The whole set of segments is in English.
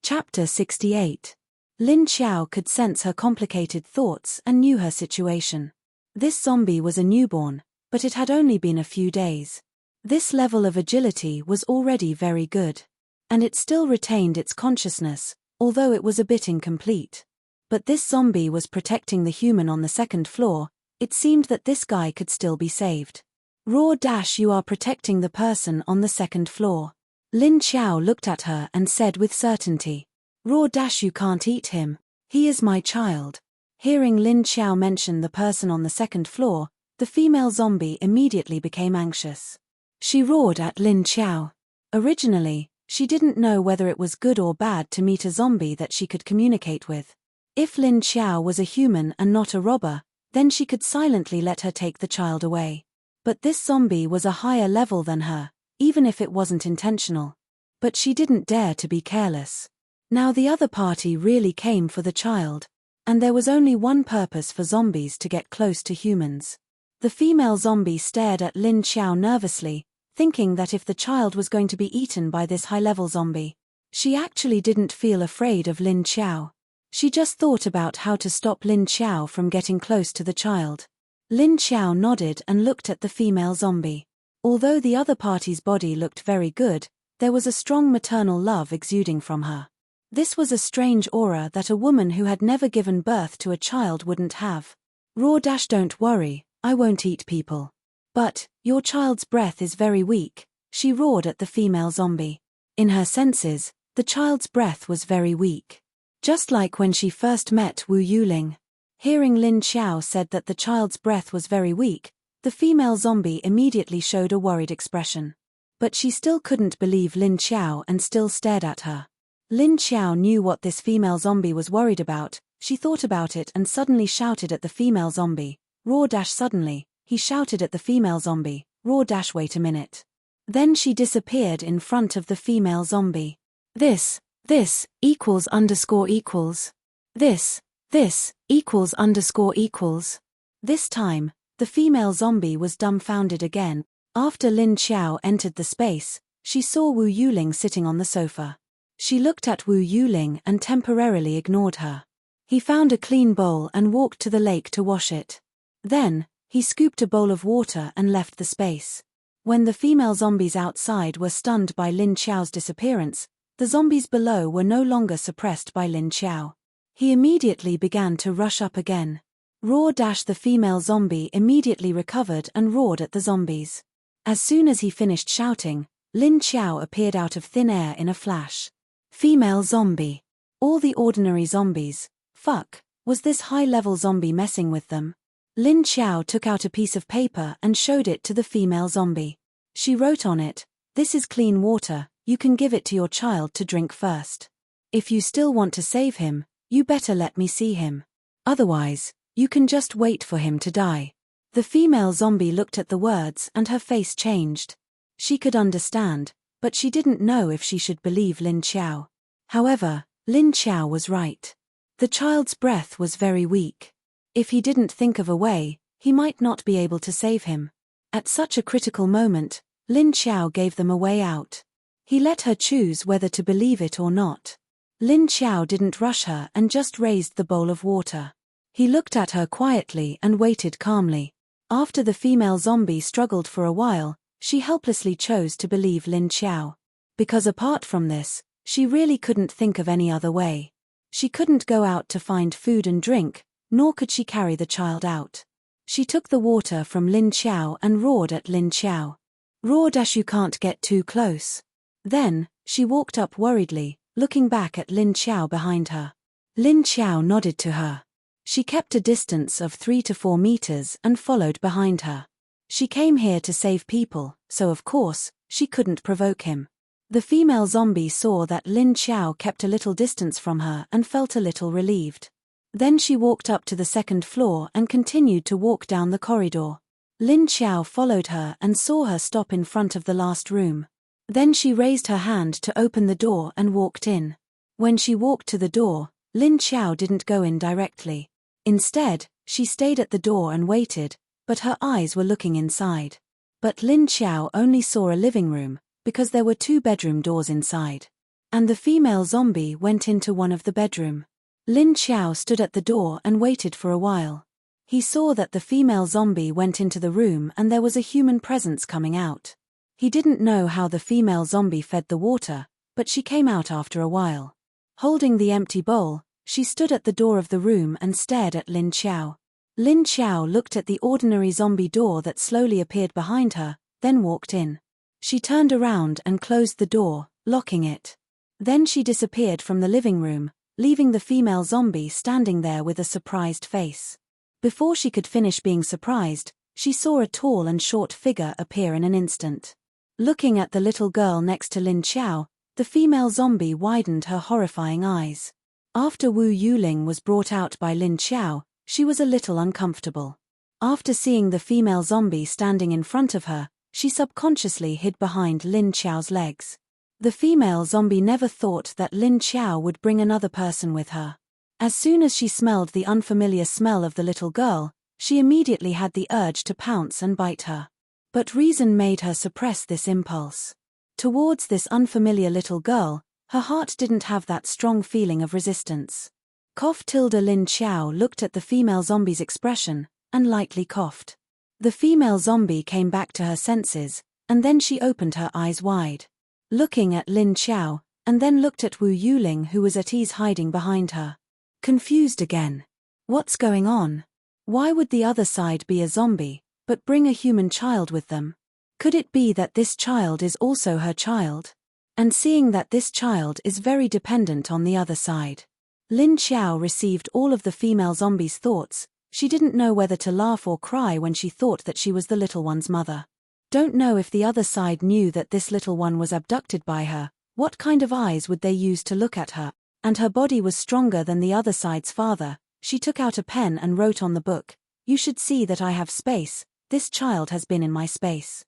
Chapter 68. Lin Xiao could sense her complicated thoughts and knew her situation. This zombie was a newborn, but it had only been a few days. This level of agility was already very good. And it still retained its consciousness, although it was a bit incomplete. But this zombie was protecting the human on the second floor. It seemed that this guy could still be saved. You are protecting the person on the second floor. Lin Xiao looked at her and said with certainty. You can't eat him. He is my child. Hearing Lin Xiao mention the person on the second floor, the female zombie immediately became anxious. She roared at Lin Xiao. Originally, she didn't know whether it was good or bad to meet a zombie that she could communicate with. If Lin Xiao was a human and not a robber, then she could silently let her take the child away. But this zombie was a higher level than her, even if it wasn't intentional. But she didn't dare to be careless. Now the other party really came for the child, and there was only one purpose for zombies: to get close to humans. The female zombie stared at Lin Xiao nervously, thinking that if the child was going to be eaten by this high-level zombie, she actually didn't feel afraid of Lin Xiao. She just thought about how to stop Lin Xiao from getting close to the child. Lin Xiao nodded and looked at the female zombie. Although the other party's body looked very good, there was a strong maternal love exuding from her. This was a strange aura that a woman who had never given birth to a child wouldn't have. Don't worry, I won't eat people. But, your child's breath is very weak, she roared at the female zombie. In her senses, the child's breath was very weak. Just like when she first met Wu Yuling. Hearing Lin Xiao said that the child's breath was very weak, the female zombie immediately showed a worried expression. But she still couldn't believe Lin Xiao and still stared at her. Lin Xiao knew what this female zombie was worried about. She thought about it and suddenly shouted at the female zombie. Suddenly, he shouted at the female zombie. Wait a minute. Then she disappeared in front of the female zombie. This equals underscore equals. This equals underscore equals. This time, the female zombie was dumbfounded again. After Lin Xiao entered the space, she saw Wu Yuling sitting on the sofa. She looked at Wu Yuling and temporarily ignored her. He found a clean bowl and walked to the lake to wash it. Then, he scooped a bowl of water and left the space. When the female zombies outside were stunned by Lin Xiao's disappearance, the zombies below were no longer suppressed by Lin Xiao. He immediately began to rush up again. The female zombie immediately recovered and roared at the zombies. As soon as he finished shouting, Lin Xiao appeared out of thin air in a flash. Female zombie. All the ordinary zombies. Was this high-level zombie messing with them? Lin Xiao took out a piece of paper and showed it to the female zombie. She wrote on it, "This is clean water, you can give it to your child to drink first. If you still want to save him, you better let me see him. Otherwise, you can just wait for him to die." The female zombie looked at the words and her face changed. She could understand, but she didn't know if she should believe Lin Xiao. However, Lin Xiao was right. The child's breath was very weak. If he didn't think of a way, he might not be able to save him. At such a critical moment, Lin Xiao gave them a way out. He let her choose whether to believe it or not. Lin Xiao didn't rush her and just raised the bowl of water. He looked at her quietly and waited calmly. After the female zombie struggled for a while, she helplessly chose to believe Lin Xiao. Because apart from this, she really couldn't think of any other way. She couldn't go out to find food and drink, nor could she carry the child out. She took the water from Lin Xiao and roared at Lin Xiao. You can't get too close. Then, she walked up worriedly, looking back at Lin Xiao behind her. Lin Xiao nodded to her. She kept a distance of 3 to 4 meters and followed behind her. She came here to save people, so of course, she couldn't provoke him. The female zombie saw that Lin Xiao kept a little distance from her and felt a little relieved. Then she walked up to the second floor and continued to walk down the corridor. Lin Xiao followed her and saw her stop in front of the last room. Then she raised her hand to open the door and walked in. When she walked to the door, Lin Xiao didn't go in directly. Instead, she stayed at the door and waited, but her eyes were looking inside. But Lin Xiao only saw a living room, because there were 2 bedroom doors inside. and the female zombie went into one of the bedroom. Lin Xiao stood at the door and waited for a while. He saw that the female zombie went into the room and there was a human presence coming out. He didn't know how the female zombie fed the water, but she came out after a while. Holding the empty bowl, she stood at the door of the room and stared at Lin Xiao. Lin Xiao looked at the ordinary zombie door that slowly appeared behind her, then walked in. She turned around and closed the door, locking it. Then she disappeared from the living room, leaving the female zombie standing there with a surprised face. Before she could finish being surprised, she saw a tall and short figure appear in an instant. Looking at the little girl next to Lin Xiao, the female zombie widened her horrifying eyes. After Wu Yuling was brought out by Lin Xiao, she was a little uncomfortable. After seeing the female zombie standing in front of her, she subconsciously hid behind Lin Xiao's legs. The female zombie never thought that Lin Xiao would bring another person with her. As soon as she smelled the unfamiliar smell of the little girl, she immediately had the urge to pounce and bite her. But reason made her suppress this impulse. Towards this unfamiliar little girl, her heart didn't have that strong feeling of resistance. Lin Xiao looked at the female zombie's expression, and lightly coughed. The female zombie came back to her senses, and then she opened her eyes wide. Looking at Lin Xiao, and then looked at Wu Yuling who was at ease hiding behind her. Confused again. What's going on? Why would the other side be a zombie, but bring a human child with them? Could it be that this child is also her child? And seeing that this child is very dependent on the other side. Lin Xiao received all of the female zombie's thoughts. She didn't know whether to laugh or cry when she thought that she was the little one's mother. Don't know if the other side knew that this little one was abducted by her. What kind of eyes would they use to look at her? And her body was stronger than the other side's father. She took out a pen and wrote on the book, "You should see that I have space. This child has been in my space.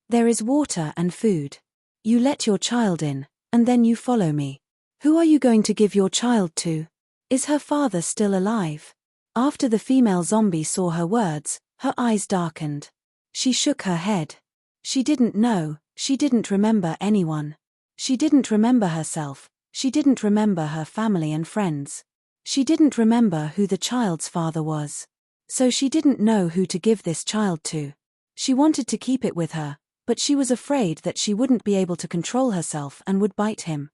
There is water and food. You let your child in, and then you follow me. Who are you going to give your child to? Is her father still alive?" After the female zombie saw her words, her eyes darkened. She shook her head. She didn't know, she didn't remember anyone. She didn't remember herself, she didn't remember her family and friends. She didn't remember who the child's father was. So she didn't know who to give this child to. She wanted to keep it with her, but she was afraid that she wouldn't be able to control herself and would bite him.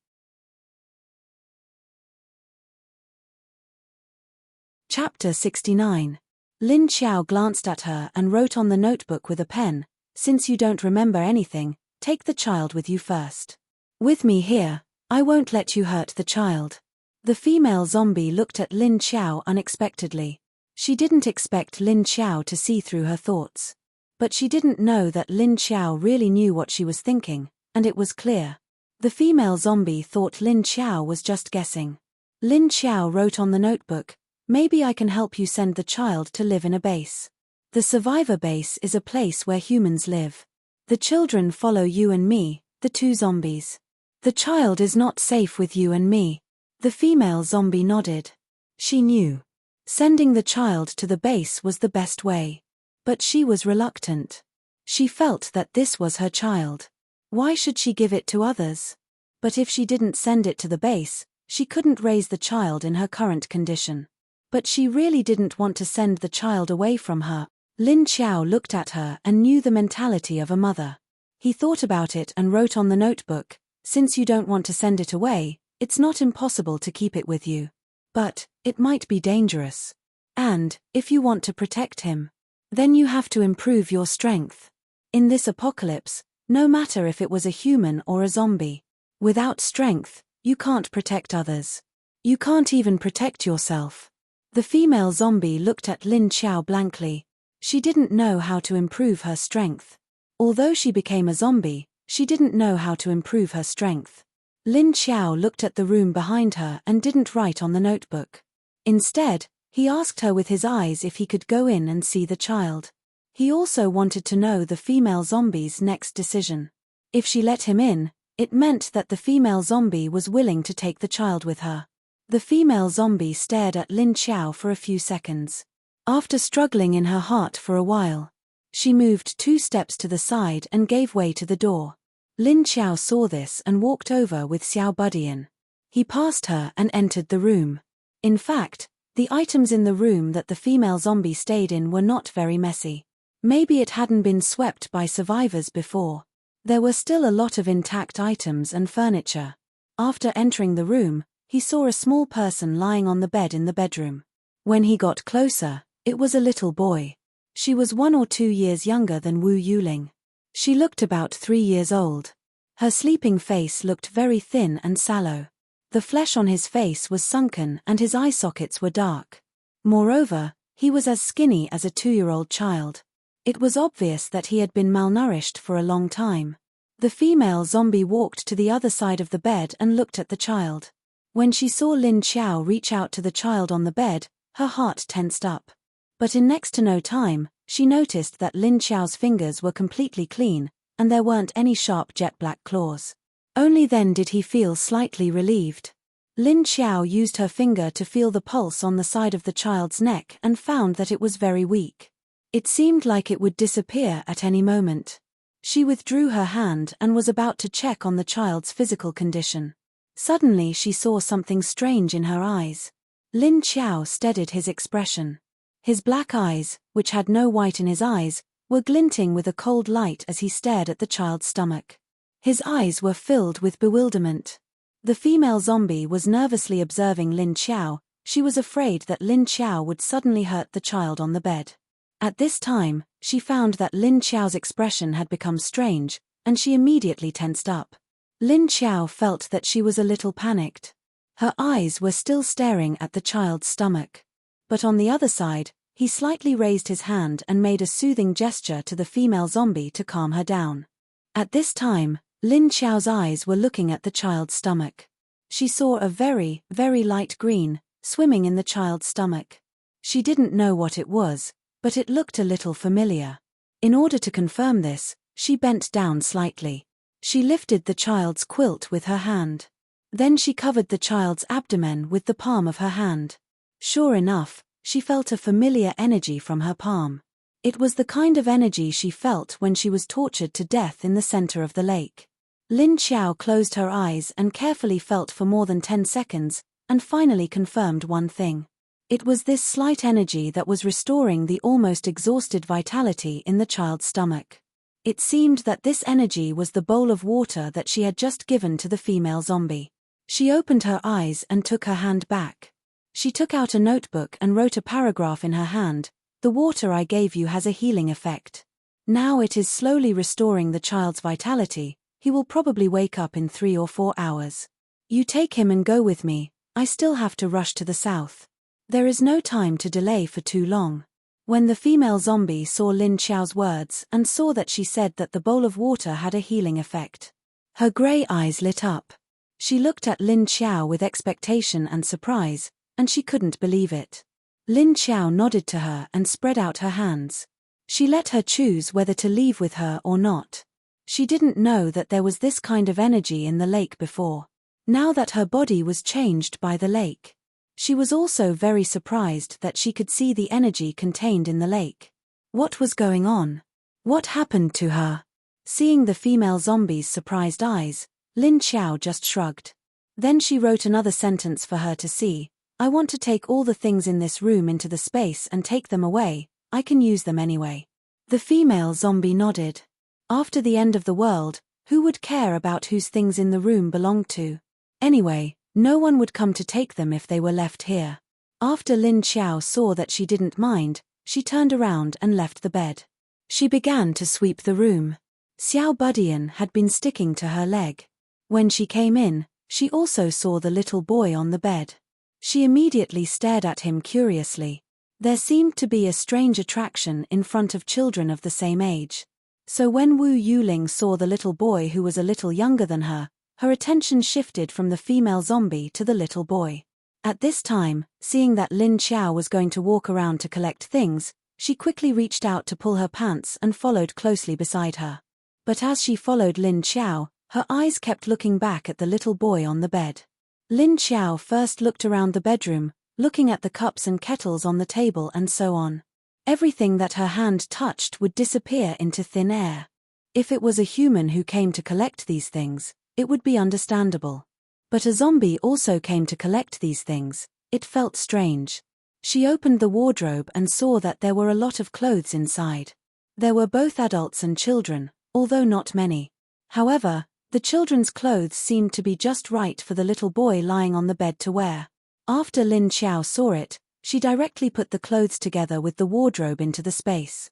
Chapter 69. Lin Xiao glanced at her and wrote on the notebook with a pen, "Since you don't remember anything, take the child with you first. With me here, I won't let you hurt the child." The female zombie looked at Lin Xiao unexpectedly. She didn't expect Lin Xiao to see through her thoughts. But she didn't know that Lin Xiao really knew what she was thinking, and it was clear. The female zombie thought Lin Xiao was just guessing. Lin Xiao wrote on the notebook, "Maybe I can help you send the child to live in a base. The survivor base is a place where humans live. The children follow you and me, the two zombies. The child is not safe with you and me." The female zombie nodded. She knew. Sending the child to the base was the best way. But she was reluctant. She felt that this was her child. Why should she give it to others? But if she didn't send it to the base, she couldn't raise the child in her current condition. But she really didn't want to send the child away from her. Lin Xiao looked at her and knew the mentality of a mother. He thought about it and wrote on the notebook, "Since you don't want to send it away, it's not impossible to keep it with you. But it might be dangerous. And, if you want to protect him, then you have to improve your strength. In this apocalypse, no matter if it was a human or a zombie, without strength, you can't protect others. You can't even protect yourself." The female zombie looked at Lin Xiao blankly. She didn't know how to improve her strength. Although she became a zombie, she didn't know how to improve her strength. Lin Xiao looked at the room behind her and didn't write on the notebook. Instead, he asked her with his eyes if he could go in and see the child. He also wanted to know the female zombie's next decision. If she let him in, it meant that the female zombie was willing to take the child with her. The female zombie stared at Lin Xiao for a few seconds. After struggling in her heart for a while, she moved 2 steps to the side and gave way to the door. Lin Xiao saw this and walked over with Xiao Budian. He passed her and entered the room. In fact, the items in the room that the female zombie stayed in were not very messy. Maybe it hadn't been swept by survivors before. There were still a lot of intact items and furniture. After entering the room, he saw a small person lying on the bed in the bedroom. When he got closer, it was a little boy. She was 1 or 2 years younger than Wu Yuling. She looked about 3 years old. Her sleeping face looked very thin and sallow. The flesh on his face was sunken and his eye sockets were dark. Moreover, he was as skinny as a 2-year-old child. It was obvious that he had been malnourished for a long time. The female zombie walked to the other side of the bed and looked at the child. When she saw Lin Xiao reach out to the child on the bed, her heart tensed up. But in next to no time, she noticed that Lin Xiao's fingers were completely clean, and there weren't any sharp jet-black claws. Only then did he feel slightly relieved. Lin Xiao used her finger to feel the pulse on the side of the child's neck and found that it was very weak. It seemed like it would disappear at any moment. She withdrew her hand and was about to check on the child's physical condition. Suddenly she saw something strange in her eyes. Lin Xiao steadied his expression. His black eyes, which had no white in his eyes, were glinting with a cold light as he stared at the child's stomach. His eyes were filled with bewilderment. The female zombie was nervously observing Lin Xiao. She was afraid that Lin Xiao would suddenly hurt the child on the bed. At this time, she found that Lin Xiao's expression had become strange, and she immediately tensed up. Lin Xiao felt that she was a little panicked. Her eyes were still staring at the child's stomach. But on the other side, he slightly raised his hand and made a soothing gesture to the female zombie to calm her down. At this time, Lin Xiao's eyes were looking at the child's stomach. She saw a very, very light green, swimming in the child's stomach. She didn't know what it was, but it looked a little familiar. In order to confirm this, she bent down slightly. She lifted the child's quilt with her hand. Then she covered the child's abdomen with the palm of her hand. Sure enough, she felt a familiar energy from her palm. It was the kind of energy she felt when she was tortured to death in the center of the lake. Lin Xiao closed her eyes and carefully felt for more than 10 seconds, and finally confirmed one thing. It was this slight energy that was restoring the almost exhausted vitality in the child's stomach. It seemed that this energy was the bowl of water that she had just given to the female zombie. She opened her eyes and took her hand back. She took out a notebook and wrote a paragraph in her hand. "The water I gave you has a healing effect. Now it is slowly restoring the child's vitality. He will probably wake up in 3 or 4 hours. You take him and go with me. I still have to rush to the south. There is no time to delay for too long." When the female zombie saw Lin Xiao's words and saw that she said that the bowl of water had a healing effect, her grey eyes lit up. She looked at Lin Xiao with expectation and surprise, and she couldn't believe it. Lin Xiao nodded to her and spread out her hands. She let her choose whether to leave with her or not. She didn't know that there was this kind of energy in the lake before. Now that her body was changed by the lake, she was also very surprised that she could see the energy contained in the lake. What was going on? What happened to her? Seeing the female zombie's surprised eyes, Lin Xiao just shrugged. Then she wrote another sentence for her to see. "I want to take all the things in this room into the space and take them away. I can use them anyway." The female zombie nodded. After the end of the world, who would care about whose things in the room belonged to? Anyway, no one would come to take them if they were left here. After Lin Xiao saw that she didn't mind, she turned around and left the bed. She began to sweep the room. Xiao Budian had been sticking to her leg. When she came in, she also saw the little boy on the bed. She immediately stared at him curiously. There seemed to be a strange attraction in front of children of the same age. So when Wu Yuling saw the little boy who was a little younger than her, her attention shifted from the female zombie to the little boy. At this time, seeing that Lin Xiao was going to walk around to collect things, she quickly reached out to pull her pants and followed closely beside her. But as she followed Lin Xiao, her eyes kept looking back at the little boy on the bed. Lin Xiao first looked around the bedroom, looking at the cups and kettles on the table and so on. Everything that her hand touched would disappear into thin air. If it was a human who came to collect these things, it would be understandable. But a zombie also came to collect these things. It felt strange. She opened the wardrobe and saw that there were a lot of clothes inside. There were both adults and children, although not many. However, the children's clothes seemed to be just right for the little boy lying on the bed to wear. After Lin Xiao saw it, she directly put the clothes together with the wardrobe into the space.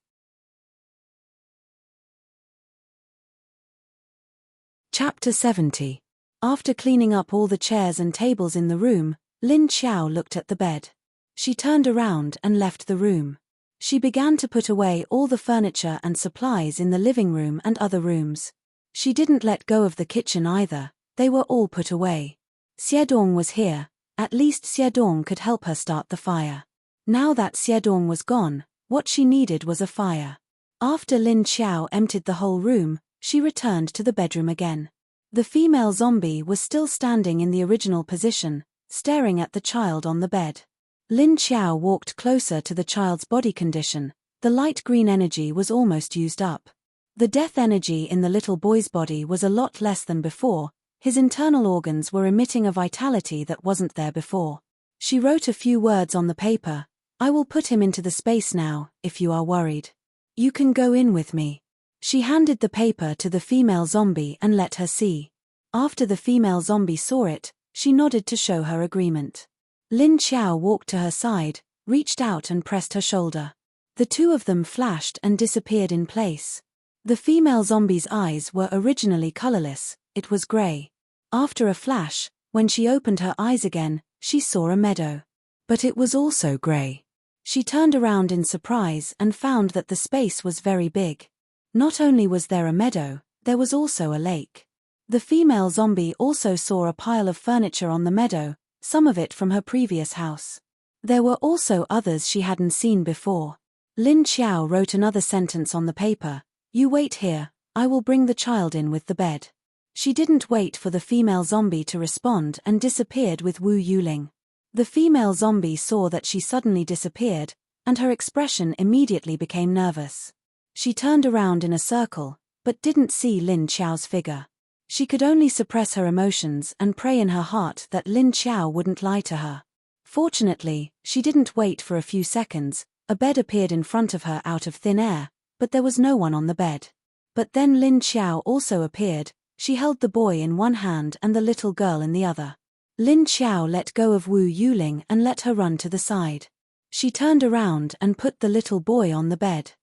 Chapter 70. After cleaning up all the chairs and tables in the room, Lin Xiao looked at the bed. She turned around and left the room. She began to put away all the furniture and supplies in the living room and other rooms. She didn't let go of the kitchen either, they were all put away. Xiedong was here, at least Xiedong could help her start the fire. Now that Xiedong was gone, what she needed was a fire. After Lin Xiao emptied the whole room, she returned to the bedroom again. The female zombie was still standing in the original position, staring at the child on the bed. Lin Xiao walked closer to the child's body condition. The light green energy was almost used up. The death energy in the little boy's body was a lot less than before. His internal organs were emitting a vitality that wasn't there before. She wrote a few words on the paper. I will put him into the space now, if you are worried. You can go in with me. She handed the paper to the female zombie and let her see. After the female zombie saw it, she nodded to show her agreement. Lin Xiao walked to her side, reached out and pressed her shoulder. The two of them flashed and disappeared in place. The female zombie's eyes were originally colorless, it was gray. After a flash, when she opened her eyes again, she saw a meadow. But it was also gray. She turned around in surprise and found that the space was very big. Not only was there a meadow, there was also a lake. The female zombie also saw a pile of furniture on the meadow, some of it from her previous house. There were also others she hadn't seen before. Lin Xiao wrote another sentence on the paper. You wait here, I will bring the child in with the bed. She didn't wait for the female zombie to respond and disappeared with Wu Yuling. The female zombie saw that she suddenly disappeared, and her expression immediately became nervous. She turned around in a circle, but didn't see Lin Xiao's figure. She could only suppress her emotions and pray in her heart that Lin Xiao wouldn't lie to her. Fortunately, she didn't wait for a few seconds. A bed appeared in front of her out of thin air, but there was no one on the bed. But then Lin Xiao also appeared. She held the boy in one hand and the little girl in the other. Lin Xiao let go of Wu Yuling and let her run to the side. She turned around and put the little boy on the bed.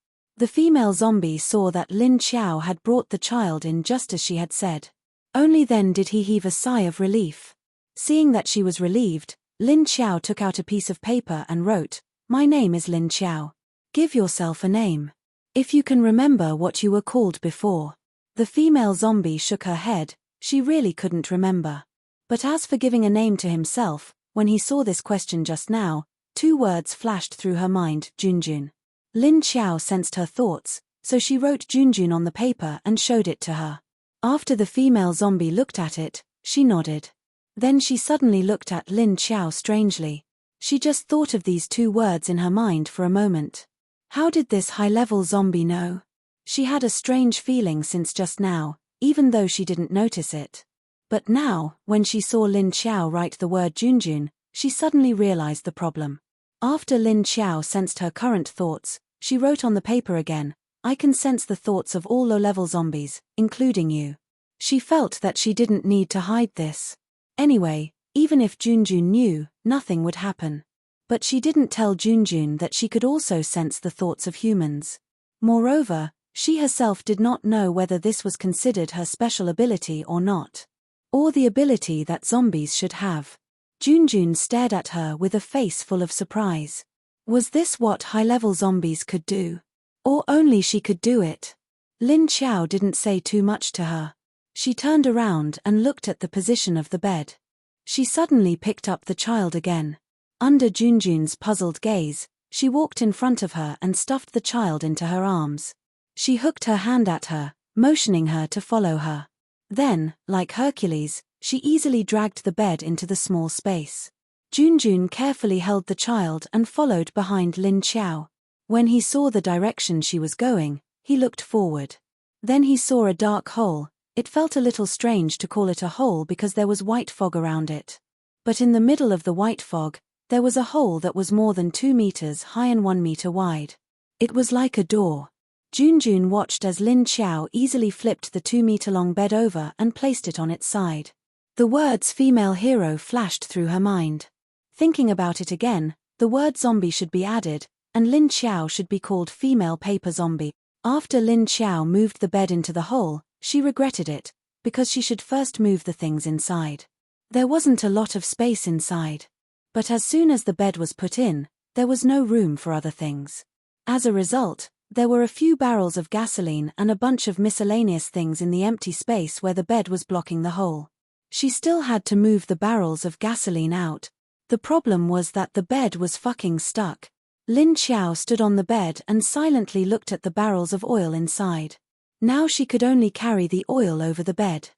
The female zombie saw that Lin Xiao had brought the child in just as she had said. Only then did he heave a sigh of relief. Seeing that she was relieved, Lin Xiao took out a piece of paper and wrote, My name is Lin Xiao. Give yourself a name. If you can remember what you were called before. The female zombie shook her head, she really couldn't remember. But as for giving a name to himself, when he saw this question just now, two words flashed through her mind, Junjun. Lin Xiao sensed her thoughts, so she wrote Junjun on the paper and showed it to her. After the female zombie looked at it, she nodded. Then she suddenly looked at Lin Xiao strangely. She just thought of these two words in her mind for a moment. How did this high-level zombie know? She had a strange feeling since just now, even though she didn't notice it. But now, when she saw Lin Xiao write the word Junjun, she suddenly realized the problem. After Lin Xiao sensed her current thoughts, she wrote on the paper again, I can sense the thoughts of all low-level zombies, including you. She felt that she didn't need to hide this. Anyway, even if Junjun knew, nothing would happen. But she didn't tell Junjun that she could also sense the thoughts of humans. Moreover, she herself did not know whether this was considered her special ability or not. Or the ability that zombies should have. Junjun stared at her with a face full of surprise. Was this what high-level zombies could do? Or only she could do it? Lin Xiao didn't say too much to her. She turned around and looked at the position of the bed. She suddenly picked up the child again. Under Junjun's puzzled gaze, she walked in front of her and stuffed the child into her arms. She hooked her hand at her, motioning her to follow her. Then, like Hercules, she easily dragged the bed into the small space. Junjun carefully held the child and followed behind Lin Xiao. When he saw the direction she was going, he looked forward. Then he saw a dark hole. It felt a little strange to call it a hole because there was white fog around it. But in the middle of the white fog, there was a hole that was more than 2 meters high and 1 meter wide. It was like a door. Junjun watched as Lin Xiao easily flipped the 2-meter-long bed over and placed it on its side. The words female hero flashed through her mind. Thinking about it again, the word zombie should be added, and Lin Xiao should be called female paper zombie. After Lin Xiao moved the bed into the hole, she regretted it, because she should first move the things inside. There wasn't a lot of space inside. But as soon as the bed was put in, there was no room for other things. As a result, there were a few barrels of gasoline and a bunch of miscellaneous things in the empty space where the bed was blocking the hole. She still had to move the barrels of gasoline out. The problem was that the bed was fucking stuck. Lin Xiao stood on the bed and silently looked at the barrels of oil inside. Now she could only carry the oil over the bed.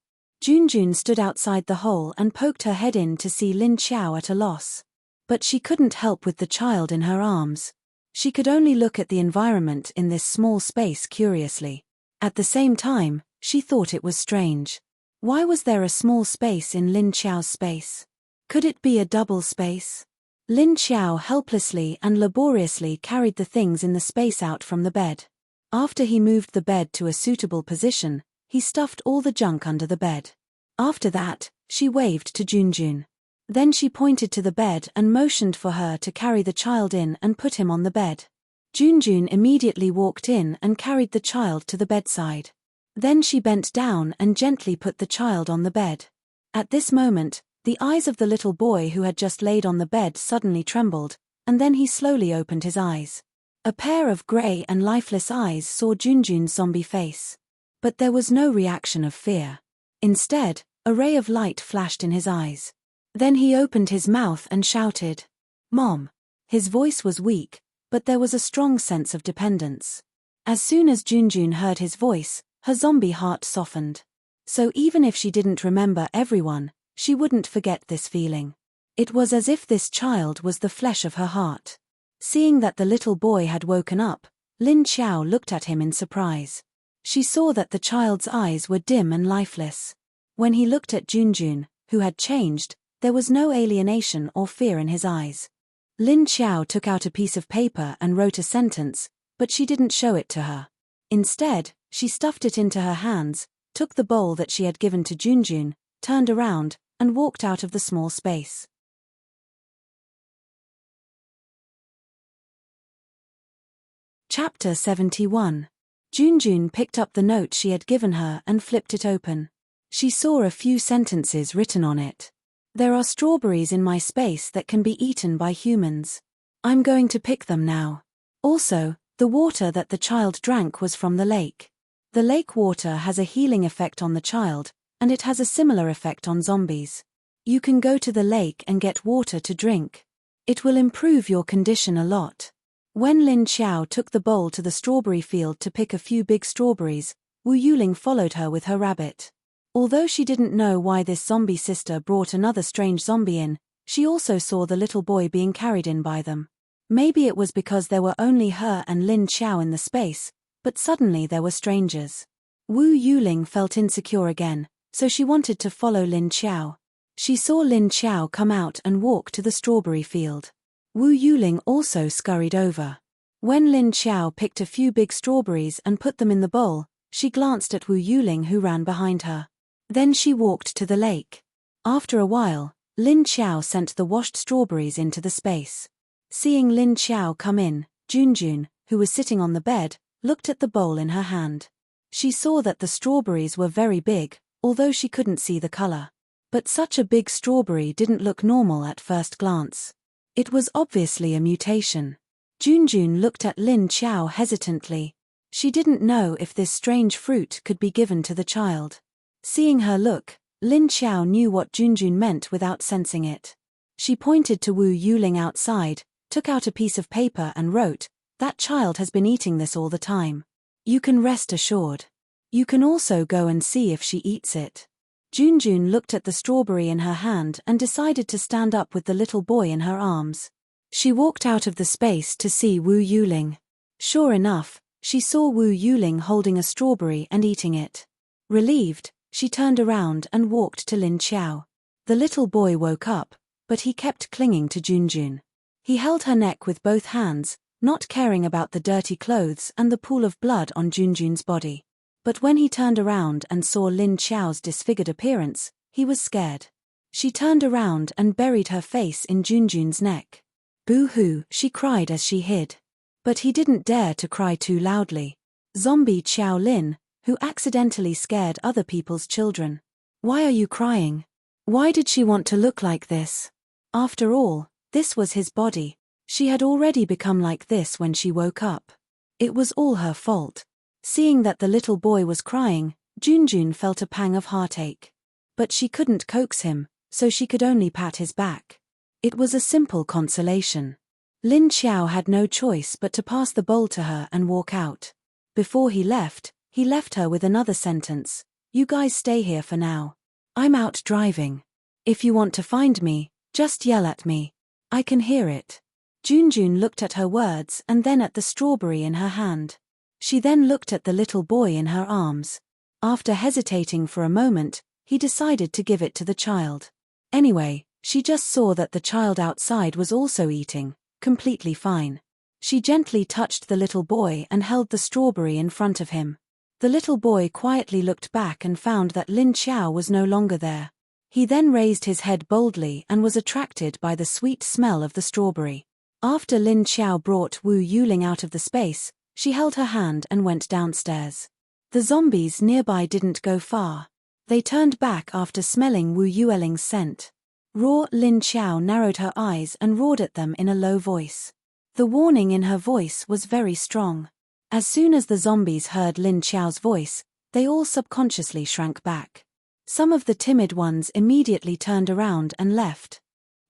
Junjun stood outside the hole and poked her head in to see Lin Xiao at a loss. But she couldn't help with the child in her arms. She could only look at the environment in this small space curiously. At the same time, she thought it was strange. Why was there a small space in Lin Xiao's space? Could it be a double space? Lin Xiao helplessly and laboriously carried the things in the space out from the bed. After he moved the bed to a suitable position, he stuffed all the junk under the bed. After that, she waved to Junjun. Then she pointed to the bed and motioned for her to carry the child in and put him on the bed. Junjun immediately walked in and carried the child to the bedside. Then she bent down and gently put the child on the bed. At this moment, the eyes of the little boy who had just laid on the bed suddenly trembled, and then he slowly opened his eyes. A pair of grey and lifeless eyes saw Junjun's zombie face. But there was no reaction of fear. Instead, a ray of light flashed in his eyes. Then he opened his mouth and shouted, "Mom." His voice was weak, but there was a strong sense of dependence. As soon as Junjun heard his voice, her zombie heart softened. So even if she didn't remember everyone, she wouldn't forget this feeling. It was as if this child was the flesh of her heart. Seeing that the little boy had woken up, Lin Xiao looked at him in surprise. She saw that the child's eyes were dim and lifeless. When he looked at Junjun, who had changed, there was no alienation or fear in his eyes. Lin Xiao took out a piece of paper and wrote a sentence, but she didn't show it to her. Instead, she stuffed it into her hands, took the bowl that she had given to Junjun, turned around, and walked out of the small space. Chapter 71. Junjun picked up the note she had given her and flipped it open. She saw a few sentences written on it. "There are strawberries in my space that can be eaten by humans. I'm going to pick them now. Also, the water that the child drank was from the lake. The lake water has a healing effect on the child, and it has a similar effect on zombies. You can go to the lake and get water to drink. It will improve your condition a lot." When Lin Xiao took the bowl to the strawberry field to pick a few big strawberries, Wu Yuling followed her with her rabbit. Although she didn't know why this zombie sister brought another strange zombie in, she also saw the little boy being carried in by them. Maybe it was because there were only her and Lin Xiao in the space, but suddenly there were strangers. Wu Yuling felt insecure again, so she wanted to follow Lin Xiao. She saw Lin Xiao come out and walk to the strawberry field. Wu Yuling also scurried over. When Lin Xiao picked a few big strawberries and put them in the bowl, she glanced at Wu Yuling who ran behind her. Then she walked to the lake. After a while, Lin Xiao sent the washed strawberries into the space. Seeing Lin Xiao come in, Junjun, who was sitting on the bed, looked at the bowl in her hand. She saw that the strawberries were very big, although she couldn't see the color. But such a big strawberry didn't look normal at first glance. It was obviously a mutation. Junjun looked at Lin Xiao hesitantly. She didn't know if this strange fruit could be given to the child. Seeing her look, Lin Xiao knew what Junjun meant without sensing it. She pointed to Wu Yuling outside, took out a piece of paper and wrote, "That child has been eating this all the time. You can rest assured. You can also go and see if she eats it." Junjun looked at the strawberry in her hand and decided to stand up with the little boy in her arms. She walked out of the space to see Wu Yuling. Sure enough, She saw Wu Yuling holding a strawberry and eating it. Relieved, she turned around and walked to Lin Qiao. The little boy woke up, but he kept clinging to Junjun. He held her neck with both hands, not caring about the dirty clothes and the pool of blood on Junjun's body. But when he turned around and saw Lin Qiao's disfigured appearance, he was scared. She turned around and buried her face in Junjun's neck. "Boo-hoo," she cried as she hid. But he didn't dare to cry too loudly. Zombie Qiao Lin, who accidentally scared other people's children. Why are you crying? Why did she want to look like this? After all, this was his body. She had already become like this when she woke up. It was all her fault. Seeing that the little boy was crying, Junjun felt a pang of heartache. But she couldn't coax him, so she could only pat his back. It was a simple consolation. Lin Qiao had no choice but to pass the bowl to her and walk out. Before he left her with another sentence: "You guys stay here for now. I'm out driving. If you want to find me, just yell at me. I can hear it." Junjun looked at her words and then at the strawberry in her hand. She then looked at the little boy in her arms. After hesitating for a moment, he decided to give it to the child. Anyway, she just saw that the child outside was also eating, completely fine. She gently touched the little boy and held the strawberry in front of him. The little boy quietly looked back and found that Lin Qiao was no longer there. He then raised his head boldly and was attracted by the sweet smell of the strawberry. After Lin Qiao brought Wu Yuling out of the space, she held her hand and went downstairs. The zombies nearby didn't go far. They turned back after smelling Wu Yuling's scent. Lin Qiao narrowed her eyes and roared at them in a low voice. The warning in her voice was very strong. As soon as the zombies heard Lin Qiao's voice, they all subconsciously shrank back. Some of the timid ones immediately turned around and left.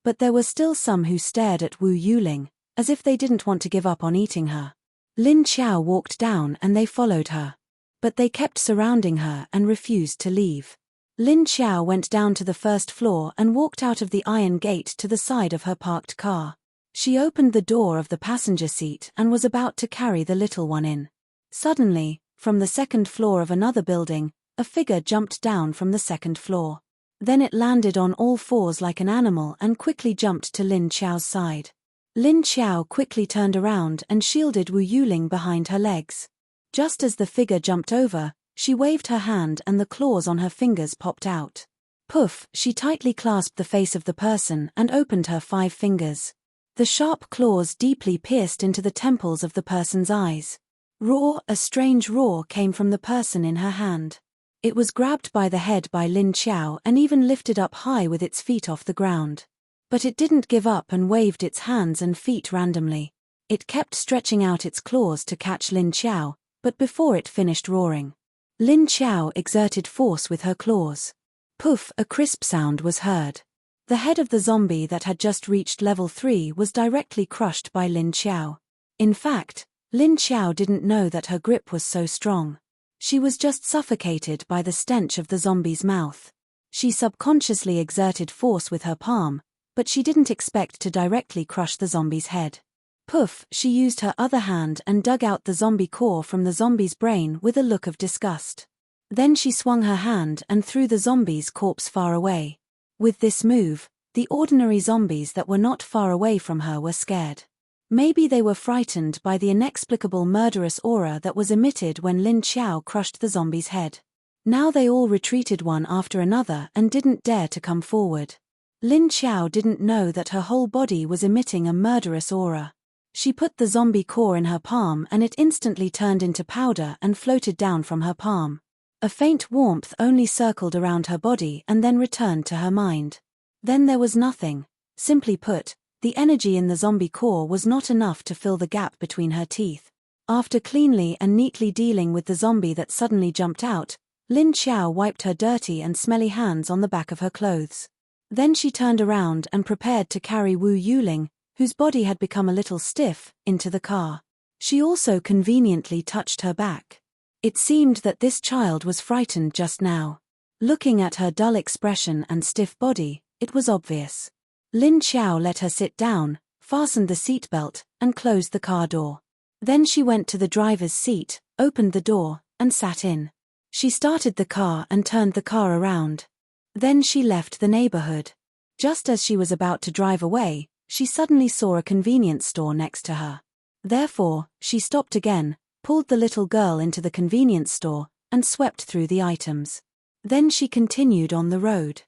But there were still some who stared at Wu Yuling, as if they didn't want to give up on eating her. Lin Qiao walked down and they followed her. But they kept surrounding her and refused to leave. Lin Qiao went down to the first floor and walked out of the iron gate to the side of her parked car. She opened the door of the passenger seat and was about to carry the little one in. Suddenly, from the second floor of another building, a figure jumped down from the second floor. Then it landed on all fours like an animal and quickly jumped to Lin Qiao's side. Lin Qiao quickly turned around and shielded Wu Yuling behind her legs. Just as the figure jumped over, she waved her hand and the claws on her fingers popped out. Poof, she tightly clasped the face of the person and opened her 5 fingers. The sharp claws deeply pierced into the temples of the person's eyes. A strange roar came from the person in her hand. It was grabbed by the head by Lin Qiao and even lifted up high with its feet off the ground. But it didn't give up and waved its hands and feet randomly. It kept stretching out its claws to catch Lin Qiao, but before it finished roaring, Lin Qiao exerted force with her claws. Poof, a crisp sound was heard. The head of the zombie that had just reached level 3 was directly crushed by Lin Qiao. In fact, Lin Qiao didn't know that her grip was so strong. She was just suffocated by the stench of the zombie's mouth. She subconsciously exerted force with her palm, but she didn't expect to directly crush the zombie's head. Poof, she used her other hand and dug out the zombie core from the zombie's brain with a look of disgust. Then she swung her hand and threw the zombie's corpse far away. With this move, the ordinary zombies that were not far away from her were scared. Maybe they were frightened by the inexplicable murderous aura that was emitted when Lin Qiao crushed the zombie's head. Now they all retreated one after another and didn't dare to come forward. Lin Qiao didn't know that her whole body was emitting a murderous aura. She put the zombie core in her palm and it instantly turned into powder and floated down from her palm. A faint warmth only circled around her body and then returned to her mind. Then there was nothing. Simply put, the energy in the zombie core was not enough to fill the gap between her teeth. After cleanly and neatly dealing with the zombie that suddenly jumped out, Lin Qiao wiped her dirty and smelly hands on the back of her clothes. Then she turned around and prepared to carry Wu Yuling, whose body had become a little stiff, into the car. She also conveniently touched her back. It seemed that this child was frightened just now. Looking at her dull expression and stiff body, it was obvious. Lin Qiao let her sit down, fastened the seatbelt, and closed the car door. Then she went to the driver's seat, opened the door, and sat in. She started the car and turned the car around. Then she left the neighborhood. Just as she was about to drive away, she suddenly saw a convenience store next to her. Therefore, she stopped again, pulled the little girl into the convenience store, and swept through the items. Then she continued on the road.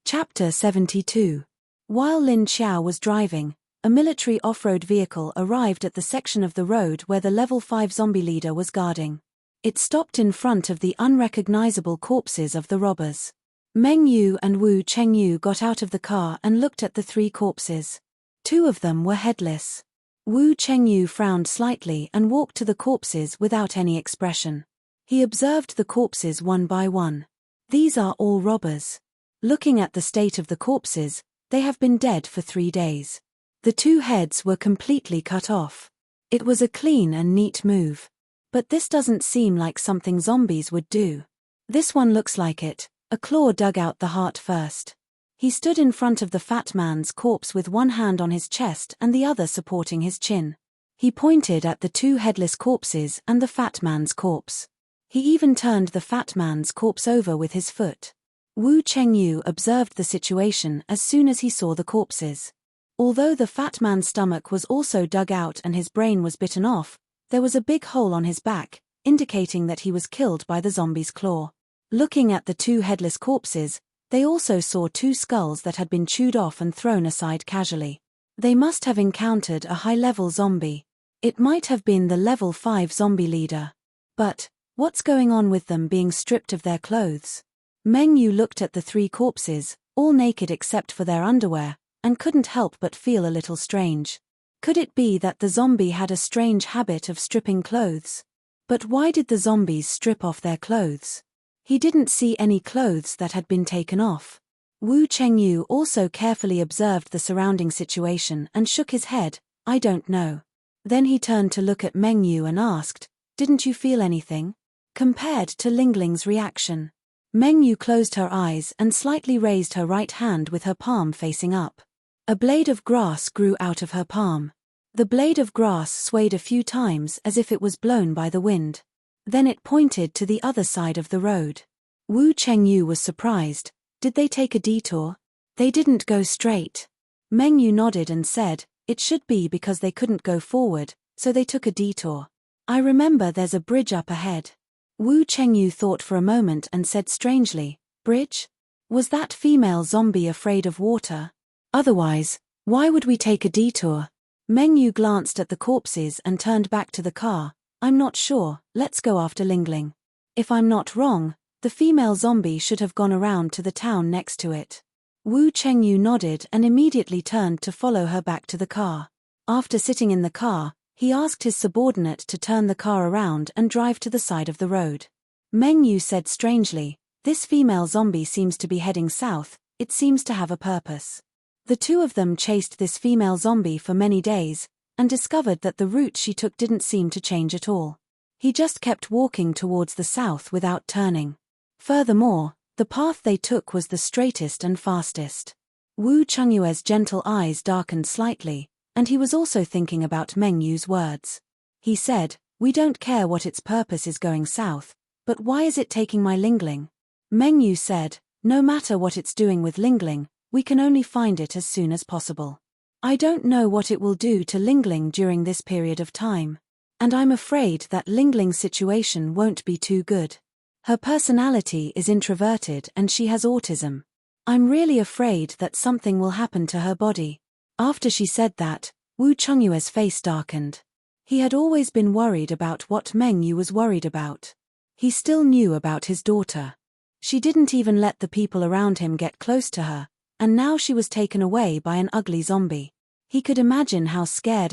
Chapter 72. While Lin Xiao was driving, a military off-road vehicle arrived at the section of the road where the level 5 zombie leader was guarding. It stopped in front of the unrecognizable corpses of the robbers. Meng Yu and Wu Chengyu got out of the car and looked at the 3 corpses. 2 of them were headless. Wu Chengyu frowned slightly and walked to the corpses without any expression. He observed the corpses one by one. These are all robbers. Looking at the state of the corpses, they have been dead for 3 days. The 2 heads were completely cut off. It was a clean and neat move. But this doesn't seem like something zombies would do. This one looks like it. A claw dug out the heart first. He stood in front of the fat man's corpse with one hand on his chest and the other supporting his chin. He pointed at the 2 headless corpses and the fat man's corpse. He even turned the fat man's corpse over with his foot. Wu Chengyu observed the situation as soon as he saw the corpses. Although the fat man's stomach was also dug out and his brain was bitten off, there was a big hole on his back, indicating that he was killed by the zombie's claw. Looking at the 2 headless corpses, they also saw 2 skulls that had been chewed off and thrown aside casually. They must have encountered a high-level zombie. It might have been the level 5 zombie leader. But what's going on with them being stripped of their clothes? Meng Yu looked at the 3 corpses, all naked except for their underwear, and couldn't help but feel a little strange. Could it be that the zombie had a strange habit of stripping clothes? But why did the zombies strip off their clothes? He didn't see any clothes that had been taken off. Wu Chengyu also carefully observed the surrounding situation and shook his head, I don't know. Then he turned to look at Meng Yu and asked, didn't you feel anything? Compared to Lingling's reaction. Meng Yu closed her eyes and slightly raised her right hand with her palm facing up. A blade of grass grew out of her palm. The blade of grass swayed a few times as if it was blown by the wind. Then it pointed to the other side of the road. Wu Chengyu was surprised. Did they take a detour? They didn't go straight. Meng Yu nodded and said, it should be because they couldn't go forward, so they took a detour. I remember there's a bridge up ahead. Wu Chengyu thought for a moment and said strangely, bridge? Was that female zombie afraid of water? Otherwise, why would we take a detour? Meng Yu glanced at the corpses and turned back to the car. I'm not sure, let's go after Lingling. If I'm not wrong, the female zombie should have gone around to the town next to it. Wu Chengyu nodded and immediately turned to follow her back to the car. After sitting in the car, he asked his subordinate to turn the car around and drive to the side of the road. Meng Yu said strangely, this female zombie seems to be heading south, it seems to have a purpose. The 2 of them chased this female zombie for many days, and discovered that the route she took didn't seem to change at all. He just kept walking towards the south without turning. Furthermore, the path they took was the straightest and fastest. Wu Chengyue's gentle eyes darkened slightly, and he was also thinking about Meng Yu's words. He said, we don't care what its purpose is going south, but why is it taking my Lingling? Meng Yu said, no matter what it's doing with Lingling, we can only find it as soon as possible. I don't know what it will do to Lingling during this period of time. And I'm afraid that Lingling's situation won't be too good. Her personality is introverted and she has autism. I'm really afraid that something will happen to her body. After she said that, Wu Chengyue's face darkened. He had always been worried about what Meng Yu was worried about. He still knew about his daughter. She didn't even let the people around him get close to her, and now she was taken away by an ugly zombie. He could imagine how scared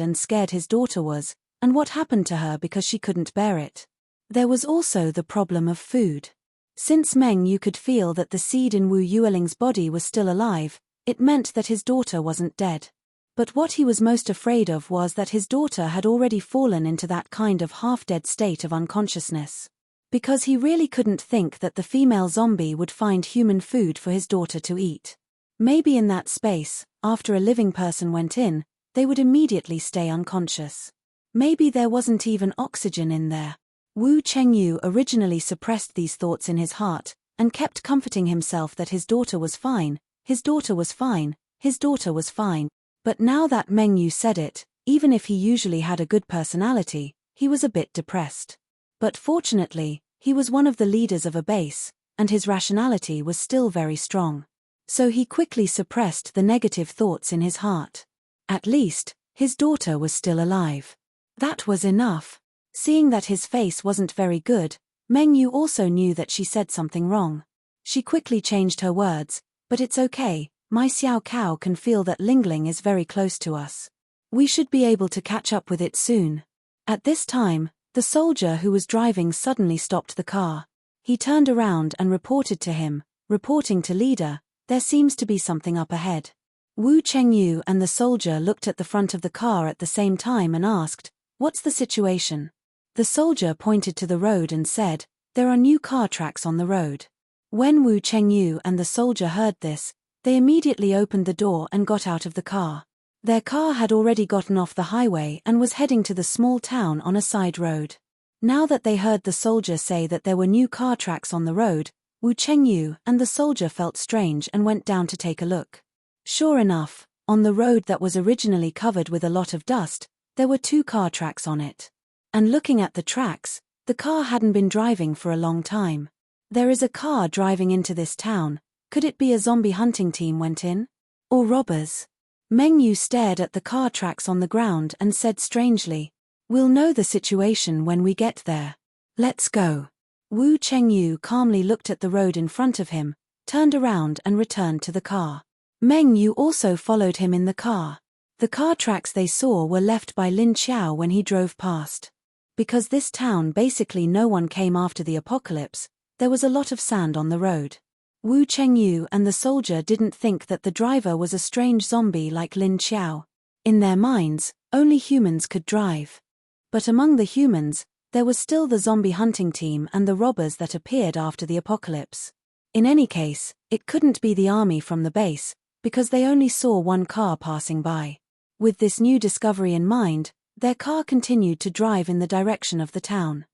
his daughter was, and what happened to her because she couldn't bear it. There was also the problem of food. Since Meng Yu could feel that the seed in Wu Yueling's body was still alive, it meant that his daughter wasn't dead. But what he was most afraid of was that his daughter had already fallen into that kind of half-dead state of unconsciousness. Because he really couldn't think that the female zombie would find human food for his daughter to eat. Maybe in that space, after a living person went in, they would immediately stay unconscious. Maybe there wasn't even oxygen in there. Wu Chengyu originally suppressed these thoughts in his heart, and kept comforting himself that his daughter was fine, his daughter was fine, his daughter was fine. But now that Meng Yu said it, even if he usually had a good personality, he was a bit depressed. But fortunately, he was one of the leaders of a base, and his rationality was still very strong. So he quickly suppressed the negative thoughts in his heart. At least, his daughter was still alive. That was enough. Seeing that his face wasn't very good, Meng Yu also knew that she said something wrong. She quickly changed her words, "But it's okay, my Xiao Cao can feel that Lingling is very close to us. We should be able to catch up with it soon." At this time, the soldier who was driving suddenly stopped the car. He turned around and reported to him, reporting to leader, "There seems to be something up ahead." Wu Chengyu and the soldier looked at the front of the car at the same time and asked, "What's the situation?" The soldier pointed to the road and said, "There are new car tracks on the road." When Wu Chengyu and the soldier heard this, they immediately opened the door and got out of the car. Their car had already gotten off the highway and was heading to the small town on a side road. Now that they heard the soldier say that there were new car tracks on the road, Wu Chengyu and the soldier felt strange and went down to take a look. Sure enough, on the road that was originally covered with a lot of dust, there were 2 car tracks on it. And looking at the tracks, the car hadn't been driving for a long time. There is a car driving into this town. Could it be a zombie hunting team went in? Or robbers? Meng Yu stared at the car tracks on the ground and said strangely, "We'll know the situation when we get there. Let's go." Wu Chengyu calmly looked at the road in front of him, turned around and returned to the car. Meng Yu also followed him in the car. The car tracks they saw were left by Lin Xiao when he drove past. Because this town basically no one came after the apocalypse, there was a lot of sand on the road. Wu Chengyu and the soldier didn't think that the driver was a strange zombie like Lin Xiao. In their minds, only humans could drive. But among the humans, there was still the zombie hunting team and the robbers that appeared after the apocalypse. In any case, it couldn't be the army from the base, because they only saw one car passing by. With this new discovery in mind, their car continued to drive in the direction of the town.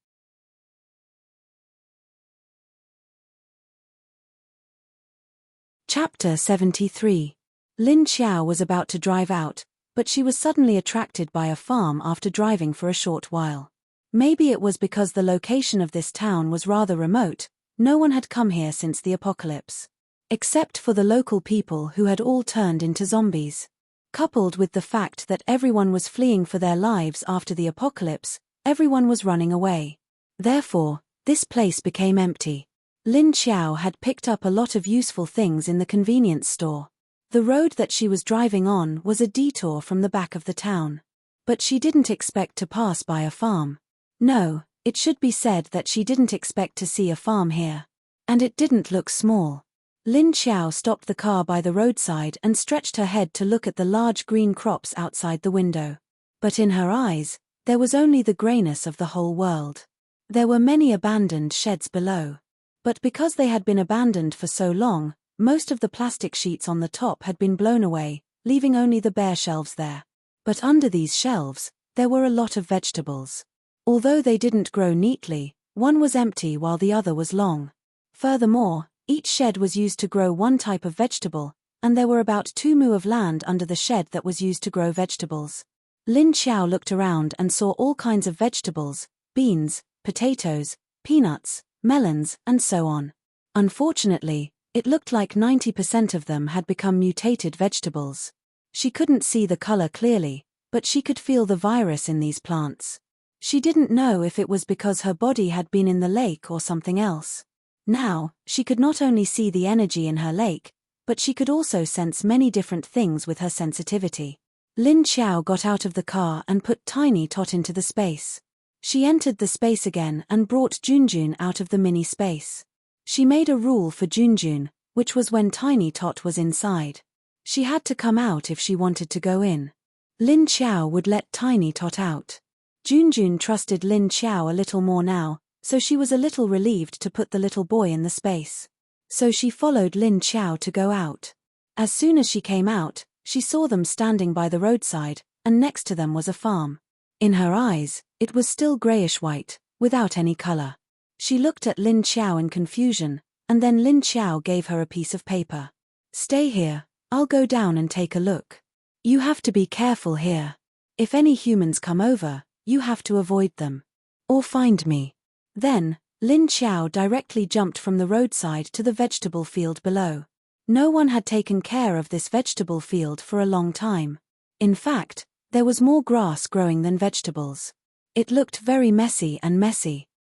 Chapter 73. Lin Xiao was about to drive out, but she was suddenly attracted by a farm after driving for a short while. Maybe it was because the location of this town was rather remote, no one had come here since the apocalypse. Except for the local people who had all turned into zombies. Coupled with the fact that everyone was fleeing for their lives after the apocalypse, everyone was running away. Therefore, this place became empty. Lin Xiao had picked up a lot of useful things in the convenience store. The road that she was driving on was a detour from the back of the town. But she didn't expect to pass by a farm. No, it should be said that she didn't expect to see a farm here. And it didn't look small. Lin Xiao stopped the car by the roadside and stretched her head to look at the large green crops outside the window. But in her eyes, there was only the grayness of the whole world. There were many abandoned sheds below. But because they had been abandoned for so long, most of the plastic sheets on the top had been blown away, leaving only the bare shelves there. But under these shelves, there were a lot of vegetables. Although they didn't grow neatly, one was empty while the other was long. Furthermore, each shed was used to grow one type of vegetable, and there were about 2 mu of land under the shed that was used to grow vegetables. Lin Xiao looked around and saw all kinds of vegetables, beans, potatoes, peanuts, melons, and so on. Unfortunately, it looked like 90% of them had become mutated vegetables. She couldn't see the color clearly, but she could feel the virus in these plants. She didn't know if it was because her body had been in the lake or something else. Now, she could not only see the energy in her lake, but she could also sense many different things with her sensitivity. Lin Xiao got out of the car and put Tiny Tot into the space. She entered the space again and brought Junjun out of the mini space. She made a rule for Junjun, which was when Tiny Tot was inside. She had to come out if she wanted to go in. Lin Xiao would let Tiny Tot out. Junjun trusted Lin Xiao a little more now, so she was a little relieved to put the little boy in the space. So she followed Lin Xiao to go out. As soon as she came out, She saw them standing by the roadside, and next to them was a farm. In her eyes, it was still grayish-white, without any color. She looked at Lin Xiao in confusion, and then Lin Xiao gave her a piece of paper. "Stay here, I'll go down and take a look. You have to be careful here. If any humans come over, you have to avoid them. Or find me." Then, Lin Xiao directly jumped from the roadside to the vegetable field below. No one had taken care of this vegetable field for a long time. In fact, there was more grass growing than vegetables. It looked very messy.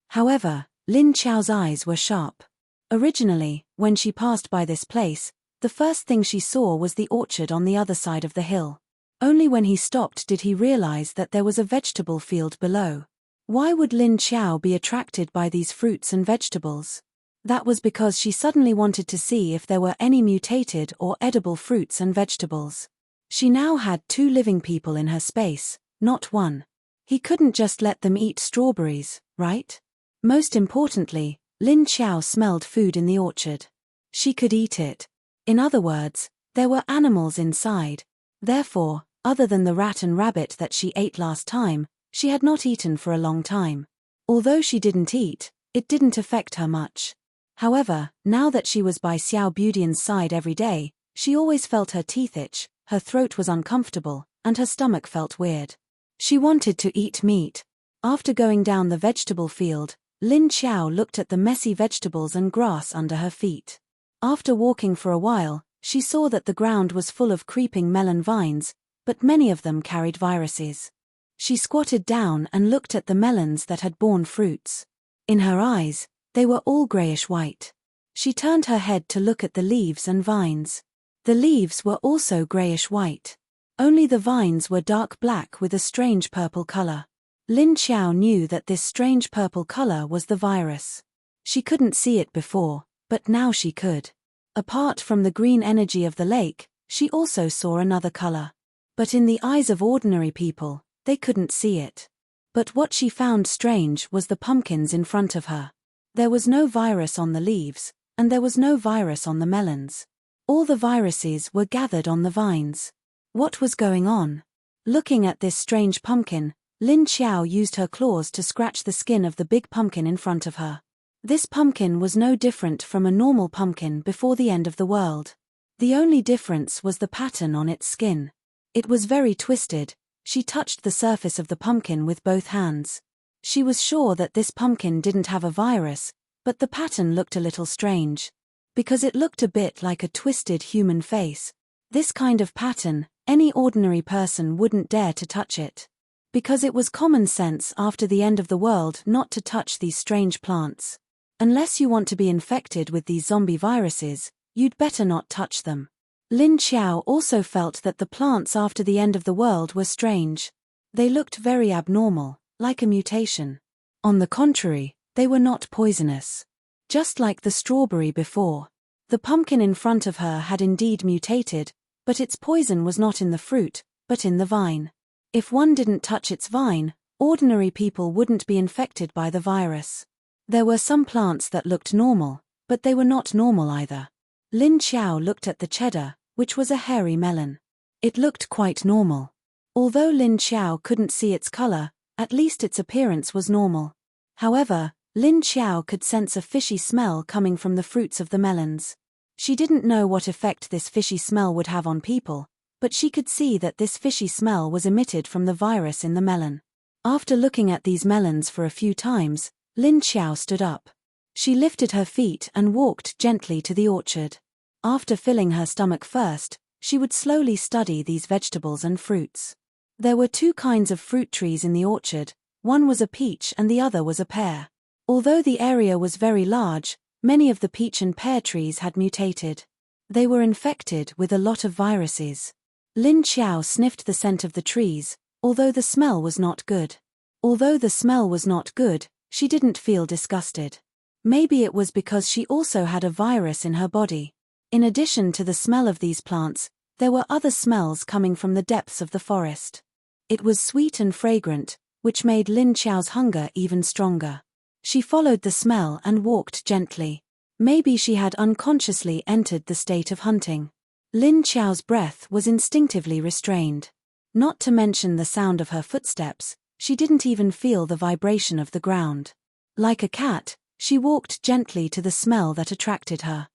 However, Lin Xiao's eyes were sharp. Originally, when she passed by this place, the first thing she saw was the orchard on the other side of the hill. Only when he stopped did he realize that there was a vegetable field below. Why would Lin Xiao be attracted by these fruits and vegetables? That was because she suddenly wanted to see if there were any mutated or edible fruits and vegetables. She now had 2 living people in her space, not 1. He couldn't just let them eat strawberries, right? Most importantly, Lin Xiao smelled food in the orchard. She could eat it. In other words, there were animals inside. Therefore, other than the rat and rabbit that she ate last time, she had not eaten for a long time. Although she didn't eat, it didn't affect her much. However, now that she was by Xiao Budian's side every day, she always felt her teeth itch, her throat was uncomfortable, and her stomach felt weird. She wanted to eat meat. After going down the vegetable field, Lin Xiao looked at the messy vegetables and grass under her feet. After walking for a while, she saw that the ground was full of creeping melon vines, but many of them carried viruses. She squatted down and looked at the melons that had borne fruits. In her eyes, they were all grayish-white. She turned her head to look at the leaves and vines. The leaves were also grayish-white. Only the vines were dark black with a strange purple color. Lin Xiao knew that this strange purple color was the virus. She couldn't see it before, but now she could. Apart from the green energy of the lake, she also saw another color. But in the eyes of ordinary people, they couldn't see it. But what she found strange was the pumpkins in front of her. There was no virus on the leaves, and there was no virus on the melons. All the viruses were gathered on the vines. What was going on? Looking at this strange pumpkin, Lin Xiao used her claws to scratch the skin of the big pumpkin in front of her. This pumpkin was no different from a normal pumpkin before the end of the world. The only difference was the pattern on its skin. It was very twisted. She touched the surface of the pumpkin with both hands. She was sure that this pumpkin didn't have a virus, but the pattern looked a little strange. Because it looked a bit like a twisted human face. This kind of pattern, any ordinary person wouldn't dare to touch it. Because it was common sense after the end of the world not to touch these strange plants. Unless you want to be infected with these zombie viruses, you'd better not touch them. Lin Xiao also felt that the plants after the end of the world were strange. They looked very abnormal, like a mutation. On the contrary, they were not poisonous. Just like the strawberry before. The pumpkin in front of her had indeed mutated, but its poison was not in the fruit, but in the vine. If one didn't touch its vine, ordinary people wouldn't be infected by the virus. There were some plants that looked normal, but they were not normal either. Lin Xiao looked at the cheddar, which was a hairy melon. It looked quite normal. Although Lin Xiao couldn't see its color, at least its appearance was normal. However, Lin Xiao could sense a fishy smell coming from the fruits of the melons. She didn't know what effect this fishy smell would have on people, but she could see that this fishy smell was emitted from the virus in the melon. After looking at these melons for a few times, Lin Xiao stood up. She lifted her feet and walked gently to the orchard. After filling her stomach first, she would slowly study these vegetables and fruits. There were 2 kinds of fruit trees in the orchard, one was a peach and the other was a pear. Although the area was very large, many of the peach and pear trees had mutated. They were infected with a lot of viruses. Lin Xiao sniffed the scent of the trees, although the smell was not good. Although the smell was not good, she didn't feel disgusted. Maybe it was because she also had a virus in her body. In addition to the smell of these plants, there were other smells coming from the depths of the forest. It was sweet and fragrant, which made Lin Xiao's hunger even stronger. She followed the smell and walked gently. Maybe she had unconsciously entered the state of hunting. Lin Qiao's breath was instinctively restrained. Not to mention the sound of her footsteps, she didn't even feel the vibration of the ground. Like a cat, she walked gently to the smell that attracted her.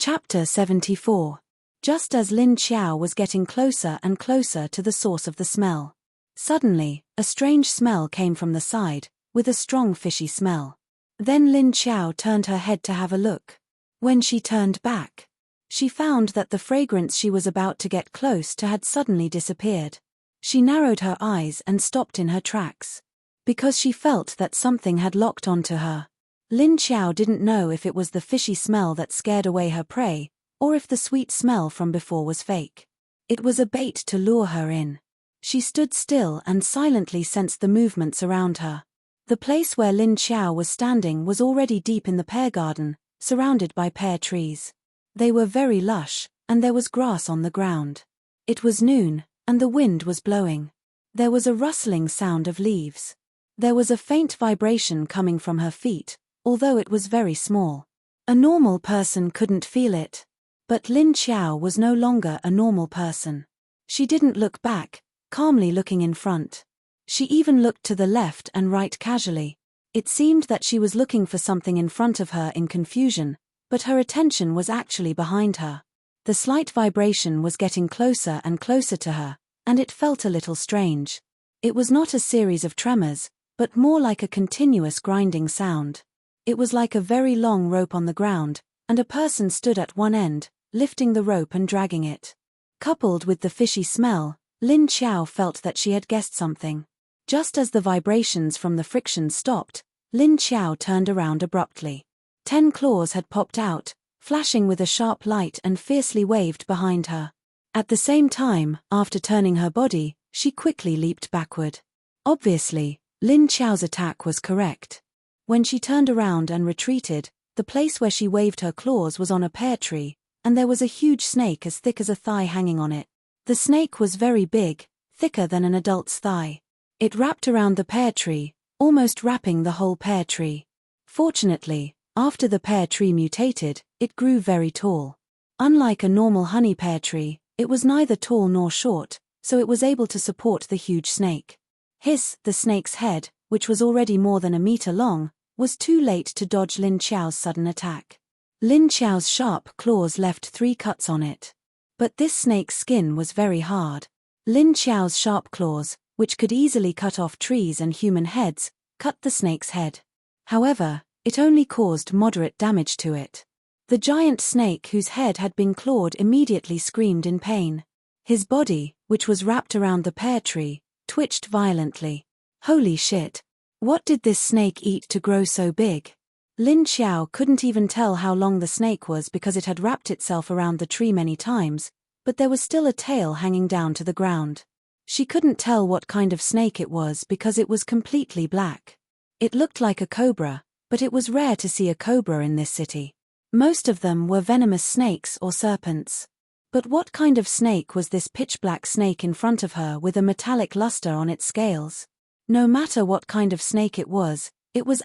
Chapter 74. Just as Lin Qiao was getting closer and closer to the source of the smell, suddenly, a strange smell came from the side, with a strong fishy smell. Then Lin Qiao turned her head to have a look. When she turned back, she found that the fragrance she was about to get close to had suddenly disappeared. She narrowed her eyes and stopped in her tracks, because she felt that something had locked onto her. Lin Qiao didn't know if it was the fishy smell that scared away her prey, or if the sweet smell from before was fake. It was a bait to lure her in. She stood still and silently sensed the movements around her. The place where Lin Qiao was standing was already deep in the pear garden, surrounded by pear trees. They were very lush, and there was grass on the ground. It was noon, and the wind was blowing. There was a rustling sound of leaves. There was a faint vibration coming from her feet, although it was very small. A normal person couldn't feel it. But Lin Qiao was no longer a normal person. She didn't look back, calmly looking in front. She even looked to the left and right casually. It seemed that she was looking for something in front of her in confusion, but her attention was actually behind her. The slight vibration was getting closer and closer to her, and it felt a little strange. It was not a series of tremors, but more like a continuous grinding sound. It was like a very long rope on the ground, and a person stood at one end, lifting the rope and dragging it. Coupled with the fishy smell, Lin Qiao felt that she had guessed something. Just as the vibrations from the friction stopped, Lin Qiao turned around abruptly. 10 claws had popped out, flashing with a sharp light and fiercely waved behind her. At the same time, after turning her body, she quickly leaped backward. Obviously, Lin Qiao's attack was correct. When she turned around and retreated, the place where she waved her claws was on a pear tree, and there was a huge snake as thick as a thigh hanging on it. The snake was very big, thicker than an adult's thigh. It wrapped around the pear tree, almost wrapping the whole pear tree. Fortunately, after the pear tree mutated, it grew very tall. Unlike a normal honey pear tree, it was neither tall nor short, so it was able to support the huge snake. Hiss, the snake's head, which was already more than a meter long, was too late to dodge Lin Qiao's sudden attack. Lin Qiao's sharp claws left 3 cuts on it. But this snake's skin was very hard. Lin Qiao's sharp claws, which could easily cut off trees and human heads, cut the snake's head. However, it only caused moderate damage to it. The giant snake whose head had been clawed immediately screamed in pain. His body, which was wrapped around the pear tree, twitched violently. Holy shit! What did this snake eat to grow so big? Lin Qiao couldn't even tell how long the snake was because it had wrapped itself around the tree many times, but there was still a tail hanging down to the ground. She couldn't tell what kind of snake it was because it was completely black. It looked like a cobra, but it was rare to see a cobra in this city. Most of them were venomous snakes or serpents. But what kind of snake was this pitch-black snake in front of her with a metallic luster on its scales? No matter what kind of snake it was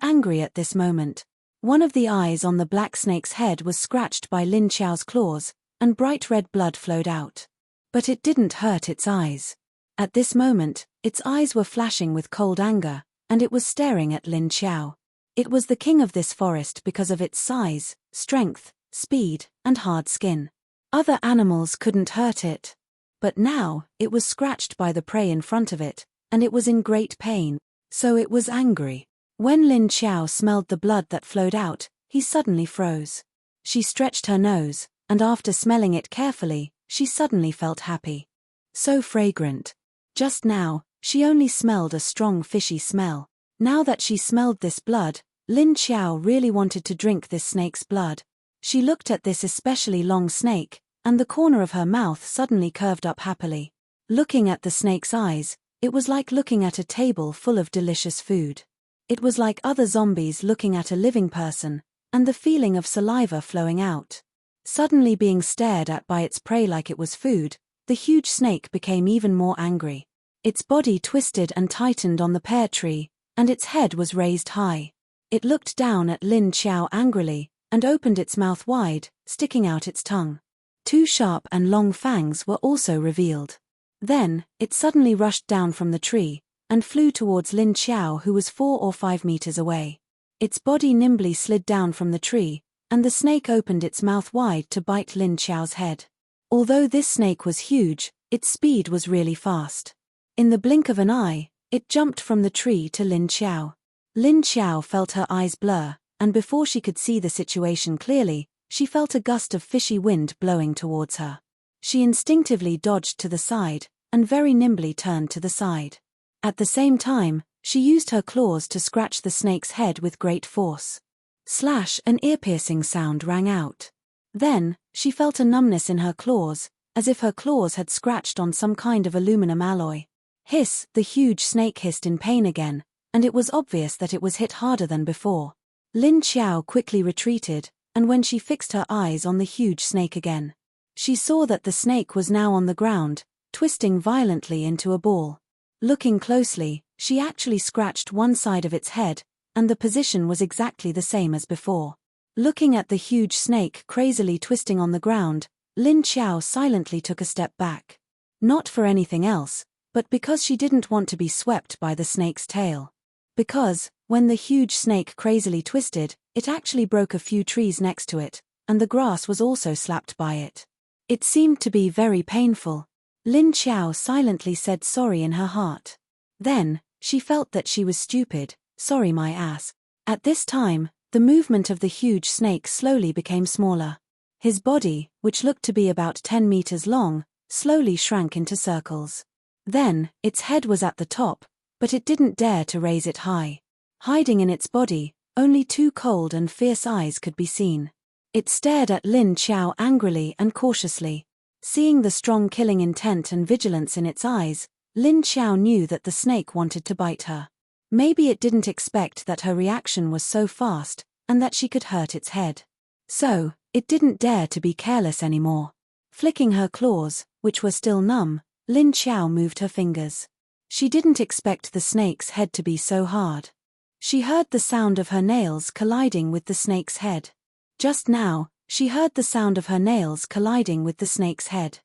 angry at this moment. One of the eyes on the black snake's head was scratched by Lin Qiao's claws, and bright red blood flowed out. But it didn't hurt its eyes. At this moment, its eyes were flashing with cold anger, and it was staring at Lin Qiao. It was the king of this forest because of its size, strength, speed, and hard skin. Other animals couldn't hurt it. But now, it was scratched by the prey in front of it, and it was in great pain, so it was angry. When Lin Qiao smelled the blood that flowed out, he suddenly froze. She stretched her nose, and after smelling it carefully, she suddenly felt happy. So fragrant. Just now, she only smelled a strong fishy smell. Now that she smelled this blood, Lin Qiao really wanted to drink this snake's blood. She looked at this especially long snake, and the corner of her mouth suddenly curved up happily. Looking at the snake's eyes, it was like looking at a table full of delicious food. It was like other zombies looking at a living person, and the feeling of saliva flowing out. Suddenly being stared at by its prey like it was food, the huge snake became even more angry. Its body twisted and tightened on the pear tree, and its head was raised high. It looked down at Lin Xiao angrily, and opened its mouth wide, sticking out its tongue. 2 sharp and long fangs were also revealed. Then, it suddenly rushed down from the tree, and flew towards Lin Xiao, who was 4 or 5 meters away. Its body nimbly slid down from the tree, and the snake opened its mouth wide to bite Lin Xiao's head. Although this snake was huge, its speed was really fast. In the blink of an eye, it jumped from the tree to Lin Xiao. Lin Xiao felt her eyes blur, and before she could see the situation clearly, she felt a gust of fishy wind blowing towards her. She instinctively dodged to the side, and very nimbly turned to the side. At the same time, she used her claws to scratch the snake's head with great force. Slash! An ear-piercing sound rang out. Then, she felt a numbness in her claws, as if her claws had scratched on some kind of aluminum alloy. Hiss! The huge snake hissed in pain again, and it was obvious that it was hit harder than before. Lin Xiao quickly retreated, and when she fixed her eyes on the huge snake again, she saw that the snake was now on the ground, twisting violently into a ball. Looking closely, she actually scratched one side of its head, and the position was exactly the same as before. Looking at the huge snake crazily twisting on the ground, Lin Xiao silently took a step back. Not for anything else, but because she didn't want to be swept by the snake's tail. Because, when the huge snake crazily twisted, it actually broke a few trees next to it, and the grass was also slapped by it. It seemed to be very painful. Lin Xiao silently said sorry in her heart. Then, she felt that she was stupid. Sorry my ass. At this time, the movement of the huge snake slowly became smaller. His body, which looked to be about 10 meters long, slowly shrank into circles. Then, its head was at the top, but it didn't dare to raise it high. Hiding in its body, only 2 cold and fierce eyes could be seen. It stared at Lin Xiao angrily and cautiously. Seeing the strong killing intent and vigilance in its eyes, Lin Xiao knew that the snake wanted to bite her. Maybe it didn't expect that her reaction was so fast, and that she could hurt its head. So, it didn't dare to be careless anymore. Flicking her claws, which were still numb, Lin Xiao moved her fingers. She didn't expect the snake's head to be so hard. She heard the sound of her nails colliding with the snake's head. Just now, she heard the sound of her nails colliding with the snake's head.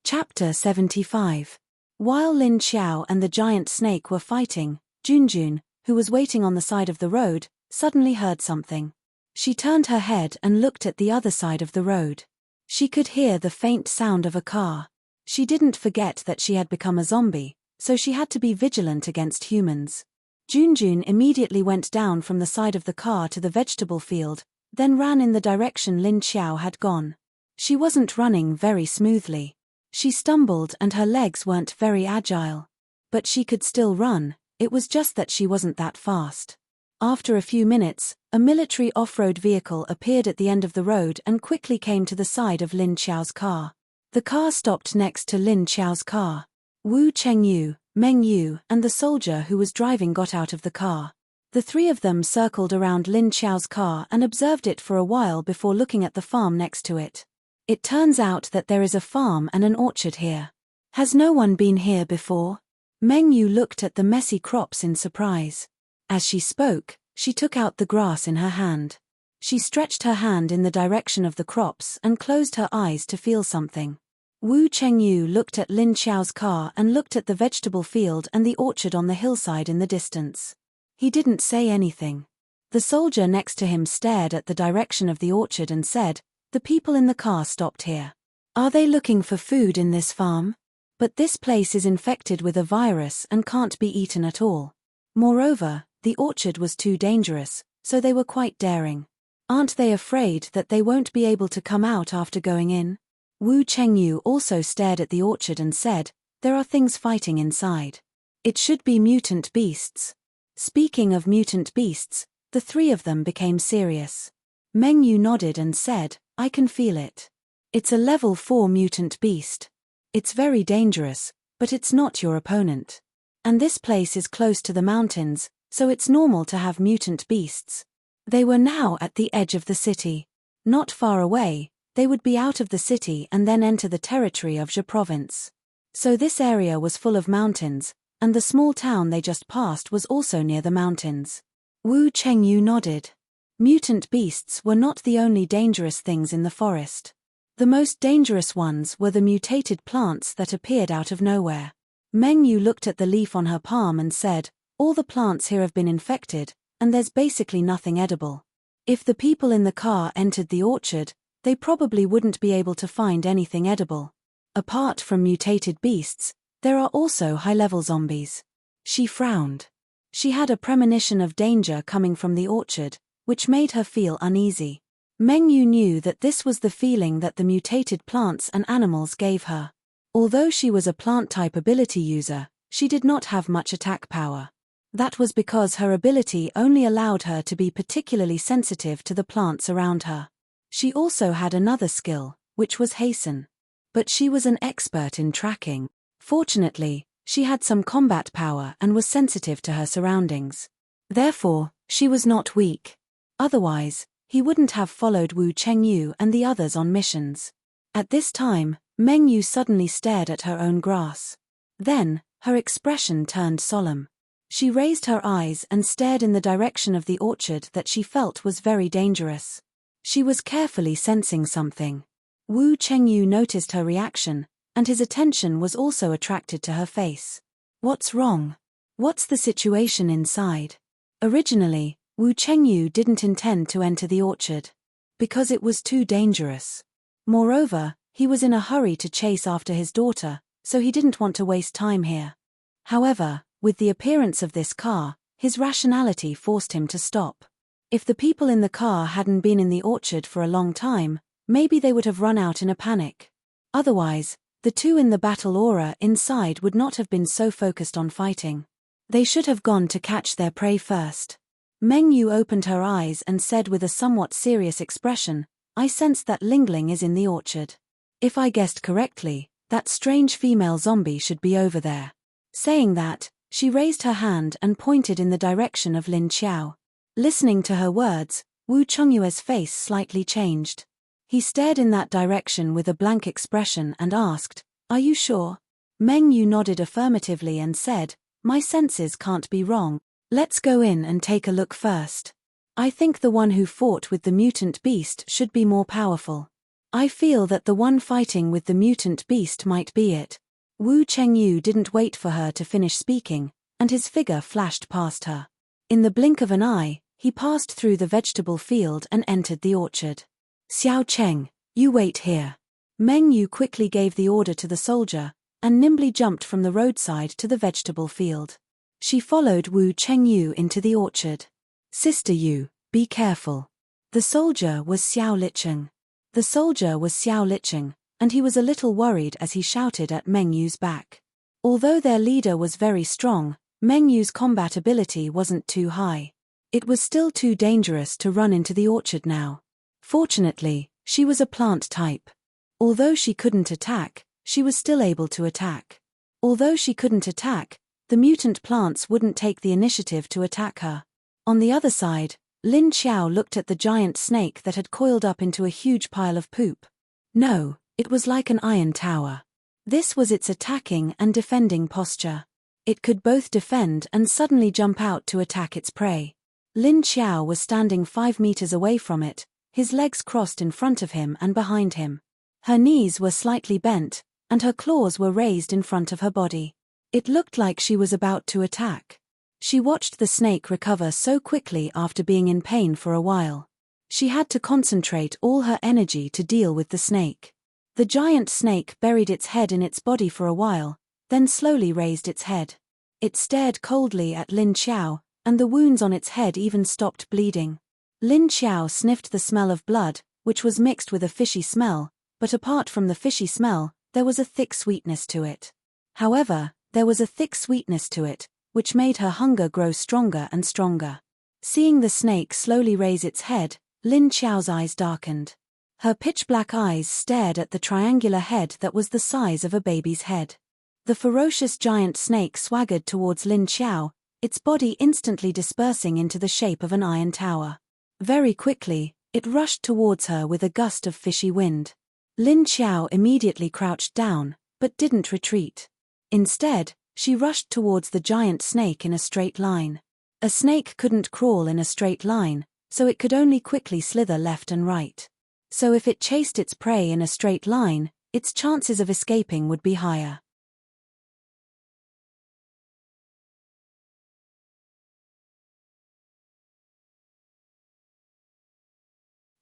Chapter 75. While Lin Xiao and the giant snake were fighting, Junjun, who was waiting on the side of the road, suddenly heard something. She turned her head and looked at the other side of the road. She could hear the faint sound of a car. She didn't forget that she had become a zombie, so she had to be vigilant against humans. Junjun immediately went down from the side of the car to the vegetable field, then ran in the direction Lin Xiao had gone. She wasn't running very smoothly. She stumbled and her legs weren't very agile. But she could still run, it was just that she wasn't that fast. After a few minutes, a military off-road vehicle appeared at the end of the road and quickly came to the side of Lin Xiao's car. The car stopped next to Lin Xiao's car. Wu Chengyu, Meng Yu, and the soldier who was driving got out of the car. The 3 of them circled around Lin Xiao's car and observed it for a while before looking at the farm next to it. It turns out that there is a farm and an orchard here. Has no one been here before? Meng Yu looked at the messy crops in surprise. As she spoke, she took out the grass in her hand. She stretched her hand in the direction of the crops and closed her eyes to feel something. Wu Chengyu looked at Lin Xiao's car and looked at the vegetable field and the orchard on the hillside in the distance. He didn't say anything. The soldier next to him stared at the direction of the orchard and said, "The people in the car stopped here. Are they looking for food in this farm? But this place is infected with a virus and can't be eaten at all. Moreover, the orchard was too dangerous, so they were quite daring. Aren't they afraid that they won't be able to come out after going in?" Wu Chengyu also stared at the orchard and said, "There are things fighting inside. It should be mutant beasts." Speaking of mutant beasts, the 3 of them became serious. Meng Yu nodded and said, "I can feel it. It's a level 4 mutant beast. It's very dangerous, but it's not your opponent. And this place is close to the mountains, so it's normal to have mutant beasts." They were now at the edge of the city. Not far away, they would be out of the city and then enter the territory of Zhe province. So this area was full of mountains, and the small town they just passed was also near the mountains. Wu Chengyu nodded. Mutant beasts were not the only dangerous things in the forest. The most dangerous ones were the mutated plants that appeared out of nowhere. Meng Yu looked at the leaf on her palm and said, "All the plants here have been infected, and there's basically nothing edible. If the people in the car entered the orchard, they probably wouldn't be able to find anything edible. Apart from mutated beasts, there are also high-level zombies." She frowned. She had a premonition of danger coming from the orchard, which made her feel uneasy. Meng Yu knew that this was the feeling that the mutated plants and animals gave her. Although she was a plant-type ability user, she did not have much attack power. That was because her ability only allowed her to be particularly sensitive to the plants around her. She also had another skill, which was hasten. But she was an expert in tracking. Fortunately, she had some combat power and was sensitive to her surroundings. Therefore, she was not weak. Otherwise, he wouldn't have followed Wu Chengyu and the others on missions. At this time, Meng Yu suddenly stared at her own grass. Then, her expression turned solemn. She raised her eyes and stared in the direction of the orchard that she felt was very dangerous. She was carefully sensing something. Wu Chengyu noticed her reaction, and his attention was also attracted to her face. "What's wrong? What's the situation inside?" Originally, Wu Chengyu didn't intend to enter the orchard. Because it was too dangerous. Moreover, he was in a hurry to chase after his daughter, so he didn't want to waste time here. However, with the appearance of this car, his rationality forced him to stop. If the people in the car hadn't been in the orchard for a long time, maybe they would have run out in a panic. Otherwise, the two in the battle aura inside would not have been so focused on fighting. They should have gone to catch their prey first. Meng Yu opened her eyes and said with a somewhat serious expression, "I sense that Lingling is in the orchard. If I guessed correctly, that strange female zombie should be over there." Saying that, she raised her hand and pointed in the direction of Lin Xiao. Listening to her words, Wu Chengyue's face slightly changed. He stared in that direction with a blank expression and asked, "Are you sure?" Meng Yu nodded affirmatively and said, "My senses can't be wrong. Let's go in and take a look first. I think the one who fought with the mutant beast should be more powerful. I feel that the one fighting with the mutant beast might be it." Wu Chengyu didn't wait for her to finish speaking, and his figure flashed past her. In the blink of an eye, he passed through the vegetable field and entered the orchard. "Xiao Cheng, you wait here." Meng Yu quickly gave the order to the soldier, and nimbly jumped from the roadside to the vegetable field. She followed Wu Chengyu into the orchard. "Sister Yu, be careful." The soldier was Xiao Licheng. And he was a little worried as he shouted at Meng Yu's back. Although their leader was very strong, Meng Yu's combat ability wasn't too high. It was still too dangerous to run into the orchard now. Fortunately, she was a plant type. Although she couldn't attack, she was still able to attack. Although she couldn't attack, the mutant plants wouldn't take the initiative to attack her. On the other side, Lin Xiao looked at the giant snake that had coiled up into a huge pile of poop. No, it was like an iron tower. This was its attacking and defending posture. It could both defend and suddenly jump out to attack its prey. Lin Xiao was standing 5 meters away from it, his legs crossed in front of him and behind him. Her knees were slightly bent, and her claws were raised in front of her body. It looked like she was about to attack. She watched the snake recover so quickly after being in pain for a while. She had to concentrate all her energy to deal with the snake. The giant snake buried its head in its body for a while, then slowly raised its head. It stared coldly at Lin Xiao, and the wounds on its head even stopped bleeding. Lin Xiao sniffed the smell of blood, which was mixed with a fishy smell, but apart from the fishy smell, there was a thick sweetness to it. However, there was a thick sweetness to it, which made her hunger grow stronger and stronger. Seeing the snake slowly raise its head, Lin Xiao's eyes darkened. Her pitch-black eyes stared at the triangular head that was the size of a baby's head. The ferocious giant snake swaggered towards Lin Xiao, its body instantly dispersing into the shape of an iron tower. Very quickly, It rushed towards her with a gust of fishy wind. Lin Xiao immediately crouched down, but didn't retreat. Instead, she rushed towards the giant snake in a straight line. A snake couldn't crawl in a straight line, so it could only quickly slither left and right. So if it chased its prey in a straight line, its chances of escaping would be higher.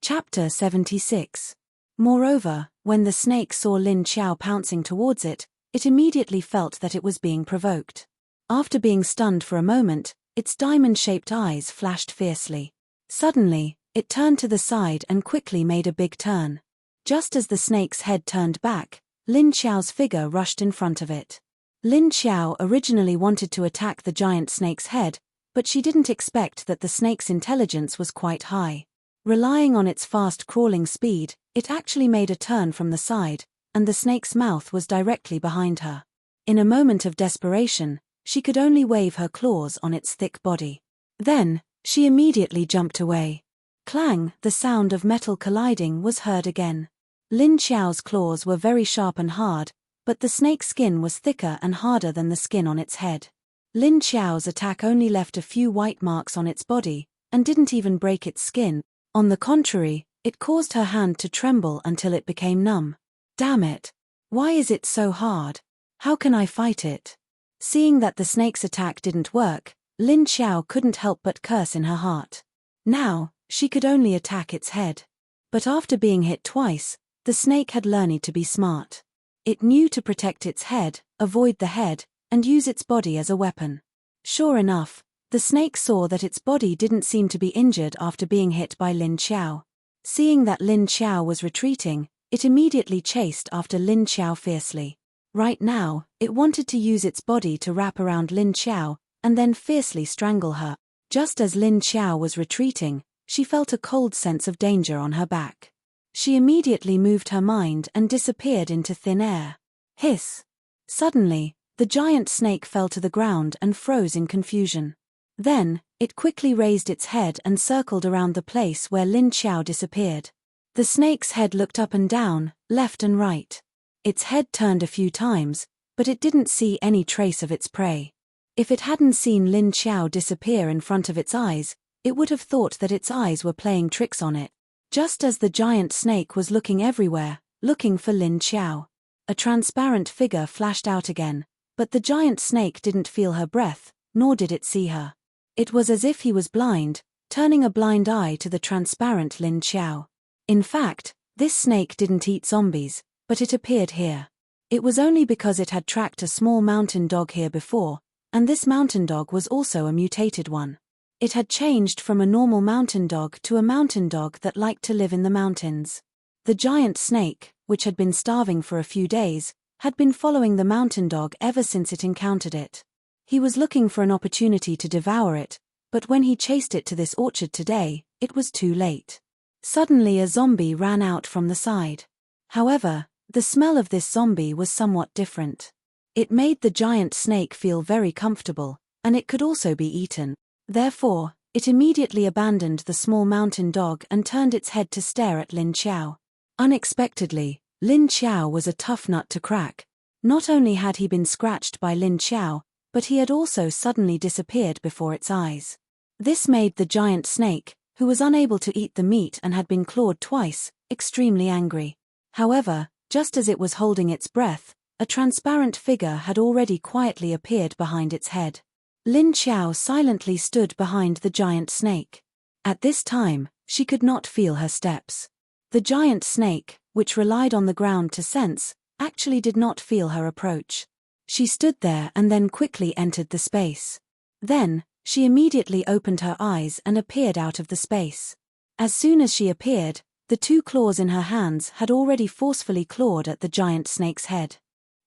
Chapter 76. Moreover, when the snake saw Lin Xiao pouncing towards it, it immediately felt that it was being provoked. After being stunned for a moment, its diamond-shaped eyes flashed fiercely. Suddenly, it turned to the side and quickly made a big turn. Just as the snake's head turned back, Lin Xiao's figure rushed in front of it. Lin Xiao originally wanted to attack the giant snake's head, but she didn't expect that the snake's intelligence was quite high. Relying on its fast crawling speed, it actually made a turn from the side, and the snake's mouth was directly behind her. In a moment of desperation, she could only wave her claws on its thick body. Then, she immediately jumped away. Clang, the sound of metal colliding was heard again. Lin Xiao's claws were very sharp and hard, but the snake's skin was thicker and harder than the skin on its head. Lin Xiao's attack only left a few white marks on its body, and didn't even break its skin. On the contrary, it caused her hand to tremble until it became numb. Damn it! Why is it so hard? How can I fight it? Seeing that the snake's attack didn't work, Lin Xiao couldn't help but curse in her heart. Now, she could only attack its head. But after being hit twice, the snake had learned to be smart. It knew to protect its head, avoid the head, and use its body as a weapon. Sure enough, the snake saw that its body didn't seem to be injured after being hit by Lin Xiao. Seeing that Lin Xiao was retreating, it immediately chased after Lin Xiao fiercely. Right now, it wanted to use its body to wrap around Lin Xiao, and then fiercely strangle her. Just as Lin Xiao was retreating, she felt a cold sense of danger on her back. She immediately moved her mind and disappeared into thin air. Hiss! Suddenly, the giant snake fell to the ground and froze in confusion. Then, it quickly raised its head and circled around the place where Lin Xiao disappeared. The snake's head looked up and down, left and right. Its head turned a few times, but it didn't see any trace of its prey. If it hadn't seen Lin Xiao disappear in front of its eyes, it would have thought that its eyes were playing tricks on it. Just as the giant snake was looking everywhere, looking for Lin Xiao, a transparent figure flashed out again, but the giant snake didn't feel her breath, nor did it see her. It was as if he was blind, turning a blind eye to the transparent Lin Xiao. In fact, this snake didn't eat zombies, but it appeared here. It was only because it had tracked a small mountain dog here before, and this mountain dog was also a mutated one. It had changed from a normal mountain dog to a mountain dog that liked to live in the mountains. The giant snake, which had been starving for a few days, had been following the mountain dog ever since it encountered it. He was looking for an opportunity to devour it, but when he chased it to this orchard today, it was too late. Suddenly a zombie ran out from the side. However, the smell of this zombie was somewhat different. It made the giant snake feel very comfortable, and it could also be eaten. Therefore, it immediately abandoned the small mountain dog and turned its head to stare at Lin Xiao. Unexpectedly, Lin Xiao was a tough nut to crack. Not only had he been scratched by Lin Xiao, but he had also suddenly disappeared before its eyes. This made the giant snake, who was unable to eat the meat and had been clawed twice, extremely angry. However, just as it was holding its breath, a transparent figure had already quietly appeared behind its head. Lin Xiao silently stood behind the giant snake. At this time, she could not feel her steps. The giant snake, which relied on the ground to sense, actually did not feel her approach. She stood there and then quickly entered the space. Then, she immediately opened her eyes and appeared out of the space. As soon as she appeared, the two claws in her hands had already forcefully clawed at the giant snake's head.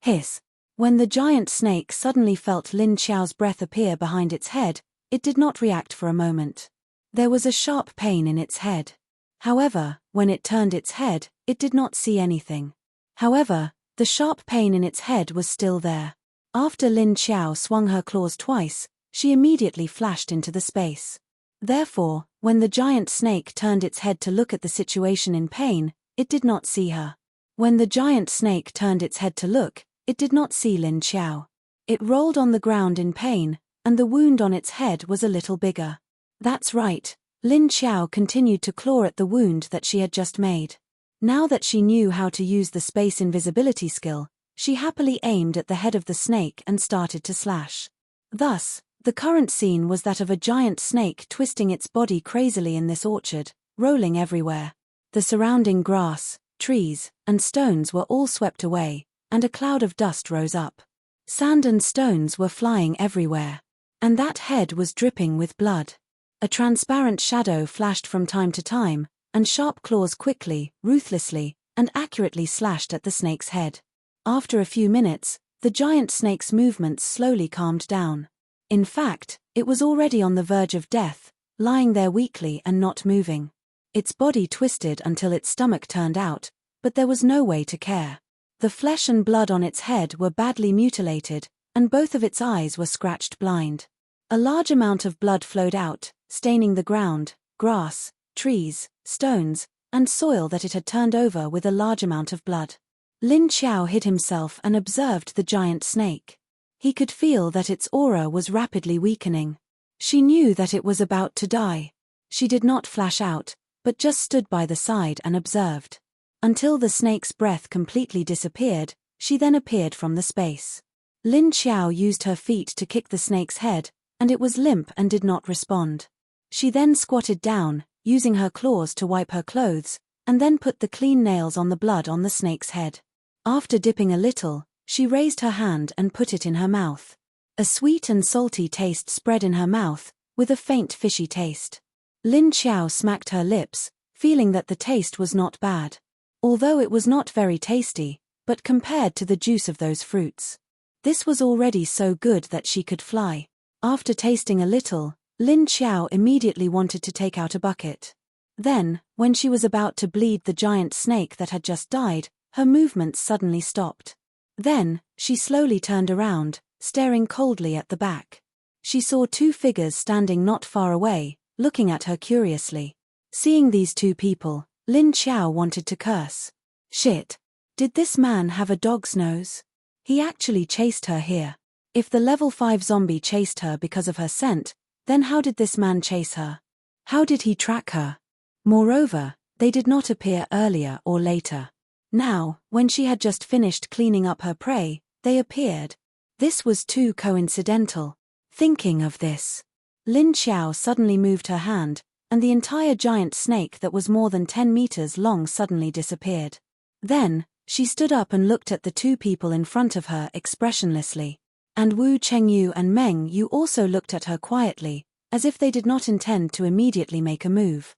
Hiss! When the giant snake suddenly felt Lin Xiao's breath appear behind its head, it did not react for a moment. There was a sharp pain in its head. However, when it turned its head, it did not see anything. However, the sharp pain in its head was still there. After Lin Xiao swung her claws twice, she immediately flashed into the space. Therefore, When the giant snake turned its head to look at the situation in pain, it did not see her. When the giant snake turned its head to look, it did not see Lin Xiao. It rolled on the ground in pain, and the wound on its head was a little bigger. That's right, Lin Xiao continued to claw at the wound that she had just made. Now that she knew how to use the space invisibility skill, she happily aimed at the head of the snake and started to slash. Thus, the current scene was that of a giant snake twisting its body crazily in this orchard, rolling everywhere. The surrounding grass, trees, and stones were all swept away, and a cloud of dust rose up. Sand and stones were flying everywhere. And that head was dripping with blood. A transparent shadow flashed from time to time, and sharp claws quickly, ruthlessly, and accurately slashed at the snake's head. After a few minutes, the giant snake's movements slowly calmed down. In fact, it was already on the verge of death, lying there weakly and not moving. Its body twisted until its stomach turned out, but there was no way to care. The flesh and blood on its head were badly mutilated, and both of its eyes were scratched blind. A large amount of blood flowed out, staining the ground, grass, trees, stones, and soil that it had turned over with a large amount of blood. Lin Xiao hid himself and observed the giant snake. He could feel that its aura was rapidly weakening. She knew that it was about to die. She did not flash out, but just stood by the side and observed. Until the snake's breath completely disappeared, she then appeared from the space. Lin Xiao used her feet to kick the snake's head, and it was limp and did not respond. She then squatted down, using her claws to wipe her clothes, and then put the clean nails on the blood on the snake's head. After dipping a little, she raised her hand and put it in her mouth. A sweet and salty taste spread in her mouth, with a faint fishy taste. Lin Xiao smacked her lips, feeling that the taste was not bad. Although it was not very tasty, but compared to the juice of those fruits, this was already so good that she could fly. After tasting a little, Lin Xiao immediately wanted to take out a bucket. Then, when she was about to bleed the giant snake that had just died, her movements suddenly stopped. Then, she slowly turned around, staring coldly at the back. She saw two figures standing not far away, looking at her curiously. Seeing these two people, Lin Xiao wanted to curse. Shit! Did this man have a dog's nose? He actually chased her here. If the level 5 zombie chased her because of her scent, then how did this man chase her? How did he track her? Moreover, they did not appear earlier or later. Now, when she had just finished cleaning up her prey, they appeared. This was too coincidental. Thinking of this, Lin Xiao suddenly moved her hand, and the entire giant snake that was more than 10 meters long suddenly disappeared. Then, she stood up and looked at the two people in front of her expressionlessly. And Wu Chengyu and Meng Yu also looked at her quietly, as if they did not intend to immediately make a move.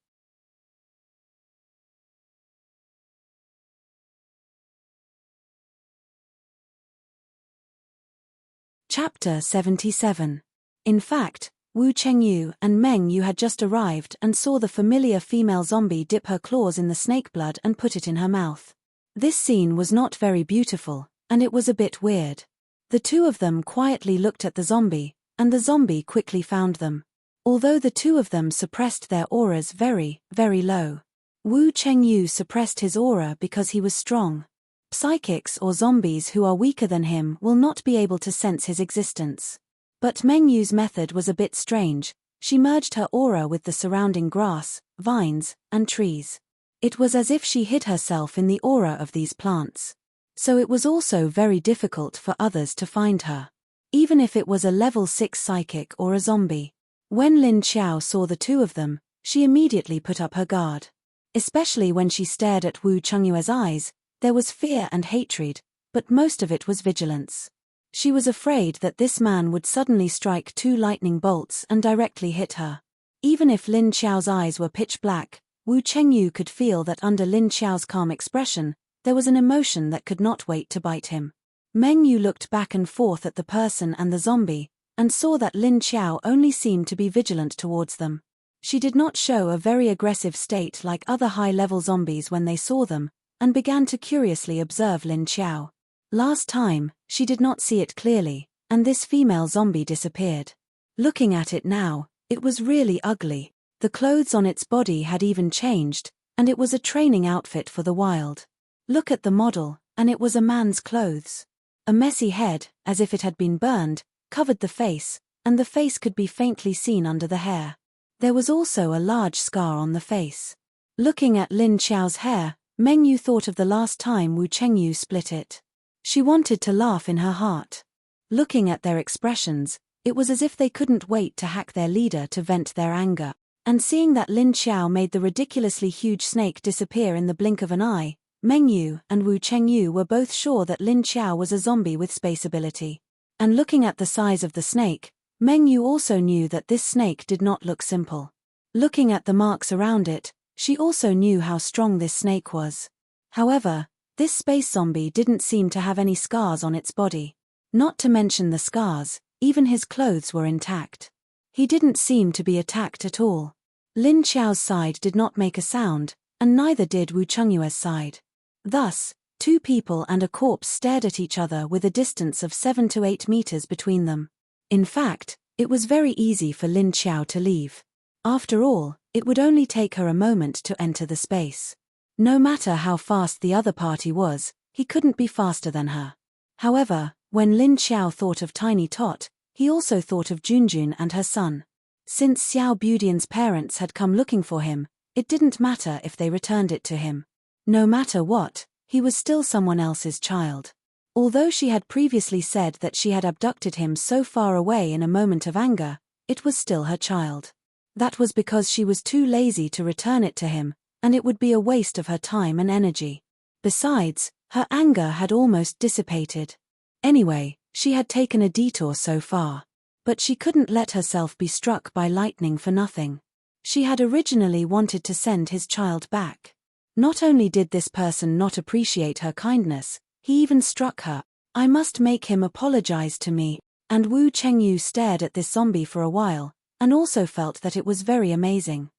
Chapter 77. In fact, Wu Chengyu and Meng Yu had just arrived and saw the familiar female zombie dip her claws in the snake blood and put it in her mouth. This scene was not very beautiful, and it was a bit weird. The two of them quietly looked at the zombie, and the zombie quickly found them. Although the two of them suppressed their auras very, very low. Wu Chengyu suppressed his aura because he was strong. Psychics or zombies who are weaker than him will not be able to sense his existence. But Meng Yu's method was a bit strange. She merged her aura with the surrounding grass, vines, and trees. It was as if she hid herself in the aura of these plants. So it was also very difficult for others to find her. Even if it was a level 6 psychic or a zombie. When Lin Xiao saw the two of them, she immediately put up her guard. Especially when she stared at Wu Chengyue's eyes, there was fear and hatred, but most of it was vigilance. She was afraid that this man would suddenly strike two lightning bolts and directly hit her. Even if Lin Xiao's eyes were pitch black, Wu Chengyu could feel that under Lin Xiao's calm expression, there was an emotion that could not wait to bite him. Meng Yu looked back and forth at the person and the zombie, and saw that Lin Xiao only seemed to be vigilant towards them. She did not show a very aggressive state like other high-level zombies when they saw them, and began to curiously observe Lin Xiao. Last time, she did not see it clearly, and this female zombie disappeared. Looking at it now, it was really ugly. The The clothes on its body had even changed, and it was a training outfit for the wild. Look at the model, and it was a man's clothes. A messy head, as if it had been burned, covered the face, and the face could be faintly seen under the hair. There was also a large scar on the face. Looking at Lin Xiao's hair, Meng Yu thought of the last time Wu Chengyu split it. She wanted to laugh in her heart. Looking at their expressions, it was as if they couldn't wait to hack their leader to vent their anger. And seeing that Lin Xiao made the ridiculously huge snake disappear in the blink of an eye, Meng Yu and Wu Chengyu were both sure that Lin Xiao was a zombie with space ability. And looking at the size of the snake, Meng Yu also knew that this snake did not look simple. Looking at the marks around it, she also knew how strong this snake was. However, this space zombie didn't seem to have any scars on its body. Not to mention the scars, even his clothes were intact. He didn't seem to be attacked at all. Lin Xiao's side did not make a sound, and neither did Wu Chengyue's side. Thus, two people and a corpse stared at each other with a distance of 7 to 8 meters between them. In fact, it was very easy for Lin Xiao to leave. After all, it would only take her a moment to enter the space. No matter how fast the other party was, he couldn't be faster than her. However, when Lin Xiao thought of Tiny Tot, he also thought of Junjun and her son. Since Xiao Budian's parents had come looking for him, it didn't matter if they returned it to him. No matter what, he was still someone else's child. Although she had previously said that she had abducted him so far away in a moment of anger, it was still her child. That was because she was too lazy to return it to him, and it would be a waste of her time and energy. Besides, her anger had almost dissipated. Anyway, she had taken a detour so far. But she couldn't let herself be struck by lightning for nothing. She had originally wanted to send his child back. Not only did this person not appreciate her kindness, he even struck her. I must make him apologize to me. And Wu Chengyu stared at this zombie for a while, and also felt that it was very amazing.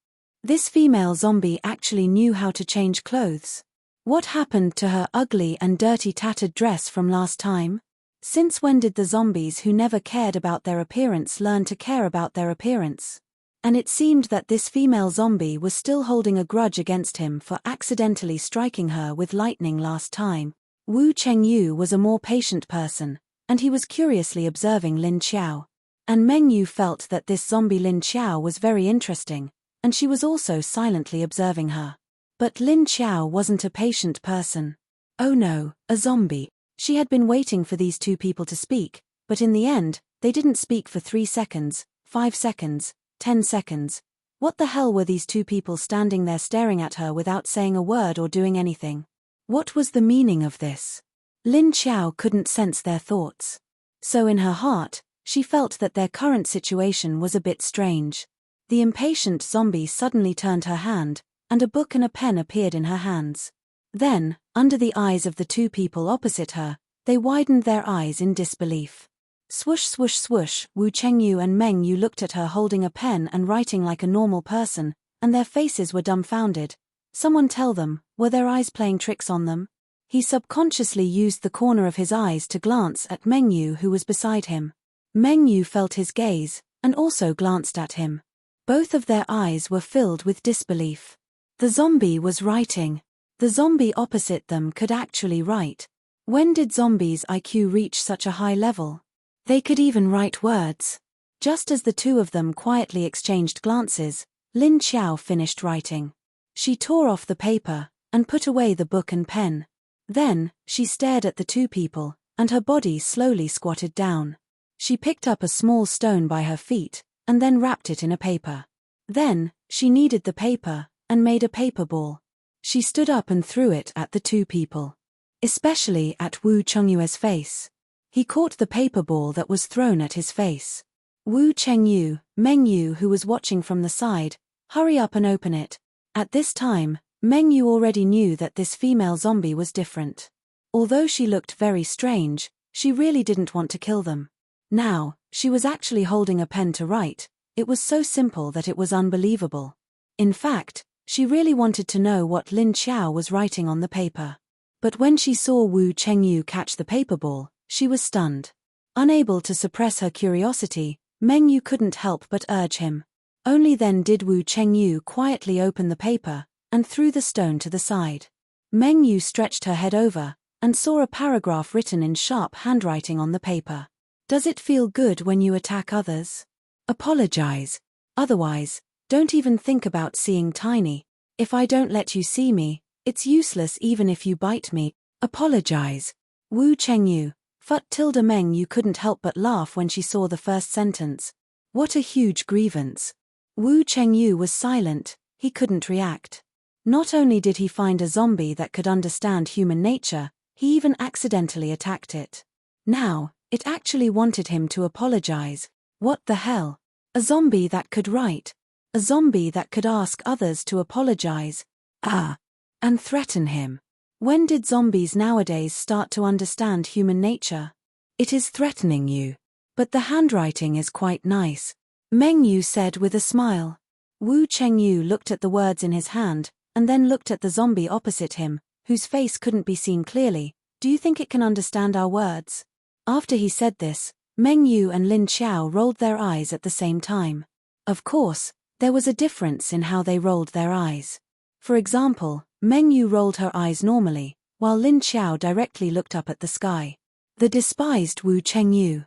This female zombie actually knew how to change clothes. What happened to her ugly and dirty tattered dress from last time? Since when did the zombies who never cared about their appearance learn to care about their appearance? And it seemed that this female zombie was still holding a grudge against him for accidentally striking her with lightning last time. Wu Chengyu was a more patient person, and he was curiously observing Lin Xiao. And Meng Yu felt that this zombie Lin Xiao was very interesting, and she was also silently observing her. But Lin Xiao wasn't a patient person. Oh no, a zombie. She had been waiting for these two people to speak, but in the end, they didn't speak for 3 seconds, 5 seconds, 10 seconds. What the hell were these two people standing there staring at her without saying a word or doing anything? What was the meaning of this? Lin Xiao couldn't sense their thoughts. So in her heart, she felt that their current situation was a bit strange. The impatient zombie suddenly turned her hand, and a book and a pen appeared in her hands. Then, under the eyes of the two people opposite her, they widened their eyes in disbelief. Swoosh swoosh swoosh, Wu Chengyu and Meng Yu looked at her holding a pen and writing like a normal person, and their faces were dumbfounded. Someone tell them, were their eyes playing tricks on them? He subconsciously used the corner of his eyes to glance at Meng Yu who was beside him. Meng Yu felt his gaze, and also glanced at him. Both of their eyes were filled with disbelief. The zombie was writing. The zombie opposite them could actually write. When did zombies' IQ reach such a high level? They could even write words. Just as the two of them quietly exchanged glances, Lin Xiao finished writing. She tore off the paper, and put away the book and pen. Then, she stared at the two people, and her body slowly squatted down. She picked up a small stone by her feet, and then wrapped it in a paper. Then, she kneaded the paper, and made a paper ball. She stood up and threw it at the two people. Especially at Wu Chengyue's face. He caught the paper ball that was thrown at his face. Wu Chengyu, Meng Yu who was watching from the side, hurry up and open it. At this time, Meng Yu already knew that this female zombie was different. Although she looked very strange, she really didn't want to kill them. Now, she was actually holding a pen to write. It was so simple that it was unbelievable. In fact, she really wanted to know what Lin Xiao was writing on the paper. But when she saw Wu Chengyu catch the paper ball, she was stunned. Unable to suppress her curiosity, Meng Yu couldn't help but urge him. Only then did Wu Chengyu quietly open the paper and threw the stone to the side. Meng Yu stretched her head over and saw a paragraph written in sharp handwriting on the paper. Does it feel good when you attack others? Apologize. Otherwise, don't even think about seeing Tiny. If I don't let you see me, it's useless even if you bite me. Apologize. Wu Chengyu, Tilda Meng Yu couldn't help but laugh when she saw the first sentence. What a huge grievance. Wu Chengyu was silent, he couldn't react. Not only did he find a zombie that could understand human nature, he even accidentally attacked it. Now, it actually wanted him to apologize. What the hell? A zombie that could write. A zombie that could ask others to apologize. And threaten him. When did zombies nowadays start to understand human nature? It is threatening you. But the handwriting is quite nice. Meng Yu said with a smile. Wu Chengyu looked at the words in his hand, and then looked at the zombie opposite him, whose face couldn't be seen clearly. Do you think it can understand our words? After he said this, Meng Yu and Lin Xiao rolled their eyes at the same time. Of course, there was a difference in how they rolled their eyes. For example, Meng Yu rolled her eyes normally, while Lin Xiao directly looked up at the sky. The despised Wu Chengyu.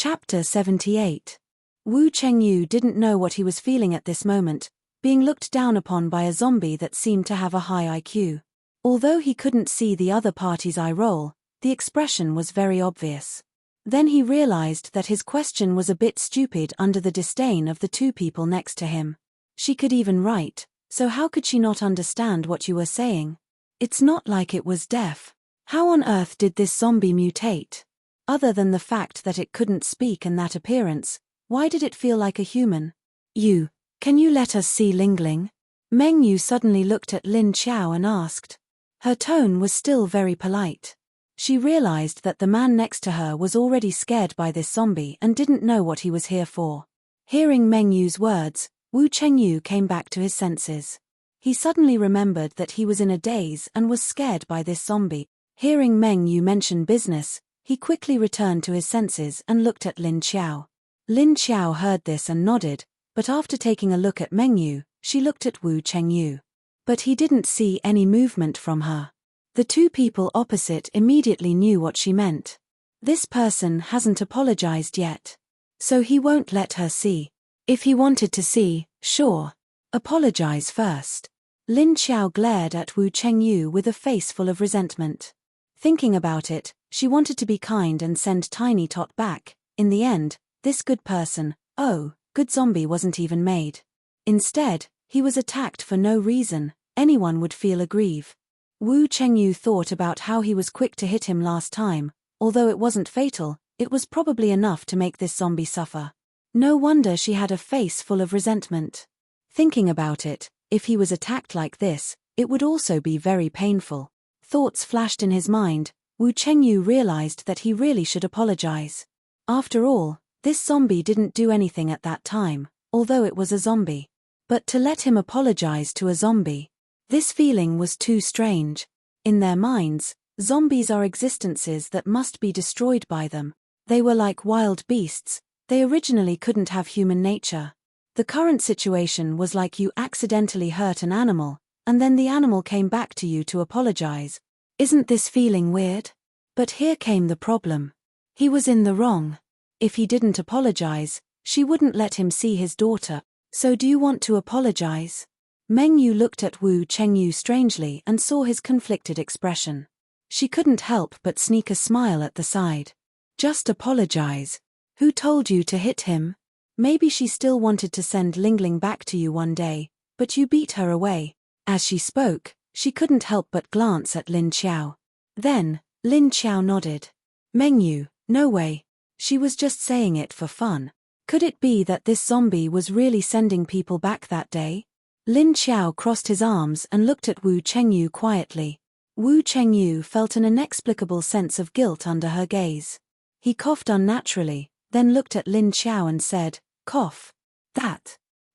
Chapter 78. Wu Chengyu didn't know what he was feeling at this moment, being looked down upon by a zombie that seemed to have a high IQ. Although he couldn't see the other party's eye roll, the expression was very obvious. Then he realized that his question was a bit stupid under the disdain of the two people next to him. She could even write, so how could she not understand what you were saying? It's not like it was deaf. How on earth did this zombie mutate? Other than the fact that it couldn't speak and that appearance, why did it feel like a human? Can you let us see Lingling? Meng Yu suddenly looked at Lin Xiao and asked. Her tone was still very polite. She realized that the man next to her was already scared by this zombie and didn't know what he was here for. Hearing Meng Yu's words, Wu Chengyu came back to his senses. He suddenly remembered that he was in a daze and was scared by this zombie. Hearing Meng Yu mention business, he quickly returned to his senses and looked at Lin Xiao. Lin Xiao heard this and nodded, but after taking a look at Meng Yu, she looked at Wu Chengyu. But he didn't see any movement from her. The two people opposite immediately knew what she meant. This person hasn't apologized yet. So he won't let her see. If he wanted to see, sure. Apologize first. Lin Xiao glared at Wu Chengyu with a face full of resentment. Thinking about it, she wanted to be kind and send Tiny Tot back. In the end, this good person, good zombie wasn't even made. Instead, he was attacked for no reason. Anyone would feel aggrieved. Wu Chengyu thought about how he was quick to hit him last time. Although it wasn't fatal, it was probably enough to make this zombie suffer. No wonder she had a face full of resentment. Thinking about it, if he was attacked like this, it would also be very painful. Thoughts flashed in his mind. Wu Chengyu realized that he really should apologize. After all, this zombie didn't do anything at that time, although it was a zombie. But to let him apologize to a zombie, this feeling was too strange. In their minds, zombies are existences that must be destroyed by them. They were like wild beasts. They originally couldn't have human nature. The current situation was like you accidentally hurt an animal, and then the animal came back to you to apologize. Isn't this feeling weird? But here came the problem. He was in the wrong. If he didn't apologize, she wouldn't let him see his daughter. So do you want to apologize? Meng Yu looked at Wu Chengyu strangely and saw his conflicted expression. She couldn't help but sneak a smile at the side. Just apologize. Who told you to hit him? Maybe she still wanted to send Lingling back to you one day, but you beat her away. As she spoke, she couldn't help but glance at Lin Xiao. Then, Lin Xiao nodded. Meng Yu, no way. She was just saying it for fun. Could it be that this zombie was really sending people back that day? Lin Xiao crossed his arms and looked at Wu Chengyu quietly. Wu Chengyu felt an inexplicable sense of guilt under her gaze. He coughed unnaturally, then looked at Lin Xiao and said, "Cough.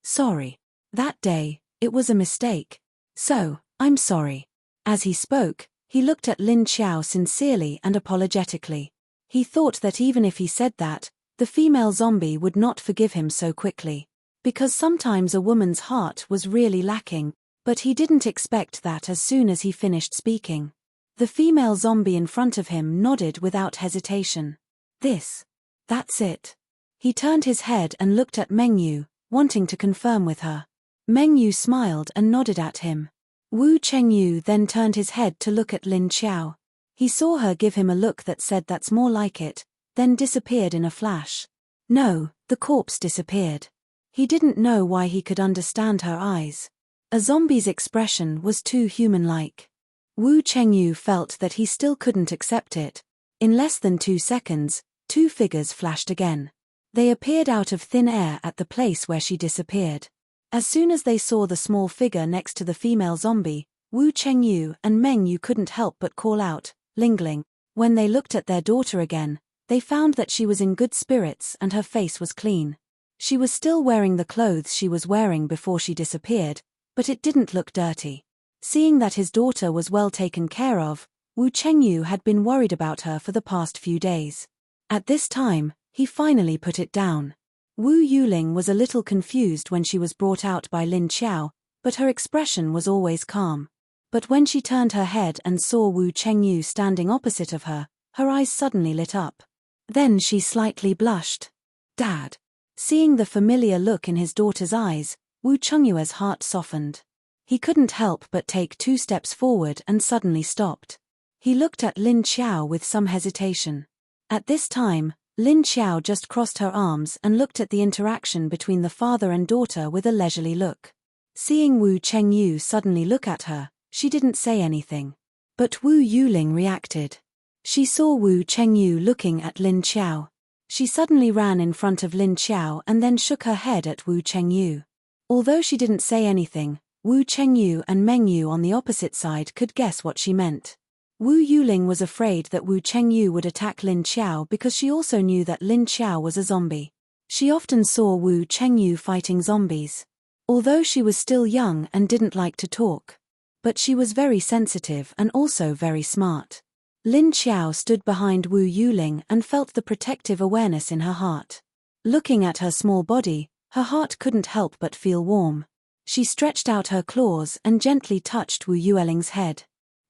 Sorry. That day, it was a mistake. So, I'm sorry." As he spoke, He looked at Lin Xiao sincerely and apologetically. He thought that even if he said that, the female zombie would not forgive him so quickly. Because sometimes a woman's heart was really lacking, but he didn't expect that as soon as he finished speaking. The female zombie in front of him nodded without hesitation. That's it. He turned his head and looked at Mengyu, wanting to confirm with her. Mengyu smiled and nodded at him. Wu Chengyu then turned his head to look at Lin Xiao. He saw her give him a look that said that's more like it, then disappeared in a flash. No, the corpse disappeared. He didn't know why he could understand her eyes. A zombie's expression was too human-like. Wu Chengyu felt that he still couldn't accept it. In less than 2 seconds, 2 figures flashed again. They appeared out of thin air at the place where she disappeared. As soon as they saw the small figure next to the female zombie, Wu Chengyu and Mengyu couldn't help but call out, Lingling. When they looked at their daughter again, they found that she was in good spirits and her face was clean. She was still wearing the clothes she was wearing before she disappeared, but it didn't look dirty. Seeing that his daughter was well taken care of, Wu Chengyu had been worried about her for the past few days. At this time, he finally put it down. Wu Yuling was a little confused when she was brought out by Lin Xiao, but her expression was always calm. But when she turned her head and saw Wu Chengyu standing opposite of her, her eyes suddenly lit up. Then she slightly blushed. Dad. Seeing the familiar look in his daughter's eyes, Wu Chengyu's heart softened. He couldn't help but take 2 steps forward and suddenly stopped. He looked at Lin Xiao with some hesitation. At this time, Lin Xiao just crossed her arms and looked at the interaction between the father and daughter with a leisurely look. Seeing Wu Chengyu suddenly look at her, she didn't say anything. But Wu Yuling reacted. She saw Wu Chengyu looking at Lin Xiao. She suddenly ran in front of Lin Xiao and then shook her head at Wu Chengyu. Although she didn't say anything, Wu Chengyu and Mengyu on the opposite side could guess what she meant. Wu Yuling was afraid that Wu Chengyu would attack Lin Xiao because she also knew that Lin Xiao was a zombie. She often saw Wu Chengyu fighting zombies. Although she was still young and didn't like to talk. But she was very sensitive and also very smart. Lin Xiao stood behind Wu Yuling and felt the protective awareness in her heart. Looking at her small body, her heart couldn't help but feel warm. She stretched out her claws and gently touched Wu Yuling's head.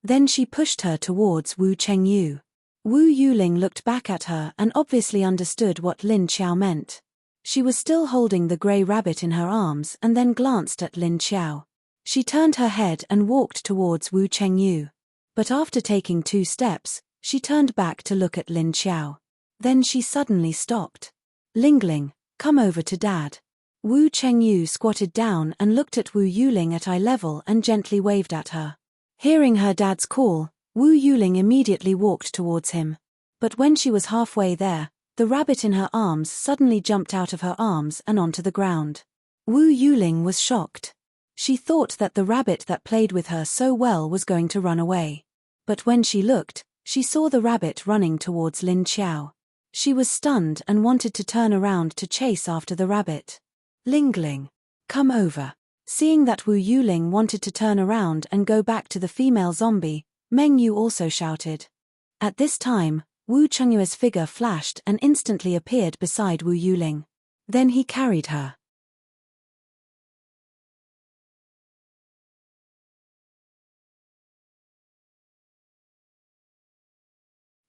Then she pushed her towards Wu Chengyu. Wu Yuling looked back at her and obviously understood what Lin Xiao meant. She was still holding the grey rabbit in her arms and then glanced at Lin Xiao. She turned her head and walked towards Wu Chengyu. But after taking 2 steps, she turned back to look at Lin Xiao. Then she suddenly stopped. Lingling, come over to Dad. Wu Chengyu squatted down and looked at Wu Yuling at eye level and gently waved at her. Hearing her dad's call, Wu Yuling immediately walked towards him. But when she was halfway there, the rabbit in her arms suddenly jumped out of her arms and onto the ground. Wu Yuling was shocked. She thought that the rabbit that played with her so well was going to run away. But when she looked, she saw the rabbit running towards Lin Xiao. She was stunned and wanted to turn around to chase after the rabbit. Lingling, come over. Seeing that Wu Yuling wanted to turn around and go back to the female zombie, Mengyu also shouted. At this time, Wu Chengyu's figure flashed and instantly appeared beside Wu Yuling. Then he carried her.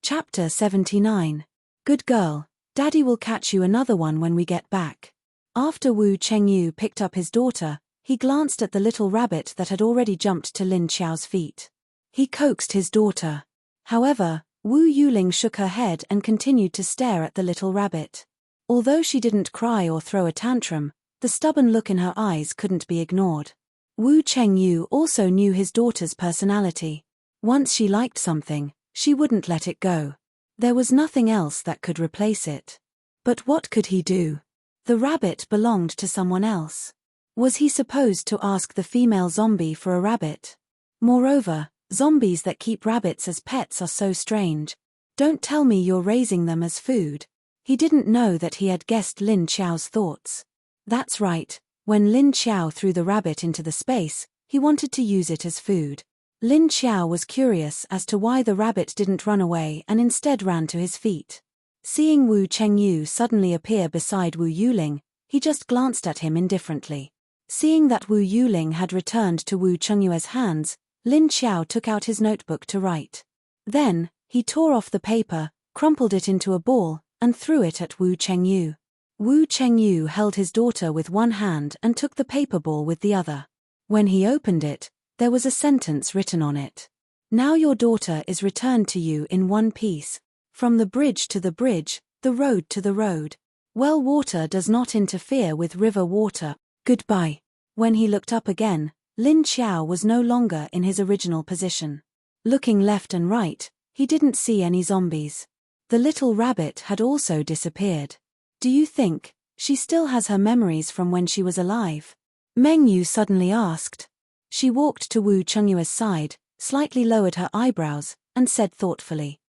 Chapter 79. Good girl, Daddy will catch you another one when we get back. After Wu Chengyu picked up his daughter, he glanced at the little rabbit that had already jumped to Lin Xiao's feet. He coaxed his daughter. However, Wu Yuling shook her head and continued to stare at the little rabbit. Although she didn't cry or throw a tantrum, the stubborn look in her eyes couldn't be ignored. Wu Chengyu also knew his daughter's personality. Once she liked something, she wouldn't let it go. There was nothing else that could replace it. But what could he do? The rabbit belonged to someone else. Was he supposed to ask the female zombie for a rabbit? Moreover, zombies that keep rabbits as pets are so strange. Don't tell me you're raising them as food. He didn't know that he had guessed Lin Xiao's thoughts. That's right, when Lin Xiao threw the rabbit into the space, he wanted to use it as food. Lin Xiao was curious as to why the rabbit didn't run away and instead ran to his feet. Seeing Wu Chengyu suddenly appear beside Wu Yuling, he just glanced at him indifferently. Seeing that Wu Yuling had returned to Wu Chengyu's hands, Lin Xiao took out his notebook to write. Then, he tore off the paper, crumpled it into a ball, and threw it at Wu Chengyu. Wu Chengyu held his daughter with one hand and took the paper ball with the other. When he opened it, there was a sentence written on it. Now your daughter is returned to you in one piece. From the bridge to the bridge, the road to the road. Well water does not interfere with river water. Goodbye. When he looked up again, Lin Xiao was no longer in his original position. Looking left and right, he didn't see any zombies. The little rabbit had also disappeared. Do you think she still has her memories from when she was alive? Meng Yu suddenly asked. She walked to Wu Chengyu's side, slightly lowered her eyebrows, and said thoughtfully,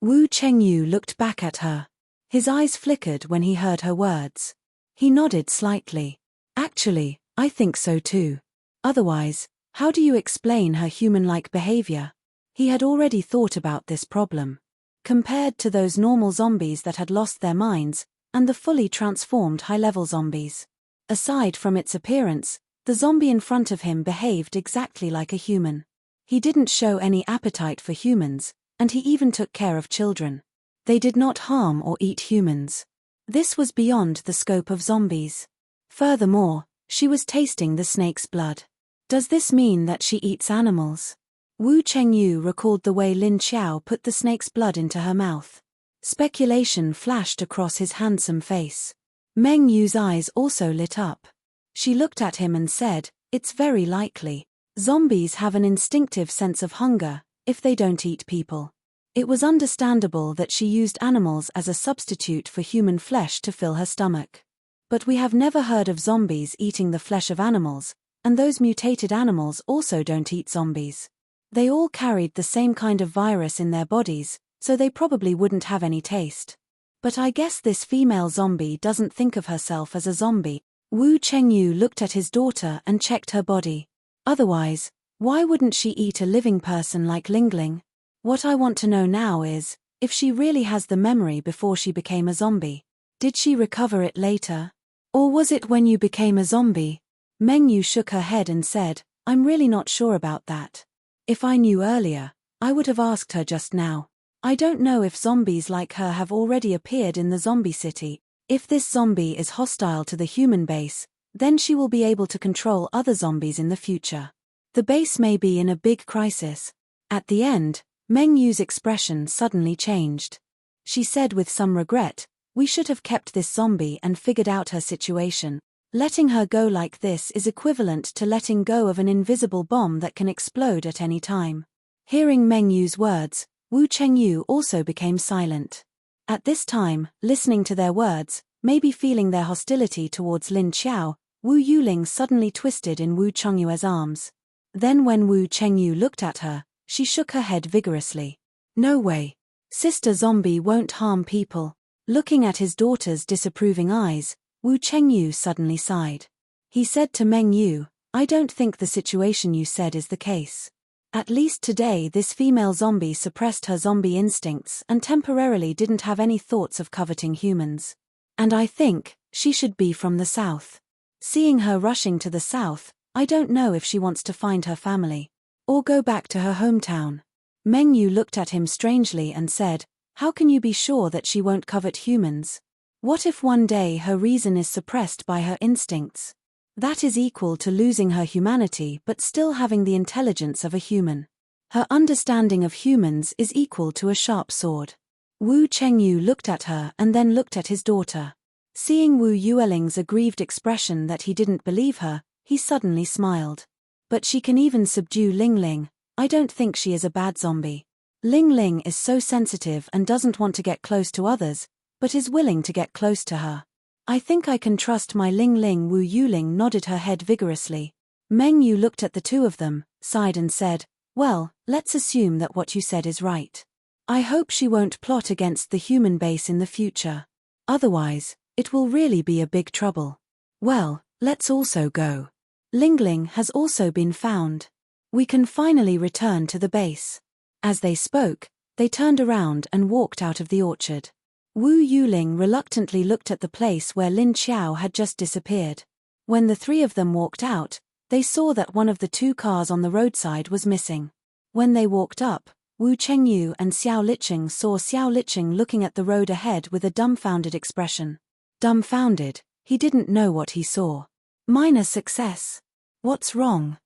Wu Chengyu looked back at her. His eyes flickered when he heard her words. He nodded slightly. Actually, I think so too. Otherwise, how do you explain her human-like behavior? He had already thought about this problem. Compared to those normal zombies that had lost their minds, and the fully transformed high-level zombies. Aside from its appearance, the zombie in front of him behaved exactly like a human. He didn't show any appetite for humans, and he even took care of children. They did not harm or eat humans. This was beyond the scope of zombies. Furthermore, she was tasting the snake's blood. Does this mean that she eats animals? Wu Chengyu recalled the way Lin Xiao put the snake's blood into her mouth. Speculation flashed across his handsome face. Meng Yu's eyes also lit up. She looked at him and said, it's very likely. Zombies have an instinctive sense of hunger, if they don't eat people. It was understandable that she used animals as a substitute for human flesh to fill her stomach. But we have never heard of zombies eating the flesh of animals, and those mutated animals also don't eat zombies. They all carried the same kind of virus in their bodies, so they probably wouldn't have any taste. But I guess this female zombie doesn't think of herself as a zombie. Wu Chengyu looked at his daughter and checked her body. Otherwise, why wouldn't she eat a living person like Lingling? What I want to know now is, if she really has the memory before she became a zombie. Did she recover it later? Or was it when you became a zombie? Meng Yu shook her head and said, I'm really not sure about that. If I knew earlier, I would have asked her just now. I don't know if zombies like her have already appeared in the zombie city. If this zombie is hostile to the human base, then she will be able to control other zombies in the future. The base may be in a big crisis. At the end, Meng Yu's expression suddenly changed. She said with some regret, we should have kept this zombie and figured out her situation. Letting her go like this is equivalent to letting go of an invisible bomb that can explode at any time. Hearing Meng Yu's words, Wu Chengyu also became silent. At this time, listening to their words, maybe feeling their hostility towards Lin Xiao, Wu Yuling suddenly twisted in Wu Chengyu's arms. Then when Wu Chengyu looked at her, she shook her head vigorously. No way. Sister Zombie won't harm people. Looking at his daughter's disapproving eyes, Wu Chengyu suddenly sighed. He said to Meng Yu, I don't think the situation you said is the case. At least today this female zombie suppressed her zombie instincts and temporarily didn't have any thoughts of coveting humans. And I think she should be from the south. Seeing her rushing to the south, I don't know if she wants to find her family. Or go back to her hometown. Meng Yu looked at him strangely and said, how can you be sure that she won't covet humans? What if one day her reason is suppressed by her instincts? That is equal to losing her humanity but still having the intelligence of a human. Her understanding of humans is equal to a sharp sword. Wu Chengyu looked at her and then looked at his daughter. Seeing Wu Yueling's aggrieved expression that he didn't believe her, he suddenly smiled. But she can even subdue Lingling. I don't think she is a bad zombie. Lingling is so sensitive and doesn't want to get close to others, but is willing to get close to her. I think I can trust my Lingling. Wu Yuling nodded her head vigorously. Meng Yu looked at the two of them, sighed and said, well, let's assume that what you said is right. I hope she won't plot against the human base in the future. Otherwise, it will really be a big trouble. Well, let's also go. Lingling has also been found. We can finally return to the base. As they spoke, they turned around and walked out of the orchard. Wu Yuling reluctantly looked at the place where Lin Xiao had just disappeared. When the three of them walked out, they saw that one of the two cars on the roadside was missing. When they walked up, Wu Chengyu and Xiao Liqing saw Xiao Liqing looking at the road ahead with a dumbfounded expression. Dumbfounded, he didn't know what he saw. Minor success. What's wrong?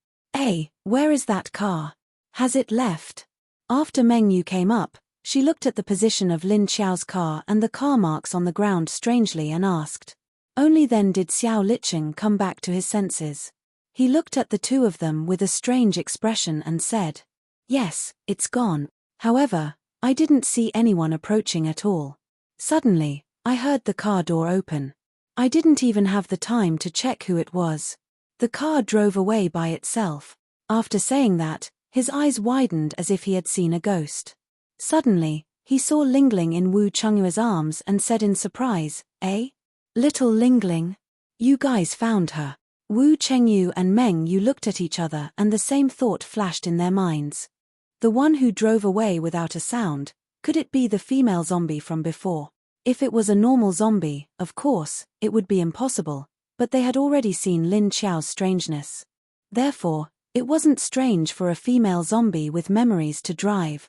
Where is that car? Has it left? After Meng Yu came up, she looked at the position of Lin Xiao's car and the car marks on the ground strangely and asked. Only then did Xiao Liqing come back to his senses. He looked at the two of them with a strange expression and said, "Yes, it's gone. However, I didn't see anyone approaching at all. Suddenly, I heard the car door open. I didn't even have the time to check who it was. The car drove away by itself." After saying that, his eyes widened as if he had seen a ghost. Suddenly, he saw Lingling in Wu Chengyu's arms and said in surprise, Little Lingling? You guys found her." Wu Chengyu and Meng Yu looked at each other and the same thought flashed in their minds. The one who drove away without a sound, could it be the female zombie from before? If it was a normal zombie, of course, it would be impossible, but they had already seen Lin Xiao's strangeness. Therefore, it wasn't strange for a female zombie with memories to drive.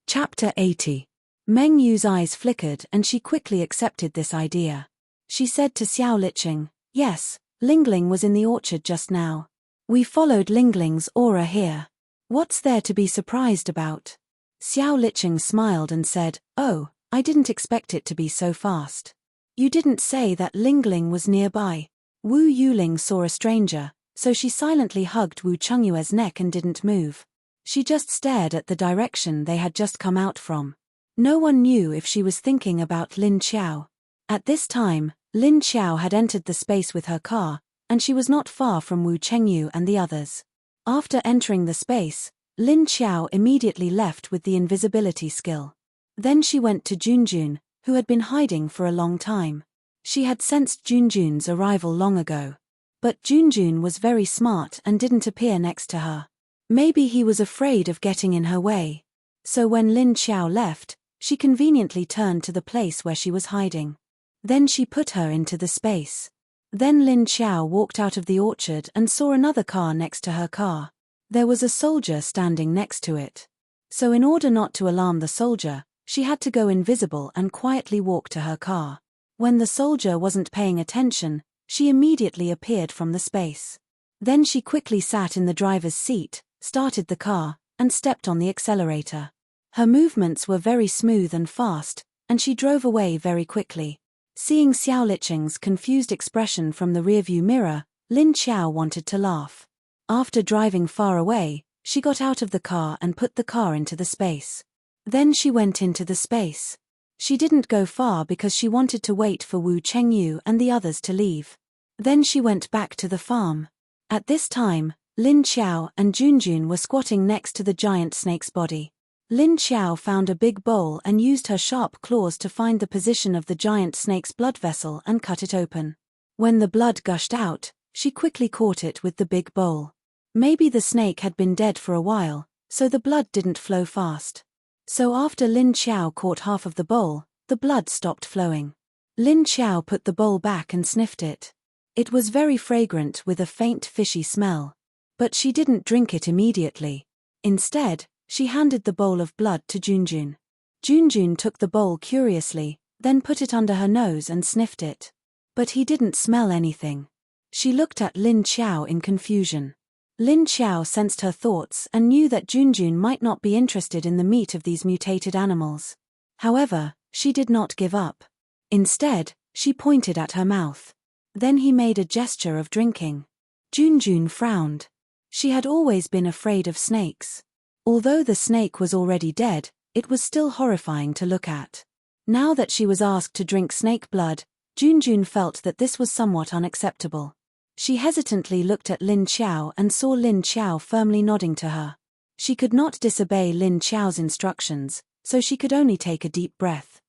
Chapter 80. Meng Yu's eyes flickered and she quickly accepted this idea. She said to Xiao Liqing, "Yes, Lingling was in the orchard just now. We followed Lingling's aura here. What's there to be surprised about?" Xiao Liqing smiled and said, "Oh, I didn't expect it to be so fast. You didn't say that Lingling was nearby." Wu Yuling saw a stranger, so she silently hugged Wu Chengyu's neck and didn't move. She just stared at the direction they had just come out from. No one knew if she was thinking about Lin Xiao. At this time, Lin Xiao had entered the space with her car, and she was not far from Wu Chengyu and the others. After entering the space, Lin Xiao immediately left with the invisibility skill. Then she went to Junjun, who had been hiding for a long time. She had sensed Junjun's arrival long ago. But Junjun was very smart and didn't appear next to her. Maybe he was afraid of getting in her way. So when Lin Xiao left, she conveniently turned to the place where she was hiding. Then she put her into the space. Then Lin Xiao walked out of the orchard and saw another car next to her car. There was a soldier standing next to it. So in order not to alarm the soldier, she had to go invisible and quietly walk to her car. When the soldier wasn't paying attention, she immediately appeared from the space. Then she quickly sat in the driver's seat, started the car, and stepped on the accelerator. Her movements were very smooth and fast, and she drove away very quickly. Seeing Xiao Liqing's confused expression from the rearview mirror, Lin Xiao wanted to laugh. After driving far away, she got out of the car and put the car into the space. Then she went into the space. She didn't go far because she wanted to wait for Wu Chengyu and the others to leave. Then she went back to the farm. At this time, Lin Xiao and Junjun were squatting next to the giant snake's body. Lin Xiao found a big bowl and used her sharp claws to find the position of the giant snake's blood vessel and cut it open. When the blood gushed out, she quickly caught it with the big bowl. Maybe the snake had been dead for a while, so the blood didn't flow fast. So after Lin Xiao caught half of the bowl, the blood stopped flowing. Lin Xiao put the bowl back and sniffed it. It was very fragrant with a faint fishy smell. But she didn't drink it immediately. Instead, she handed the bowl of blood to Junjun. Junjun took the bowl curiously, then put it under her nose and sniffed it. But he didn't smell anything. She looked at Lin Xiao in confusion. Lin Xiao sensed her thoughts and knew that Junjun might not be interested in the meat of these mutated animals. However, she did not give up. Instead, she pointed at her mouth. Then he made a gesture of drinking. Junjun frowned. She had always been afraid of snakes. Although the snake was already dead, it was still horrifying to look at. Now that she was asked to drink snake blood, Junjun felt that this was somewhat unacceptable. She hesitantly looked at Lin Xiao and saw Lin Xiao firmly nodding to her. She could not disobey Lin Xiao's instructions, so she could only take a deep breath.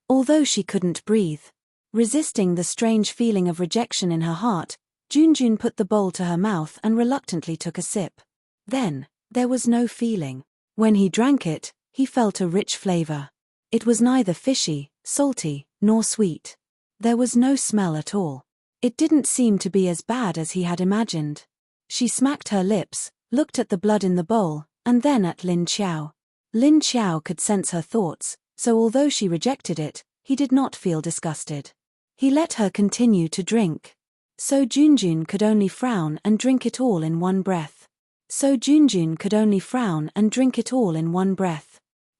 Although she couldn't breathe. Resisting the strange feeling of rejection in her heart, Junjun put the bowl to her mouth and reluctantly took a sip. Then, there was no feeling. When he drank it, he felt a rich flavor. It was neither fishy, salty, nor sweet. There was no smell at all. It didn't seem to be as bad as he had imagined. She smacked her lips, looked at the blood in the bowl, and then at Lin Qiao. Lin Qiao could sense her thoughts, so although she rejected it, he did not feel disgusted. He let her continue to drink. So Junjun could only frown and drink it all in one breath.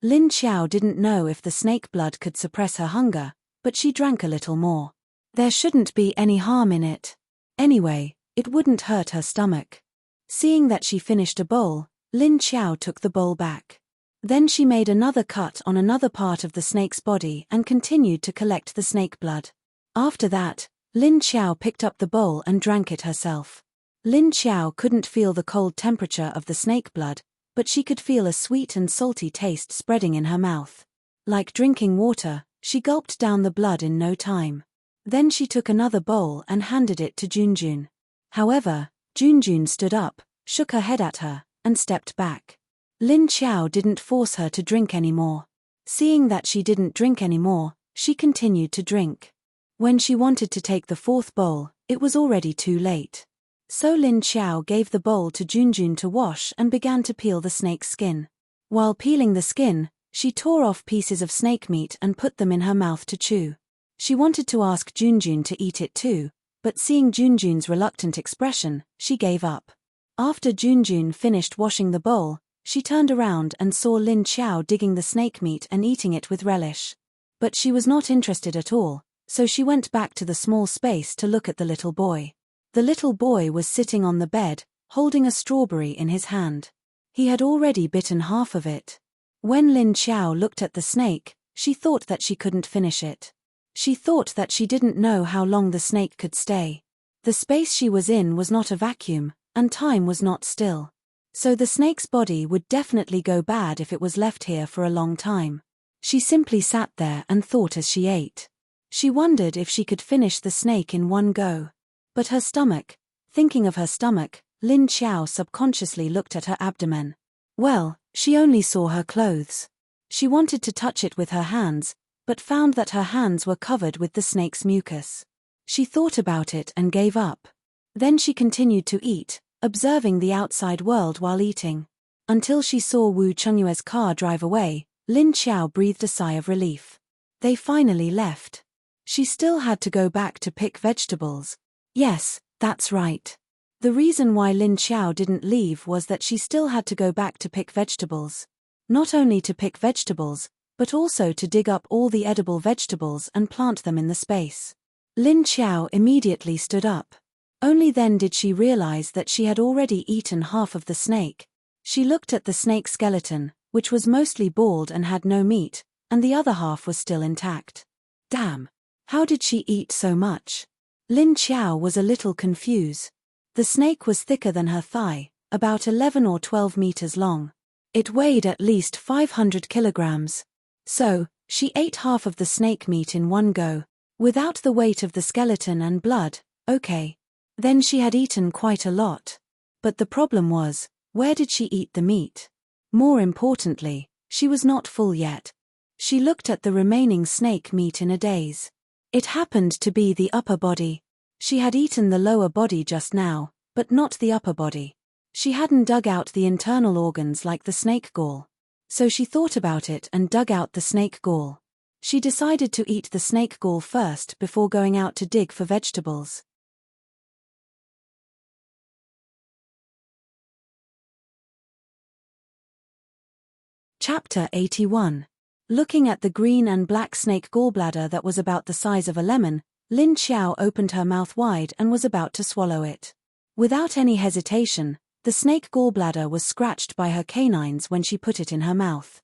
Lin Qiao didn't know if the snake blood could suppress her hunger, but she drank a little more. There shouldn't be any harm in it. Anyway, it wouldn't hurt her stomach. Seeing that she finished a bowl, Lin Qiao took the bowl back. Then she made another cut on another part of the snake's body and continued to collect the snake blood. After that, Lin Qiao picked up the bowl and drank it herself. Lin Qiao couldn't feel the cold temperature of the snake blood, but she could feel a sweet and salty taste spreading in her mouth. Like drinking water, she gulped down the blood in no time. Then she took another bowl and handed it to Junjun. However, Junjun stood up, shook her head at her, and stepped back. Lin Qiao didn't force her to drink anymore. Seeing that she didn't drink anymore, she continued to drink. When she wanted to take the fourth bowl, it was already too late. So Lin Qiao gave the bowl to Junjun to wash and began to peel the snake's skin. While peeling the skin, she tore off pieces of snake meat and put them in her mouth to chew. She wanted to ask Junjun to eat it too, but seeing Junjun's reluctant expression, she gave up. After Junjun finished washing the bowl, she turned around and saw Lin Qiao digging the snake meat and eating it with relish. But she was not interested at all, so she went back to the small space to look at the little boy. The little boy was sitting on the bed, holding a strawberry in his hand. He had already bitten half of it. When Lin Qiao looked at the snake, she thought that she couldn't finish it. She thought that she didn't know how long the snake could stay. The space she was in was not a vacuum, and time was not still. So the snake's body would definitely go bad if it was left here for a long time. She simply sat there and thought as she ate. She wondered if she could finish the snake in one go. But her stomach, thinking of her stomach, Lin Qiao subconsciously looked at her abdomen. Well, she only saw her clothes. She wanted to touch it with her hands, but found that her hands were covered with the snake's mucus. She thought about it and gave up. Then she continued to eat, observing the outside world while eating. Until she saw Wu Chengyue's car drive away, Lin Qiao breathed a sigh of relief. They finally left. She still had to go back to pick vegetables. Yes, that's right. The reason why Lin Qiao didn't leave was that she still had to go back to pick vegetables. Not only to pick vegetables, but also to dig up all the edible vegetables and plant them in the space. Lin Qiao immediately stood up. Only then did she realize that she had already eaten half of the snake. She looked at the snake skeleton, which was mostly bald and had no meat, and the other half was still intact. Damn! How did she eat so much? Lin Qiao was a little confused. The snake was thicker than her thigh, about 11 or 12 meters long. It weighed at least 500 kilograms. So, she ate half of the snake meat in one go, without the weight of the skeleton and blood. Okay. Then she had eaten quite a lot. But the problem was, where did she eat the meat? More importantly, she was not full yet. She looked at the remaining snake meat in a daze. It happened to be the upper body. She had eaten the lower body just now, but not the upper body. She hadn't dug out the internal organs like the snake gall. So she thought about it and dug out the snake gall. She decided to eat the snake gall first before going out to dig for vegetables. Chapter 81. Looking at the green and black snake gallbladder that was about the size of a lemon, Lin Qiao opened her mouth wide and was about to swallow it. Without any hesitation, the snake gallbladder was scratched by her canines when she put it in her mouth.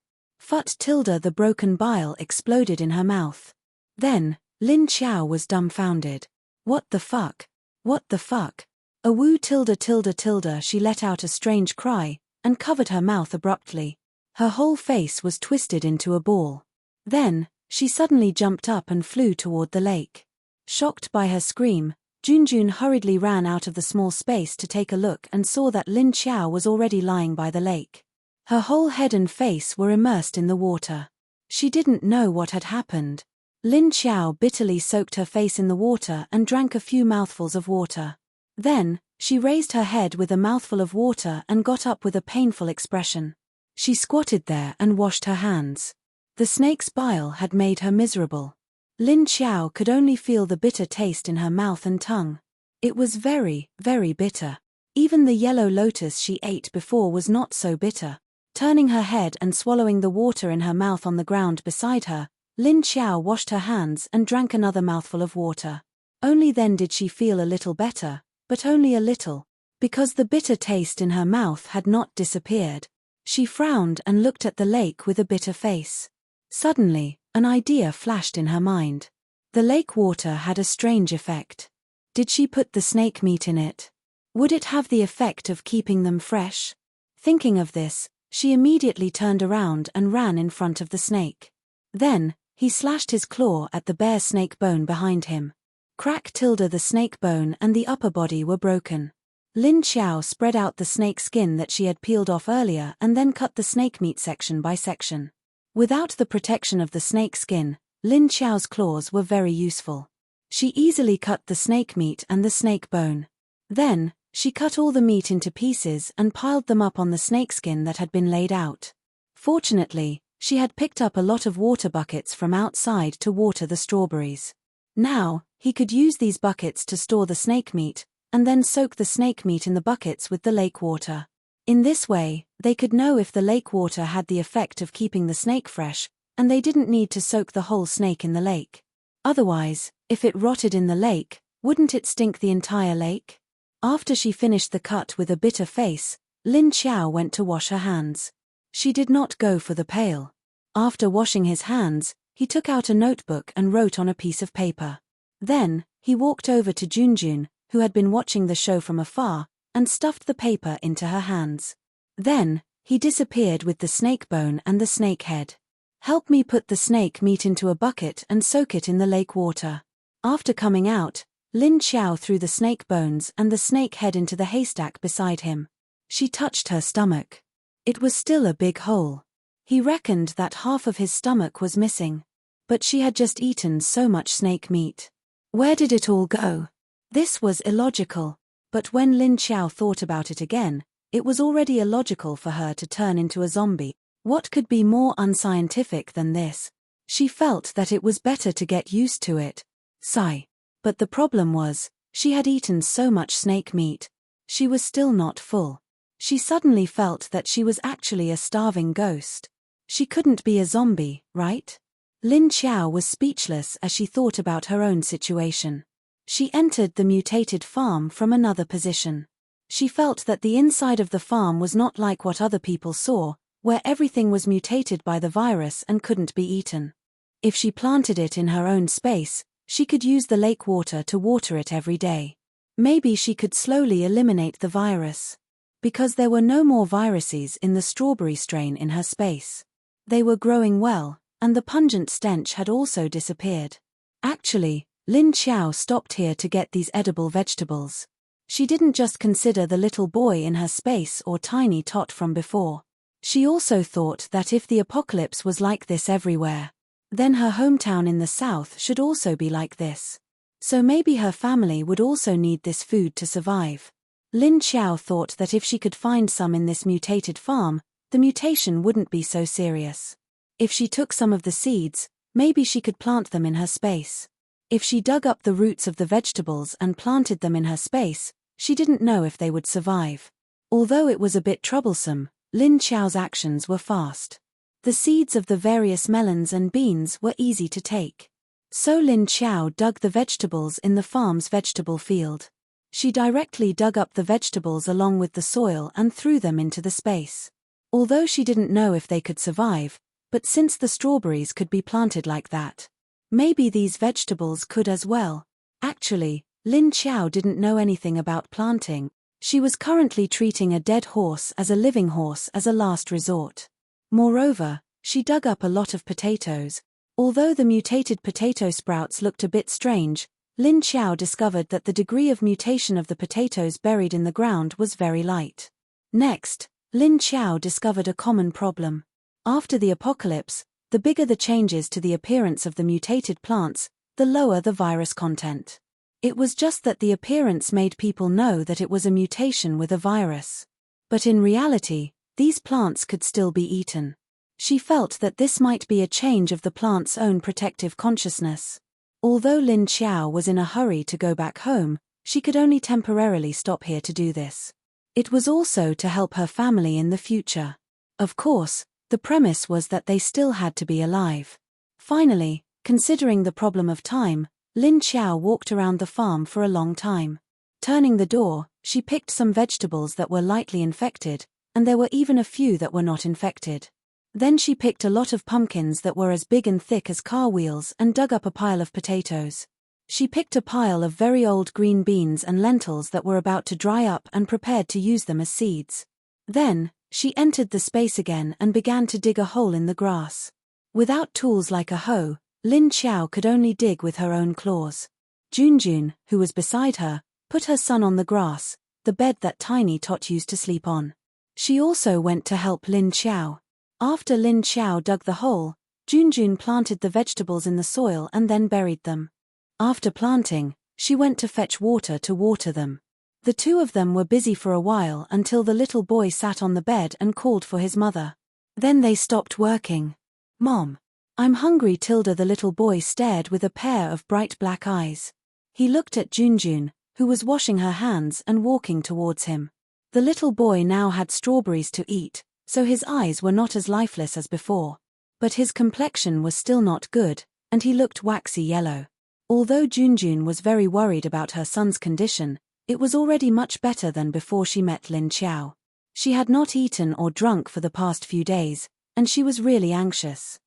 The broken bile exploded in her mouth. Then, Lin Qiao was dumbfounded. What the fuck? What the fuck? A woo tilde, she let out a strange cry, and covered her mouth abruptly. Her whole face was twisted into a ball. Then, she suddenly jumped up and flew toward the lake. Shocked by her scream, Junjun hurriedly ran out of the small space to take a look and saw that Lin Qiao was already lying by the lake. Her whole head and face were immersed in the water. She didn't know what had happened. Lin Qiao bitterly soaked her face in the water and drank a few mouthfuls of water. Then, she raised her head with a mouthful of water and got up with a painful expression. She squatted there and washed her hands. The snake's bile had made her miserable. Lin Qiao could only feel the bitter taste in her mouth and tongue. It was very, very bitter. Even the yellow lotus she ate before was not so bitter. Turning her head and swallowing the water in her mouth on the ground beside her, Lin Qiao washed her hands and drank another mouthful of water. Only then did she feel a little better, but only a little, because the bitter taste in her mouth had not disappeared. She frowned and looked at the lake with a bitter face. Suddenly, an idea flashed in her mind. The lake water had a strange effect. Did she put the snake meat in it? Would it have the effect of keeping them fresh? Thinking of this, she immediately turned around and ran in front of the snake. Then, he slashed his claw at the bare snake bone behind him. Crack tilde the snake bone and the upper body were broken. Lin Qiao spread out the snake skin that she had peeled off earlier and then cut the snake meat section by section. Without the protection of the snake skin, Lin Qiao's claws were very useful. She easily cut the snake meat and the snake bone. Then, she cut all the meat into pieces and piled them up on the snakeskin that had been laid out. Fortunately, she had picked up a lot of water buckets from outside to water the strawberries. Now, he could use these buckets to store the snake meat, and then soak the snake meat in the buckets with the lake water. In this way, they could know if the lake water had the effect of keeping the snake fresh, and they didn't need to soak the whole snake in the lake. Otherwise, if it rotted in the lake, wouldn't it stink the entire lake? After she finished the cut with a bitter face, Lin Qiao went to wash her hands. She did not go for the pail. After washing his hands, he took out a notebook and wrote on a piece of paper. Then, he walked over to Junjun, who had been watching the show from afar, and stuffed the paper into her hands. Then, he disappeared with the snake bone and the snake head. Help me put the snake meat into a bucket and soak it in the lake water. After coming out, Lin Qiao threw the snake bones and the snake head into the haystack beside him. She touched her stomach. It was still a big hole. He reckoned that half of his stomach was missing. But she had just eaten so much snake meat. Where did it all go? This was illogical. But when Lin Qiao thought about it again, it was already illogical for her to turn into a zombie. What could be more unscientific than this? She felt that it was better to get used to it. Sigh. But the problem was, she had eaten so much snake meat. She was still not full. She suddenly felt that she was actually a starving ghost. She couldn't be a zombie, right? Lin Qiao was speechless as she thought about her own situation. She entered the mutated farm from another position. She felt that the inside of the farm was not like what other people saw, where everything was mutated by the virus and couldn't be eaten. If she planted it in her own space, she could use the lake water to water it every day. Maybe she could slowly eliminate the virus. Because there were no more viruses in the strawberry strain in her space. They were growing well, and the pungent stench had also disappeared. Actually, Lin Qiao stopped here to get these edible vegetables. She didn't just consider the little boy in her space or tiny tot from before. She also thought that if the apocalypse was like this everywhere, then her hometown in the south should also be like this. So maybe her family would also need this food to survive. Lin Qiao thought that if she could find some in this mutated farm, the mutation wouldn't be so serious. If she took some of the seeds, maybe she could plant them in her space. If she dug up the roots of the vegetables and planted them in her space, she didn't know if they would survive. Although it was a bit troublesome, Lin Qiao's actions were fast. The seeds of the various melons and beans were easy to take. So Lin Qiao dug the vegetables in the farm's vegetable field. She directly dug up the vegetables along with the soil and threw them into the space. Although she didn't know if they could survive, but since the strawberries could be planted like that, maybe these vegetables could as well. Actually, Lin Qiao didn't know anything about planting. She was currently treating a dead horse as a living horse as a last resort. Moreover, she dug up a lot of potatoes. Although the mutated potato sprouts looked a bit strange, Lin Xiao discovered that the degree of mutation of the potatoes buried in the ground was very light. Next, Lin Xiao discovered a common problem. After the apocalypse, the bigger the changes to the appearance of the mutated plants, the lower the virus content. It was just that the appearance made people know that it was a mutation with a virus. But in reality, these plants could still be eaten. She felt that this might be a change of the plant's own protective consciousness. Although Lin Xiao was in a hurry to go back home, she could only temporarily stop here to do this. It was also to help her family in the future. Of course, the premise was that they still had to be alive. Finally, considering the problem of time, Lin Xiao walked around the farm for a long time. Turning the door, she picked some vegetables that were lightly infected, and there were even a few that were not infected. Then she picked a lot of pumpkins that were as big and thick as car wheels and dug up a pile of potatoes. She picked a pile of very old green beans and lentils that were about to dry up and prepared to use them as seeds. Then, she entered the space again and began to dig a hole in the grass. Without tools like a hoe, Lin Xiao could only dig with her own claws. Junjun, who was beside her, put her son on the grass, the bed that Tiny Tot used to sleep on. She also went to help Lin Xiao. After Lin Xiao dug the hole, Junjun planted the vegetables in the soil and then buried them. After planting, she went to fetch water to water them. The two of them were busy for a while until the little boy sat on the bed and called for his mother. Then they stopped working. "Mom, I'm hungry." Tilda the little boy stared with a pair of bright black eyes. He looked at Junjun, who was washing her hands and walking towards him. The little boy now had strawberries to eat, so his eyes were not as lifeless as before. But his complexion was still not good, and he looked waxy yellow. Although Junjun was very worried about her son's condition, it was already much better than before she met Lin Xiao. She had not eaten or drunk for the past few days, and she was really anxious.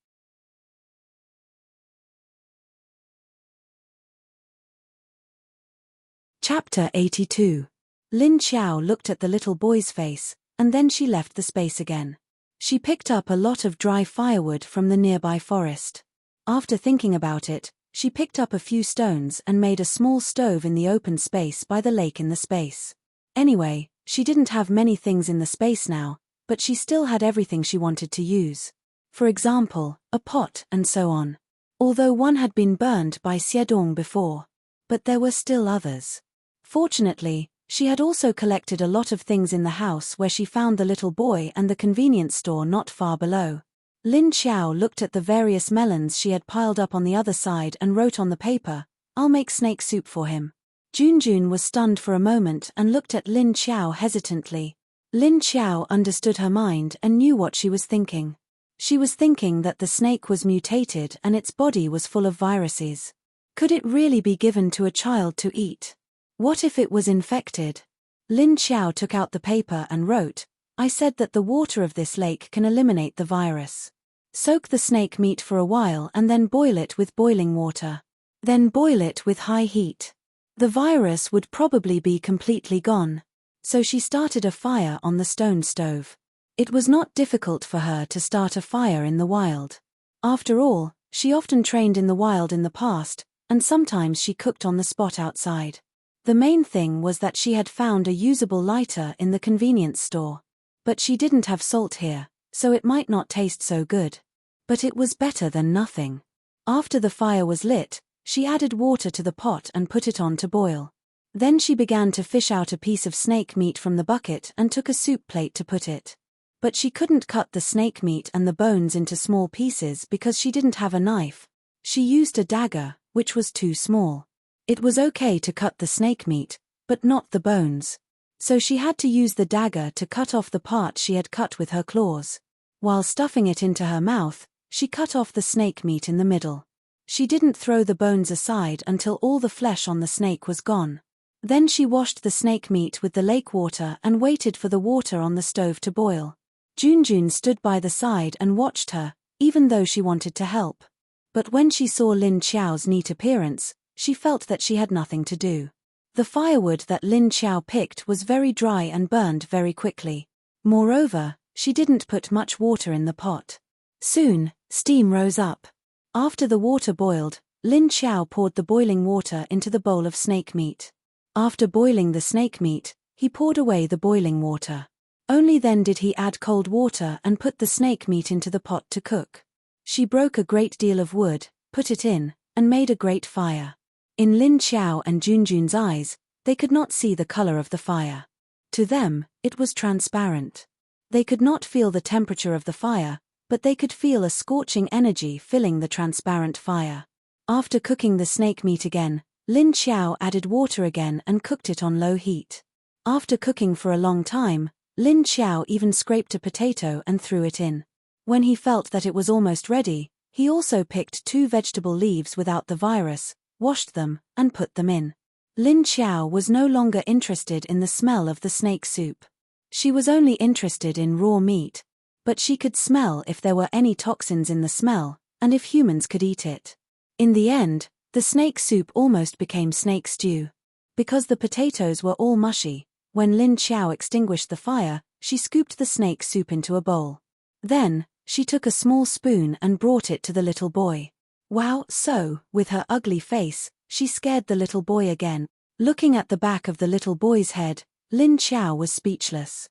Chapter 82. Lin Xiao looked at the little boy's face, and then she left the space again. She picked up a lot of dry firewood from the nearby forest. After thinking about it, she picked up a few stones and made a small stove in the open space by the lake in the space. Anyway, she didn't have many things in the space now, but she still had everything she wanted to use. For example, a pot and so on. Although one had been burned by Xiedong before. But there were still others. Fortunately, she had also collected a lot of things in the house where she found the little boy and the convenience store not far below. Lin Xiao looked at the various melons she had piled up on the other side and wrote on the paper, "I'll make snake soup for him." Junjun was stunned for a moment and looked at Lin Xiao hesitantly. Lin Xiao understood her mind and knew what she was thinking. She was thinking that the snake was mutated and its body was full of viruses. Could it really be given to a child to eat? What if it was infected? Lin Xiao took out the paper and wrote, "I said that the water of this lake can eliminate the virus. Soak the snake meat for a while and then boil it with boiling water. Then boil it with high heat. The virus would probably be completely gone." So she started a fire on the stone stove. It was not difficult for her to start a fire in the wild. After all, she often trained in the wild in the past, and sometimes she cooked on the spot outside. The main thing was that she had found a usable lighter in the convenience store. But she didn't have salt here, so it might not taste so good. But it was better than nothing. After the fire was lit, she added water to the pot and put it on to boil. Then she began to fish out a piece of snake meat from the bucket and took a soup plate to put it. But she couldn't cut the snake meat and the bones into small pieces because she didn't have a knife. She used a dagger, which was too small. It was okay to cut the snake meat, but not the bones. So she had to use the dagger to cut off the part she had cut with her claws. While stuffing it into her mouth, she cut off the snake meat in the middle. She didn't throw the bones aside until all the flesh on the snake was gone. Then she washed the snake meat with the lake water and waited for the water on the stove to boil. Junjun stood by the side and watched her, even though she wanted to help. But when she saw Lin Xiao's neat appearance, she felt that she had nothing to do. The firewood that Lin Xiao picked was very dry and burned very quickly. Moreover, she didn't put much water in the pot. Soon, steam rose up. After the water boiled, Lin Xiao poured the boiling water into the bowl of snake meat. After boiling the snake meat, he poured away the boiling water. Only then did he add cold water and put the snake meat into the pot to cook. She broke a great deal of wood, put it in, and made a great fire. In Lin Xiao and Junjun's eyes, they could not see the color of the fire. To them, it was transparent. They could not feel the temperature of the fire, but they could feel a scorching energy filling the transparent fire. After cooking the snake meat again, Lin Xiao added water again and cooked it on low heat. After cooking for a long time, Lin Xiao even scraped a potato and threw it in. When he felt that it was almost ready, he also picked 2 vegetable leaves without the virus, washed them, and put them in. Lin Xiao was no longer interested in the smell of the snake soup. She was only interested in raw meat, but she could smell if there were any toxins in the smell, and if humans could eat it. In the end, the snake soup almost became snake stew. Because the potatoes were all mushy, when Lin Xiao extinguished the fire, she scooped the snake soup into a bowl. Then, she took a small spoon and brought it to the little boy. Wow! So, with her ugly face, she scared the little boy again. Looking at the back of the little boy's head, Lin Xiao was speechless.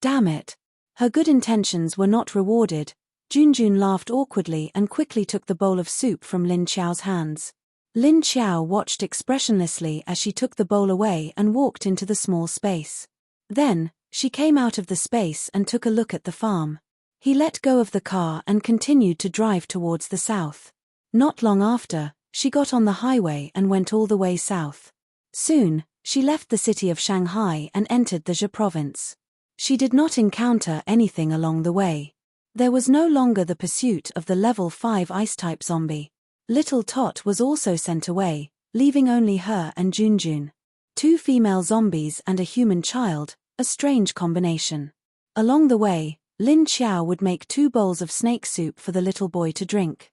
Damn it! Her good intentions were not rewarded. Junjun laughed awkwardly and quickly took the bowl of soup from Lin Xiao's hands. Lin Xiao watched expressionlessly as she took the bowl away and walked into the small space. Then, she came out of the space and took a look at the farm. He let go of the car and continued to drive towards the south. Not long after, she got on the highway and went all the way south. Soon, she left the city of Shanghai and entered the Zhe province. She did not encounter anything along the way. There was no longer the pursuit of the level 5 ice-type zombie. Little Tot was also sent away, leaving only her and Junjun. 2 female zombies and a human child, a strange combination. Along the way, Lin Xiao would make 2 bowls of snake soup for the little boy to drink.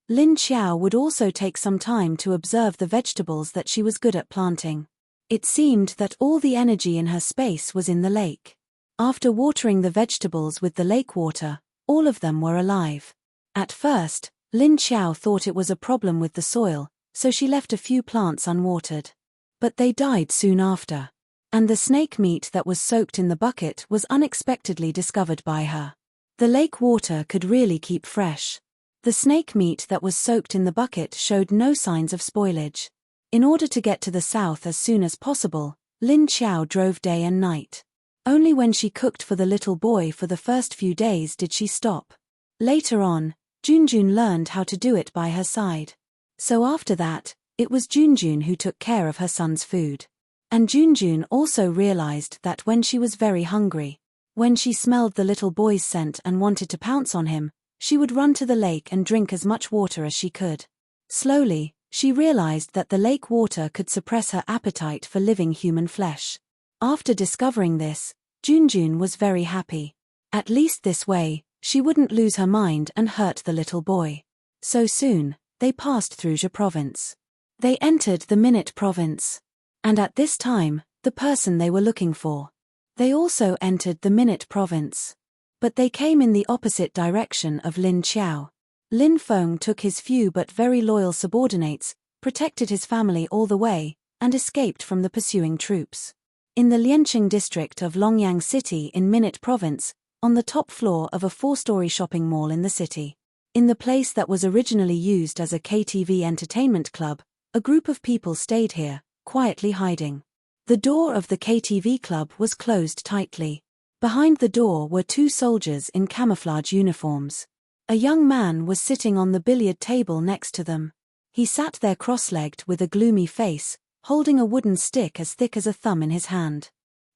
Lin Xiao would also take some time to observe the vegetables that she was good at planting. It seemed that all the energy in her space was in the lake. After watering the vegetables with the lake water, all of them were alive. At first, Lin Xiao thought it was a problem with the soil, so she left a few plants unwatered. But they died soon after. And the snake meat that was soaked in the bucket was unexpectedly discovered by her. The lake water could really keep fresh. The snake meat that was soaked in the bucket showed no signs of spoilage. In order to get to the south as soon as possible, Lin Xiao drove day and night. Only when she cooked for the little boy for the first few days did she stop. Later on, Junjun learned how to do it by her side. So after that, it was Junjun who took care of her son's food. And Junjun also realized that when she was very hungry, when she smelled the little boy's scent and wanted to pounce on him, she would run to the lake and drink as much water as she could. Slowly, she realized that the lake water could suppress her appetite for living human flesh. After discovering this, Junjun was very happy. At least this way, she wouldn't lose her mind and hurt the little boy. So soon, they passed through Zhe province. They entered the Minute province. And at this time, the person they were looking for. They also entered the Minute province. But they came in the opposite direction of Lin Xiao. Lin Feng took his few but very loyal subordinates, protected his family all the way, and escaped from the pursuing troops. In the Lianqing district of Longyang City in Minute province, on the top floor of a 4-story shopping mall in the city. In the place that was originally used as a KTV entertainment club, a group of people stayed here, quietly hiding. The door of the KTV club was closed tightly. Behind the door were 2 soldiers in camouflage uniforms. A young man was sitting on the billiard table next to them. He sat there cross-legged with a gloomy face, holding a wooden stick as thick as a thumb in his hand.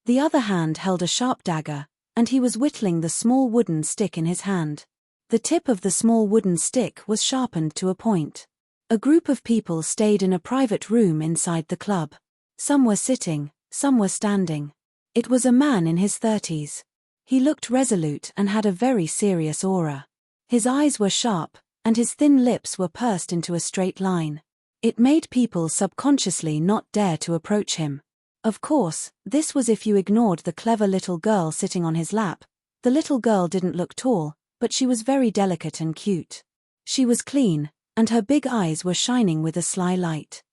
The other hand held a sharp dagger, and he was whittling the small wooden stick in his hand. The tip of the small wooden stick was sharpened to a point. A group of people stayed in a private room inside the club. Some were sitting, some were standing. It was a man in his 30s. He looked resolute and had a very serious aura. His eyes were sharp, and his thin lips were pursed into a straight line. It made people subconsciously not dare to approach him. Of course, this was if you ignored the clever little girl sitting on his lap. The little girl didn't look tall, but she was very delicate and cute. She was clean, and her big eyes were shining with a sly light.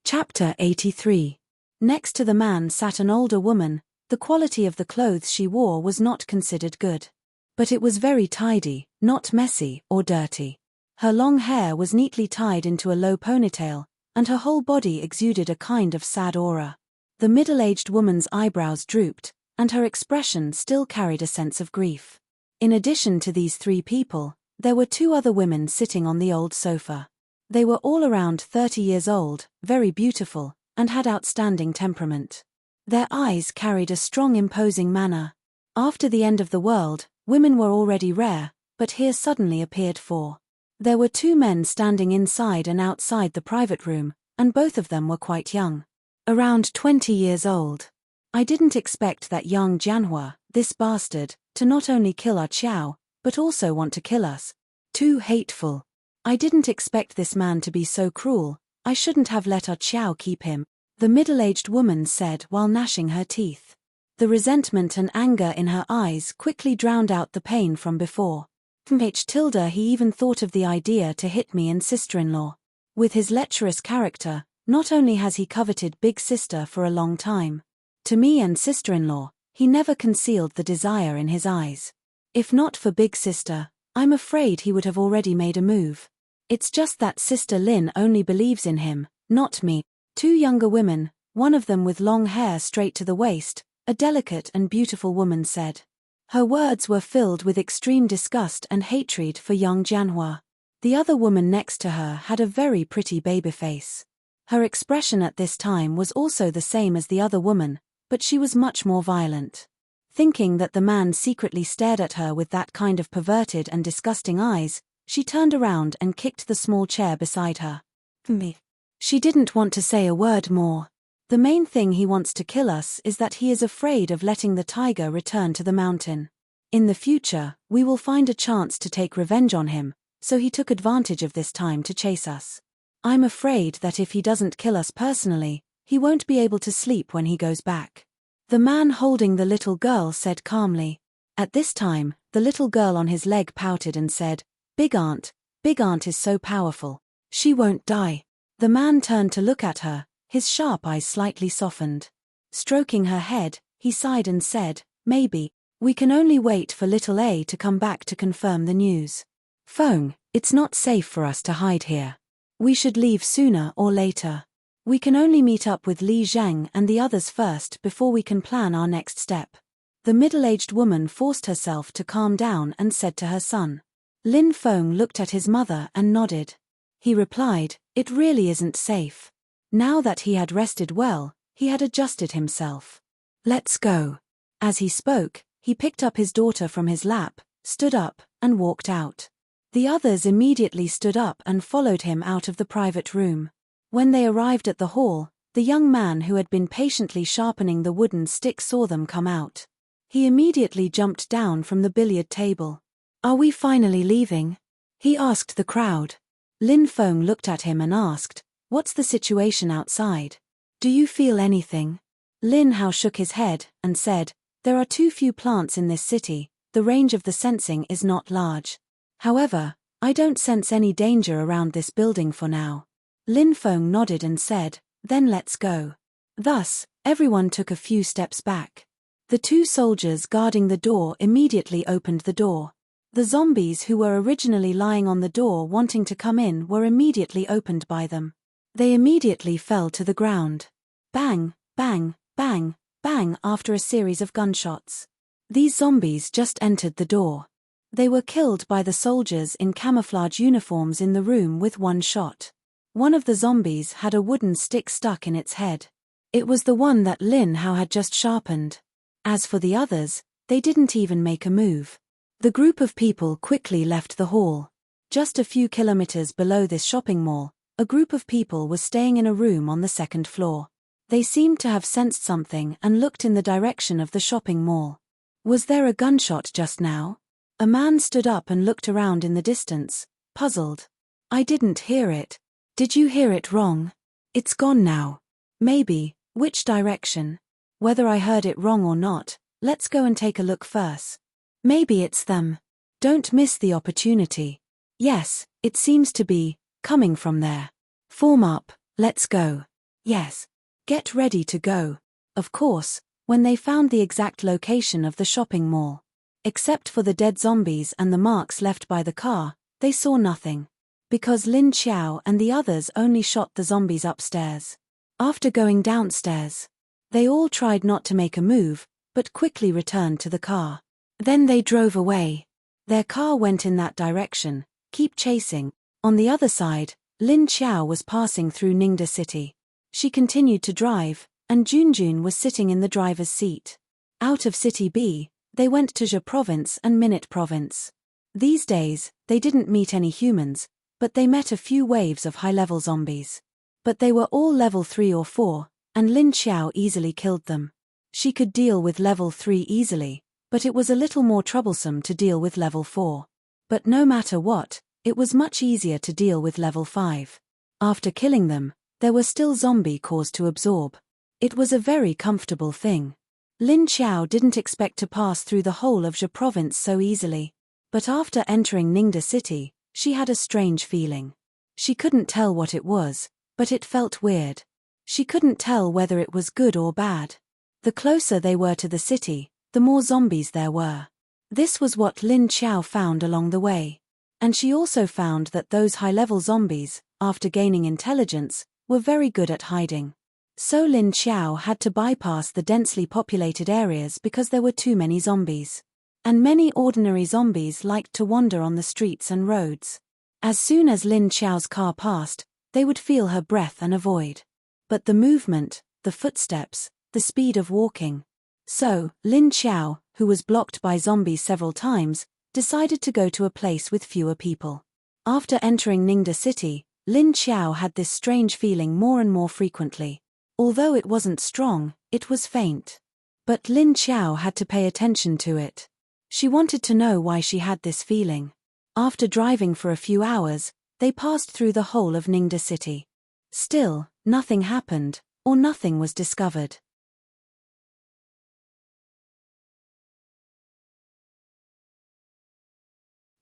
Chapter 83. Next to the man sat an older woman. The quality of the clothes she wore was not considered good. But it was very tidy, not messy or dirty. Her long hair was neatly tied into a low ponytail, and her whole body exuded a kind of sad aura. The middle-aged woman's eyebrows drooped, and her expression still carried a sense of grief. In addition to these three people, there were two other women sitting on the old sofa. They were all around 30 years old, very beautiful, and had outstanding temperament. Their eyes carried a strong, imposing manner. After the end of the world, women were already rare, but here suddenly appeared four. There were two men standing inside and outside the private room, and both of them were quite young. Around 20 years old. I didn't expect that young Jianhua, this bastard, to not only kill our Qiao, but also want to kill us. Too hateful. I didn't expect this man to be so cruel. I shouldn't have let our Qiao keep him, the middle-aged woman said while gnashing her teeth. The resentment and anger in her eyes quickly drowned out the pain from before. He even thought of the idea to hit me and sister-in-law. With his lecherous character, not only has he coveted big sister for a long time. To me and sister-in-law, he never concealed the desire in his eyes. If not for big sister, I'm afraid he would have already made a move. It's just that Sister Lin only believes in him, not me. Two younger women, one of them with long hair straight to the waist, a delicate and beautiful woman said. Her words were filled with extreme disgust and hatred for young Jianhua. The other woman next to her had a very pretty baby face. Her expression at this time was also the same as the other woman, but she was much more violent. Thinking that the man secretly stared at her with that kind of perverted and disgusting eyes, she turned around and kicked the small chair beside her. Me. She didn't want to say a word more. The main thing he wants to kill us is that he is afraid of letting the tiger return to the mountain. In the future, we will find a chance to take revenge on him, so he took advantage of this time to chase us. I'm afraid that if he doesn't kill us personally, he won't be able to sleep when he goes back. The man holding the little girl said calmly. At this time, the little girl on his leg pouted and said, Big Aunt is so powerful. She won't die. The man turned to look at her, his sharp eyes slightly softened. Stroking her head, he sighed and said, Maybe. We can only wait for little A to come back to confirm the news. Feng, it's not safe for us to hide here. We should leave sooner or later. We can only meet up with Li Zhang and the others first before we can plan our next step. The middle-aged woman forced herself to calm down and said to her son. Lin Feng looked at his mother and nodded. He replied, It really isn't safe. Now that he had rested well, he had adjusted himself. Let's go. As he spoke, he picked up his daughter from his lap, stood up, and walked out. The others immediately stood up and followed him out of the private room. When they arrived at the hall, the young man who had been patiently sharpening the wooden stick saw them come out. He immediately jumped down from the billiard table. Are we finally leaving? He asked the crowd. Lin Feng looked at him and asked, What's the situation outside? Do you feel anything? Lin Hao shook his head and said, There are too few plants in this city, the range of the sensing is not large. However, I don't sense any danger around this building for now. Lin Feng nodded and said, Then let's go. Thus, everyone took a few steps back. The two soldiers guarding the door immediately opened the door. The zombies who were originally lying on the door wanting to come in were immediately opened by them. They immediately fell to the ground. Bang, bang, bang, bang after a series of gunshots. These zombies just entered the door. They were killed by the soldiers in camouflage uniforms in the room with one shot. One of the zombies had a wooden stick stuck in its head. It was the one that Lin Hao had just sharpened. As for the others, they didn't even make a move. The group of people quickly left the hall. Just a few kilometers below this shopping mall, a group of people was staying in a room on the second floor. They seemed to have sensed something and looked in the direction of the shopping mall. Was there a gunshot just now? A man stood up and looked around in the distance, puzzled. I didn't hear it. Did you hear it wrong? It's gone now. Maybe, Which direction? Whether I heard it wrong or not, let's go and take a look first. Maybe it's them. Don't miss the opportunity. Yes, it seems to be coming from there. Form up, let's go. Yes. Get ready to go. Of course, when they found the exact location of the shopping mall. Except for the dead zombies and the marks left by the car, they saw nothing. Because Lin Xiao and the others only shot the zombies upstairs. After going downstairs, they all tried not to make a move, but quickly returned to the car. Then they drove away. Their car went in that direction, keep chasing. On the other side, Lin Xiao was passing through Ningda City. She continued to drive, and Junjun was sitting in the driver's seat. Out of City B, they went to Zhe Province and Minute Province. These days, they didn't meet any humans, but they met a few waves of high-level zombies. But they were all level 3 or 4, and Lin Xiao easily killed them. She could deal with level 3 easily, but it was a little more troublesome to deal with level 4. But no matter what, it was much easier to deal with level 5. After killing them, there were still zombie cores to absorb. It was a very comfortable thing. Lin Xiao didn't expect to pass through the whole of Zhe Province so easily. But after entering Ningda City, she had a strange feeling. She couldn't tell what it was, but it felt weird. She couldn't tell whether it was good or bad. The closer they were to the city, the more zombies there were. This was what Lin Xiao found along the way. And she also found that those high-level zombies, after gaining intelligence, were very good at hiding. So Lin Xiao had to bypass the densely populated areas because there were too many zombies. And many ordinary zombies liked to wander on the streets and roads. As soon as Lin Xiao's car passed, they would feel her breath and avoid. But the movement, the footsteps, the speed of walking. So, Lin Xiao, who was blocked by zombies several times, decided to go to a place with fewer people. After entering Ningda City, Lin Xiao had this strange feeling more and more frequently. Although it wasn't strong, it was faint. But Lin Xiao had to pay attention to it. She wanted to know why she had this feeling. After driving for a few hours, they passed through the whole of Ningda City. Still, nothing happened, or nothing was discovered.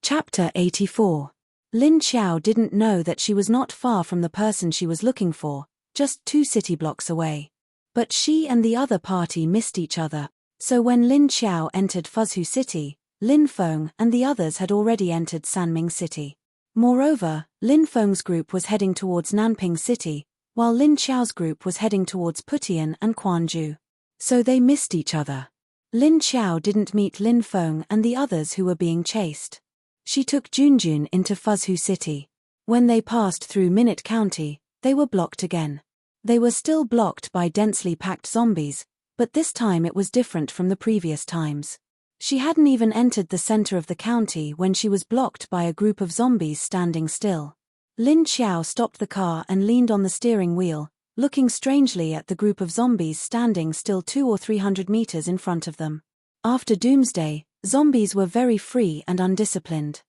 Chapter 84. Lin Xiao didn't know that she was not far from the person she was looking for, just 2 city blocks away. But she and the other party missed each other, so when Lin Xiao entered Fuzhu City, Lin Feng and the others had already entered Sanming City. Moreover, Lin Feng's group was heading towards Nanping City, while Lin Xiao's group was heading towards Putian and Quanzhou. So they missed each other. Lin Xiao didn't meet Lin Feng and the others who were being chased. She took Junjun into Fuzhu City. When they passed through Minute County, they were blocked again. They were still blocked by densely packed zombies, but this time it was different from the previous times. She hadn't even entered the center of the county when she was blocked by a group of zombies standing still. Lin Xiao stopped the car and leaned on the steering wheel, looking strangely at the group of zombies standing still 200 or 300 meters in front of them. After Doomsday, zombies were very free and undisciplined.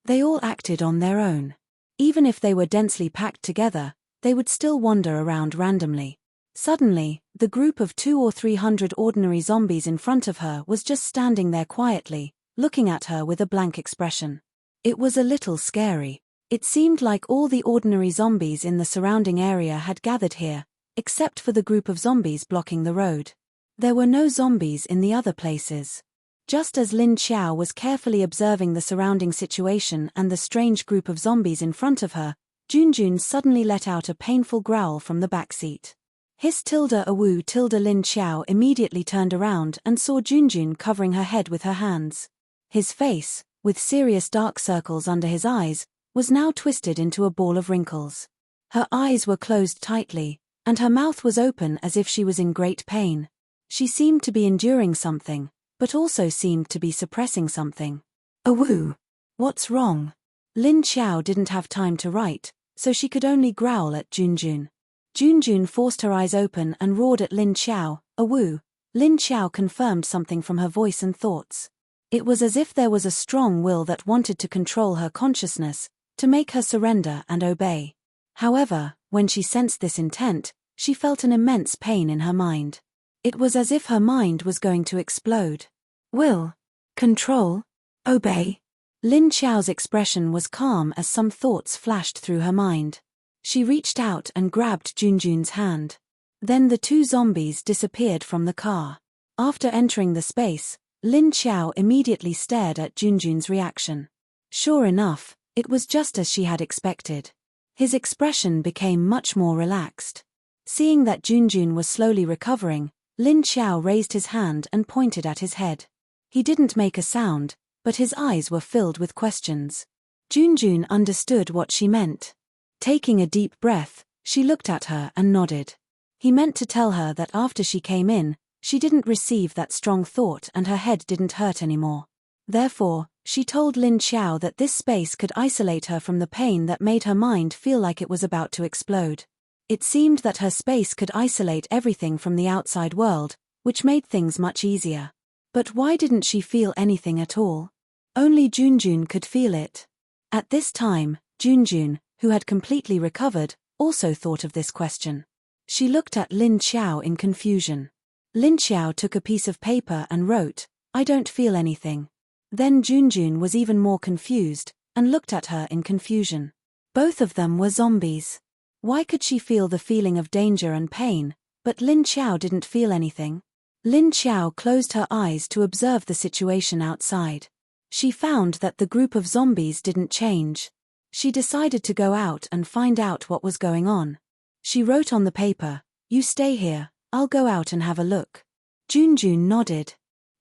They all acted on their own. Even if they were densely packed together, they would still wander around randomly. Suddenly, the group of 200 or 300 ordinary zombies in front of her was just standing there quietly, looking at her with a blank expression. It was a little scary. It seemed like all the ordinary zombies in the surrounding area had gathered here, except for the group of zombies blocking the road. There were no zombies in the other places. Just as Lin Xiao was carefully observing the surrounding situation and the strange group of zombies in front of her, Junjun suddenly let out a painful growl from the back seat. Lin Xiao immediately turned around and saw Junjun covering her head with her hands. His face, with serious dark circles under his eyes, was now twisted into a ball of wrinkles. Her eyes were closed tightly, and her mouth was open as if she was in great pain. She seemed to be enduring something, but also seemed to be suppressing something. Awoo! What's wrong? Lin Xiao didn't have time to write, so she could only growl at Junjun. Junjun forced her eyes open and roared at Lin Xiao, awoo. Lin Xiao confirmed something from her voice and thoughts. It was as if there was a strong will that wanted to control her consciousness, to make her surrender and obey. However, when she sensed this intent, she felt an immense pain in her mind. It was as if her mind was going to explode. Will. Control. Obey. Lin Xiao's expression was calm as some thoughts flashed through her mind. She reached out and grabbed Junjun's hand. Then the two zombies disappeared from the car. After entering the space, Lin Xiao immediately stared at Junjun's reaction. Sure enough, it was just as she had expected. His expression became much more relaxed. Seeing that Junjun was slowly recovering, Lin Xiao raised his hand and pointed at his head. He didn't make a sound, but his eyes were filled with questions. Junjun understood what she meant. Taking a deep breath, she looked at her and nodded. He meant to tell her that after she came in, she didn't receive that strong thought and her head didn't hurt anymore. Therefore, she told Lin Xiao that this space could isolate her from the pain that made her mind feel like it was about to explode. It seemed that her space could isolate everything from the outside world, which made things much easier. But why didn't she feel anything at all? Only Junjun could feel it. At this time, Junjun, who had completely recovered, also thought of this question. She looked at Lin Xiao in confusion. Lin Xiao took a piece of paper and wrote, "I don't feel anything." Then Junjun was even more confused, and looked at her in confusion. Both of them were zombies. Why could she feel the feeling of danger and pain, but Lin Xiao didn't feel anything? Lin Xiao closed her eyes to observe the situation outside. She found that the group of zombies didn't change. She decided to go out and find out what was going on. She wrote on the paper, "You stay here, I'll go out and have a look." Junjun nodded.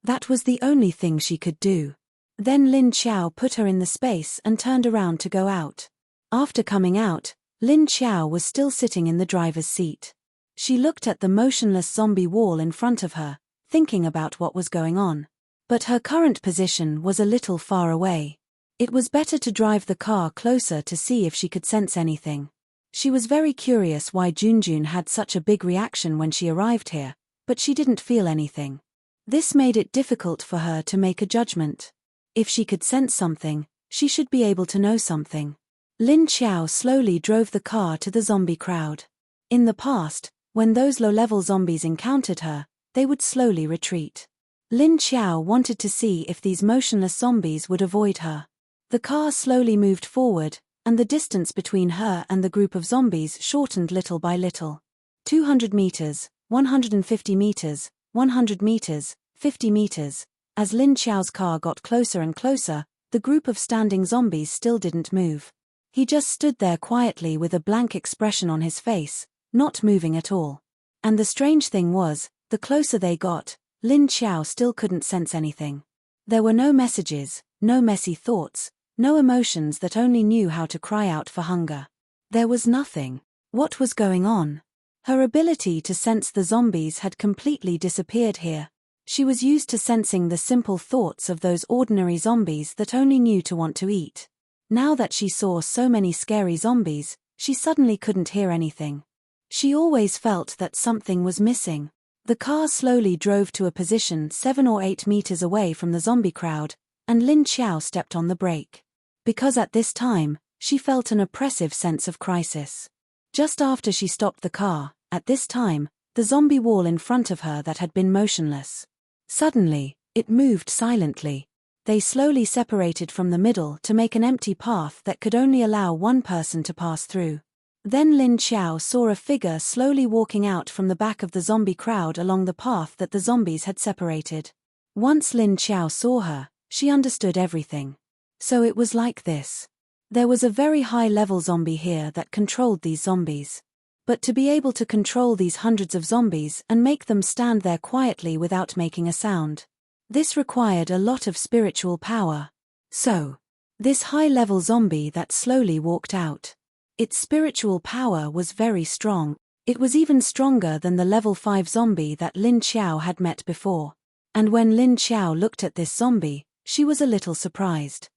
That was the only thing she could do. Then Lin Xiao put her in the space and turned around to go out. After coming out, Lin Xiao was still sitting in the driver's seat. She looked at the motionless zombie wall in front of her, thinking about what was going on. But her current position was a little far away. It was better to drive the car closer to see if she could sense anything. She was very curious why Junjun had such a big reaction when she arrived here, but she didn't feel anything. This made it difficult for her to make a judgment. If she could sense something, she should be able to know something. Lin Xiao slowly drove the car to the zombie crowd. In the past, when those low-level zombies encountered her, they would slowly retreat. Lin Xiao wanted to see if these motionless zombies would avoid her. The car slowly moved forward, and the distance between her and the group of zombies shortened little by little. 200 meters, 150 meters, 100 meters, 50 meters. As Lin Xiao's car got closer and closer, the group of standing zombies still didn't move. He just stood there quietly with a blank expression on his face, not moving at all. And the strange thing was, the closer they got, Lin Xiao still couldn't sense anything. There were no messages, no messy thoughts, no emotions that only knew how to cry out for hunger. There was nothing. What was going on? Her ability to sense the zombies had completely disappeared here. She was used to sensing the simple thoughts of those ordinary zombies that only knew to want to eat. Now that she saw so many scary zombies, she suddenly couldn't hear anything. She always felt that something was missing. The car slowly drove to a position 7 or 8 meters away from the zombie crowd, and Lin Xiao stepped on the brake. Because at this time, she felt an oppressive sense of crisis. Just after she stopped the car, at this time, the zombie wall in front of her that had been motionless. Suddenly, it moved silently. They slowly separated from the middle to make an empty path that could only allow one person to pass through. Then Lin Xiao saw a figure slowly walking out from the back of the zombie crowd along the path that the zombies had separated. Once Lin Xiao saw her, she understood everything. So it was like this. There was a very high-level zombie here that controlled these zombies. But to be able to control these hundreds of zombies and make them stand there quietly without making a sound, this required a lot of spiritual power. So, this high-level zombie that slowly walked out, its spiritual power was very strong. It was even stronger than the level 5 zombie that Lin Xiao had met before. And when Lin Xiao looked at this zombie, she was a little surprised.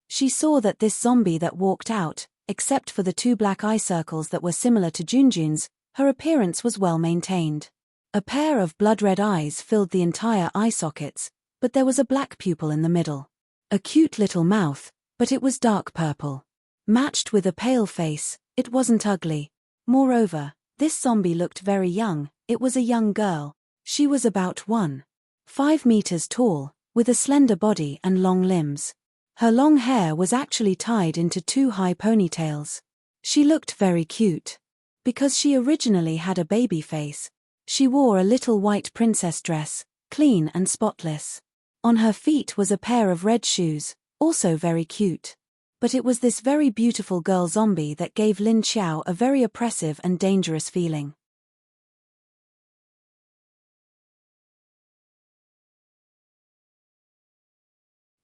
She saw that this zombie that walked out, except for the 2 black eye circles that were similar to Junjun's, her appearance was well maintained. A pair of blood-red eyes filled the entire eye sockets, but there was a black pupil in the middle. A cute little mouth, but it was dark purple. Matched with a pale face, it wasn't ugly. Moreover, This zombie looked very young. It was a young girl. She was about 1.5 meters tall, with a slender body and long limbs. Her long hair was actually tied into 2 high ponytails. She looked very cute. Because she originally had a baby face, she wore a little white princess dress, clean and spotless. On her feet was a pair of red shoes, also very cute. But it was this very beautiful girl zombie that gave Lin Xiao a very oppressive and dangerous feeling.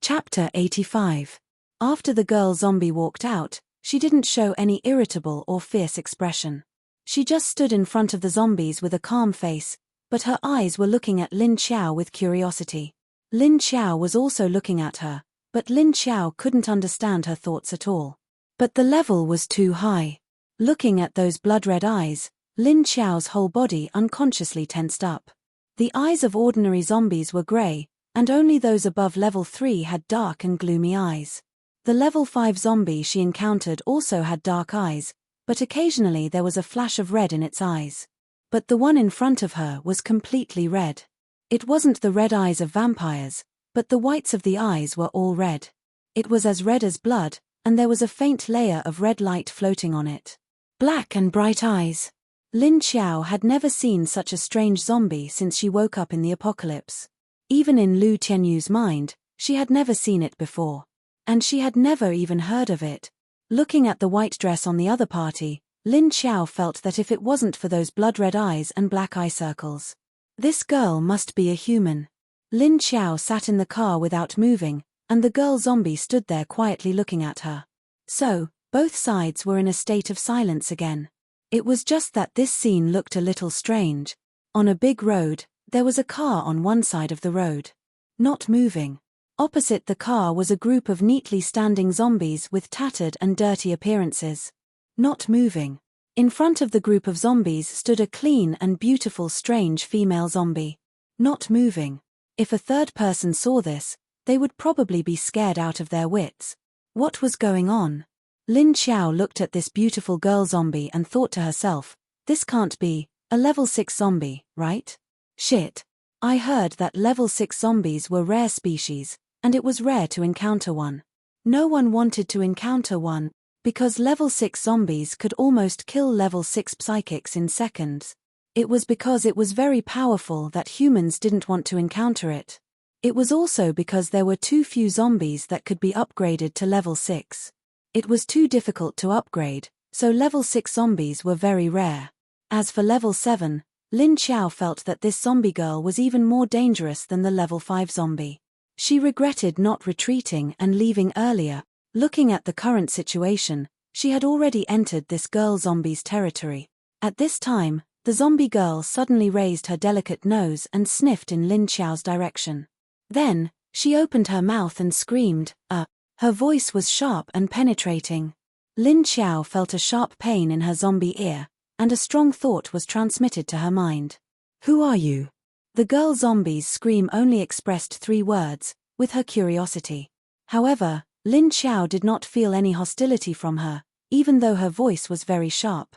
Chapter 85. After the girl zombie walked out, she didn't show any irritable or fierce expression. She just stood in front of the zombies with a calm face, but her eyes were looking at Lin Xiao with curiosity. Lin Xiao was also looking at her, but Lin Xiao couldn't understand her thoughts at all. But the level was too high. Looking at those blood-red eyes, Lin Xiao's whole body unconsciously tensed up. The eyes of ordinary zombies were grey, and only those above level 3 had dark and gloomy eyes. The level 5 zombie she encountered also had dark eyes, but occasionally there was a flash of red in its eyes. But the one in front of her was completely red. It wasn't the red eyes of vampires, but the whites of the eyes were all red. It was as red as blood, and there was a faint layer of red light floating on it. Black and bright eyes. Lin Xiao had never seen such a strange zombie since she woke up in the apocalypse. Even in Lu Tianyu's mind, she had never seen it before. And she had never even heard of it. Looking at the white dress on the other party, Lin Xiao felt that if it wasn't for those blood-red eyes and black eye circles, this girl must be a human. Lin Xiao sat in the car without moving, and the girl zombie stood there quietly looking at her. So, both sides were in a state of silence again. It was just that this scene looked a little strange. On a big road, there was a car on one side of the road, not moving. Opposite the car was a group of neatly standing zombies with tattered and dirty appearances, not moving. In front of the group of zombies stood a clean and beautiful strange female zombie, not moving. If a third person saw this, they would probably be scared out of their wits. What was going on? Lin Xiao looked at this beautiful girl zombie and thought to herself, this can't be a level 6 zombie, right? Shit. I heard that level 6 zombies were rare species, and it was rare to encounter one. No one wanted to encounter one, because level 6 zombies could almost kill level 6 psychics in seconds. It was because it was very powerful that humans didn't want to encounter it. It was also because there were too few zombies that could be upgraded to level 6. It was too difficult to upgrade, so level 6 zombies were very rare. As for level 7, Lin Xiao felt that this zombie girl was even more dangerous than the level 5 zombie. She regretted not retreating and leaving earlier. Looking at the current situation, she had already entered this girl zombie's territory. At this time, the zombie girl suddenly raised her delicate nose and sniffed in Lin Xiao's direction. Then, she opened her mouth and screamed, Her voice was sharp and penetrating. Lin Xiao felt a sharp pain in her zombie ear, and a strong thought was transmitted to her mind. Who are you? The girl zombie's scream only expressed 3 words, with her curiosity. However, Lin Xiao did not feel any hostility from her, even though her voice was very sharp.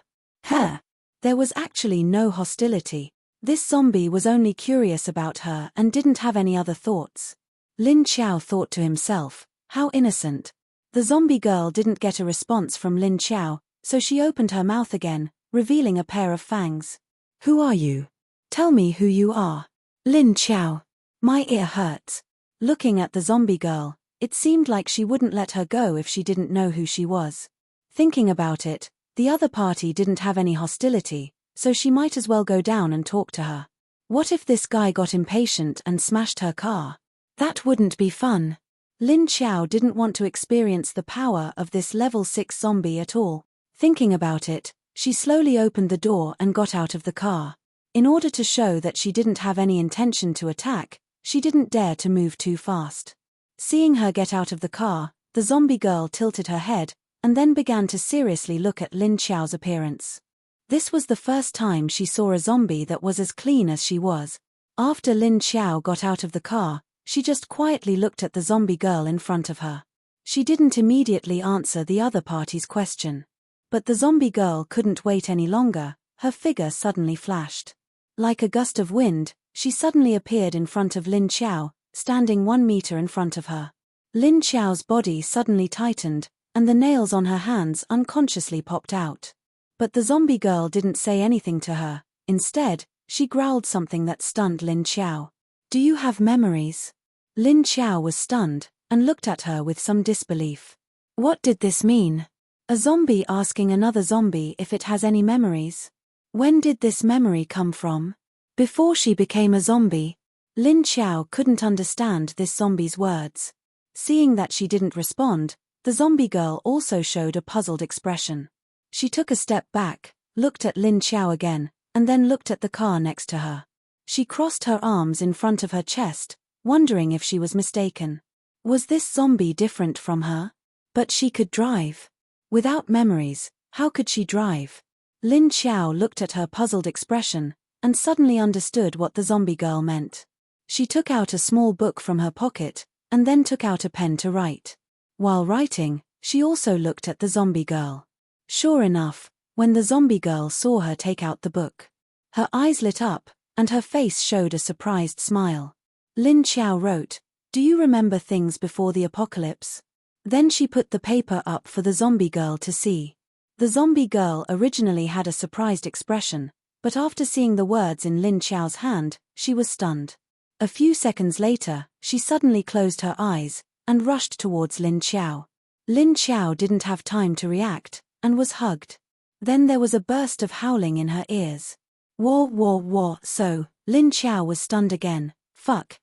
There was actually no hostility. This zombie was only curious about her and didn't have any other thoughts. Lin Xiao thought to himself, how innocent. The zombie girl didn't get a response from Lin Xiao, so she opened her mouth again, revealing a pair of fangs. Who are you? Tell me who you are. Lin Xiao. My ear hurts. Looking at the zombie girl, it seemed like she wouldn't let her go if she didn't know who she was. Thinking about it, the other party didn't have any hostility, so she might as well go down and talk to her. What if this guy got impatient and smashed her car? That wouldn't be fun. Lin Xiao didn't want to experience the power of this level 6 zombie at all. Thinking about it, she slowly opened the door and got out of the car. In order to show that she didn't have any intention to attack, she didn't dare to move too fast. Seeing her get out of the car, the zombie girl tilted her head, and then began to seriously look at Lin Xiao's appearance. This was the first time she saw a zombie that was as clean as she was. After Lin Xiao got out of the car, she just quietly looked at the zombie girl in front of her. She didn't immediately answer the other party's question. But the zombie girl couldn't wait any longer. her figure suddenly flashed. Like a gust of wind, she suddenly appeared in front of Lin Xiao, standing 1 meter in front of her. Lin Xiao's body suddenly tightened, and the nails on her hands unconsciously popped out. But the zombie girl didn't say anything to her. Instead, she growled something that stunned Lin Xiao. "Do you have memories?" Lin Xiao was stunned, and looked at her with some disbelief. What did this mean? A zombie asking another zombie if it has any memories? When did this memory come from? Before she became a zombie? Lin Xiao couldn't understand this zombie's words. Seeing that she didn't respond, the zombie girl also showed a puzzled expression. She took a step back, looked at Lin Xiao again, and then looked at the car next to her. She crossed her arms in front of her chest, wondering if she was mistaken. Was this zombie different from her? But she could drive. Without memories, how could she drive? Lin Xiao looked at her puzzled expression, and suddenly understood what the zombie girl meant. She took out a small book from her pocket, and then took out a pen to write. While writing, she also looked at the zombie girl. Sure enough, when the zombie girl saw her take out the book, her eyes lit up, and her face showed a surprised smile. Lin Xiao wrote, "Do you remember things before the apocalypse?" Then she put the paper up for the zombie girl to see. The zombie girl originally had a surprised expression, but after seeing the words in Lin Xiao's hand, she was stunned. A few seconds later, she suddenly closed her eyes, and rushed towards Lin Xiao. Lin Xiao didn't have time to react, and was hugged. Then there was a burst of howling in her ears. War. So, Lin Xiao was stunned again. Fuck.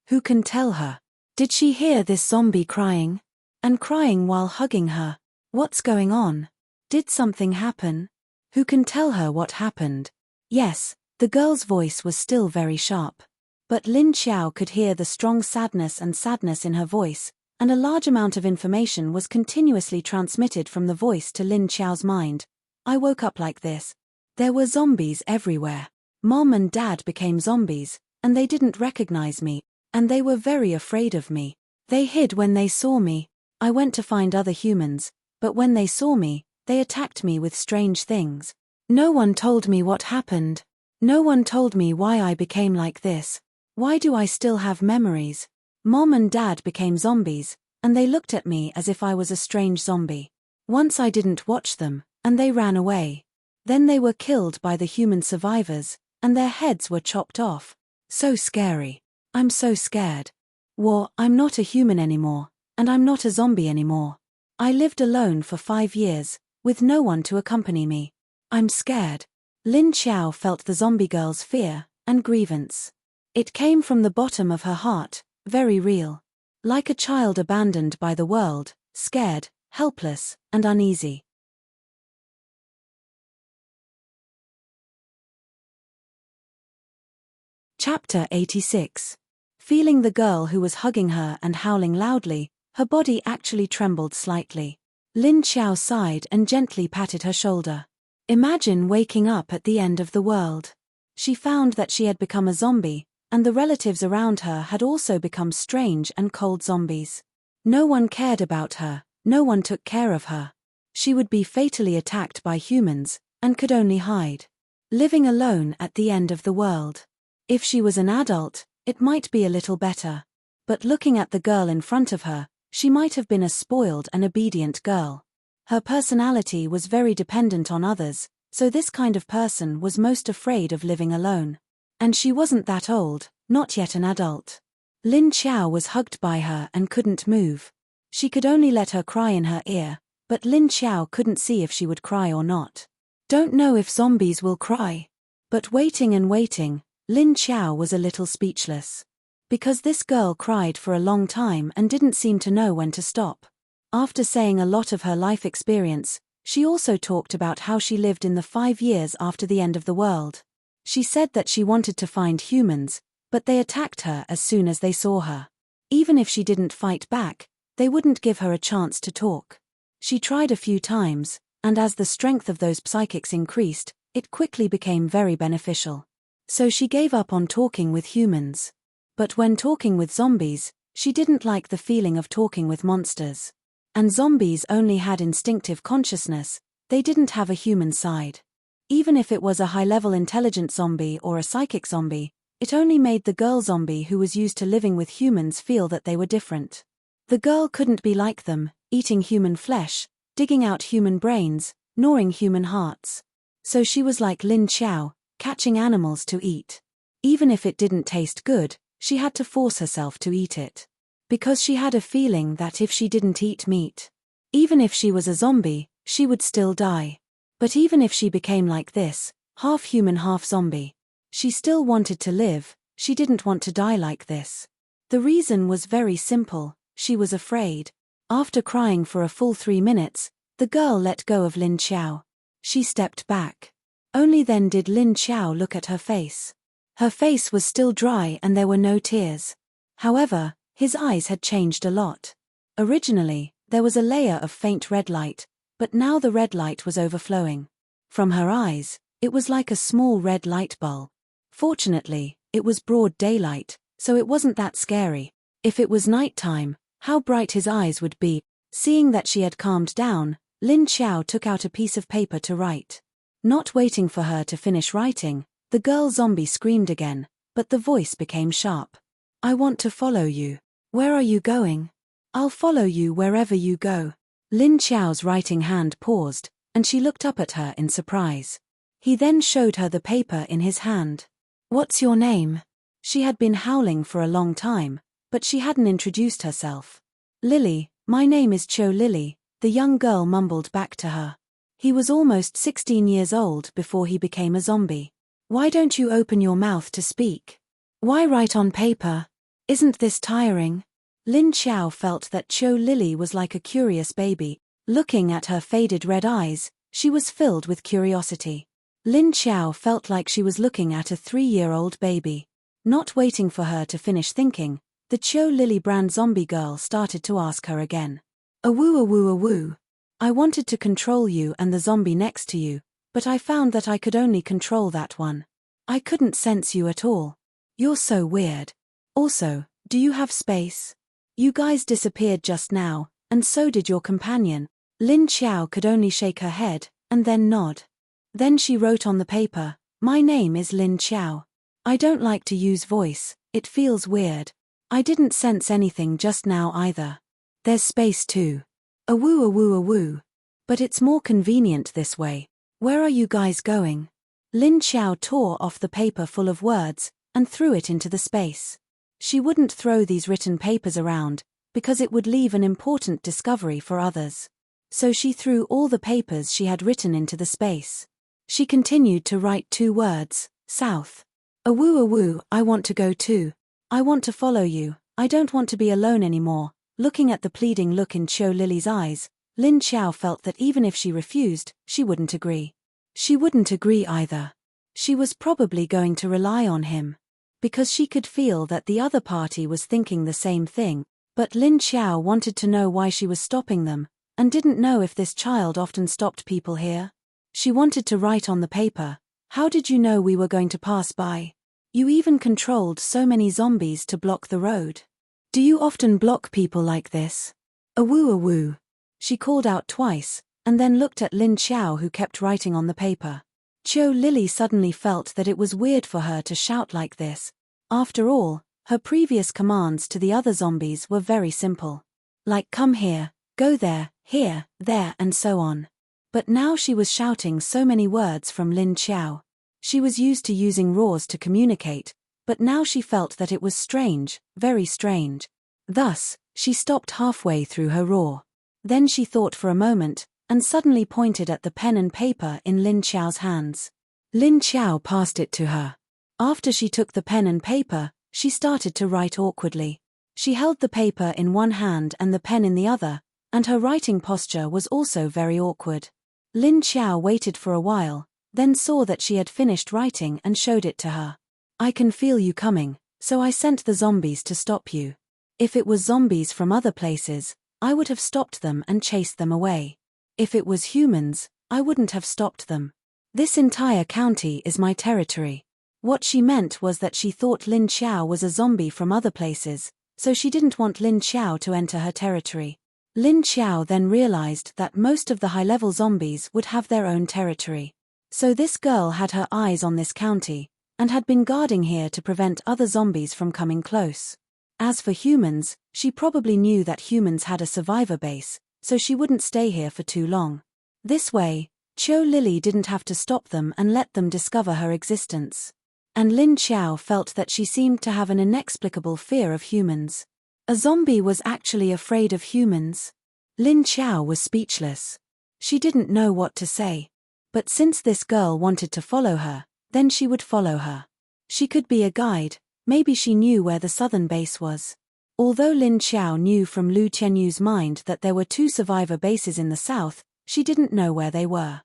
Who can tell her? Did she hear this zombie crying? And crying while hugging her? What's going on? Did something happen? Who can tell her what happened? Yes, the girl's voice was still very sharp. But Lin Xiao could hear the strong sadness in her voice, and a large amount of information was continuously transmitted from the voice to Lin Xiao's mind. I woke up like this. There were zombies everywhere. Mom and Dad became zombies, and they didn't recognize me, and they were very afraid of me. They hid when they saw me. I went to find other humans, but when they saw me, they attacked me with strange things. No one told me what happened. No one told me why I became like this. Why do I still have memories? Mom and Dad became zombies, and they looked at me as if I was a strange zombie. Once I didn't watch them, and they ran away. Then they were killed by the human survivors, and their heads were chopped off. So scary. I'm so scared. I'm not a human anymore, and I'm not a zombie anymore. I lived alone for 5 years, with no one to accompany me. I'm scared. Lin Xiao felt the zombie girl's fear and grievance. It came from the bottom of her heart, very real. Like a child abandoned by the world, scared, helpless, and uneasy. Chapter 86. Feeling the girl who was hugging her and howling loudly, her body actually trembled slightly. Lin Xiao sighed and gently patted her shoulder. Imagine waking up at the end of the world. She found that she had become a zombie, and the relatives around her had also become strange and cold zombies. No one cared about her, no one took care of her. She would be fatally attacked by humans, and could only hide. Living alone at the end of the world. If she was an adult, it might be a little better. But looking at the girl in front of her, she might have been a spoiled and obedient girl. Her personality was very dependent on others, so this kind of person was most afraid of living alone. And she wasn't that old, not yet an adult. Lin Xiao was hugged by her and couldn't move. She could only let her cry in her ear, but Lin Xiao couldn't see if she would cry or not. Don't know if zombies will cry. But waiting and waiting, Lin Xiao was a little speechless. Because this girl cried for a long time and didn't seem to know when to stop. After saying a lot of her life experience, she also talked about how she lived in the 5 years after the end of the world. She said that she wanted to find humans, but they attacked her as soon as they saw her. Even if she didn't fight back, they wouldn't give her a chance to talk. She tried a few times, and as the strength of those psychics increased, it quickly became very beneficial. So she gave up on talking with humans. But when talking with zombies, she didn't like the feeling of talking with monsters. And zombies only had instinctive consciousness, they didn't have a human side. Even if it was a high-level intelligent zombie or a psychic zombie, it only made the girl zombie who was used to living with humans feel that they were different. The girl couldn't be like them, eating human flesh, digging out human brains, gnawing human hearts. So she was like Lin Xiao, catching animals to eat. Even if it didn't taste good, she had to force herself to eat it. Because she had a feeling that if she didn't eat meat, even if she was a zombie, she would still die. But even if she became like this, half human half zombie, she still wanted to live, she didn't want to die like this. The reason was very simple, she was afraid. After crying for a full 3 minutes, the girl let go of Lin Xiao. She stepped back. Only then did Lin Xiao look at her face. Her face was still dry and there were no tears. However, his eyes had changed a lot. Originally, there was a layer of faint red light, but now the red light was overflowing. From her eyes, it was like a small red light bulb. Fortunately, it was broad daylight, so it wasn't that scary. If it was nighttime, how bright his eyes would be. Seeing that she had calmed down, Lin Xiao took out a piece of paper to write. Not waiting for her to finish writing, the girl zombie screamed again, but the voice became sharp. I want to follow you. Where are you going? I'll follow you wherever you go. Lin Xiao's writing hand paused, and she looked up at her in surprise. He then showed her the paper in his hand. What's your name? She had been howling for a long time, but she hadn't introduced herself. Lily, my name is Cho Lily, the young girl mumbled back to her. He was almost 16 years old before he became a zombie. Why don't you open your mouth to speak? Why write on paper? Isn't this tiring? Lin Xiao felt that Cho Lily was like a curious baby. Looking at her faded red eyes, she was filled with curiosity. Lin Xiao felt like she was looking at a 3-year-old baby. Not waiting for her to finish thinking, the Cho Lily brand zombie girl started to ask her again. Awoo. I wanted to control you and the zombie next to you, but I found that I could only control that one. I couldn't sense you at all. You're so weird. Also, do you have space? You guys disappeared just now, and so did your companion. Lin Xiao could only shake her head, and then nod. Then she wrote on the paper, my name is Lin Xiao. I don't like to use voice, it feels weird. I didn't sense anything just now either. There's space too. Awoo. But it's more convenient this way. Where are you guys going? Lin Xiao tore off the paper full of words, and threw it into the space. She wouldn't throw these written papers around, because it would leave an important discovery for others. So she threw all the papers she had written into the space. She continued to write 2 words, south. Awoo, I want to go too. I want to follow you, I don't want to be alone anymore. Looking at the pleading look in Cho Lily's eyes, Lin Xiao felt that even if she refused, she wouldn't agree. She wouldn't agree either. She was probably going to rely on him. Because she could feel that the other party was thinking the same thing, but Lin Xiao wanted to know why she was stopping them, and didn't know if this child often stopped people here. She wanted to write on the paper, how did you know we were going to pass by? You even controlled so many zombies to block the road. Do you often block people like this? Awoo. She called out twice, and then looked at Lin Xiao who kept writing on the paper. Cho Lily suddenly felt that it was weird for her to shout like this. After all, her previous commands to the other zombies were very simple. Like come here, go there, here, there and so on. But now she was shouting so many words from Lin Xiao. She was used to using roars to communicate, but now she felt that it was strange, very strange. Thus, she stopped halfway through her roar. Then she thought for a moment, and suddenly pointed at the pen and paper in Lin Xiao's hands. Lin Xiao passed it to her. After she took the pen and paper, she started to write awkwardly. She held the paper in one hand and the pen in the other, and her writing posture was also very awkward. Lin Xiao waited for a while, then saw that she had finished writing and showed it to her. I can feel you coming, so I sent the zombies to stop you. If it was zombies from other places, I would have stopped them and chased them away. If it was humans, I wouldn't have stopped them. This entire county is my territory. What she meant was that she thought Lin Xiao was a zombie from other places, so she didn't want Lin Xiao to enter her territory. Lin Xiao then realized that most of the high-level zombies would have their own territory. So this girl had her eyes on this county, and had been guarding here to prevent other zombies from coming close. As for humans, she probably knew that humans had a survivor base, so she wouldn't stay here for too long. This way, Cho Lily didn't have to stop them and let them discover her existence. And Lin Xiao felt that she seemed to have an inexplicable fear of humans. A zombie was actually afraid of humans. Lin Xiao was speechless. She didn't know what to say. But since this girl wanted to follow her, then she would follow her. She could be a guide, maybe she knew where the southern base was. Although Lin Xiao knew from Lu Qianyu's mind that there were 2 survivor bases in the south, she didn't know where they were.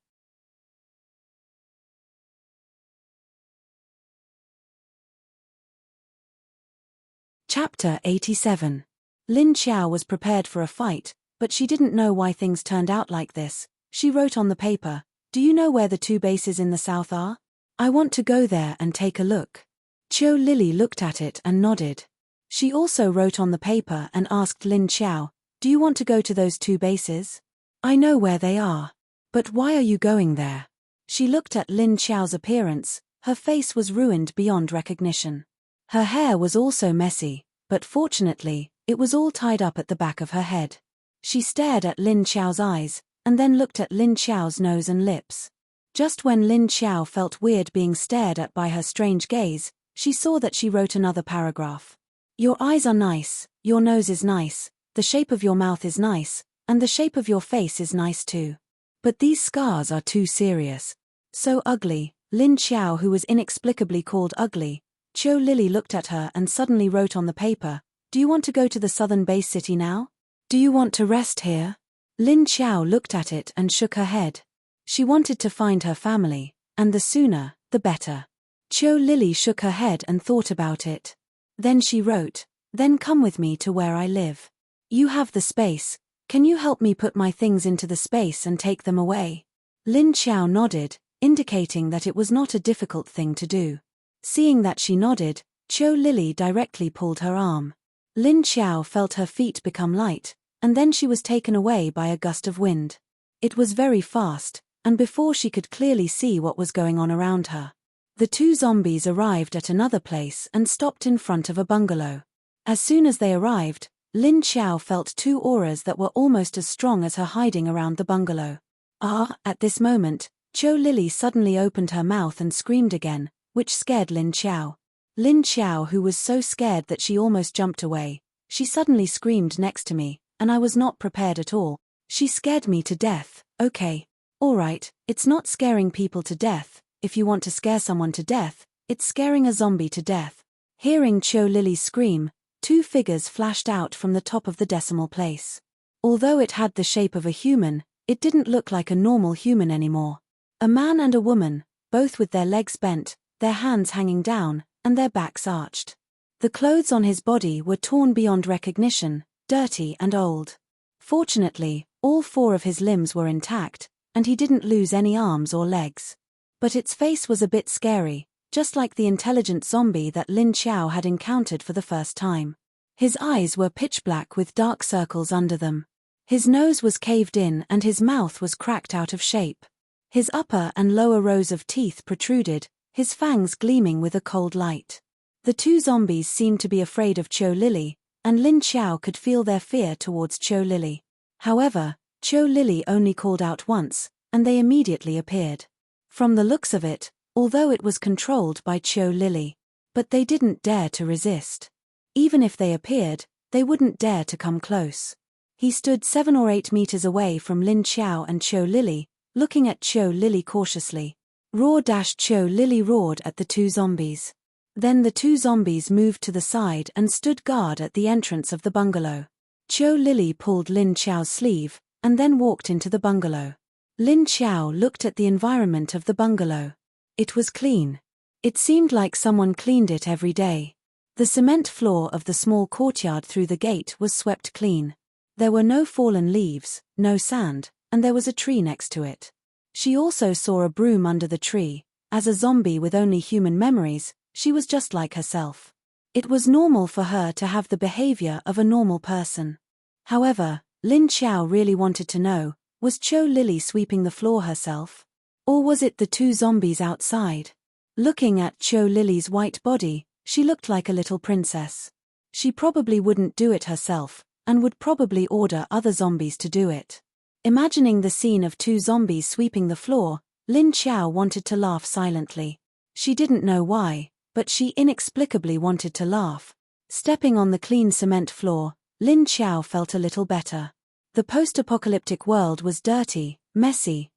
Chapter 87. Lin Xiao was prepared for a fight, but she didn't know why things turned out like this. She wrote on the paper, "Do you know where the 2 bases in the south are? I want to go there and take a look." Cho Lily looked at it and nodded. She also wrote on the paper and asked Lin Xiao, "Do you want to go to those 2 bases? I know where they are. But why are you going there?" She looked at Lin Xiao's appearance. Her face was ruined beyond recognition. Her hair was also messy, but fortunately, it was all tied up at the back of her head. She stared at Lin Xiao's eyes, and then looked at Lin Xiao's nose and lips. Just when Lin Xiao felt weird being stared at by her strange gaze, she saw that she wrote another paragraph. "Your eyes are nice, your nose is nice, the shape of your mouth is nice, and the shape of your face is nice too. But these scars are too serious. So ugly." Lin Xiao, who was inexplicably called ugly. Cho Lily looked at her and suddenly wrote on the paper, "Do you want to go to the southern base city now? Do you want to rest here?" Lin Xiao looked at it and shook her head. She wanted to find her family, and the sooner, the better. Cho Lily shook her head and thought about it. Then she wrote, "Then come with me to where I live. You have the space, can you help me put my things into the space and take them away?" Lin Xiao nodded, indicating that it was not a difficult thing to do. Seeing that she nodded, Cho Lily directly pulled her arm. Lin Xiao felt her feet become light, and then she was taken away by a gust of wind. It was very fast, and before she could clearly see what was going on around her, the 2 zombies arrived at another place and stopped in front of a bungalow. As soon as they arrived, Lin Xiao felt 2 auras that were almost as strong as her hiding around the bungalow. At this moment, Cho Lily suddenly opened her mouth and screamed again, which scared Lin Xiao. Lin Xiao, who was so scared that she almost jumped away, she suddenly screamed, "Next to me," and I was not prepared at all. She scared me to death. Okay. Alright, it's not scaring people to death. If you want to scare someone to death, it's scaring a zombie to death. Hearing Cho Lily's scream, 2 figures flashed out from the top of the decimal place. Although it had the shape of a human, it didn't look like a normal human anymore. A man and a woman, both with their legs bent, their hands hanging down, and their backs arched. The clothes on his body were torn beyond recognition, dirty and old. Fortunately, all 4 of his limbs were intact, and he didn't lose any arms or legs. But its face was a bit scary, just like the intelligent zombie that Lin Xiao had encountered for the first time. His eyes were pitch black with dark circles under them. His nose was caved in and his mouth was cracked out of shape. His upper and lower rows of teeth protruded, his fangs gleaming with a cold light. The 2 zombies seemed to be afraid of Cho Lily, and Lin Xiao could feel their fear towards Cho Lily. However, Cho Lily only called out once, and they immediately appeared. From the looks of it, although it was controlled by Cho Lily, but they didn't dare to resist. Even if they appeared, they wouldn't dare to come close. He stood 7 or 8 meters away from Lin Xiao and Cho Lily, looking at Cho Lily cautiously. Cho Lily roared at the 2 zombies. Then the 2 zombies moved to the side and stood guard at the entrance of the bungalow. Cho Lily pulled Lin Xiao's sleeve, and then walked into the bungalow. Lin Xiao looked at the environment of the bungalow. It was clean. It seemed like someone cleaned it every day. The cement floor of the small courtyard through the gate was swept clean. There were no fallen leaves, no sand, and there was a tree next to it. She also saw a broom under the tree. As a zombie with only human memories, she was just like herself. It was normal for her to have the behavior of a normal person. However, Lin Xiao really wanted to know, was Cho Lily sweeping the floor herself? Or was it the two zombies outside? Looking at Cho Lily's white body, she looked like a little princess. She probably wouldn't do it herself, and would probably order other zombies to do it. Imagining the scene of two zombies sweeping the floor, Lin Xiao wanted to laugh silently. She didn't know why, but she inexplicably wanted to laugh. Stepping on the clean cement floor, Lin Xiao felt a little better. The post-apocalyptic world was dirty, messy.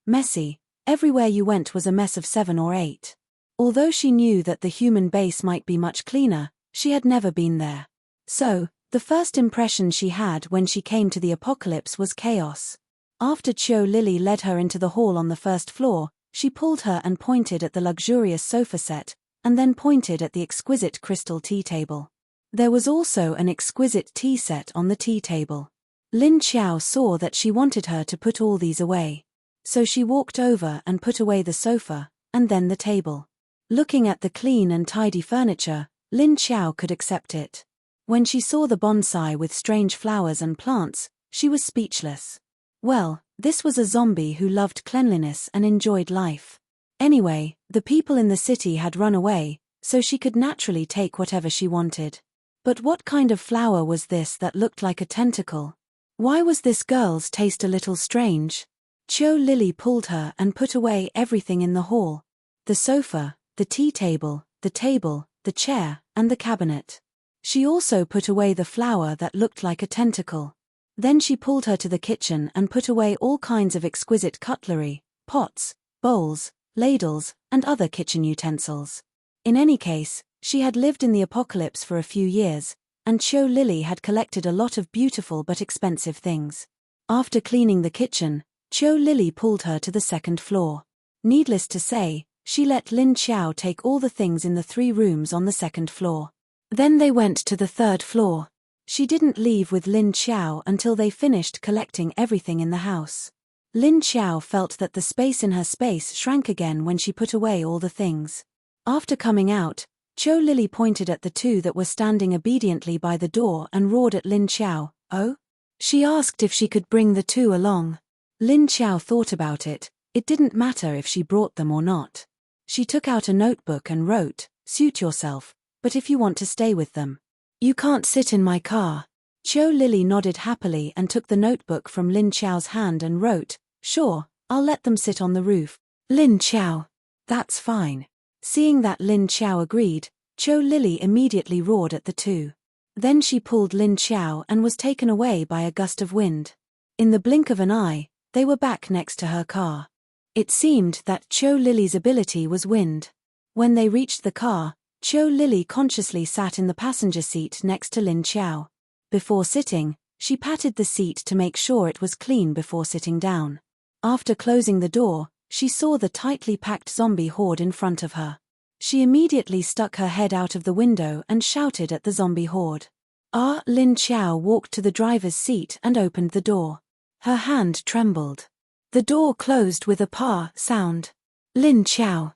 Everywhere you went was a mess of 7 or 8. Although she knew that the human base might be much cleaner, she had never been there. So, the first impression she had when she came to the apocalypse was chaos. After Cho Lily led her into the hall on the first floor, she pulled her and pointed at the luxurious sofa set, and then pointed at the exquisite crystal tea table. There was also an exquisite tea set on the tea table. Lin Xiao saw that she wanted her to put all these away. So she walked over and put away the sofa, and then the table. Looking at the clean and tidy furniture, Lin Xiao could accept it. When she saw the bonsai with strange flowers and plants, she was speechless. Well, this was a zombie who loved cleanliness and enjoyed life. Anyway, the people in the city had run away, so she could naturally take whatever she wanted. But what kind of flower was this that looked like a tentacle? Why was this girl's taste a little strange? Cho Lily pulled her and put away everything in the hall. The sofa, the tea table, the chair, and the cabinet. She also put away the flower that looked like a tentacle. Then she pulled her to the kitchen and put away all kinds of exquisite cutlery, pots, bowls, ladles, and other kitchen utensils. In any case, she had lived in the apocalypse for a few years, and Cho Lily had collected a lot of beautiful but expensive things. After cleaning the kitchen, Cho Lily pulled her to the second floor. Needless to say, she let Lin Xiao take all the things in the 3 rooms on the second floor. Then they went to the third floor. She didn't leave with Lin Xiao until they finished collecting everything in the house. Lin Xiao felt that the space in her space shrank again when she put away all the things. After coming out, Cho Lily pointed at the 2 that were standing obediently by the door and roared at Lin Xiao. Oh? She asked if she could bring the 2 along. Lin Xiao thought about it. It didn't matter if she brought them or not. She took out a notebook and wrote, "Suit yourself, but if you want to stay with them, you can't sit in my car." Cho Lily nodded happily and took the notebook from Lin Xiao's hand and wrote, "Sure, I'll let them sit on the roof." Lin Xiao. That's fine. Seeing that Lin Xiao agreed, Cho Lily immediately roared at the 2. Then she pulled Lin Xiao and was taken away by a gust of wind. In the blink of an eye, they were back next to her car. It seemed that Cho Lily's ability was wind. When they reached the car, Cho Lily consciously sat in the passenger seat next to Lin Xiao. Before sitting, she patted the seat to make sure it was clean before sitting down. After closing the door, she saw the tightly packed zombie horde in front of her. She immediately stuck her head out of the window and shouted at the zombie horde. Lin Xiao walked to the driver's seat and opened the door. Her hand trembled. The door closed with a "pa" sound. Lin Xiao.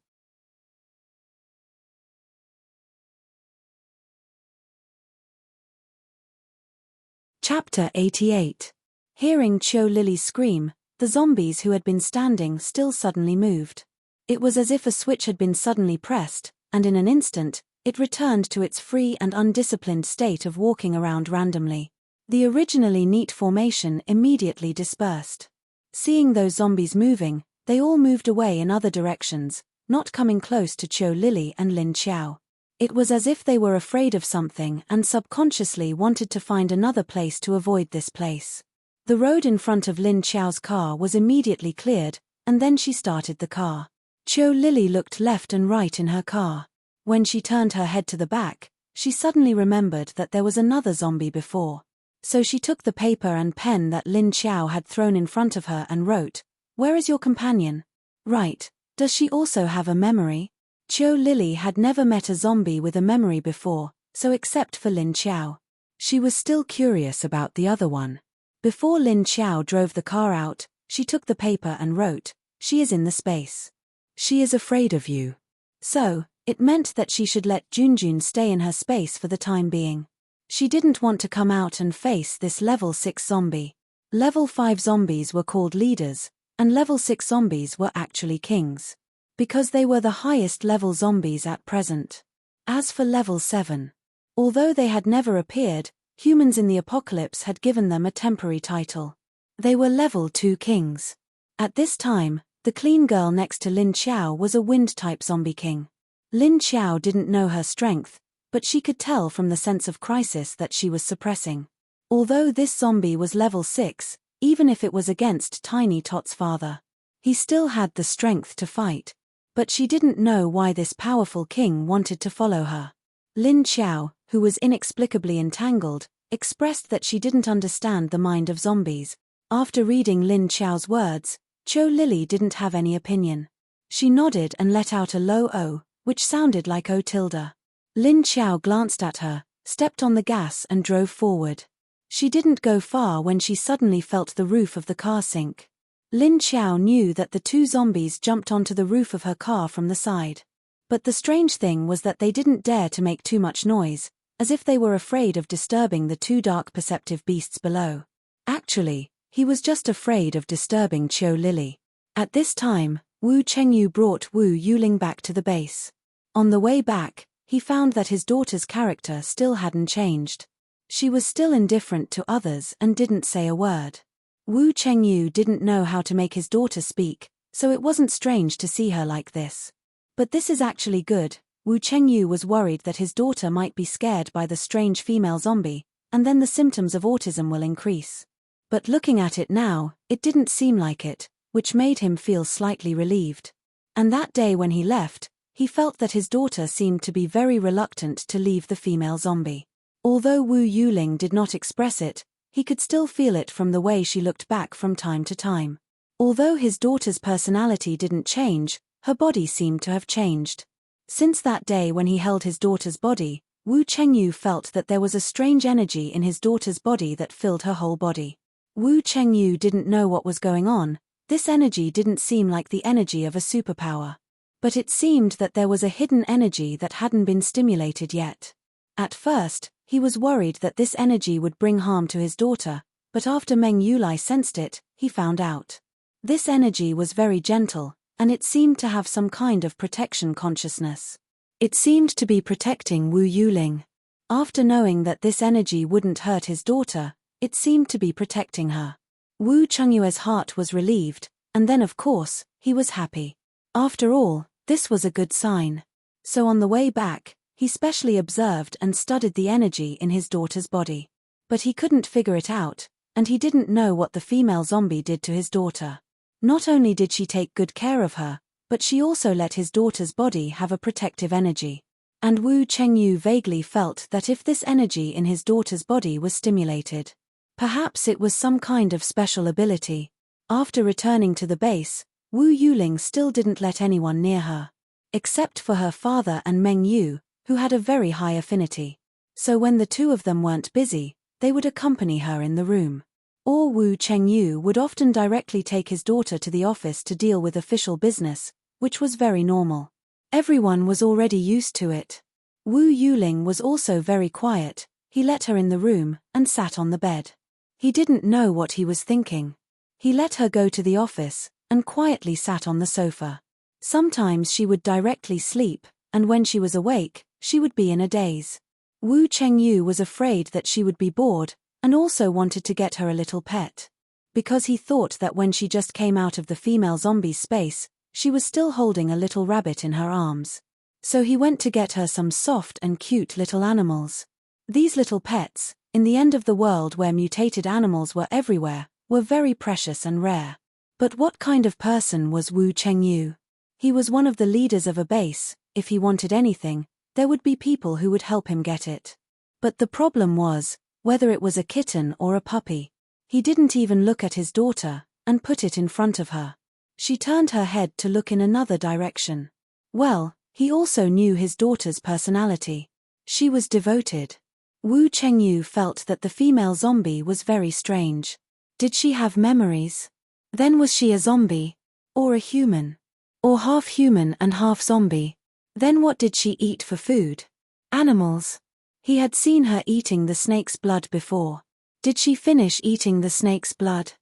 Chapter 88. Hearing Cho Lily scream, the zombies who had been standing still suddenly moved. It was as if a switch had been suddenly pressed, and in an instant, it returned to its free and undisciplined state of walking around randomly. The originally neat formation immediately dispersed. Seeing those zombies moving, they all moved away in other directions, not coming close to Cho Lily and Lin Xiao. It was as if they were afraid of something and subconsciously wanted to find another place to avoid this place. The road in front of Lin Xiao's car was immediately cleared, and then she started the car. Cho Lily looked left and right in her car. When she turned her head to the back, she suddenly remembered that there was another zombie before. So she took the paper and pen that Lin Xiao had thrown in front of her and wrote, "Where is your companion?" Right. Does she also have a memory? Cho Lily had never met a zombie with a memory before, so except for Lin Xiao. She was still curious about the other one. Before Lin Xiao drove the car out, she took the paper and wrote, "She is in the space. She is afraid of you." So, it meant that she should let Junjun stay in her space for the time being. She didn't want to come out and face this level 6 zombie. Level 5 zombies were called leaders, and level 6 zombies were actually kings. Because they were the highest level zombies at present. As for level 7, although they had never appeared, humans in the apocalypse had given them a temporary title. They were level 2 kings. At this time, the clean girl next to Lin Xiao was a wind-type zombie king. Lin Xiao didn't know her strength, but she could tell from the sense of crisis that she was suppressing. Although this zombie was level 6, even if it was against Tiny Tot's father, he still had the strength to fight. But she didn't know why this powerful king wanted to follow her. Lin Xiao, who was inexplicably entangled, expressed that she didn't understand the mind of zombies. After reading Lin Xiao's words, Cho Lily didn't have any opinion. She nodded and let out a low "oh," which sounded like "oh tilde." Lin Xiao glanced at her, stepped on the gas and drove forward. She didn't go far when she suddenly felt the roof of the car sink. Lin Xiao knew that the two zombies jumped onto the roof of her car from the side. But the strange thing was that they didn't dare to make too much noise, as if they were afraid of disturbing the two dark perceptive beasts below. Actually, he was just afraid of disturbing Cho Lily. At this time, Wu Chengyu brought Wu Yuling back to the base. On the way back, he found that his daughter's character still hadn't changed. She was still indifferent to others and didn't say a word. Wu Chengyu didn't know how to make his daughter speak, so it wasn't strange to see her like this. But this is actually good. Wu Chengyu was worried that his daughter might be scared by the strange female zombie, and then the symptoms of autism will increase. But looking at it now, it didn't seem like it, which made him feel slightly relieved. And that day when he left, he felt that his daughter seemed to be very reluctant to leave the female zombie. Although Wu Yuling did not express it, he could still feel it from the way she looked back from time to time. Although his daughter's personality didn't change, her body seemed to have changed. Since that day when he held his daughter's body, Wu Chengyu felt that there was a strange energy in his daughter's body that filled her whole body. Wu Chengyu didn't know what was going on. This energy didn't seem like the energy of a superpower. But it seemed that there was a hidden energy that hadn't been stimulated yet. At first, he was worried that this energy would bring harm to his daughter, but after Meng Yulai sensed it, he found out. This energy was very gentle, and it seemed to have some kind of protection consciousness. It seemed to be protecting Wu Yuling. After knowing that this energy wouldn't hurt his daughter, it seemed to be protecting her. Wu Chengyue's heart was relieved, and then of course, he was happy. After all, this was a good sign. So on the way back, he specially observed and studied the energy in his daughter's body. But he couldn't figure it out, and he didn't know what the female zombie did to his daughter. Not only did she take good care of her, but she also let his daughter's body have a protective energy. And Wu Chengyu vaguely felt that if this energy in his daughter's body was stimulated, perhaps it was some kind of special ability. After returning to the base, Wu Yuling still didn't let anyone near her. Except for her father and Meng Yu, who had a very high affinity. So when the two of them weren't busy, they would accompany her in the room. Or Wu Chengyu would often directly take his daughter to the office to deal with official business, which was very normal. Everyone was already used to it. Wu Yuling was also very quiet. He let her in the room and sat on the bed. He didn't know what he was thinking. He let her go to the office and quietly sat on the sofa. Sometimes she would directly sleep, and when she was awake, she would be in a daze. Wu Chengyu was afraid that she would be bored, and also wanted to get her a little pet. Because he thought that when she just came out of the female zombie's space, she was still holding a little rabbit in her arms. So he went to get her some soft and cute little animals. These little pets, in the end of the world where mutated animals were everywhere, were very precious and rare. But what kind of person was Wu Chengyu? He was one of the leaders of a base. If he wanted anything, there would be people who would help him get it. But the problem was, whether it was a kitten or a puppy. He didn't even look at his daughter, and put it in front of her. She turned her head to look in another direction. Well, he also knew his daughter's personality. She was devoted. Wu Chengyu felt that the female zombie was very strange. Did she have memories? Then was she a zombie? Or a human? Or half human and half zombie? Then what did she eat for food? Animals. He had seen her eating the snake's blood before. Did she finish eating the snake's blood?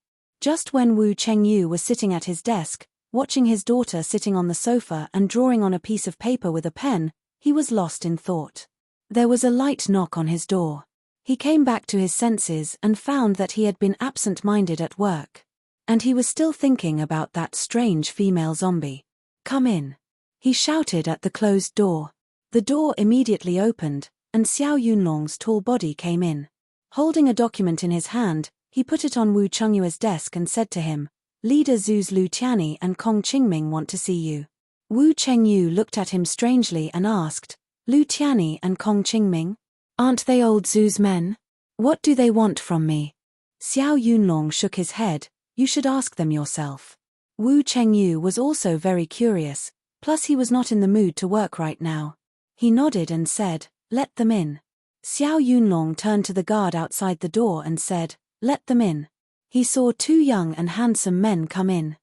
Just when Wu Chengyu was sitting at his desk, watching his daughter sitting on the sofa and drawing on a piece of paper with a pen, he was lost in thought. There was a light knock on his door. He came back to his senses and found that he had been absent-minded at work. And he was still thinking about that strange female zombie. "Come in," he shouted at the closed door. The door immediately opened, and Xiao Yunlong's tall body came in. Holding a document in his hand, he put it on Wu Chengyu's desk and said to him, "Leader Zhu's Lu Tianyi and Kong Qingming want to see you." Wu Chengyu looked at him strangely and asked, "Lu Tianyi and Kong Qingming? Aren't they old Zhu's men? What do they want from me?" Xiao Yunlong shook his head. "You should ask them yourself." Wu Chengyu was also very curious, plus he was not in the mood to work right now. He nodded and said, "Let them in." Xiao Yunlong turned to the guard outside the door and said, "Let them in." He saw two young and handsome men come in.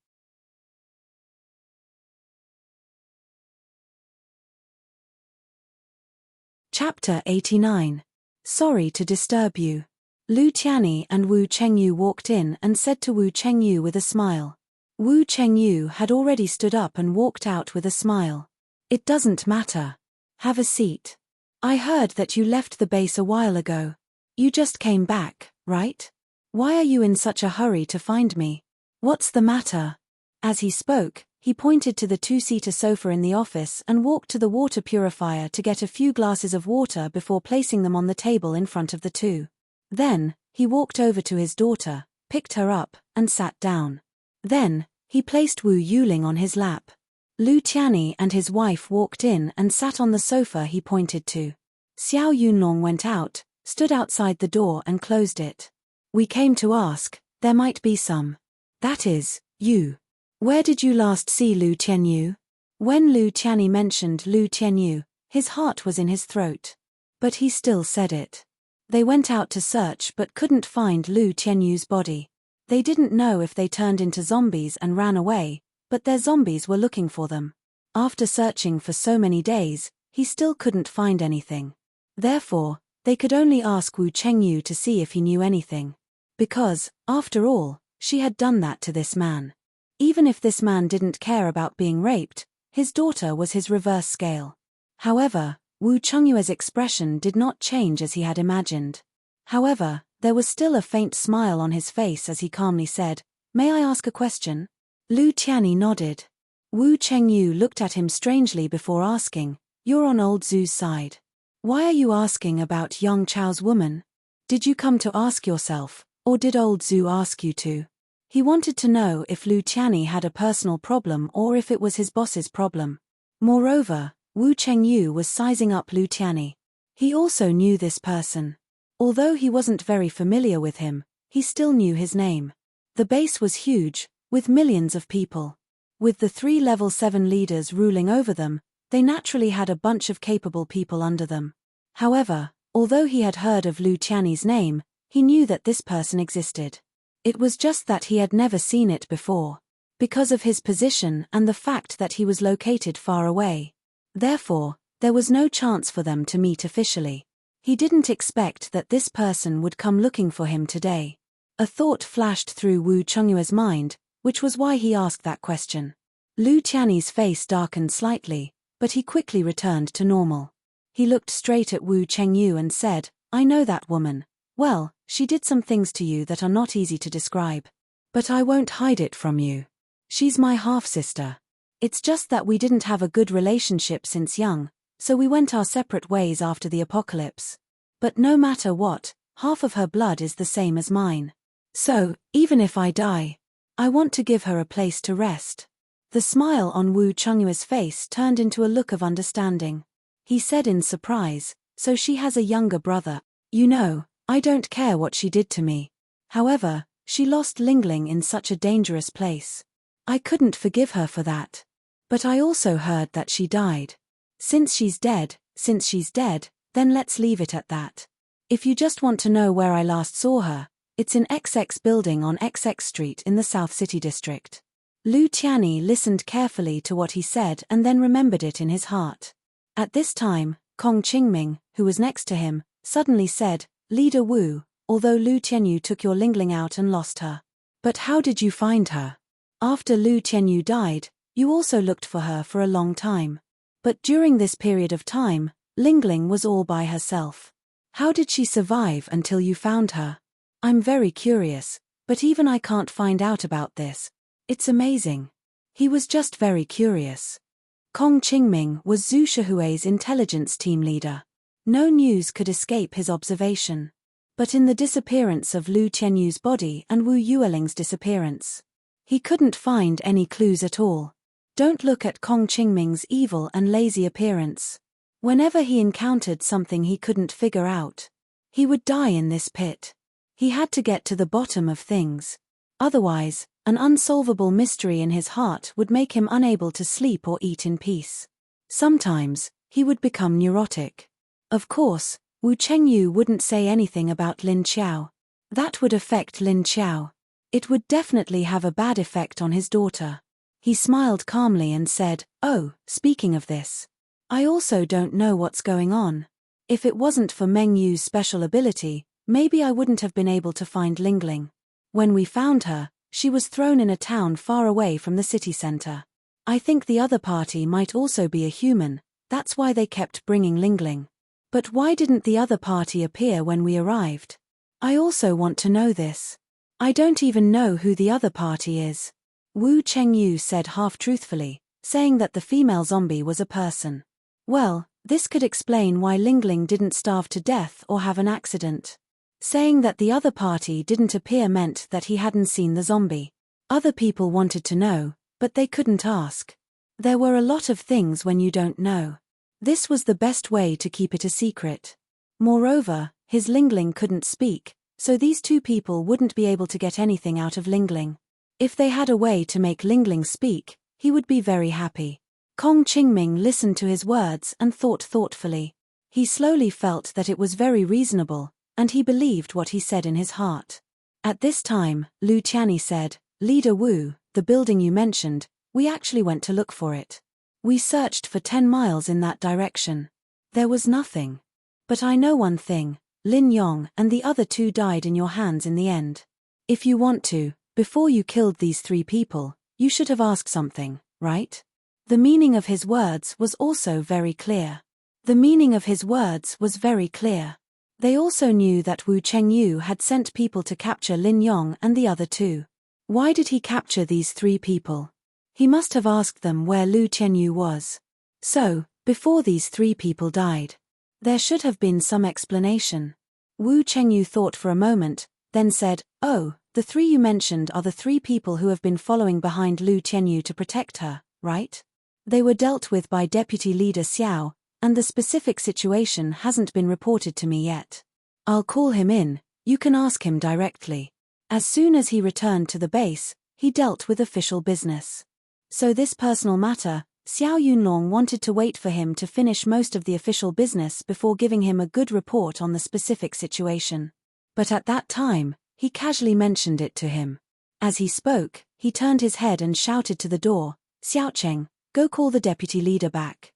Chapter 89. Sorry to disturb you. Lu Tianyi and Wu Chengyu walked in and said to Wu Chengyu with a smile. Wu Chengyu had already stood up and walked out with a smile. "It doesn't matter. Have a seat. I heard that you left the base a while ago. You just came back, right? Why are you in such a hurry to find me? What's the matter?" As he spoke, he pointed to the two-seater sofa in the office and walked to the water purifier to get a few glasses of water before placing them on the table in front of the two. Then, he walked over to his daughter, picked her up, and sat down. Then, he placed Wu Yuling on his lap. Lu Tianyi and his wife walked in and sat on the sofa he pointed to. Xiao Yunlong went out, stood outside the door and closed it. "We came to ask, there might be some. That is, you. Where did you last see Lu Tianyu?" When Lu Tianyi mentioned Lu Tianyu, his heart was in his throat. But he still said it. They went out to search but couldn't find Lu Tianyu's body. They didn't know if they turned into zombies and ran away, but their zombies were looking for them. After searching for so many days, he still couldn't find anything. Therefore, they could only ask Wu Chengyu to see if he knew anything. Because, after all, she had done that to this man. Even if this man didn't care about being raped, his daughter was his reverse scale. However, Wu Chengyu's expression did not change as he had imagined. However, there was still a faint smile on his face as he calmly said, "May I ask a question?" Lu Tianyi nodded. Wu Chengyu looked at him strangely before asking, "You're on old Zhu's side. Why are you asking about young Chao's woman? Did you come to ask yourself, or did old Zhu ask you to?" He wanted to know if Lu Tianyi had a personal problem or if it was his boss's problem. Moreover, Wu Chengyu was sizing up Lu Tianyi. He also knew this person. Although he wasn't very familiar with him, he still knew his name. The base was huge, with millions of people. With the 3 level 7 leaders ruling over them, they naturally had a bunch of capable people under them. However, although he had heard of Lu Tianyi's name, he knew that this person existed. It was just that he had never seen it before. Because of his position and the fact that he was located far away. Therefore, there was no chance for them to meet officially. He didn't expect that this person would come looking for him today. A thought flashed through Wu Chengyu's mind, which was why he asked that question. Lu Tianyi's face darkened slightly, but he quickly returned to normal. He looked straight at Wu Chengyu and said, "I know that woman. Well, she did some things to you that are not easy to describe. But I won't hide it from you. She's my half-sister. It's just that we didn't have a good relationship since young, so we went our separate ways after the apocalypse. But no matter what, half of her blood is the same as mine. So, even if I die, I want to give her a place to rest." The smile on Wu Chengyu's face turned into a look of understanding. He said in surprise, "So she has a younger brother. You know, I don't care what she did to me. However, she lost Lingling in such a dangerous place. I couldn't forgive her for that. But I also heard that she died. Since she's dead, then let's leave it at that. If you just want to know where I last saw her, it's in XX building on XX Street in the South City District." Lu Tianyi listened carefully to what he said and then remembered it in his heart. At this time, Kong Qingming, who was next to him, suddenly said, "Leader Wu, although Lu Tianyu took your Lingling out and lost her. But how did you find her? After Lu Qianyu died, you also looked for her for a long time. But during this period of time, Lingling was all by herself. How did she survive until you found her? I'm very curious, but even I can't find out about this. It's amazing. He was just very curious. Kong Qingming was Zhu Shihui's intelligence team leader. No news could escape his observation. But in the disappearance of Lu Qianyu's body and Wu Yueling's disappearance, he couldn't find any clues at all. Don't look at Kong Qingming's evil and lazy appearance. Whenever he encountered something he couldn't figure out, he would die in this pit. He had to get to the bottom of things. Otherwise, an unsolvable mystery in his heart would make him unable to sleep or eat in peace. Sometimes, he would become neurotic. Of course, Wu Chengyu wouldn't say anything about Lin Qiao. That would affect Lin Qiao. It would definitely have a bad effect on his daughter. He smiled calmly and said, "Oh, speaking of this, I also don't know what's going on. If it wasn't for Meng Yu's special ability, maybe I wouldn't have been able to find Lingling. When we found her, she was thrown in a town far away from the city center. I think the other party might also be a human, that's why they kept bringing Lingling. But why didn't the other party appear when we arrived? I also want to know this. I don't even know who the other party is." Wu Chengyu said half-truthfully, saying that the female zombie was a person. Well, this could explain why Lingling didn't starve to death or have an accident. Saying that the other party didn't appear meant that he hadn't seen the zombie. Other people wanted to know, but they couldn't ask. There were a lot of things when you don't know. This was the best way to keep it a secret. Moreover, his Lingling couldn't speak, so these two people wouldn't be able to get anything out of Lingling. If they had a way to make Lingling speak, he would be very happy. Kong Qingming listened to his words and thought thoughtfully. He slowly felt that it was very reasonable, and he believed what he said in his heart. At this time, Lu Qianyi said, "Leader Wu, the building you mentioned, we actually went to look for it. We searched for 10 miles in that direction. There was nothing. But I know one thing, Lin Yong and the other two died in your hands in the end. If you want to, before you killed these 3 people, you should have asked something, right?" The meaning of his words was also very clear. The meaning of his words was very clear. They also knew that Wu Chengyu had sent people to capture Lin Yong and the other 2. Why did he capture these 3 people? He must have asked them where Lu Qianyu was. So, before these 3 people died, there should have been some explanation. Wu Chengyu thought for a moment, then said, "Oh, the 3 you mentioned are the 3 people who have been following behind Lu Qianyu to protect her, right? They were dealt with by Deputy Leader Xiao, and the specific situation hasn't been reported to me yet. I'll call him in, you can ask him directly." As soon as he returned to the base, he dealt with official business. So this personal matter, Xiao Yunlong wanted to wait for him to finish most of the official business before giving him a good report on the specific situation. But at that time, he casually mentioned it to him. As he spoke, he turned his head and shouted to the door, "Xiaocheng, go call the deputy leader back."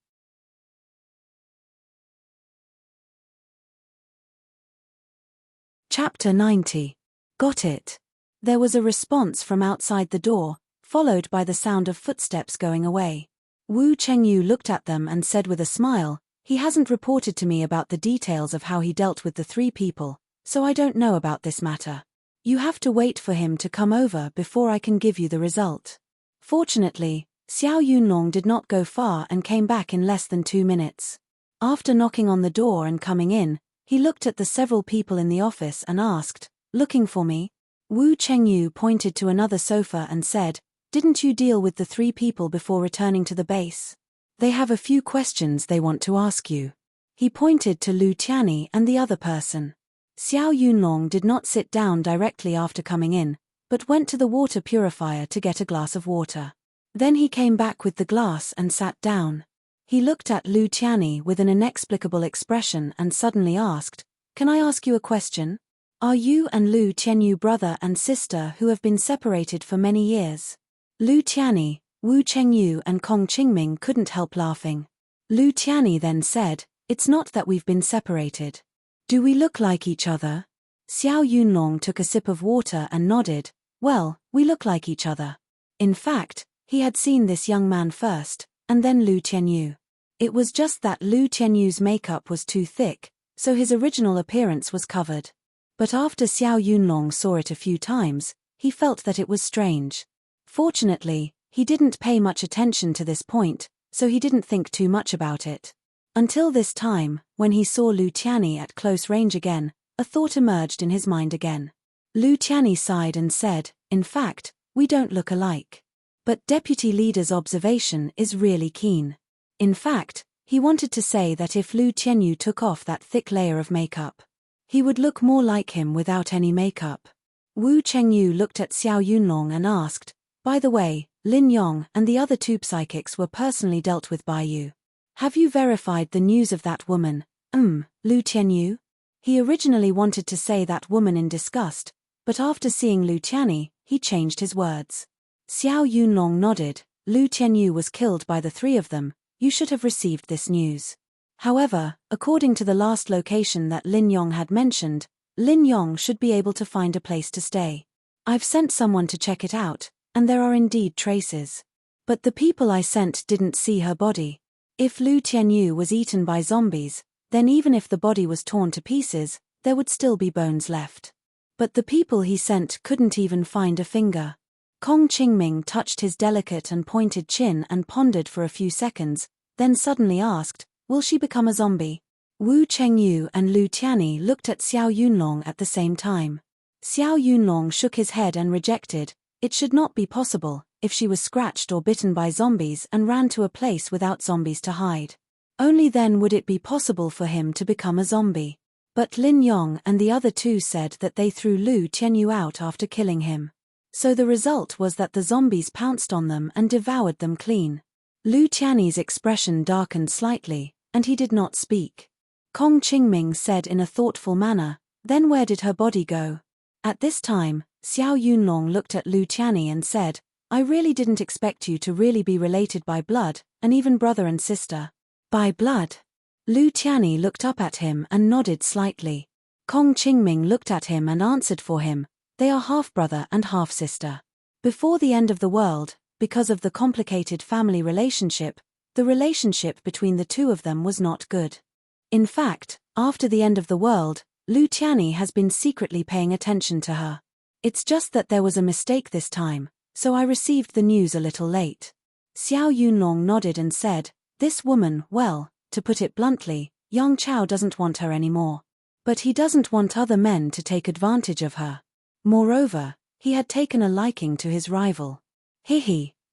Chapter 90. Got it. There was a response from outside the door, followed by the sound of footsteps going away. Wu Chengyu looked at them and said with a smile, "He hasn't reported to me about the details of how he dealt with the 3 people, so I don't know about this matter. You have to wait for him to come over before I can give you the result." Fortunately, Xiao Yunlong did not go far and came back in less than 2 minutes. After knocking on the door and coming in, he looked at the several people in the office and asked, "Looking for me?" Wu Chengyu pointed to another sofa and said, "Didn't you deal with the 3 people before returning to the base? They have a few questions they want to ask you." He pointed to Lu Qianyi and the other person. Xiao Yunlong did not sit down directly after coming in, but went to the water purifier to get a glass of water. Then he came back with the glass and sat down. He looked at Lu Qianyi with an inexplicable expression and suddenly asked, "Can I ask you a question? Are you and Lu Qianyu brother and sister who have been separated for many years?" Lu Qianyi, Wu Chengyu and Kong Qingming couldn't help laughing. Lu Qianyi then said, "It's not that we've been separated. Do we look like each other?" Xiao Yunlong took a sip of water and nodded, Well, we look like each other. In fact, he had seen this young man first, and then Lu Tianyu. It was just that Lu Tianyu's makeup was too thick, so his original appearance was covered. But after Xiao Yunlong saw it a few times, he felt that it was strange. Fortunately, he didn't pay much attention to this point, so he didn't think too much about it. Until this time, when he saw Lu Tianyi at close range again, a thought emerged in his mind again. Lu Tianyi sighed and said, "In fact, we don't look alike." But Deputy Leader's observation is really keen. In fact, he wanted to say that if Lu Tianyu took off that thick layer of makeup, he would look more like him without any makeup. Wu Chengyu looked at Xiao Yunlong and asked, "By the way, Lin Yong and the other two psychics were personally dealt with by you. Have you verified the news of that woman, Lu Tianyu?" He originally wanted to say that woman in disgust, but after seeing Lu Tianyi, he changed his words. Xiao Yunlong nodded. "Lu Tianyu was killed by the three of them. You should have received this news. However, according to the last location that Lin Yong had mentioned, Lin Yong should be able to find a place to stay. I've sent someone to check it out, and there are indeed traces. But the people I sent didn't see her body. If Lu Tianyu was eaten by zombies, then even if the body was torn to pieces, there would still be bones left. But the people he sent couldn't even find a finger." Kong Qingming touched his delicate and pointed chin and pondered for a few seconds, then suddenly asked, "Will she become a zombie?" Wu Chengyu and Lu Tianyi looked at Xiao Yunlong at the same time. Xiao Yunlong shook his head and rejected. It should not be possible, if she was scratched or bitten by zombies and ran to a place without zombies to hide. Only then would it be possible for him to become a zombie. But Lin Yong and the other two said that they threw Lu Tianyu out after killing him. So the result was that the zombies pounced on them and devoured them clean. Lu Tianyi's expression darkened slightly, and he did not speak. Kong Qingming said in a thoughtful manner, "Then where did her body go?" At this time, Xiao Yunlong looked at Lu Tianyi and said, "I really didn't expect you to really be related by blood, and even brother and sister." "By blood?" Lu Tianyi looked up at him and nodded slightly. Kong Qingming looked at him and answered for him, "They are half-brother and half-sister. Before the end of the world, because of the complicated family relationship, the relationship between the two of them was not good. In fact, after the end of the world, Lu Tianyi has been secretly paying attention to her. It's just that there was a mistake this time, so I received the news a little late." Xiao Yunlong nodded and said, "This woman, well, to put it bluntly, Yang Chao doesn't want her anymore. But he doesn't want other men to take advantage of her. Moreover, he had taken a liking to his rival.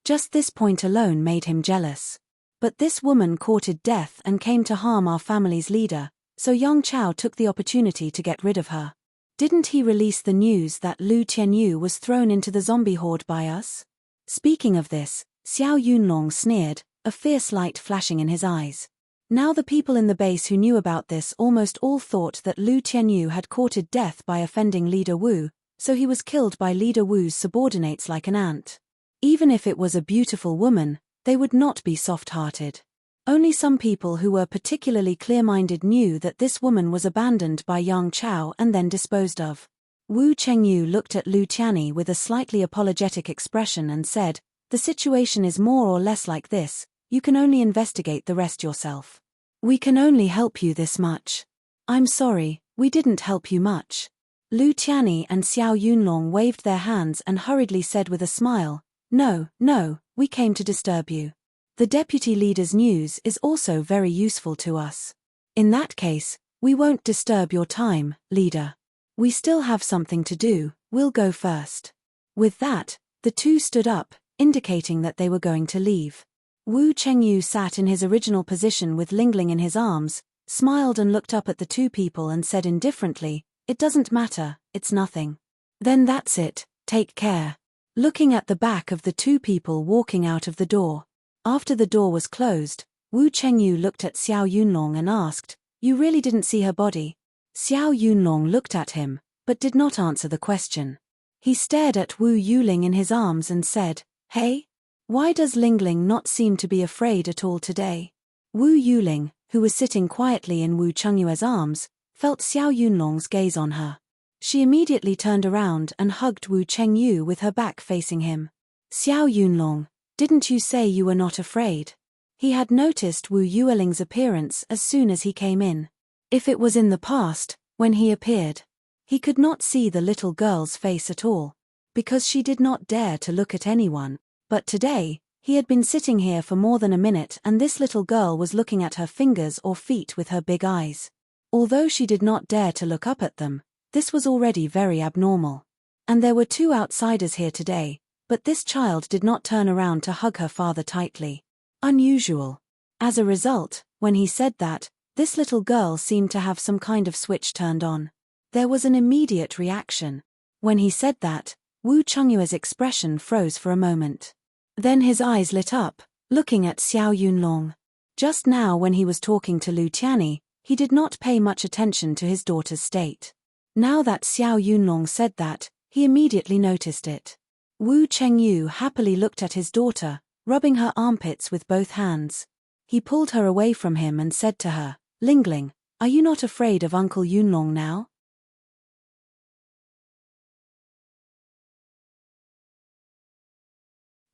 Just this point alone made him jealous. But this woman courted death and came to harm our family's leader, so Yang Chao took the opportunity to get rid of her. Didn't he release the news that Lu Tianyu was thrown into the zombie horde by us?" Speaking of this, Xiao Yunlong sneered, a fierce light flashing in his eyes. Now the people in the base who knew about this almost all thought that Lu Tianyu had courted death by offending Leader Wu, so he was killed by Leader Wu's subordinates like an ant. Even if it was a beautiful woman, they would not be soft-hearted. Only some people who were particularly clear-minded knew that this woman was abandoned by Yang Chao and then disposed of. Wu Chengyu looked at Lu Tianyi with a slightly apologetic expression and said, "The situation is more or less like this, you can only investigate the rest yourself. We can only help you this much." "I'm sorry, we didn't help you much." Lu Tianyi and Xiao Yunlong waved their hands and hurriedly said with a smile, No, we came to disturb you. The deputy leader's news is also very useful to us. In that case, we won't disturb your time, leader. We still have something to do, we'll go first." With that, the two stood up, indicating that they were going to leave. Wu Chengyu sat in his original position with Lingling in his arms, smiled and looked up at the two people and said indifferently, "It doesn't matter, it's nothing." "Then that's it, take care." Looking at the back of the two people walking out of the door. After the door was closed, Wu Chengyu looked at Xiao Yunlong and asked, "You really didn't see her body?" Xiao Yunlong looked at him, but did not answer the question. He stared at Wu Yuling in his arms and said, "Hey? Why does Lingling not seem to be afraid at all today?" Wu Yuling, who was sitting quietly in Wu Chengyue's arms, felt Xiao Yunlong's gaze on her. She immediately turned around and hugged Wu Chengyu with her back facing him. Xiao Yunlong, didn't you say you were not afraid? He had noticed Wu Yueling's appearance as soon as he came in. If it was in the past, when he appeared, he could not see the little girl's face at all, because she did not dare to look at anyone. But today, he had been sitting here for more than a minute and this little girl was looking at her fingers or feet with her big eyes. Although she did not dare to look up at them, this was already very abnormal. And there were two outsiders here today, but this child did not turn around to hug her father tightly. Unusual. As a result, when he said that, this little girl seemed to have some kind of switch turned on. There was an immediate reaction. When he said that, Wu Chengyu's expression froze for a moment. Then his eyes lit up, looking at Xiao Yunlong. Just now when he was talking to Lu Tianyi, he did not pay much attention to his daughter's state. Now that Xiao Yunlong said that, he immediately noticed it. Wu Chengyu happily looked at his daughter, rubbing her armpits with both hands. He pulled her away from him and said to her, "Lingling, are you not afraid of Uncle Yunlong now?"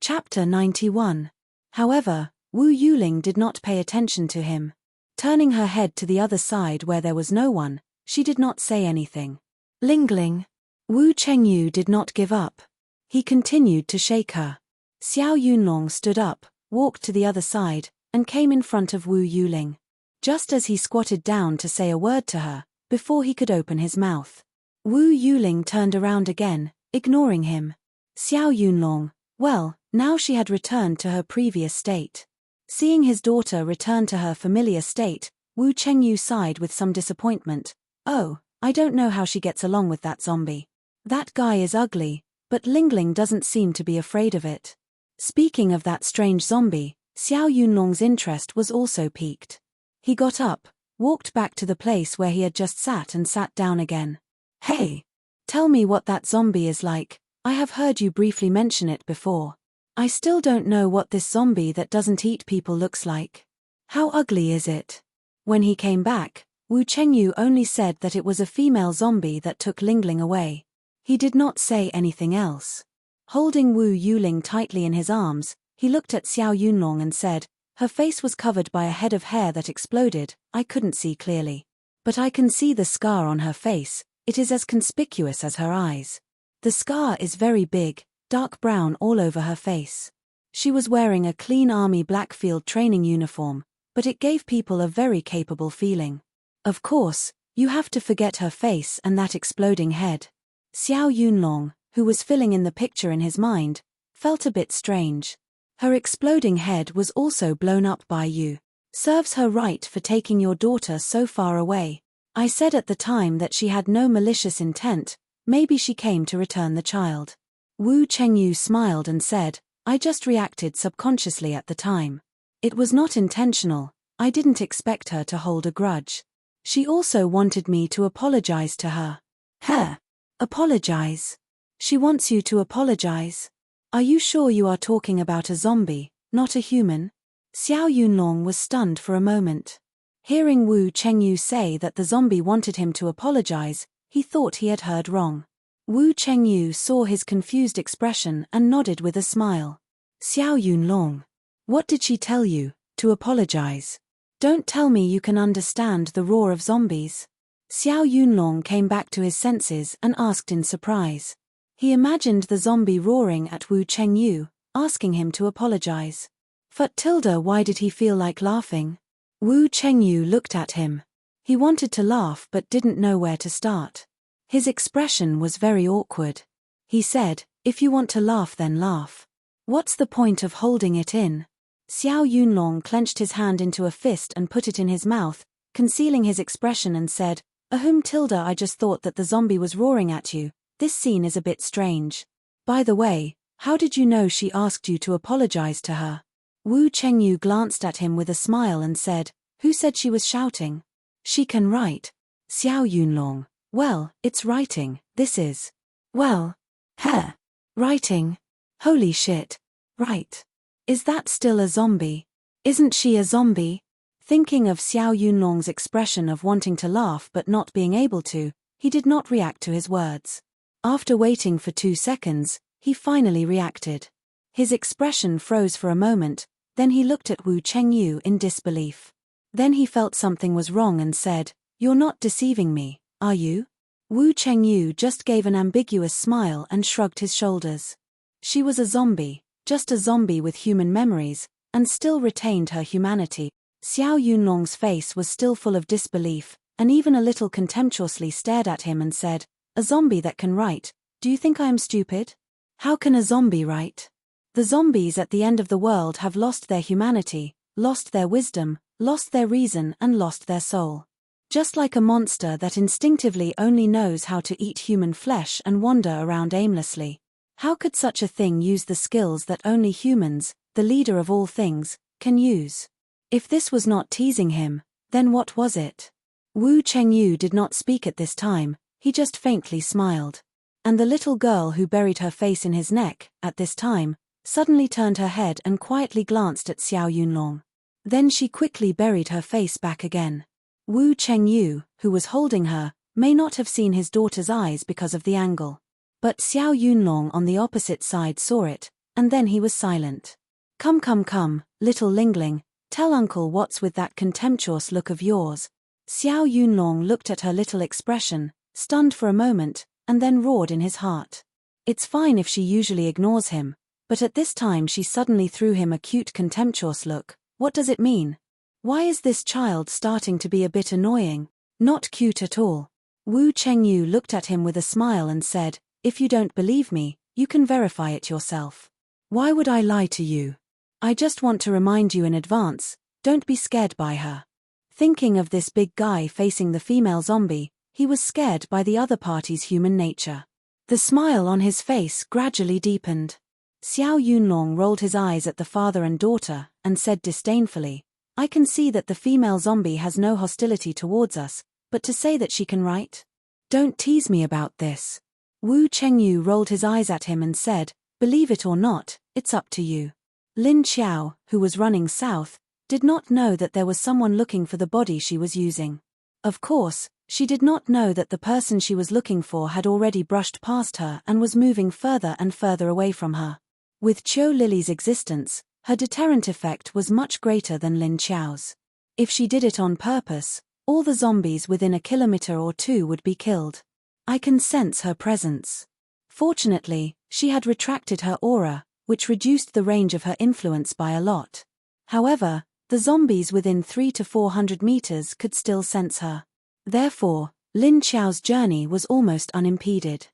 Chapter 91. However, Wu Yuling did not pay attention to him. Turning her head to the other side where there was no one, she did not say anything. Lingling. Wu Chengyu did not give up. He continued to shake her. Xiao Yunlong stood up, walked to the other side, and came in front of Wu Yuling. Just as he squatted down to say a word to her, before he could open his mouth, Wu Yuling turned around again, ignoring him. Xiao Yunlong, well, now she had returned to her previous state. Seeing his daughter return to her familiar state, Wu Chengyu sighed with some disappointment. Oh, I don't know how she gets along with that zombie. That guy is ugly, but Lingling doesn't seem to be afraid of it. Speaking of that strange zombie, Xiao Yunlong's interest was also piqued. He got up, walked back to the place where he had just sat and sat down again. Hey! Tell me what that zombie is like. I have heard you briefly mention it before. I still don't know what this zombie that doesn't eat people looks like. How ugly is it? When he came back, Wu Chengyu only said that it was a female zombie that took Lingling away. He did not say anything else. Holding Wu Yuling tightly in his arms, he looked at Xiao Yunlong and said, her face was covered by a head of hair that exploded. I couldn't see clearly. But I can see the scar on her face. It is as conspicuous as her eyes. The scar is very big, dark brown all over her face. She was wearing a clean army black field training uniform, but it gave people a very capable feeling. Of course, you have to forget her face and that exploding head. Xiao Yunlong, who was filling in the picture in his mind, felt a bit strange. Her exploding head was also blown up by you. Serves her right for taking your daughter so far away. I said at the time that she had no malicious intent. Maybe she came to return the child. Wu Chengyu smiled and said, I just reacted subconsciously at the time. It was not intentional. I didn't expect her to hold a grudge. She also wanted me to apologize to her. Her? Apologize? She wants you to apologize? Are you sure you are talking about a zombie, not a human? Xiao Yunlong was stunned for a moment. Hearing Wu Chengyu say that the zombie wanted him to apologize, he thought he had heard wrong. Wu Chengyu saw his confused expression and nodded with a smile. Xiao Yunlong. What did she tell you? To apologize? Don't tell me you can understand the roar of zombies. Xiao Yunlong came back to his senses and asked in surprise. He imagined the zombie roaring at Wu Chengyu, asking him to apologize. Why did he feel like laughing? Wu Chengyu looked at him. He wanted to laugh but didn't know where to start. His expression was very awkward. He said, if you want to laugh then laugh. What's the point of holding it in? Xiao Yunlong clenched his hand into a fist and put it in his mouth, concealing his expression and said, I just thought that the zombie was roaring at you. This scene is a bit strange. By the way, how did you know she asked you to apologize to her? Wu Chengyu glanced at him with a smile and said, who said she was shouting? She can write. Xiao Yunlong. Well, it's writing, this is. Well. Writing. Holy shit. Right. Is that still a zombie? Isn't she a zombie? Thinking of Xiao Yunlong's expression of wanting to laugh but not being able to, he did not react to his words. After waiting for 2 seconds, he finally reacted. His expression froze for a moment, then he looked at Wu Chengyu in disbelief. Then he felt something was wrong and said, "You're not deceiving me, are you?" Wu Chengyu just gave an ambiguous smile and shrugged his shoulders. She was a zombie, just a zombie with human memories, and still retained her humanity. Xiao Yunlong's face was still full of disbelief, and even a little contemptuously stared at him and said, "A zombie that can write, do you think I am stupid? How can a zombie write? The zombies at the end of the world have lost their humanity, lost their wisdom, lost their reason and lost their soul. Just like a monster that instinctively only knows how to eat human flesh and wander around aimlessly. How could such a thing use the skills that only humans, the leader of all things, can use?" If this was not teasing him, then what was it? Wu Chengyu did not speak at this time, he just faintly smiled. And the little girl who buried her face in his neck, at this time, suddenly turned her head and quietly glanced at Xiao Yunlong. Then she quickly buried her face back again. Wu Chengyu, who was holding her, may not have seen his daughter's eyes because of the angle. But Xiao Yunlong on the opposite side saw it, and then he was silent. Come, little lingling, tell uncle what's with that contemptuous look of yours." Xiao Yunlong looked at her little expression, stunned for a moment, and then roared in his heart. It's fine if she usually ignores him, but at this time she suddenly threw him a cute contemptuous look. What does it mean? Why is this child starting to be a bit annoying? Not cute at all. Wu Chengyu looked at him with a smile and said, "If you don't believe me, you can verify it yourself. Why would I lie to you? I just want to remind you in advance, don't be scared by her." Thinking of this big guy facing the female zombie, he was scared by the other party's human nature. The smile on his face gradually deepened. Xiao Yunlong rolled his eyes at the father and daughter, and said disdainfully, "I can see that the female zombie has no hostility towards us, but to say that she can write? Don't tease me about this." Wu Chengyu rolled his eyes at him and said, "Believe it or not, it's up to you." Lin Xiao, who was running south, did not know that there was someone looking for the body she was using. Of course, she did not know that the person she was looking for had already brushed past her and was moving further and further away from her. With Qiu Lily's existence, her deterrent effect was much greater than Lin Xiao's. If she did it on purpose, all the zombies within a kilometer or 2 would be killed. I can sense her presence. Fortunately, she had retracted her aura, which reduced the range of her influence by a lot. However, the zombies within 300 to 400 meters could still sense her. Therefore, Lin Xiao's journey was almost unimpeded.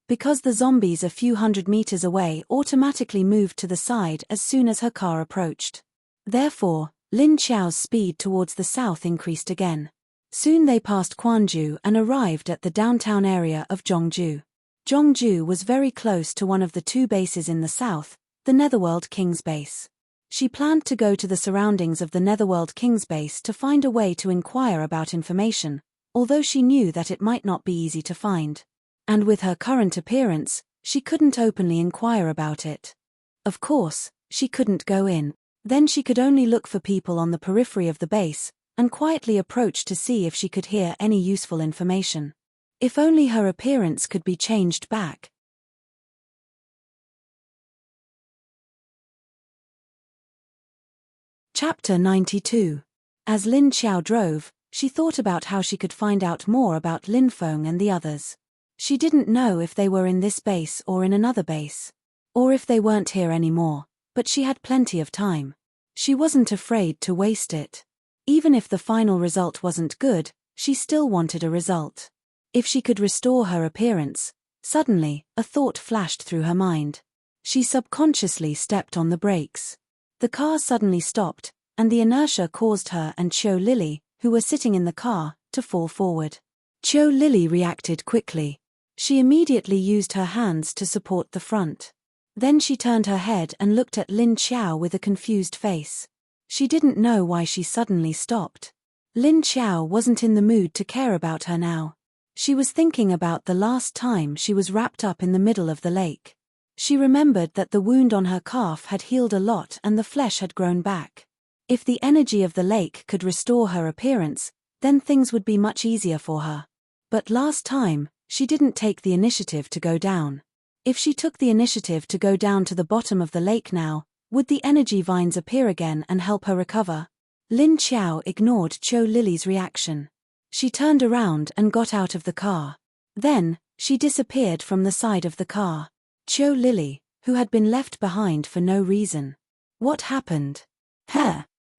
Because the zombies a few hundred meters away automatically moved to the side as soon as her car approached. Therefore, Lin Xiao's speed towards the south increased again. Soon they passed Quanju and arrived at the downtown area of Zhongju. Zhongju was very close to one of the 2 bases in the south, the Netherworld King's base. She planned to go to the surroundings of the Netherworld King's base to find a way to inquire about information, although she knew that it might not be easy to find. And with her current appearance, she couldn't openly inquire about it. Of course, she couldn't go in. Then she could only look for people on the periphery of the base, and quietly approach to see if she could hear any useful information. If only her appearance could be changed back. Chapter 92. As Lin Xiao drove, she thought about how she could find out more about Lin Feng and the others. She didn't know if they were in this base or in another base. Or if they weren't here anymore, but she had plenty of time. She wasn't afraid to waste it. Even if the final result wasn't good, she still wanted a result. If she could restore her appearance. Suddenly, a thought flashed through her mind. She subconsciously stepped on the brakes. The car suddenly stopped, and the inertia caused her and Qiu Lily, who were sitting in the car, to fall forward. Qiu Lily reacted quickly. She immediately used her hands to support the front. Then she turned her head and looked at Lin Xiao with a confused face. She didn't know why she suddenly stopped. Lin Xiao wasn't in the mood to care about her now. She was thinking about the last time she was wrapped up in the middle of the lake. She remembered that the wound on her calf had healed a lot and the flesh had grown back. If the energy of the lake could restore her appearance, then things would be much easier for her. But last time, she didn't take the initiative to go down. If she took the initiative to go down to the bottom of the lake now, would the energy vines appear again and help her recover? Lin Xiao ignored Cho Lily's reaction. She turned around and got out of the car. Then, she disappeared from the side of the car. Cho Lily, who had been left behind for no reason. What happened?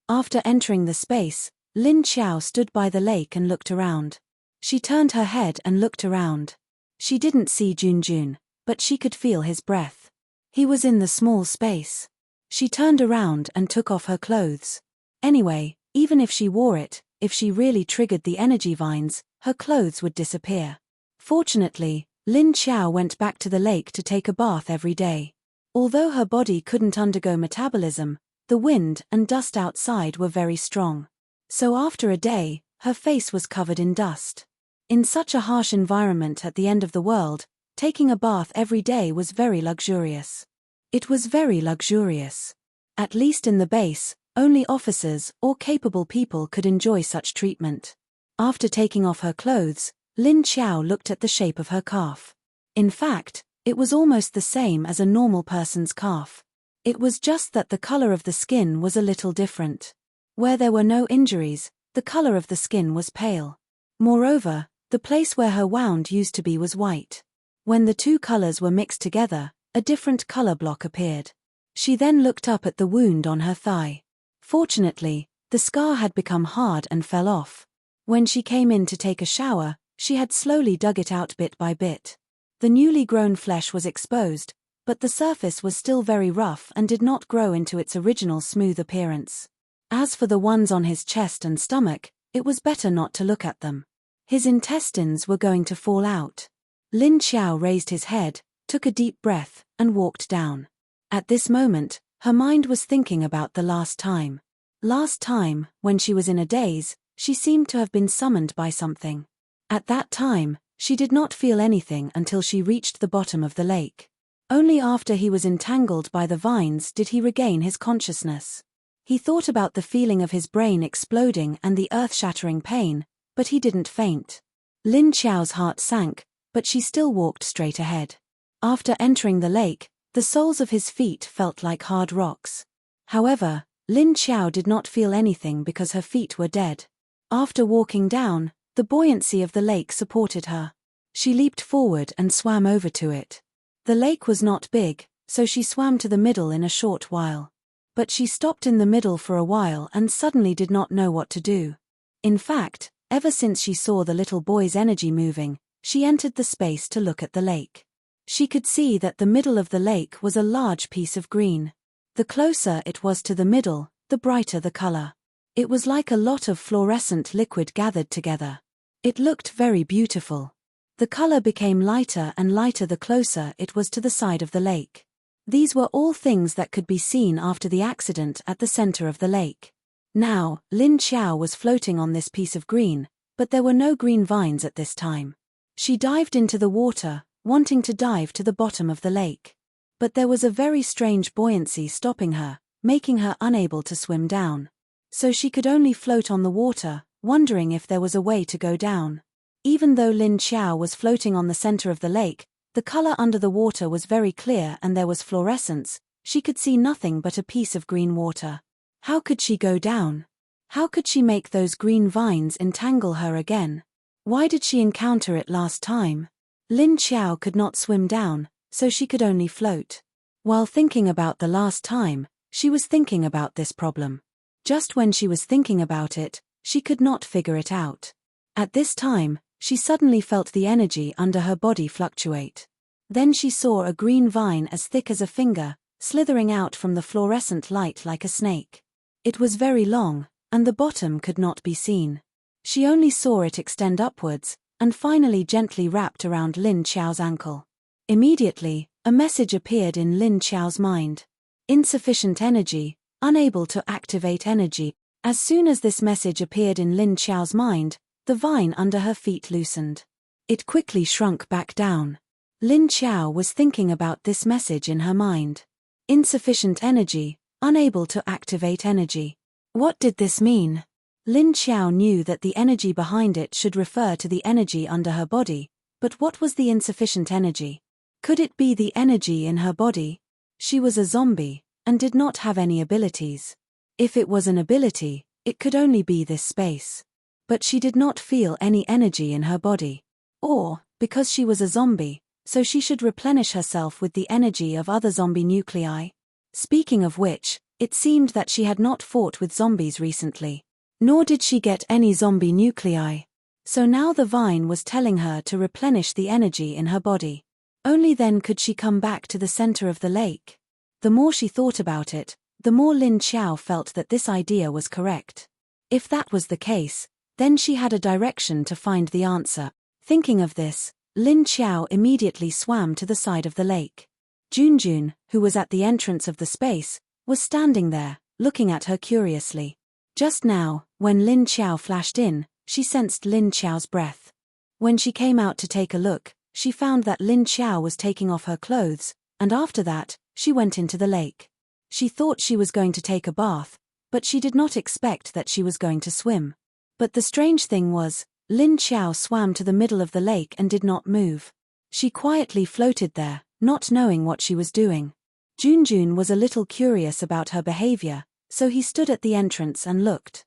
After entering the space, Lin Xiao stood by the lake and looked around. She turned her head and looked around. She didn't see Junjun, but she could feel his breath. He was in the small space. She turned around and took off her clothes. Anyway, even if she wore it, if she really triggered the energy vines, her clothes would disappear. Fortunately, Lin Xiao went back to the lake to take a bath every day. Although her body couldn't undergo metabolism, the wind and dust outside were very strong. So after a day, her face was covered in dust. In such a harsh environment at the end of the world, taking a bath every day was very luxurious. It was very luxurious. At least in the base, only officers or capable people could enjoy such treatment. After taking off her clothes, Lin Xiao looked at the shape of her calf. In fact, it was almost the same as a normal person's calf. It was just that the color of the skin was a little different. Where there were no injuries, the color of the skin was pale. Moreover, the place where her wound used to be was white. When the two colors were mixed together, a different color block appeared. She then looked up at the wound on her thigh. Fortunately, the scar had become hard and fell off. When she came in to take a shower, she had slowly dug it out bit by bit. The newly grown flesh was exposed, but the surface was still very rough and did not grow into its original smooth appearance. As for the ones on his chest and stomach, it was better not to look at them. His intestines were going to fall out. Lin Xiao raised his head, took a deep breath, and walked down. At this moment, her mind was thinking about the last time. Last time, when she was in a daze, she seemed to have been summoned by something. At that time, she did not feel anything until she reached the bottom of the lake. Only after he was entangled by the vines did he regain his consciousness. He thought about the feeling of his brain exploding and the earth-shattering pain, but he didn't faint. Lin Xiao's heart sank, but she still walked straight ahead. After entering the lake, the soles of his feet felt like hard rocks. However, Lin Xiao did not feel anything because her feet were dead. After walking down, the buoyancy of the lake supported her. She leaped forward and swam over to it. The lake was not big, so she swam to the middle in a short while. But she stopped in the middle for a while and suddenly did not know what to do. In fact, ever since she saw the little boy's energy moving, she entered the space to look at the lake. She could see that the middle of the lake was a large piece of green. The closer it was to the middle, the brighter the color. It was like a lot of fluorescent liquid gathered together. It looked very beautiful. The color became lighter and lighter the closer it was to the side of the lake. These were all things that could be seen after the accident at the center of the lake. Now, Lin Xiao was floating on this piece of green, but there were no green vines at this time. She dived into the water, wanting to dive to the bottom of the lake. But there was a very strange buoyancy stopping her, making her unable to swim down. So she could only float on the water, wondering if there was a way to go down. Even though Lin Xiao was floating on the center of the lake, the color under the water was very clear and there was fluorescence. She could see nothing but a piece of green water. How could she go down? How could she make those green vines entangle her again? Why did she encounter it last time? Lin Xiao could not swim down, so she could only float. While thinking about the last time, she was thinking about this problem. Just when she was thinking about it, she could not figure it out. At this time, she suddenly felt the energy under her body fluctuate. Then she saw a green vine as thick as a finger, slithering out from the fluorescent light like a snake. It was very long, and the bottom could not be seen. She only saw it extend upwards, and finally gently wrapped around Lin Xiao's ankle. Immediately, a message appeared in Lin Xiao's mind. Insufficient energy, unable to activate energy. As soon as this message appeared in Lin Xiao's mind, the vine under her feet loosened. It quickly shrunk back down. Lin Xiao was thinking about this message in her mind. Insufficient energy, unable to activate energy. What did this mean? Lin Xiao knew that the energy behind it should refer to the energy under her body, but what was the insufficient energy? Could it be the energy in her body? She was a zombie, and did not have any abilities. If it was an ability, it could only be this space. But she did not feel any energy in her body. Or, because she was a zombie, so she should replenish herself with the energy of other zombie nuclei. Speaking of which, it seemed that she had not fought with zombies recently. Nor did she get any zombie nuclei. So now the vine was telling her to replenish the energy in her body. Only then could she come back to the center of the lake. The more she thought about it, the more Lin Xiao felt that this idea was correct. If that was the case, then she had a direction to find the answer. Thinking of this, Lin Xiao immediately swam to the side of the lake. Junjun, who was at the entrance of the space, was standing there, looking at her curiously. Just now, when Lin Xiao flashed in, she sensed Lin Xiao's breath. When she came out to take a look, she found that Lin Xiao was taking off her clothes, and after that, she went into the lake. She thought she was going to take a bath, but she did not expect that she was going to swim. But the strange thing was, Lin Xiao swam to the middle of the lake and did not move. She quietly floated there, not knowing what she was doing. Junjun was a little curious about her behavior, so he stood at the entrance and looked.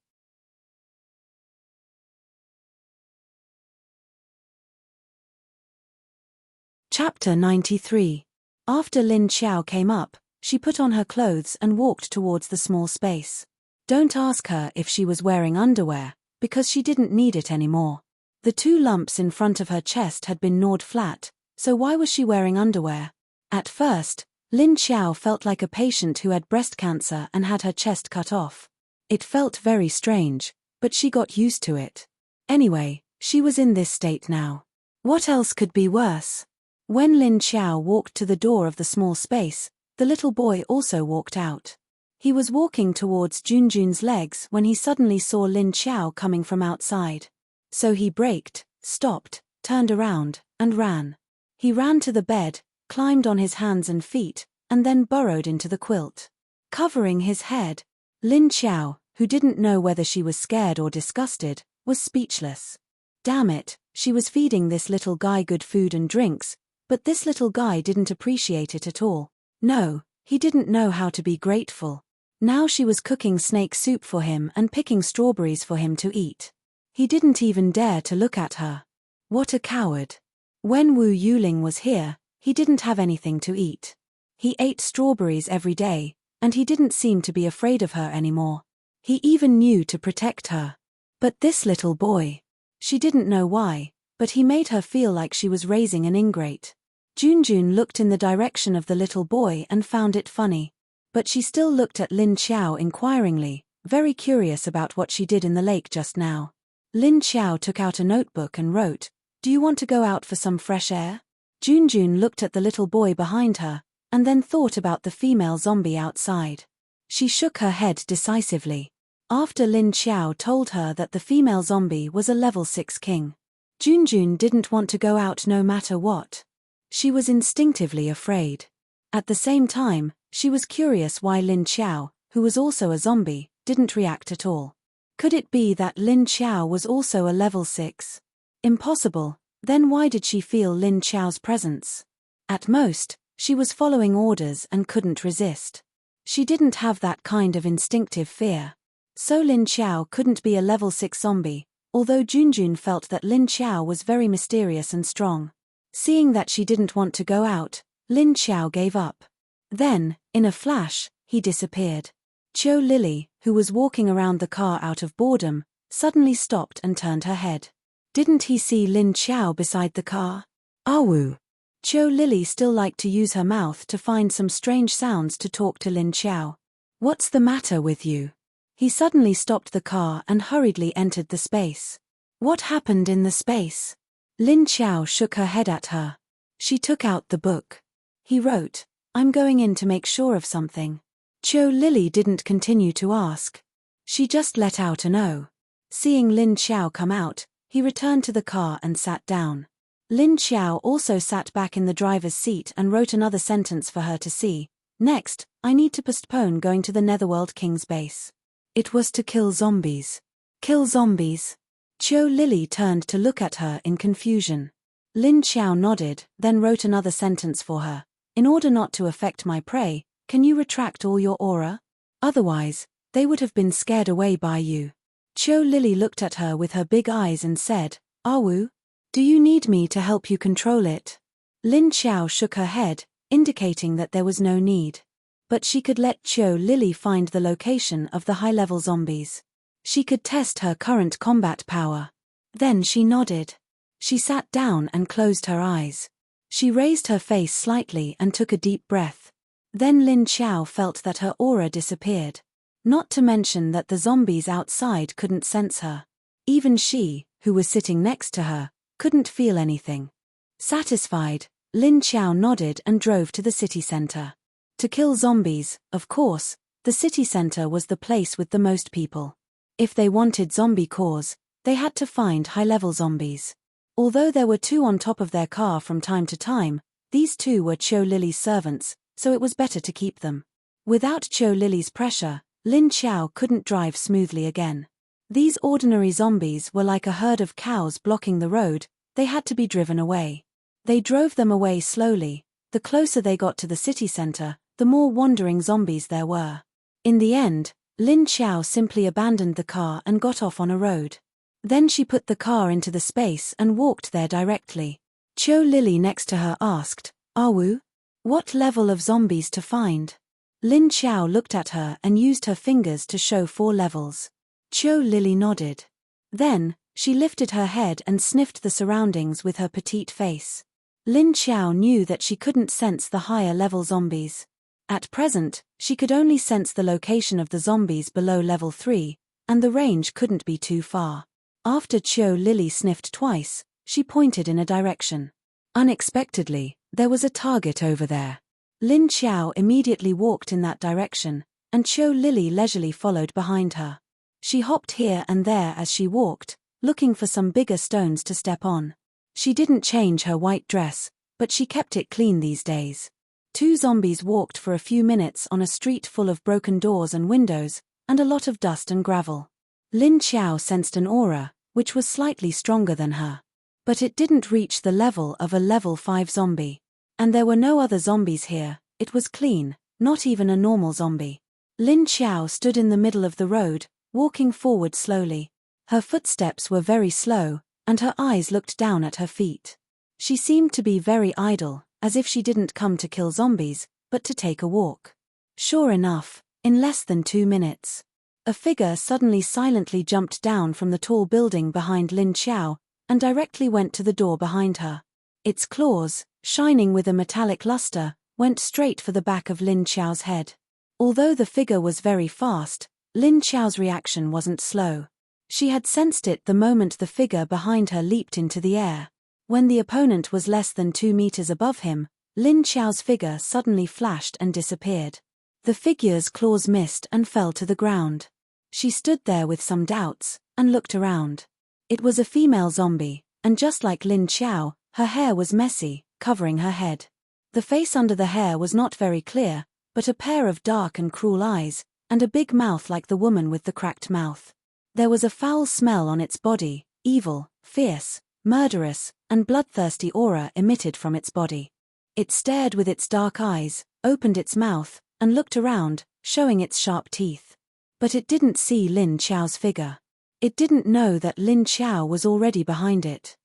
Chapter 93. After Lin Xiao came up, she put on her clothes and walked towards the small space. Don't ask her if she was wearing underwear, because she didn't need it anymore. The 2 lumps in front of her chest had been gnawed flat, so why was she wearing underwear? At first, Lin Xiao felt like a patient who had breast cancer and had her chest cut off. It felt very strange, but she got used to it. Anyway, she was in this state now. What else could be worse? When Lin Xiao walked to the door of the small space, the little boy also walked out. He was walking towards Junjun's legs when he suddenly saw Lin Xiao coming from outside. So he braked, stopped, turned around, and ran. He ran to the bed, climbed on his hands and feet, and then burrowed into the quilt. Covering his head, Lin Xiao, who didn't know whether she was scared or disgusted, was speechless. Damn it, she was feeding this little guy good food and drinks, but this little guy didn't appreciate it at all. No, he didn't know how to be grateful. Now she was cooking snake soup for him and picking strawberries for him to eat. He didn't even dare to look at her. What a coward. When Wu Yuling was here, he didn't have anything to eat. He ate strawberries every day, and he didn't seem to be afraid of her anymore. He even knew to protect her. But this little boy. She didn't know why, but he made her feel like she was raising an ingrate. Junjun looked in the direction of the little boy and found it funny. But she still looked at Lin Xiao inquiringly, very curious about what she did in the lake just now. Lin Xiao took out a notebook and wrote, "Do you want to go out for some fresh air?" Junjun looked at the little boy behind her, and then thought about the female zombie outside. She shook her head decisively. After Lin Xiao told her that the female zombie was a level 6 king, Junjun didn't want to go out no matter what. She was instinctively afraid. At the same time, she was curious why Lin Xiao, who was also a zombie, didn't react at all. Could it be that Lin Xiao was also a level 6? Impossible. Then why did she feel Lin Xiao's presence? At most, she was following orders and couldn't resist. She didn't have that kind of instinctive fear. So Lin Xiao couldn't be a level 6 zombie, although Junjun felt that Lin Xiao was very mysterious and strong. Seeing that she didn't want to go out, Lin Xiao gave up. Then, in a flash, he disappeared. Qiu Lily, who was walking around the car out of boredom, suddenly stopped and turned her head. Didn't he see Lin Xiao beside the car? Awu. Qiu Lily still liked to use her mouth to find some strange sounds to talk to Lin Xiao. What's the matter with you? He suddenly stopped the car and hurriedly entered the space. What happened in the space? Lin Xiao shook her head at her. She took out the book. He wrote, "I'm going in to make sure of something." Qiu Lily didn't continue to ask. She just let out a no. Seeing Lin Xiao come out, he returned to the car and sat down. Lin Xiao also sat back in the driver's seat and wrote another sentence for her to see. Next, I need to postpone going to the Netherworld King's base. It was to kill zombies. Kill zombies. Qiu Lily turned to look at her in confusion. Lin Xiao nodded, then wrote another sentence for her. In order not to affect my prey, can you retract all your aura? Otherwise, they would have been scared away by you. Qiu Lily looked at her with her big eyes and said, Awu? Do you need me to help you control it? Lin Xiao shook her head, indicating that there was no need. But she could let Qiu Lily find the location of the high-level zombies. She could test her current combat power. Then she nodded. She sat down and closed her eyes. She raised her face slightly and took a deep breath. Then Lin Xiao felt that her aura disappeared. Not to mention that the zombies outside couldn't sense her. Even she, who was sitting next to her, couldn't feel anything. Satisfied, Lin Xiao nodded and drove to the city center. To kill zombies, of course, the city center was the place with the most people. If they wanted zombie cores, they had to find high-level zombies. Although there were 2 on top of their car from time to time, these 2 were Qiu Lily's servants, so it was better to keep them. Without Qiu Lily's pressure, Lin Xiao couldn't drive smoothly again. These ordinary zombies were like a herd of cows blocking the road. They had to be driven away. They drove them away slowly. The closer they got to the city center, the more wandering zombies there were. In the end, Lin Xiao simply abandoned the car and got off on a road. Then she put the car into the space and walked there directly. Qiu Lily next to her asked, Awu? What level of zombies to find? Lin Xiao looked at her and used her fingers to show 4 levels. Qiu Lily nodded. Then, she lifted her head and sniffed the surroundings with her petite face. Lin Xiao knew that she couldn't sense the higher-level zombies. At present, she could only sense the location of the zombies below level 3, and the range couldn't be too far. After Qiu Lily sniffed twice, she pointed in a direction. Unexpectedly, there was a target over there. Lin Xiao immediately walked in that direction, and Qiu Lily leisurely followed behind her. She hopped here and there as she walked, looking for some bigger stones to step on. She didn't change her white dress, but she kept it clean these days. 2 zombies walked for a few minutes on a street full of broken doors and windows, and a lot of dust and gravel. Lin Xiao sensed an aura, which was slightly stronger than her. But it didn't reach the level of a level 5 zombie. And there were no other zombies here. It was clean, not even a normal zombie. Lin Xiao stood in the middle of the road, walking forward slowly. Her footsteps were very slow, and her eyes looked down at her feet. She seemed to be very idle, as if she didn't come to kill zombies, but to take a walk. Sure enough, in less than 2 minutes, a figure suddenly silently jumped down from the tall building behind Lin Xiao, and directly went to the door behind her. Its claws, shining with a metallic luster, went straight for the back of Lin Xiao's head. Although the figure was very fast, Lin Xiao's reaction wasn't slow. She had sensed it the moment the figure behind her leaped into the air. When the opponent was less than 2 meters above him, Lin Xiao's figure suddenly flashed and disappeared. The figure's claws missed and fell to the ground. She stood there with some doubts, and looked around. It was a female zombie, and just like Lin Xiao, her hair was messy, covering her head. The face under the hair was not very clear, but a pair of dark and cruel eyes, and a big mouth like the woman with the cracked mouth. There was a foul smell on its body, evil, fierce, murderous, and bloodthirsty aura emitted from its body. It stared with its dark eyes, opened its mouth, and looked around, showing its sharp teeth. But it didn't see Lin Xiao's figure. It didn't know that Lin Xiao was already behind it.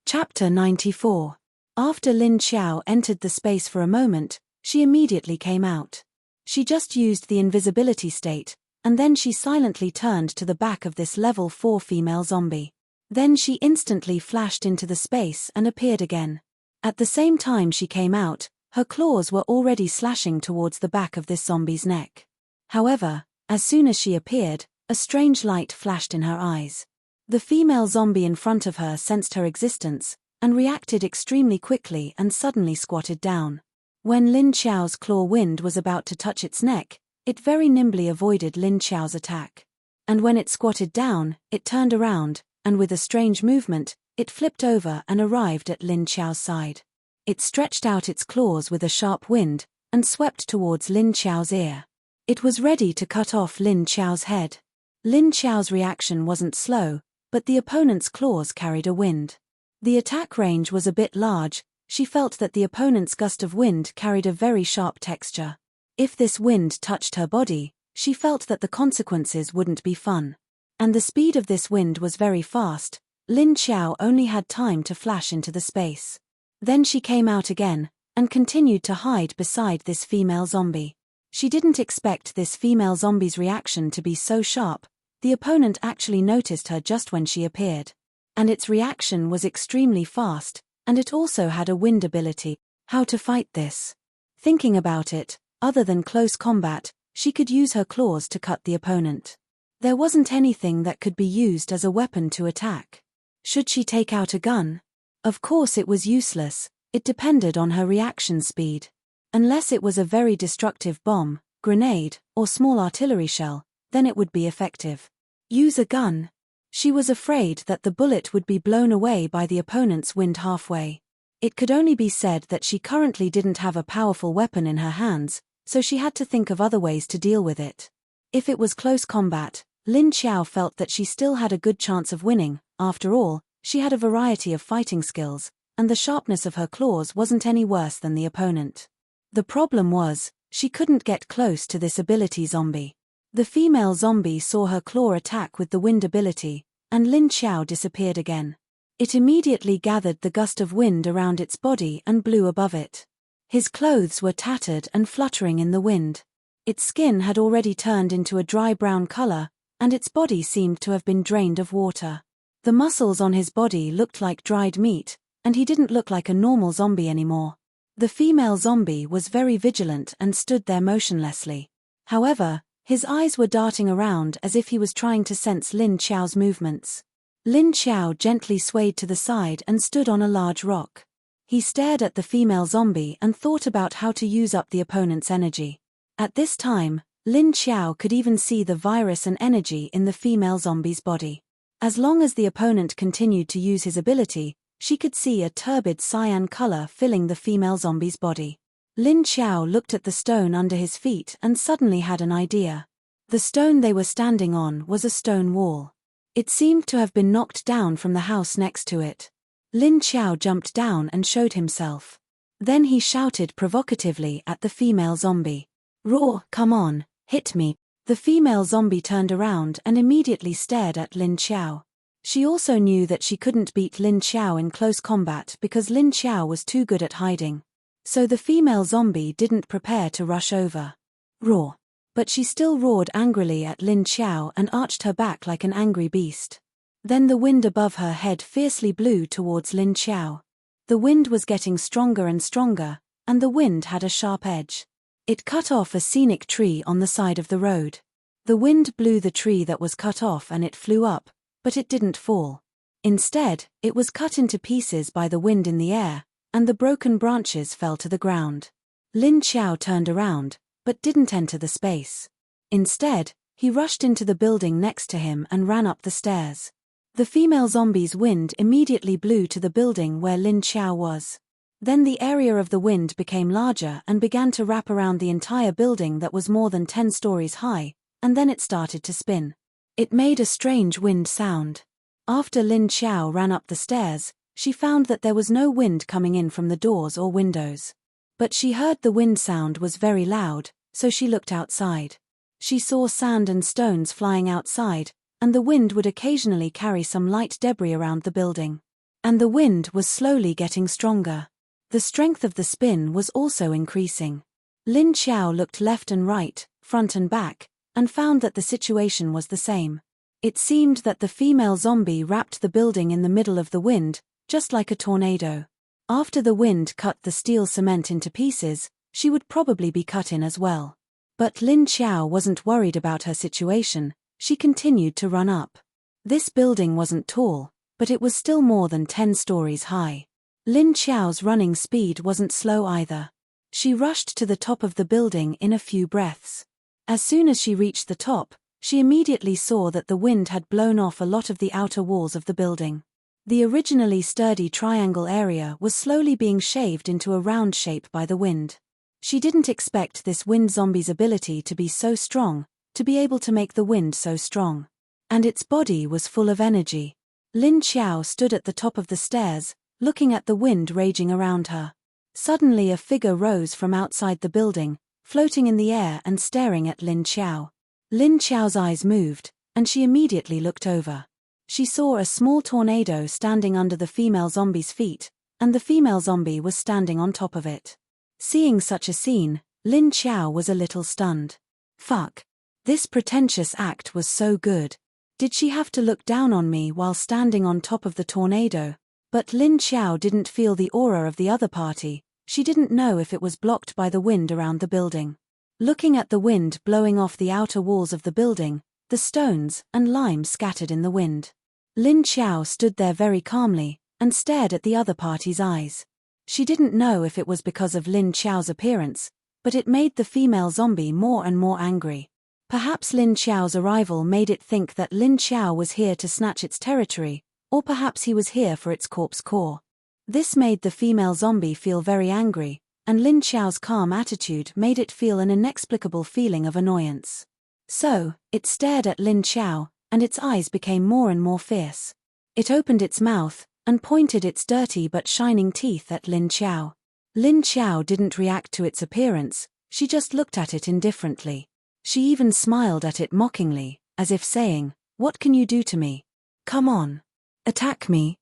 Chapter 94. After Lin Xiao entered the space for a moment, she immediately came out. She just used the invisibility state, and then she silently turned to the back of this level 4 female zombie. Then she instantly flashed into the space and appeared again. At the same time she came out, her claws were already slashing towards the back of this zombie's neck. However, as soon as she appeared, a strange light flashed in her eyes. The female zombie in front of her sensed her existence, and reacted extremely quickly and suddenly squatted down. When Lin Xiao's claw wind was about to touch its neck, it very nimbly avoided Lin Xiao's attack. And when it squatted down, it turned around, and with a strange movement, it flipped over and arrived at Lin Xiao's side. It stretched out its claws with a sharp wind, and swept towards Lin Qiao's ear. It was ready to cut off Lin Qiao's head. Lin Qiao's reaction wasn't slow, but the opponent's claws carried a wind. The attack range was a bit large. She felt that the opponent's gust of wind carried a very sharp texture. If this wind touched her body, she felt that the consequences wouldn't be fun. And the speed of this wind was very fast. Lin Qiao only had time to flash into the space. Then she came out again, and continued to hide beside this female zombie. She didn't expect this female zombie's reaction to be so sharp. The opponent actually noticed her just when she appeared. And its reaction was extremely fast, and it also had a wind ability. How to fight this? Thinking about it, other than close combat, she could use her claws to cut the opponent. There wasn't anything that could be used as a weapon to attack. Should she take out a gun? Of course it was useless. It depended on her reaction speed. Unless it was a very destructive bomb, grenade, or small artillery shell, then it would be effective. Use a gun. She was afraid that the bullet would be blown away by the opponent's wind halfway. It could only be said that she currently didn't have a powerful weapon in her hands, so she had to think of other ways to deal with it. If it was close combat, Lin Qiao felt that she still had a good chance of winning. After all, she had a variety of fighting skills, and the sharpness of her claws wasn't any worse than the opponent. The problem was, she couldn't get close to this ability zombie. The female zombie saw her claw attack with the wind ability, and Lin Qiao disappeared again. It immediately gathered the gust of wind around its body and blew above it. His clothes were tattered and fluttering in the wind. Its skin had already turned into a dry brown color, and its body seemed to have been drained of water. The muscles on his body looked like dried meat, and he didn't look like a normal zombie anymore. The female zombie was very vigilant and stood there motionlessly. However, his eyes were darting around as if he was trying to sense Lin Qiao's movements. Lin Qiao gently swayed to the side and stood on a large rock. He stared at the female zombie and thought about how to use up the opponent's energy. At this time, Lin Qiao could even see the virus and energy in the female zombie's body. As long as the opponent continued to use his ability, she could see a turbid cyan color filling the female zombie's body. Lin Qiao looked at the stone under his feet and suddenly had an idea. The stone they were standing on was a stone wall. It seemed to have been knocked down from the house next to it. Lin Qiao jumped down and showed himself. Then he shouted provocatively at the female zombie. "Roar, come on, hit me." The female zombie turned around and immediately stared at Lin Qiao. She also knew that she couldn't beat Lin Qiao in close combat because Lin Qiao was too good at hiding. So the female zombie didn't prepare to rush over. Roar. But she still roared angrily at Lin Qiao and arched her back like an angry beast. Then the wind above her head fiercely blew towards Lin Qiao. The wind was getting stronger and stronger, and the wind had a sharp edge. It cut off a scenic tree on the side of the road. The wind blew the tree that was cut off and it flew up, but it didn't fall. Instead, it was cut into pieces by the wind in the air, and the broken branches fell to the ground. Lin Qiao turned around, but didn't enter the space. Instead, he rushed into the building next to him and ran up the stairs. The female zombie's wind immediately blew to the building where Lin Qiao was. Then the area of the wind became larger and began to wrap around the entire building that was more than 10 stories high, and then it started to spin. It made a strange wind sound. After Lin Qiao ran up the stairs, she found that there was no wind coming in from the doors or windows. But she heard the wind sound was very loud, so she looked outside. She saw sand and stones flying outside, and the wind would occasionally carry some light debris around the building. And the wind was slowly getting stronger. The strength of the spin was also increasing. Lin Qiao looked left and right, front and back, and found that the situation was the same. It seemed that the female zombie wrapped the building in the middle of the wind, just like a tornado. After the wind cut the steel cement into pieces, she would probably be cut in as well. But Lin Qiao wasn't worried about her situation. She continued to run up. This building wasn't tall, but it was still more than 10 stories high. Lin Qiao's running speed wasn't slow either. She rushed to the top of the building in a few breaths. As soon as she reached the top, she immediately saw that the wind had blown off a lot of the outer walls of the building. The originally sturdy triangle area was slowly being shaved into a round shape by the wind. She didn't expect this wind zombie's ability to be so strong, to be able to make the wind so strong. And its body was full of energy. Lin Xiao stood at the top of the stairs, looking at the wind raging around her. Suddenly a figure rose from outside the building, floating in the air and staring at Lin Xiao. Lin Xiao's eyes moved, and she immediately looked over. She saw a small tornado standing under the female zombie's feet, and the female zombie was standing on top of it. Seeing such a scene, Lin Xiao was a little stunned. Fuck. This pretentious act was so good. Did she have to look down on me while standing on top of the tornado? But Lin Xiao didn't feel the aura of the other party. She didn't know if it was blocked by the wind around the building. Looking at the wind blowing off the outer walls of the building, the stones and lime scattered in the wind. Lin Xiao stood there very calmly, and stared at the other party's eyes. She didn't know if it was because of Lin Xiao's appearance, but it made the female zombie more and more angry. Perhaps Lin Xiao's arrival made it think that Lin Xiao was here to snatch its territory, or perhaps he was here for its corpse core. This made the female zombie feel very angry, and Lin Xiao's calm attitude made it feel an inexplicable feeling of annoyance. So, it stared at Lin Xiao, and its eyes became more and more fierce. It opened its mouth, and pointed its dirty but shining teeth at Lin Xiao. Lin Xiao didn't react to its appearance, she just looked at it indifferently. She even smiled at it mockingly, as if saying, "What can you do to me? Come on. Attack me."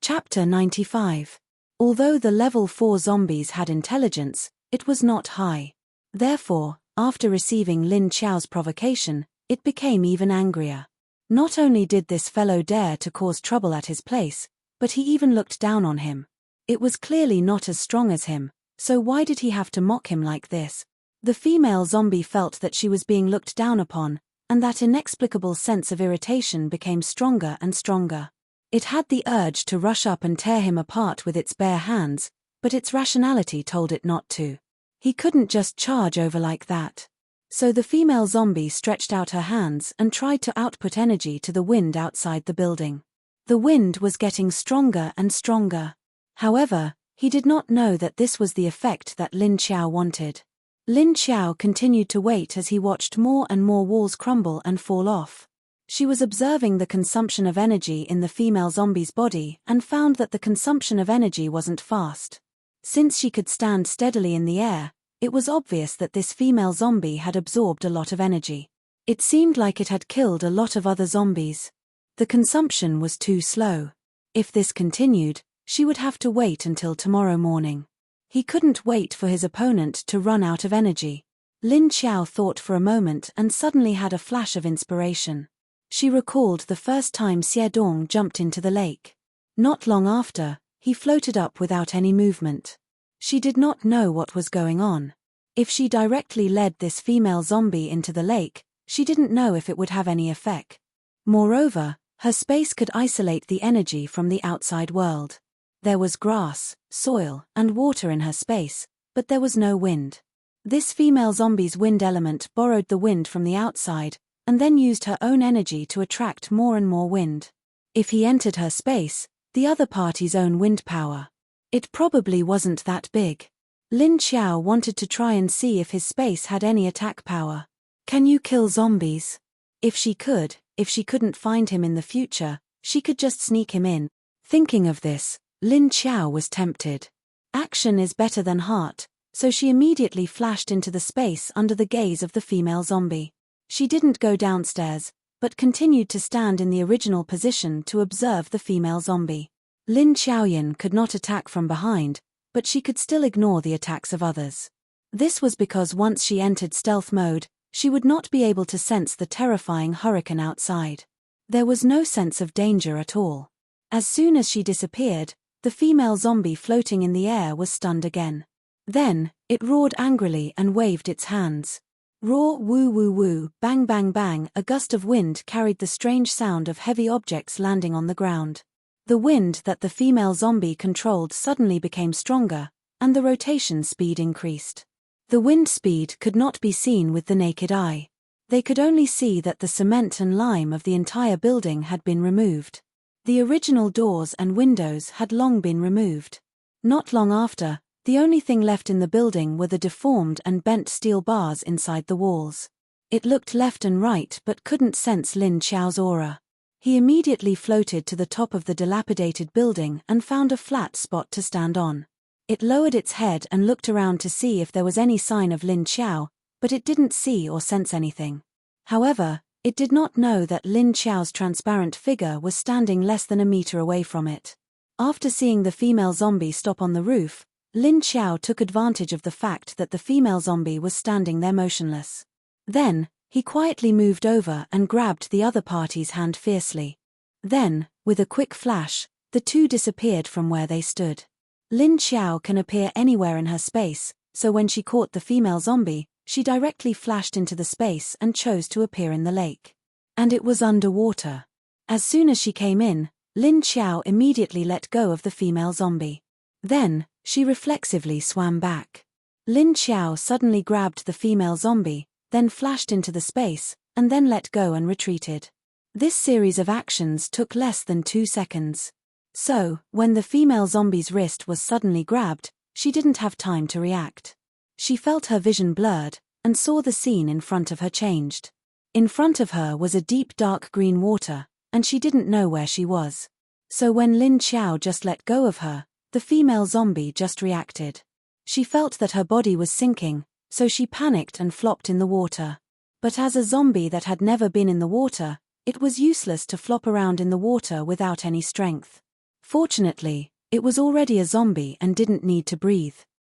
Chapter 95. Although the level 4 zombies had intelligence, it was not high. Therefore, after receiving Lin Xiao's provocation, it became even angrier. Not only did this fellow dare to cause trouble at his place, but he even looked down on him. It was clearly not as strong as him, so why did he have to mock him like this? The female zombie felt that she was being looked down upon, and that inexplicable sense of irritation became stronger and stronger. It had the urge to rush up and tear him apart with its bare hands, but its rationality told it not to. He couldn't just charge over like that. So the female zombie stretched out her hands and tried to output energy to the wind outside the building. The wind was getting stronger and stronger. However, he did not know that this was the effect that Lin Xiao wanted. Lin Xiao continued to wait as he watched more and more walls crumble and fall off. She was observing the consumption of energy in the female zombie's body and found that the consumption of energy wasn't fast. Since she could stand steadily in the air, it was obvious that this female zombie had absorbed a lot of energy. It seemed like it had killed a lot of other zombies. The consumption was too slow. If this continued, she would have to wait until tomorrow morning. He couldn't wait for his opponent to run out of energy. Lin Xiao thought for a moment and suddenly had a flash of inspiration. She recalled the first time Xie Dong jumped into the lake. Not long after, he floated up without any movement. She did not know what was going on. If she directly led this female zombie into the lake, she didn't know if it would have any effect. Moreover, her space could isolate the energy from the outside world. There was grass, soil, and water in her space, but there was no wind. This female zombie's wind element borrowed the wind from the outside, and then used her own energy to attract more and more wind. If he entered her space, the other party's own wind power, it probably wasn't that big. Lin Xiao wanted to try and see if his space had any attack power. Can you kill zombies? If she couldn't find him in the future, she could just sneak him in. Thinking of this, Lin Xiao was tempted. Action is better than heart, so she immediately flashed into the space under the gaze of the female zombie. She didn't go downstairs, but continued to stand in the original position to observe the female zombie. Lin Xiaoyan could not attack from behind, but she could still ignore the attacks of others. This was because once she entered stealth mode, she would not be able to sense the terrifying hurricane outside. There was no sense of danger at all. As soon as she disappeared, the female zombie floating in the air was stunned again. Then, it roared angrily and waved its hands. Roar, woo woo woo, bang bang bang, a gust of wind carried the strange sound of heavy objects landing on the ground. The wind that the female zombie controlled suddenly became stronger, and the rotation speed increased. The wind speed could not be seen with the naked eye. They could only see that the cement and lime of the entire building had been removed. The original doors and windows had long been removed. Not long after, the only thing left in the building were the deformed and bent steel bars inside the walls. It looked left and right but couldn't sense Lin Xiao's aura. He immediately floated to the top of the dilapidated building and found a flat spot to stand on. It lowered its head and looked around to see if there was any sign of Lin Xiao, but it didn't see or sense anything. However, it did not know that Lin Xiao's transparent figure was standing less than a meter away from it. After seeing the female zombie stop on the roof, Lin Xiao took advantage of the fact that the female zombie was standing there motionless. Then, he quietly moved over and grabbed the other party's hand fiercely. Then, with a quick flash, the two disappeared from where they stood. Lin Xiao can appear anywhere in her space, so when she caught the female zombie, she directly flashed into the space and chose to appear in the lake. And it was underwater. As soon as she came in, Lin Xiao immediately let go of the female zombie. Then, she reflexively swam back. Lin Xiao suddenly grabbed the female zombie, then flashed into the space, and then let go and retreated. This series of actions took less than 2 seconds. So, when the female zombie's wrist was suddenly grabbed, she didn't have time to react. She felt her vision blurred, and saw the scene in front of her changed. In front of her was a deep dark green water, and she didn't know where she was. So when Lin Xiao just let go of her, the female zombie just reacted. She felt that her body was sinking, so she panicked and flopped in the water. But as a zombie that had never been in the water, it was useless to flop around in the water without any strength. Fortunately, it was already a zombie and didn't need to breathe.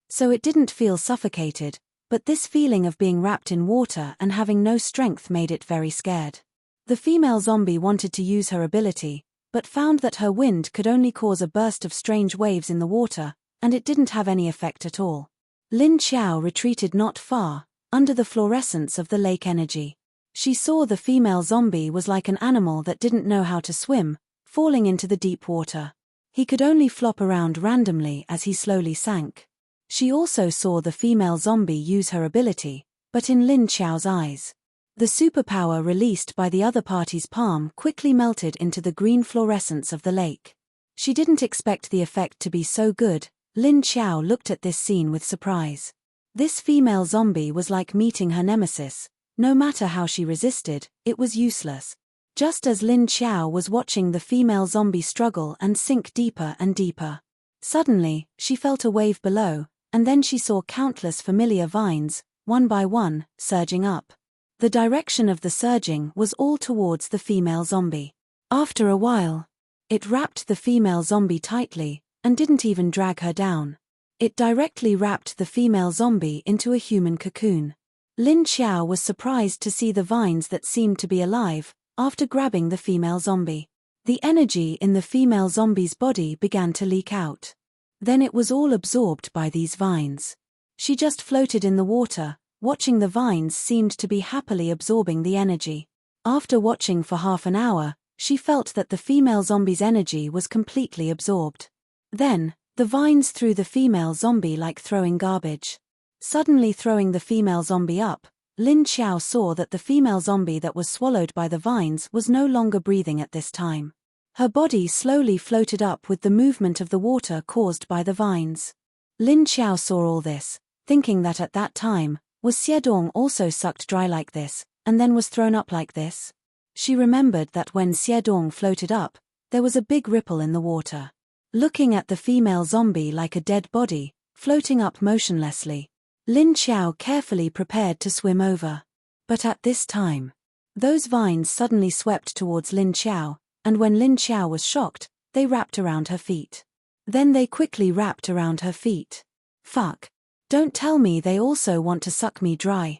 So it didn't feel suffocated, but this feeling of being wrapped in water and having no strength made it very scared. The female zombie wanted to use her ability, but found that her wind could only cause a burst of strange waves in the water, and it didn't have any effect at all. Lin Xiao retreated not far, under the fluorescence of the lake energy. She saw the female zombie was like an animal that didn't know how to swim, falling into the deep water. He could only flop around randomly as he slowly sank. She also saw the female zombie use her ability, but in Lin Xiao's eyes. The superpower released by the other party's palm quickly melted into the green fluorescence of the lake. She didn't expect the effect to be so good. Lin Xiao looked at this scene with surprise. This female zombie was like meeting her nemesis. No matter how she resisted, it was useless. Just as Lin Xiao was watching the female zombie struggle and sink deeper and deeper. Suddenly, she felt a wave below, and then she saw countless familiar vines, one by one, surging up. The direction of the surging was all towards the female zombie. After a while, it wrapped the female zombie tightly, and didn't even drag her down. It directly wrapped the female zombie into a human cocoon. Lin Xiao was surprised to see the vines that seemed to be alive, after grabbing the female zombie. The energy in the female zombie's body began to leak out. Then it was all absorbed by these vines. She just floated in the water, watching the vines seemed to be happily absorbing the energy. After watching for half an hour, she felt that the female zombie's energy was completely absorbed. Then, the vines threw the female zombie like throwing garbage. Suddenly throwing the female zombie up, Lin Xiao saw that the female zombie that was swallowed by the vines was no longer breathing at this time. Her body slowly floated up with the movement of the water caused by the vines. Lin Xiao saw all this, thinking that at that time, was Xiedong also sucked dry like this, and then was thrown up like this? She remembered that when Xiedong floated up, there was a big ripple in the water. Looking at the female zombie like a dead body, floating up motionlessly, Lin Xiao carefully prepared to swim over. But at this time, those vines suddenly swept towards Lin Xiao, and when Lin Xiao was shocked, they wrapped around her feet. Then they quickly wrapped around her feet. Fuck. Don't tell me they also want to suck me dry.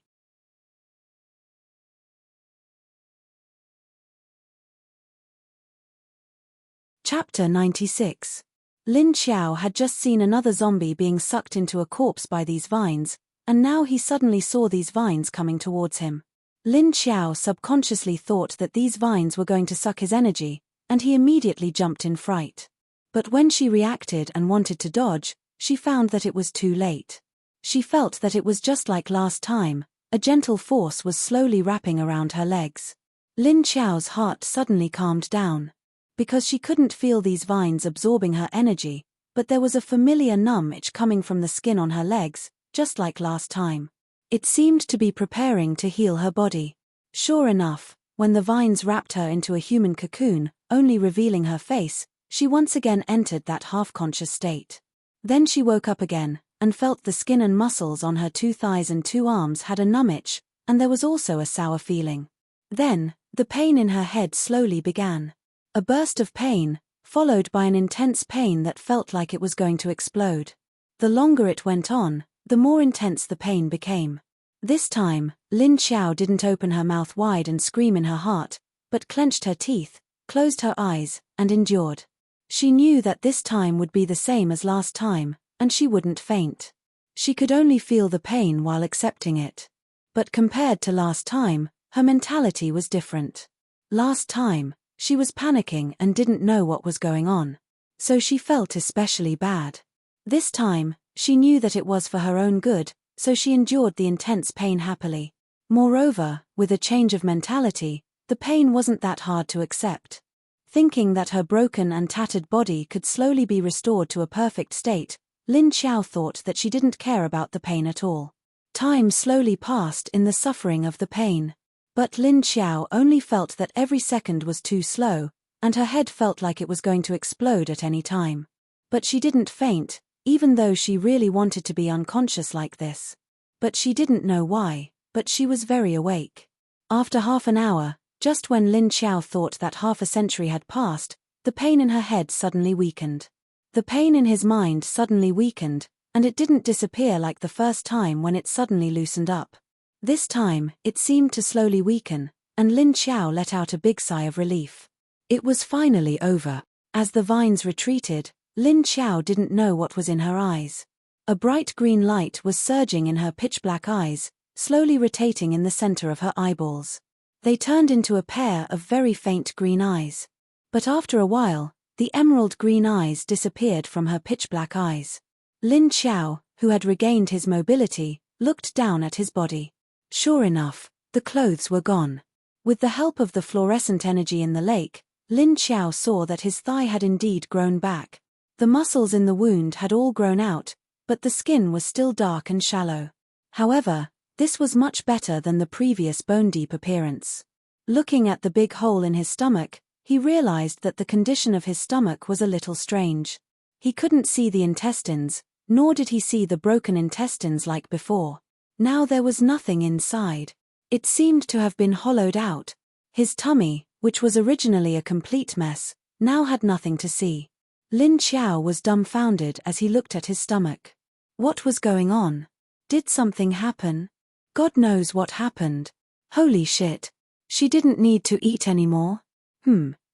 Chapter 96. Lin Xiao had just seen another zombie being sucked into a corpse by these vines, and now he suddenly saw these vines coming towards him. Lin Xiao subconsciously thought that these vines were going to suck his energy, and he immediately jumped in fright. But when she reacted and wanted to dodge, she found that it was too late. She felt that it was just like last time, a gentle force was slowly wrapping around her legs. Lin Xiao's heart suddenly calmed down. because she couldn't feel these vines absorbing her energy, but there was a familiar numb itch coming from the skin on her legs, just like last time. It seemed to be preparing to heal her body. Sure enough, when the vines wrapped her into a human cocoon, only revealing her face, she once again entered that half-conscious state. Then she woke up again, and felt the skin and muscles on her 2 thighs and 2 arms had a numb itch, and there was also a sour feeling. Then, the pain in her head slowly began. A burst of pain, followed by an intense pain that felt like it was going to explode. The longer it went on, the more intense the pain became. This time, Lin Xiao didn't open her mouth wide and scream in her heart, but clenched her teeth, closed her eyes, and endured. She knew that this time would be the same as last time, and she wouldn't faint. She could only feel the pain while accepting it. But compared to last time, her mentality was different. Last time, she was panicking and didn't know what was going on. So she felt especially bad. This time, she knew that it was for her own good, so she endured the intense pain happily. Moreover, with a change of mentality, the pain wasn't that hard to accept. Thinking that her broken and tattered body could slowly be restored to a perfect state, Lin Xiao thought that she didn't care about the pain at all. Time slowly passed in the suffering of the pain. But Lin Xiao only felt that every second was too slow, and her head felt like it was going to explode at any time. But she didn't faint, even though she really wanted to be unconscious like this. But she didn't know why, but she was very awake. After half an hour, just when Lin Xiao thought that half a century had passed, the pain in her head suddenly weakened. The pain in his mind suddenly weakened, and it didn't disappear like the first time when it suddenly loosened up. This time, it seemed to slowly weaken, and Lin Xiao let out a big sigh of relief. It was finally over. As the vines retreated, Lin Xiao didn't know what was in her eyes. A bright green light was surging in her pitch-black eyes, slowly rotating in the center of her eyeballs. They turned into a pair of very faint green eyes. But after a while, the emerald green eyes disappeared from her pitch-black eyes. Lin Xiao, who had regained his mobility, looked down at his body. Sure enough, the clothes were gone. With the help of the fluorescent energy in the lake, Lin Xiao saw that his thigh had indeed grown back. The muscles in the wound had all grown out, but the skin was still dark and shallow. However, this was much better than the previous bone-deep appearance. Looking at the big hole in his stomach, he realized that the condition of his stomach was a little strange. He couldn't see the intestines, nor did he see the broken intestines like before. Now there was nothing inside. It seemed to have been hollowed out. His tummy, which was originally a complete mess, now had nothing to see. Lin Xiao was dumbfounded as he looked at his stomach. What was going on? Did something happen? God knows what happened. Holy shit. She didn't need to eat anymore.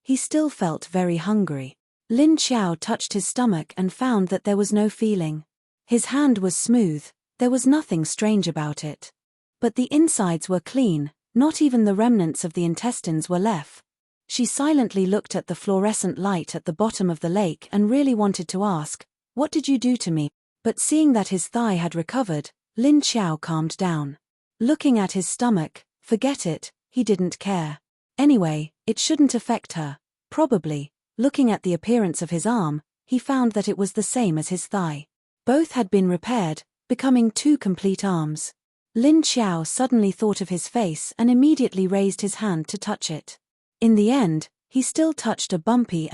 He still felt very hungry. Lin Xiao touched his stomach and found that there was no feeling. His hand was smooth, there was nothing strange about it. But the insides were clean, not even the remnants of the intestines were left. She silently looked at the fluorescent light at the bottom of the lake and really wanted to ask, "What did you do to me?" But seeing that his thigh had recovered, Lin Xiao calmed down. Looking at his stomach, forget it, he didn't care. Anyway, it shouldn't affect her. Probably, looking at the appearance of his arm, he found that it was the same as his thigh. Both had been repaired, becoming 2 complete arms. Lin Xiao suddenly thought of his face and immediately raised his hand to touch it. In the end, he still touched a bumpy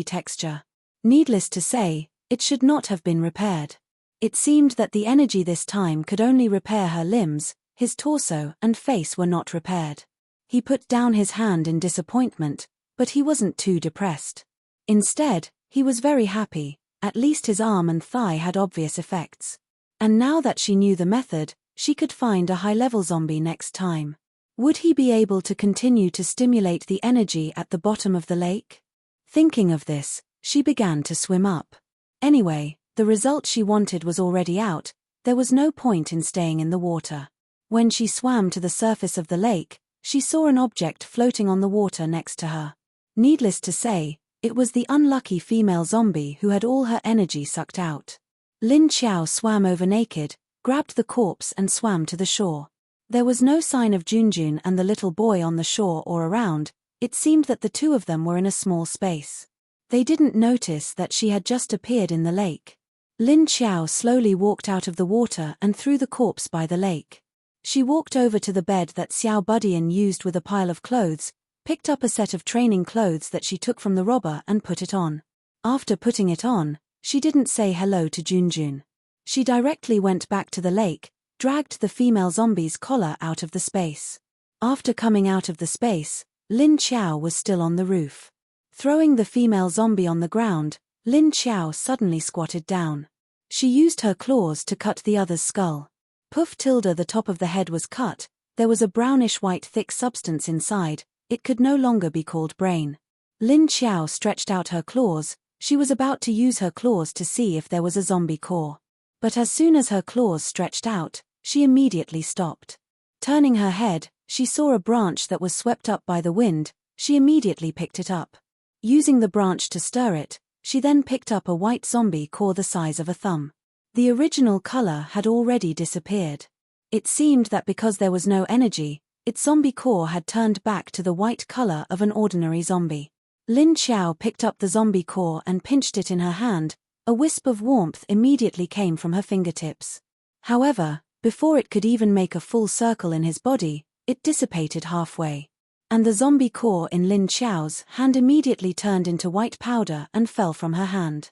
texture. Needless to say, it should not have been repaired. It seemed that the energy this time could only repair her limbs, his torso and face were not repaired. He put down his hand in disappointment, but he wasn't too depressed. Instead, he was very happy, at least his arm and thigh had obvious effects. And now that she knew the method, she could find a high-level zombie next time. Would he be able to continue to stimulate the energy at the bottom of the lake? Thinking of this, she began to swim up. Anyway, the result she wanted was already out, there was no point in staying in the water. When she swam to the surface of the lake, she saw an object floating on the water next to her. Needless to say, it was the unlucky female zombie who had all her energy sucked out. Lin Xiao swam over naked, grabbed the corpse and swam to the shore. There was no sign of Junjun and the little boy on the shore or around, It seemed that the two of them were in a small space. They didn't notice that she had just appeared in the lake. Lin Xiao slowly walked out of the water and threw the corpse by the lake. She walked over to the bed that Xiao Budian used with a pile of clothes, picked up a set of training clothes that she took from the robber and put it on. After putting it on, she didn't say hello to Junjun. She directly went back to the lake, dragged the female zombie's collar out of the space. After coming out of the space, Lin Xiao was still on the roof. Throwing the female zombie on the ground, Lin Xiao suddenly squatted down. She used her claws to cut the other's skull. Poof tilde, the top of the head was cut, there was a brownish-white thick substance inside, it could no longer be called brain. Lin Xiao stretched out her claws, she was about to use her claws to see if there was a zombie core. But as soon as her claws stretched out, she immediately stopped. Turning her head, she saw a branch that was swept up by the wind, she immediately picked it up. Using the branch to stir it, she then picked up a white zombie core the size of a thumb. The original color had already disappeared. It seemed that because there was no energy, its zombie core had turned back to the white color of an ordinary zombie. Lin Xiao picked up the zombie core and pinched it in her hand, a wisp of warmth immediately came from her fingertips. However, before it could even make a full circle in his body, it dissipated halfway. And the zombie core in Lin Xiao's hand immediately turned into white powder and fell from her hand.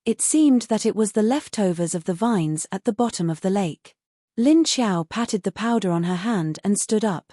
It seemed that it was the leftovers of the vines at the bottom of the lake. Lin Xiao patted the powder on her hand and stood up.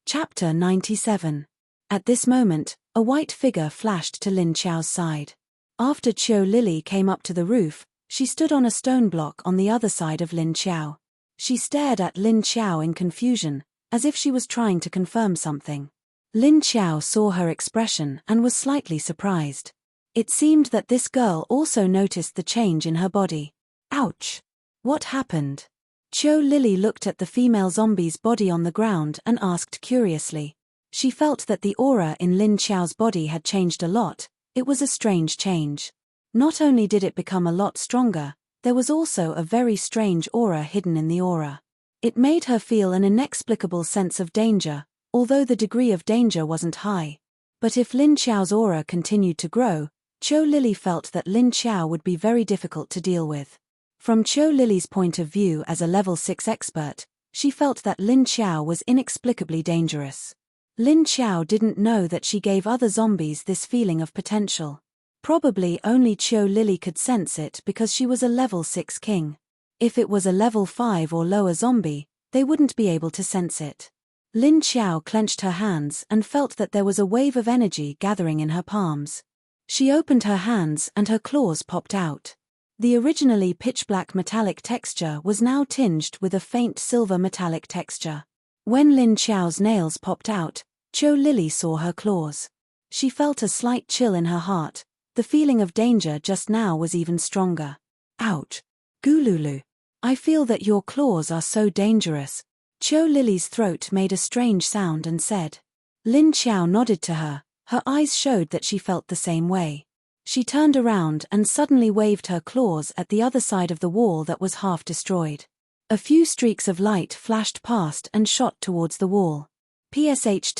Chapter 97. At this moment, a white figure flashed to Lin Xiao's side. After Qiu Lily came up to the roof, she stood on a stone block on the other side of Lin Xiao. She stared at Lin Xiao in confusion, as if she was trying to confirm something. Lin Xiao saw her expression and was slightly surprised. It seemed that this girl also noticed the change in her body. Ouch! What happened? Qiu Lily looked at the female zombie's body on the ground and asked curiously. She felt that the aura in Lin Xiao's body had changed a lot. It was a strange change. Not only did it become a lot stronger, there was also a very strange aura hidden in the aura. It made her feel an inexplicable sense of danger, although the degree of danger wasn't high. But if Lin Xiao's aura continued to grow, Qiu Lily felt that Lin Xiao would be very difficult to deal with. From Qiu Lily's point of view as a level 6 expert, she felt that Lin Xiao was inexplicably dangerous. Lin Xiao didn't know that she gave other zombies this feeling of potential. Probably only Qiu Lily could sense it because she was a level 6 king. If it was a level 5 or lower zombie, they wouldn't be able to sense it. Lin Xiao clenched her hands and felt that there was a wave of energy gathering in her palms. She opened her hands and her claws popped out. The originally pitch-black metallic texture was now tinged with a faint silver metallic texture. When Lin Xiao's nails popped out, Qiu Lily saw her claws. She felt a slight chill in her heart. The feeling of danger just now was even stronger. Ouch! Gululu! I feel that your claws are so dangerous. Qiu Lily's throat made a strange sound and said. Lin Xiao nodded to her. Her eyes showed that she felt the same way. She turned around and suddenly waved her claws at the other side of the wall that was half destroyed. A few streaks of light flashed past and shot towards the wall. PSH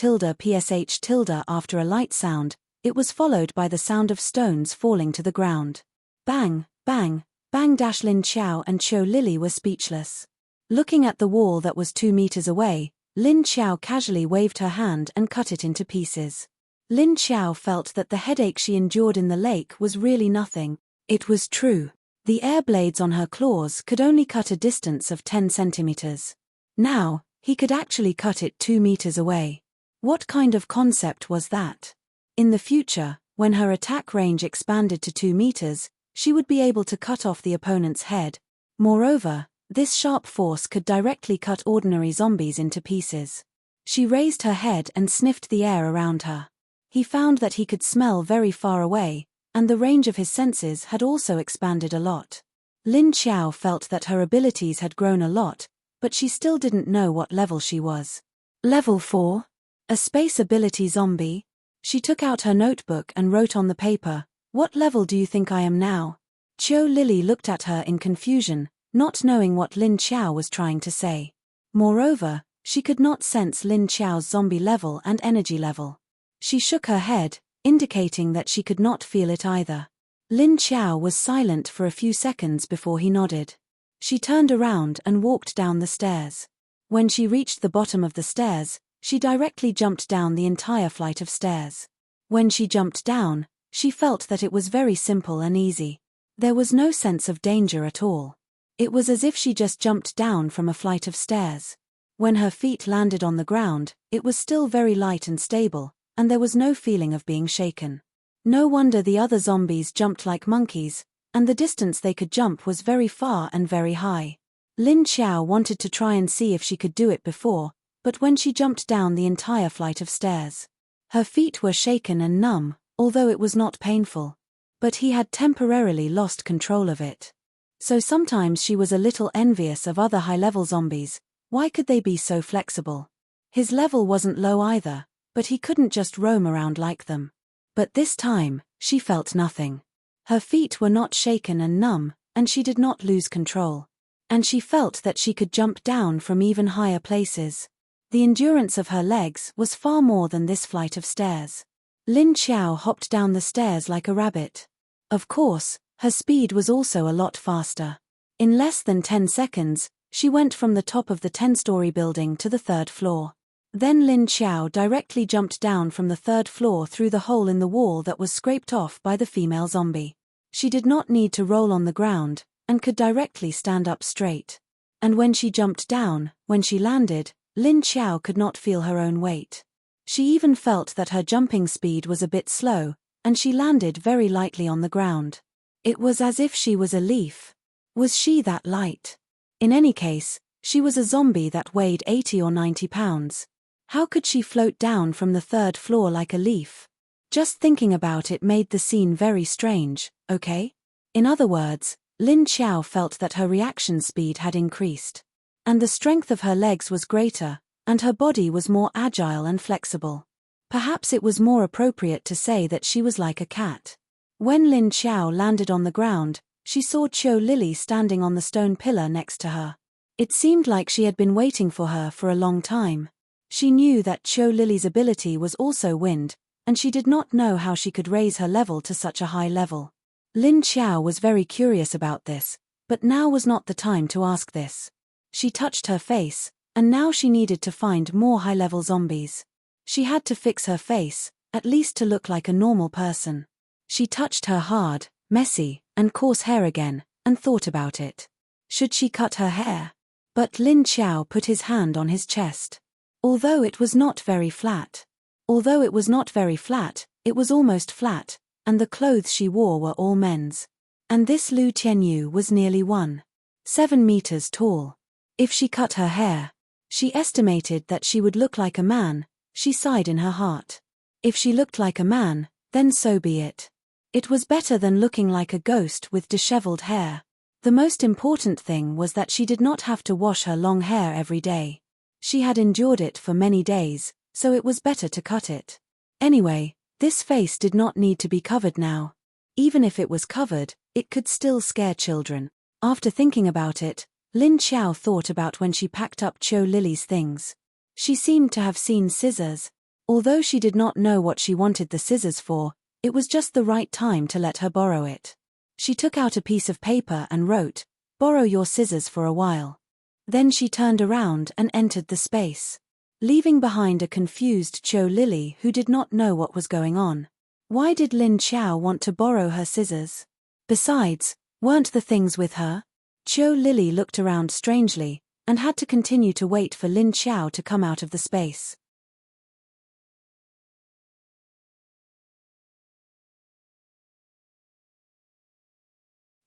tilde after a light sound, it was followed by the sound of stones falling to the ground. Bang, bang, bang! Lin Xiao and Qiu Lily were speechless. Looking at the wall that was 2 meters away, Lin Xiao casually waved her hand and cut it into pieces. Lin Xiao felt that the headache she endured in the lake was really nothing. It was true. The air blades on her claws could only cut a distance of 10 centimeters. Now, he could actually cut it 2 meters away. What kind of concept was that? In the future, when her attack range expanded to 2 meters, she would be able to cut off the opponent's head. Moreover, this sharp force could directly cut ordinary zombies into pieces. She raised her head and sniffed the air around her. He found that he could smell very far away, and the range of his senses had also expanded a lot. Lin Xiao felt that her abilities had grown a lot, but she still didn't know what level she was. Level 4? A space ability zombie? She took out her notebook and wrote on the paper, "What level do you think I am now?" Qiu Lily looked at her in confusion. not knowing what Lin Qiao was trying to say. Moreover, she could not sense Lin Qiao's zombie level and energy level. She shook her head, indicating that she could not feel it either. Lin Qiao was silent for a few seconds before he nodded. She turned around and walked down the stairs. When she reached the bottom of the stairs, she directly jumped down the entire flight of stairs. When she jumped down, she felt that it was very simple and easy. There was no sense of danger at all. It was as if she just jumped down from a flight of stairs. When her feet landed on the ground, it was still very light and stable, and there was no feeling of being shaken. No wonder the other zombies jumped like monkeys, and the distance they could jump was very far and very high. Lin Qiao wanted to try and see if she could do it before, but when she jumped down the entire flight of stairs, her feet were shaken and numb, although it was not painful. But he had temporarily lost control of it. So sometimes she was a little envious of other high-level zombies. Why could they be so flexible? His level wasn't low either, but he couldn't just roam around like them. But this time, she felt nothing. Her feet were not shaken and numb, and she did not lose control. And she felt that she could jump down from even higher places. The endurance of her legs was far more than this flight of stairs. Lin Qiao hopped down the stairs like a rabbit. Of course, her speed was also a lot faster. In less than 10 seconds, she went from the top of the 10-story building to the 3rd floor. Then Lin Qiao directly jumped down from the 3rd floor through the hole in the wall that was scraped off by the female zombie. She did not need to roll on the ground, and could directly stand up straight. And when she jumped down, when she landed, Lin Qiao could not feel her own weight. She even felt that her jumping speed was a bit slow, and she landed very lightly on the ground. It was as if she was a leaf. Was she that light? In any case, she was a zombie that weighed 80 or 90 pounds. How could she float down from the 3rd floor like a leaf? Just thinking about it made the scene very strange, okay? In other words, Lin Qiao felt that her reaction speed had increased. And the strength of her legs was greater, and her body was more agile and flexible. Perhaps it was more appropriate to say that she was like a cat. When Lin Qiao landed on the ground, she saw Qiu Lily standing on the stone pillar next to her. It seemed like she had been waiting for her for a long time. She knew that Qiu Lily's ability was also wind, and she did not know how she could raise her level to such a high level. Lin Qiao was very curious about this, but now was not the time to ask this. She touched her face, and now she needed to find more high-level zombies. She had to fix her face, at least to look like a normal person. She touched her hard, messy, and coarse hair again, and thought about it. Should she cut her hair? But Lin Qiao put his hand on his chest. Although it was not very flat. It was almost flat, and the clothes she wore were all men's. And this Lu Tianyu was nearly 1.7 meters tall. If she cut her hair, she estimated that she would look like a man. She sighed in her heart. If she looked like a man, then so be it. It was better than looking like a ghost with disheveled hair. The most important thing was that she did not have to wash her long hair every day. She had endured it for many days, so it was better to cut it. Anyway, this face did not need to be covered now. Even if it was covered, it could still scare children. After thinking about it, Lin Qiao thought about when she packed up Qiu Lily's things. She seemed to have seen scissors. Although she did not know what she wanted the scissors for, it was just the right time to let her borrow it. She took out a piece of paper and wrote, "Borrow your scissors for a while." Then she turned around and entered the space, leaving behind a confused Qiu Lily who did not know what was going on. Why did Lin Qiao want to borrow her scissors? Besides, weren't the things with her? Qiu Lily looked around strangely, and had to continue to wait for Lin Qiao to come out of the space.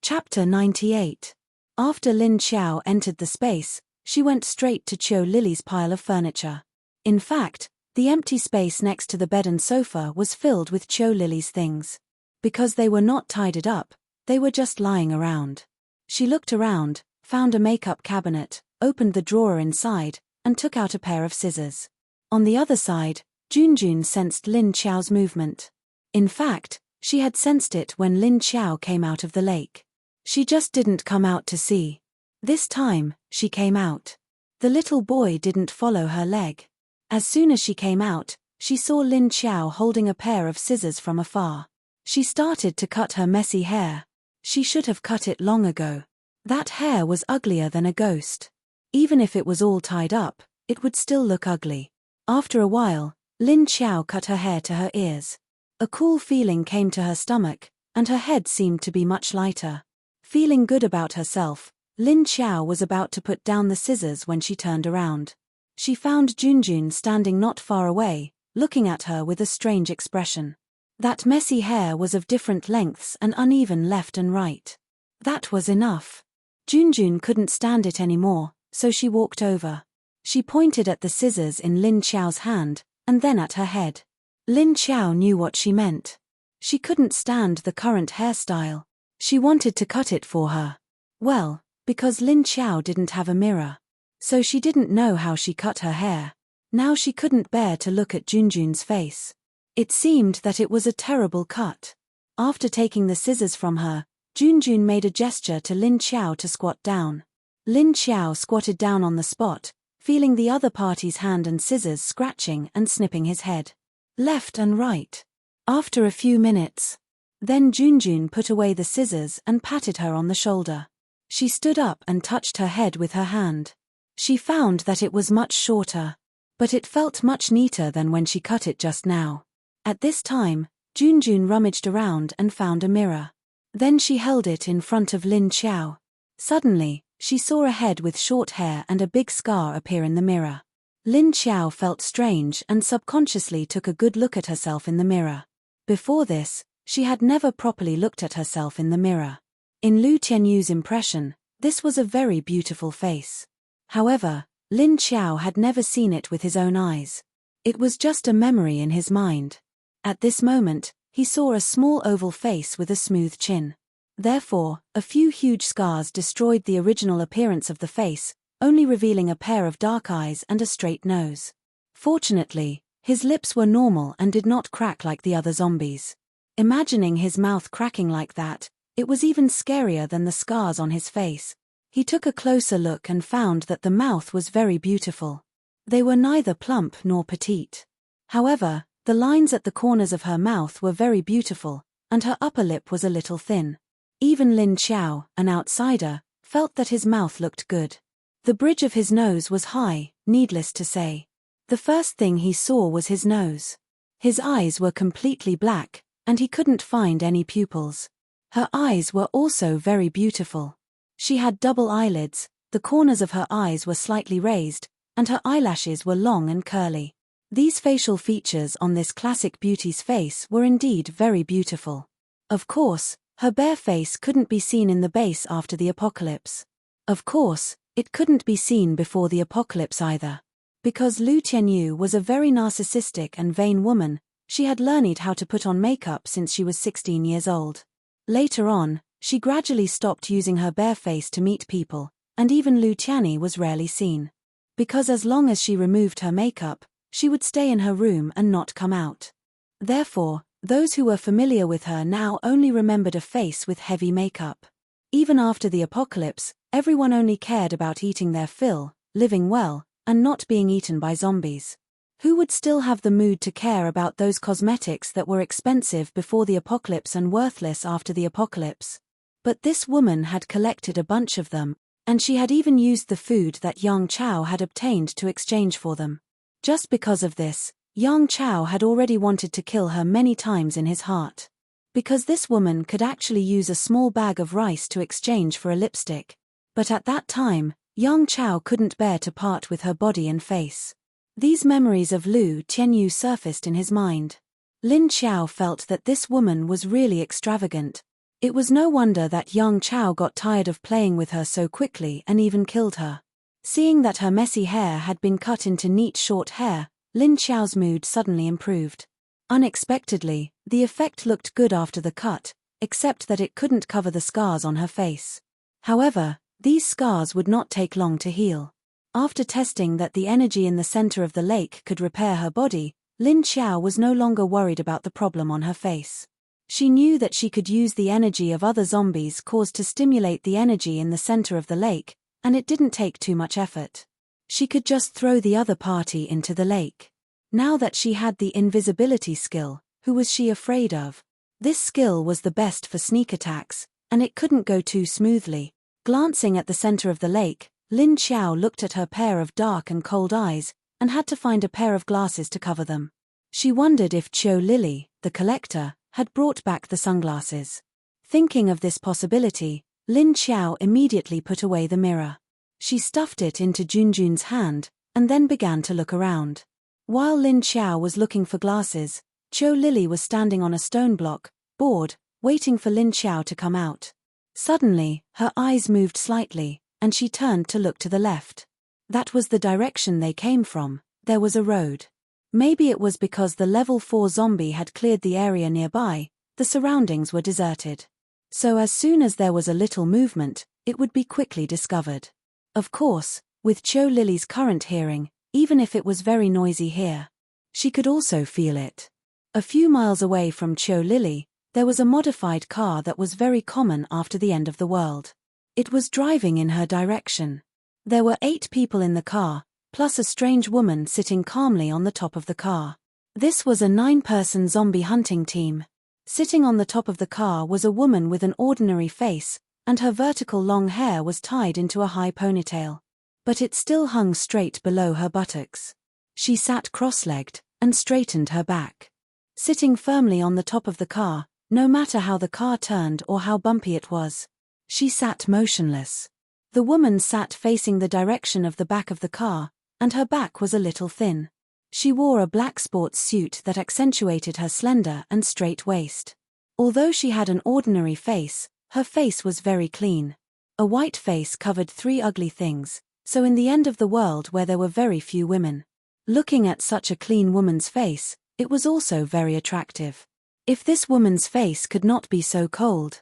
Chapter 98. After Lin Qiao entered the space, she went straight to Qiu Lily's pile of furniture. In fact, the empty space next to the bed and sofa was filled with Qiu Lily's things. Because they were not tidied up, they were just lying around. She looked around, found a makeup cabinet, opened the drawer inside, and took out a pair of scissors. On the other side, Junjun sensed Lin Qiao's movement. In fact, she had sensed it when Lin Qiao came out of the lake. She just didn't come out to see. This time, she came out. The little boy didn't follow her leg. As soon as she came out, she saw Lin Xiao holding a pair of scissors from afar. She started to cut her messy hair. She should have cut it long ago. That hair was uglier than a ghost. Even if it was all tied up, it would still look ugly. After a while, Lin Xiao cut her hair to her ears. A cool feeling came to her stomach, and her head seemed to be much lighter. Feeling good about herself, Lin Xiao was about to put down the scissors when she turned around. She found Junjun standing not far away, looking at her with a strange expression. That messy hair was of different lengths and uneven left and right. That was enough. Junjun couldn't stand it anymore, so she walked over. She pointed at the scissors in Lin Xiao's hand, and then at her head. Lin Xiao knew what she meant. She couldn't stand the current hairstyle. She wanted to cut it for her. Well, because Lin Xiao didn't have a mirror. So she didn't know how she cut her hair. Now she couldn't bear to look at Junjun's face. It seemed that it was a terrible cut. After taking the scissors from her, Junjun made a gesture to Lin Xiao to squat down. Lin Xiao squatted down on the spot, feeling the other party's hand and scissors scratching and snipping his head. Left and right. After a few minutes. Then Junjun put away the scissors and patted her on the shoulder. She stood up and touched her head with her hand. She found that it was much shorter. But it felt much neater than when she cut it just now. At this time, Junjun rummaged around and found a mirror. Then she held it in front of Lin Xiao. Suddenly, she saw a head with short hair and a big scar appear in the mirror. Lin Xiao felt strange and subconsciously took a good look at herself in the mirror. Before this, she had never properly looked at herself in the mirror. In Lu Tianyu's impression, this was a very beautiful face. However, Lin Xiao had never seen it with his own eyes. It was just a memory in his mind. At this moment, he saw a small oval face with a smooth chin. Therefore, a few huge scars destroyed the original appearance of the face, only revealing a pair of dark eyes and a straight nose. Fortunately, his lips were normal and did not crack like the other zombies. Imagining his mouth cracking like that, it was even scarier than the scars on his face. He took a closer look and found that the mouth was very beautiful. They were neither plump nor petite. However, the lines at the corners of her mouth were very beautiful, and her upper lip was a little thin. Even Lin Xiao, an outsider, felt that his mouth looked good. The bridge of his nose was high, needless to say. The first thing he saw was his nose. His eyes were completely black, and he couldn't find any pupils. Her eyes were also very beautiful. She had double eyelids, the corners of her eyes were slightly raised, and her eyelashes were long and curly. These facial features on this classic beauty's face were indeed very beautiful. Of course, her bare face couldn't be seen in the base after the apocalypse. Of course, it couldn't be seen before the apocalypse either. Because Lu Tianyu was a very narcissistic and vain woman, she had learned how to put on makeup since she was 16 years old. Later on, she gradually stopped using her bare face to meet people, and even Lu Tianyi was rarely seen. Because as long as she removed her makeup, she would stay in her room and not come out. Therefore, those who were familiar with her now only remembered a face with heavy makeup. Even after the apocalypse, everyone only cared about eating their fill, living well, and not being eaten by zombies. Who would still have the mood to care about those cosmetics that were expensive before the apocalypse and worthless after the apocalypse? But this woman had collected a bunch of them, and she had even used the food that Yang Chao had obtained to exchange for them. Just because of this, Yang Chao had already wanted to kill her many times in his heart. Because this woman could actually use a small bag of rice to exchange for a lipstick. But at that time, Yang Chao couldn't bear to part with her body and face. These memories of Lu Tianyu surfaced in his mind. Lin Xiao felt that this woman was really extravagant. It was no wonder that Yang Chao got tired of playing with her so quickly and even killed her. Seeing that her messy hair had been cut into neat short hair, Lin Xiao's mood suddenly improved. Unexpectedly, the effect looked good after the cut, except that it couldn't cover the scars on her face. However, these scars would not take long to heal. After testing that the energy in the center of the lake could repair her body, Lin Xiao was no longer worried about the problem on her face. She knew that she could use the energy of other zombies caused to stimulate the energy in the center of the lake, and it didn't take too much effort. She could just throw the other party into the lake. Now that she had the invisibility skill, who was she afraid of? This skill was the best for sneak attacks, and it couldn't go too smoothly. Glancing at the center of the lake, Lin Xiao looked at her pair of dark and cold eyes, and had to find a pair of glasses to cover them. She wondered if Qiu Lily, the collector, had brought back the sunglasses. Thinking of this possibility, Lin Xiao immediately put away the mirror. She stuffed it into Junjun's hand, and then began to look around. While Lin Xiao was looking for glasses, Qiu Lily was standing on a stone block, bored, waiting for Lin Xiao to come out. Suddenly, her eyes moved slightly, and she turned to look to the left. That was the direction they came from. There was a road. Maybe it was because the level 4 zombie had cleared the area nearby, the surroundings were deserted. So as soon as there was a little movement, it would be quickly discovered. Of course, with Qiu Lily's current hearing, even if it was very noisy here, she could also feel it. A few miles away from Qiu Lily, there was a modified car that was very common after the end of the world. It was driving in her direction. There were 8 people in the car, plus a strange woman sitting calmly on the top of the car. This was a 9-person zombie hunting team. Sitting on the top of the car was a woman with an ordinary face, and her vertical long hair was tied into a high ponytail. But it still hung straight below her buttocks. She sat cross-legged, and straightened her back. Sitting firmly on the top of the car, no matter how the car turned or how bumpy it was, she sat motionless. The woman sat facing the direction of the back of the car, and her back was a little thin. She wore a black sports suit that accentuated her slender and straight waist. Although she had an ordinary face, her face was very clean. A white face covered 3 ugly things, so in the end of the world where there were very few women. Looking at such a clean woman's face, it was also very attractive. If this woman's face could not be so cold.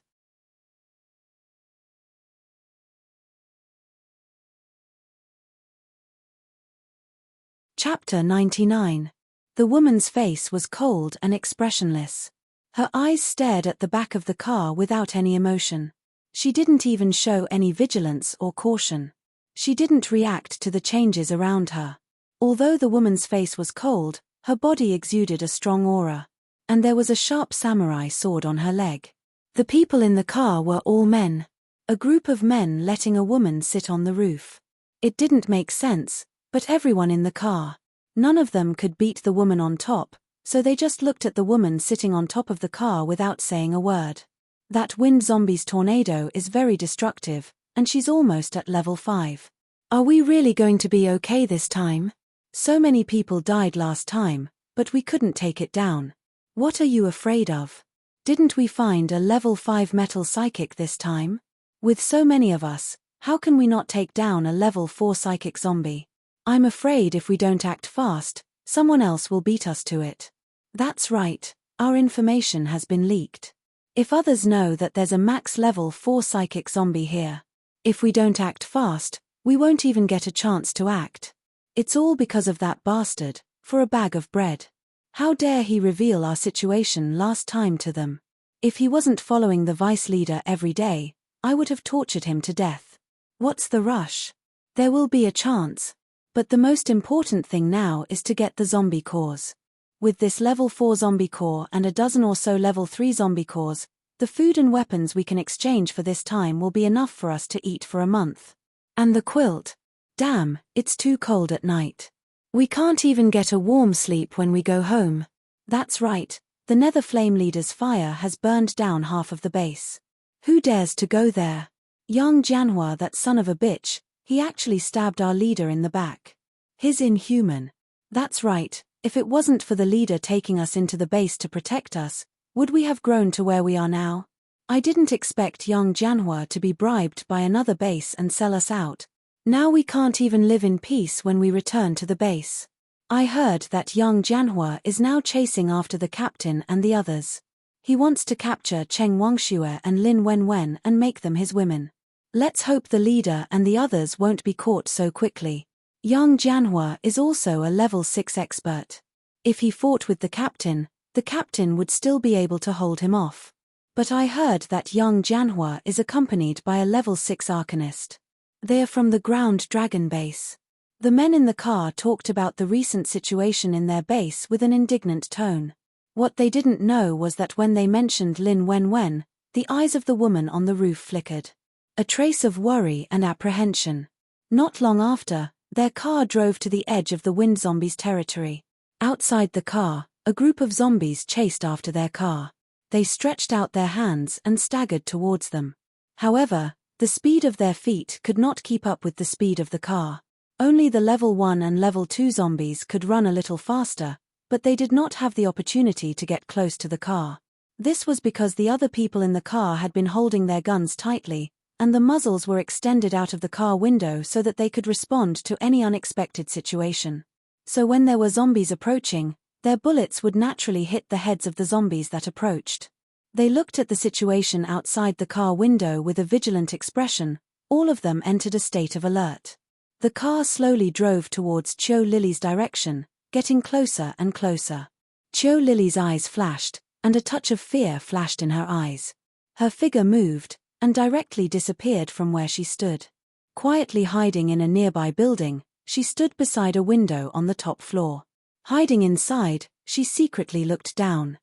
Chapter 99. The woman's face was cold and expressionless. Her eyes stared at the back of the car without any emotion. She didn't even show any vigilance or caution. She didn't react to the changes around her. Although the woman's face was cold, her body exuded a strong aura. And there was a sharp samurai sword on her leg. The people in the car were all men. A group of men letting a woman sit on the roof. It didn't make sense, but everyone in the car. None of them could beat the woman on top, so they just looked at the woman sitting on top of the car without saying a word. That wind zombie's tornado is very destructive, and she's almost at level 5. Are we really going to be okay this time? So many people died last time, but we couldn't take it down. What are you afraid of? Didn't we find a level 5 metal psychic this time? With so many of us, how can we not take down a level 4 psychic zombie? I'm afraid if we don't act fast, someone else will beat us to it. That's right, our information has been leaked. If others know that there's a max level 4 psychic zombie here, if we don't act fast, we won't even get a chance to act. It's all because of that bastard, for a bag of bread. How dare he reveal our situation last time to them? If he wasn't following the vice leader every day, I would have tortured him to death. What's the rush? There will be a chance. But the most important thing now is to get the zombie cores. With this level 4 zombie core and a dozen or so level 3 zombie cores, the food and weapons we can exchange for this time will be enough for us to eat for a month. And the quilt. Damn, it's too cold at night. We can't even get a warm sleep when we go home. That's right, the Nether Flame Leader's fire has burned down half of the base. Who dares to go there? Young Jianhua, that son of a bitch, he actually stabbed our leader in the back. He's inhuman. That's right, if it wasn't for the leader taking us into the base to protect us, would we have grown to where we are now? I didn't expect young Jianhua to be bribed by another base and sell us out. Now we can't even live in peace when we return to the base. I heard that young Jianhua is now chasing after the captain and the others. He wants to capture Cheng Wangxue and Lin Wenwen and make them his women. Let's hope the leader and the others won't be caught so quickly. Young Jianhua is also a level 6 expert. If he fought with the captain would still be able to hold him off. But I heard that young Jianhua is accompanied by a level 6 arcanist. They are from the ground dragon base. The men in the car talked about the recent situation in their base with an indignant tone. What they didn't know was that when they mentioned Lin Wenwen, the eyes of the woman on the roof flickered. A trace of worry and apprehension. Not long after, their car drove to the edge of the wind zombies' territory. Outside the car, a group of zombies chased after their car. They stretched out their hands and staggered towards them. However, the speed of their feet could not keep up with the speed of the car. Only the level 1 and level 2 zombies could run a little faster, but they did not have the opportunity to get close to the car. This was because the other people in the car had been holding their guns tightly, and the muzzles were extended out of the car window so that they could respond to any unexpected situation. So when there were zombies approaching, their bullets would naturally hit the heads of the zombies that approached. They looked at the situation outside the car window with a vigilant expression. All of them entered a state of alert. The car slowly drove towards Qiu Lily's direction, getting closer and closer. Qiu Lily's eyes flashed, and a touch of fear flashed in her eyes. Her figure moved, and directly disappeared from where she stood. Quietly hiding in a nearby building, she stood beside a window on the top floor. Hiding inside, she secretly looked down.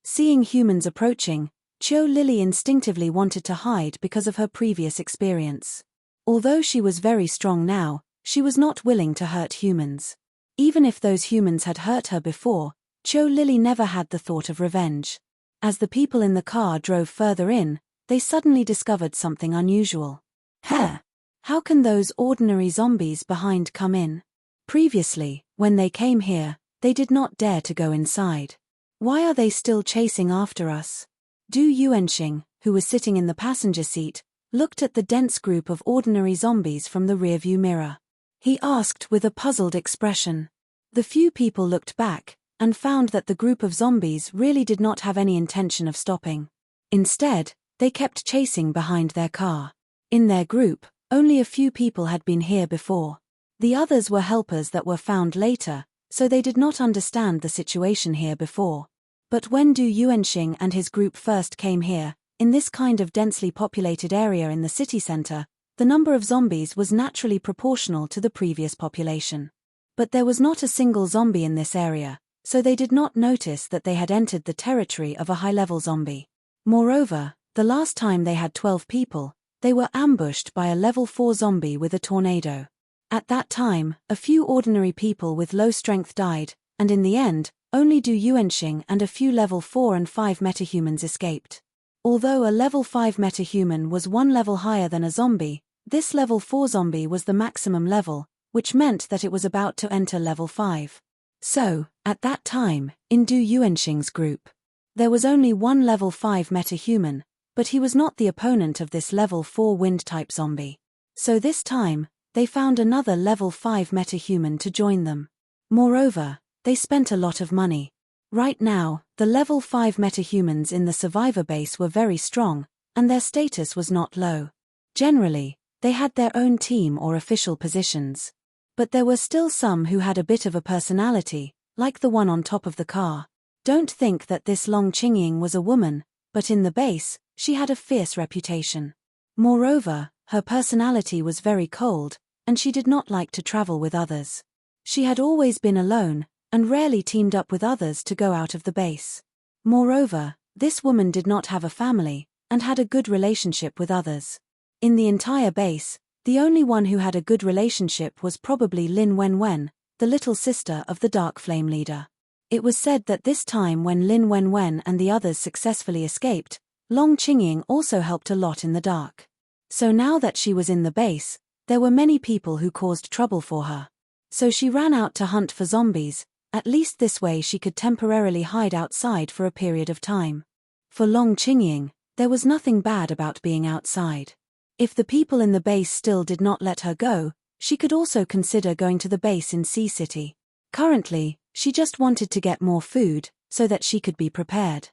Seeing humans approaching, Qiu Lily instinctively wanted to hide because of her previous experience. Although she was very strong now, she was not willing to hurt humans. Even if those humans had hurt her before, Qiu Lily never had the thought of revenge. As the people in the car drove further in, they suddenly discovered something unusual. How can those ordinary zombies behind come in? Previously, when they came here, they did not dare to go inside. Why are they still chasing after us? Du Yuanxing, who was sitting in the passenger seat, looked at the dense group of ordinary zombies from the rearview mirror. He asked with a puzzled expression. The few people looked back, and found that the group of zombies really did not have any intention of stopping. Instead, they kept chasing behind their car. In their group, only a few people had been here before. The others were helpers that were found later, so they did not understand the situation here before. But when Du Yuanxing and his group first came here, in this kind of densely populated area in the city center, the number of zombies was naturally proportional to the previous population. But there was not a single zombie in this area, so they did not notice that they had entered the territory of a high-level zombie. Moreover, the last time they had 12 people, they were ambushed by a level 4 zombie with a tornado. At that time, a few ordinary people with low strength died, and in the end, only Du Yuanxing and a few level 4 and 5 metahumans escaped. Although a level 5 metahuman was one level higher than a zombie, this level 4 zombie was the maximum level, which meant that it was about to enter level 5. So, at that time, in Du Yuanxing's group, there was only one level 5 metahuman, but he was not the opponent of this level 4 wind-type zombie. So this time, they found another level 5 metahuman to join them. Moreover, they spent a lot of money. Right now, the level 5 metahumans in the survivor base were very strong, and their status was not low. Generally, they had their own team or official positions. But there were still some who had a bit of a personality, like the one on top of the car. Don't think that this Long Qingying was a woman, but in the base, she had a fierce reputation. Moreover, her personality was very cold, and she did not like to travel with others. She had always been alone, and rarely teamed up with others to go out of the base. Moreover, this woman did not have a family, and had a good relationship with others. In the entire base, the only one who had a good relationship was probably Lin Wenwen, the little sister of the Dark Flame leader. It was said that this time when Lin Wenwen and the others successfully escaped, Long Qingying also helped a lot in the dark. So now that she was in the base, there were many people who caused trouble for her. So she ran out to hunt for zombies, at least this way she could temporarily hide outside for a period of time. For Long Qingying, there was nothing bad about being outside. If the people in the base still did not let her go, she could also consider going to the base in Sea City. Currently, she just wanted to get more food, so that she could be prepared.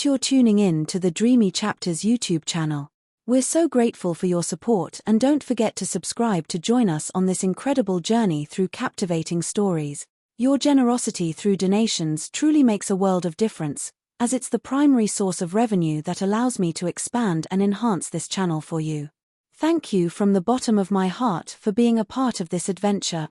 You're tuning in to the Dreamy Chapters YouTube channel. We're so grateful for your support, and don't forget to subscribe to join us on this incredible journey through captivating stories. Your generosity through donations truly makes a world of difference, as it's the primary source of revenue that allows me to expand and enhance this channel for you. Thank you from the bottom of my heart for being a part of this adventure.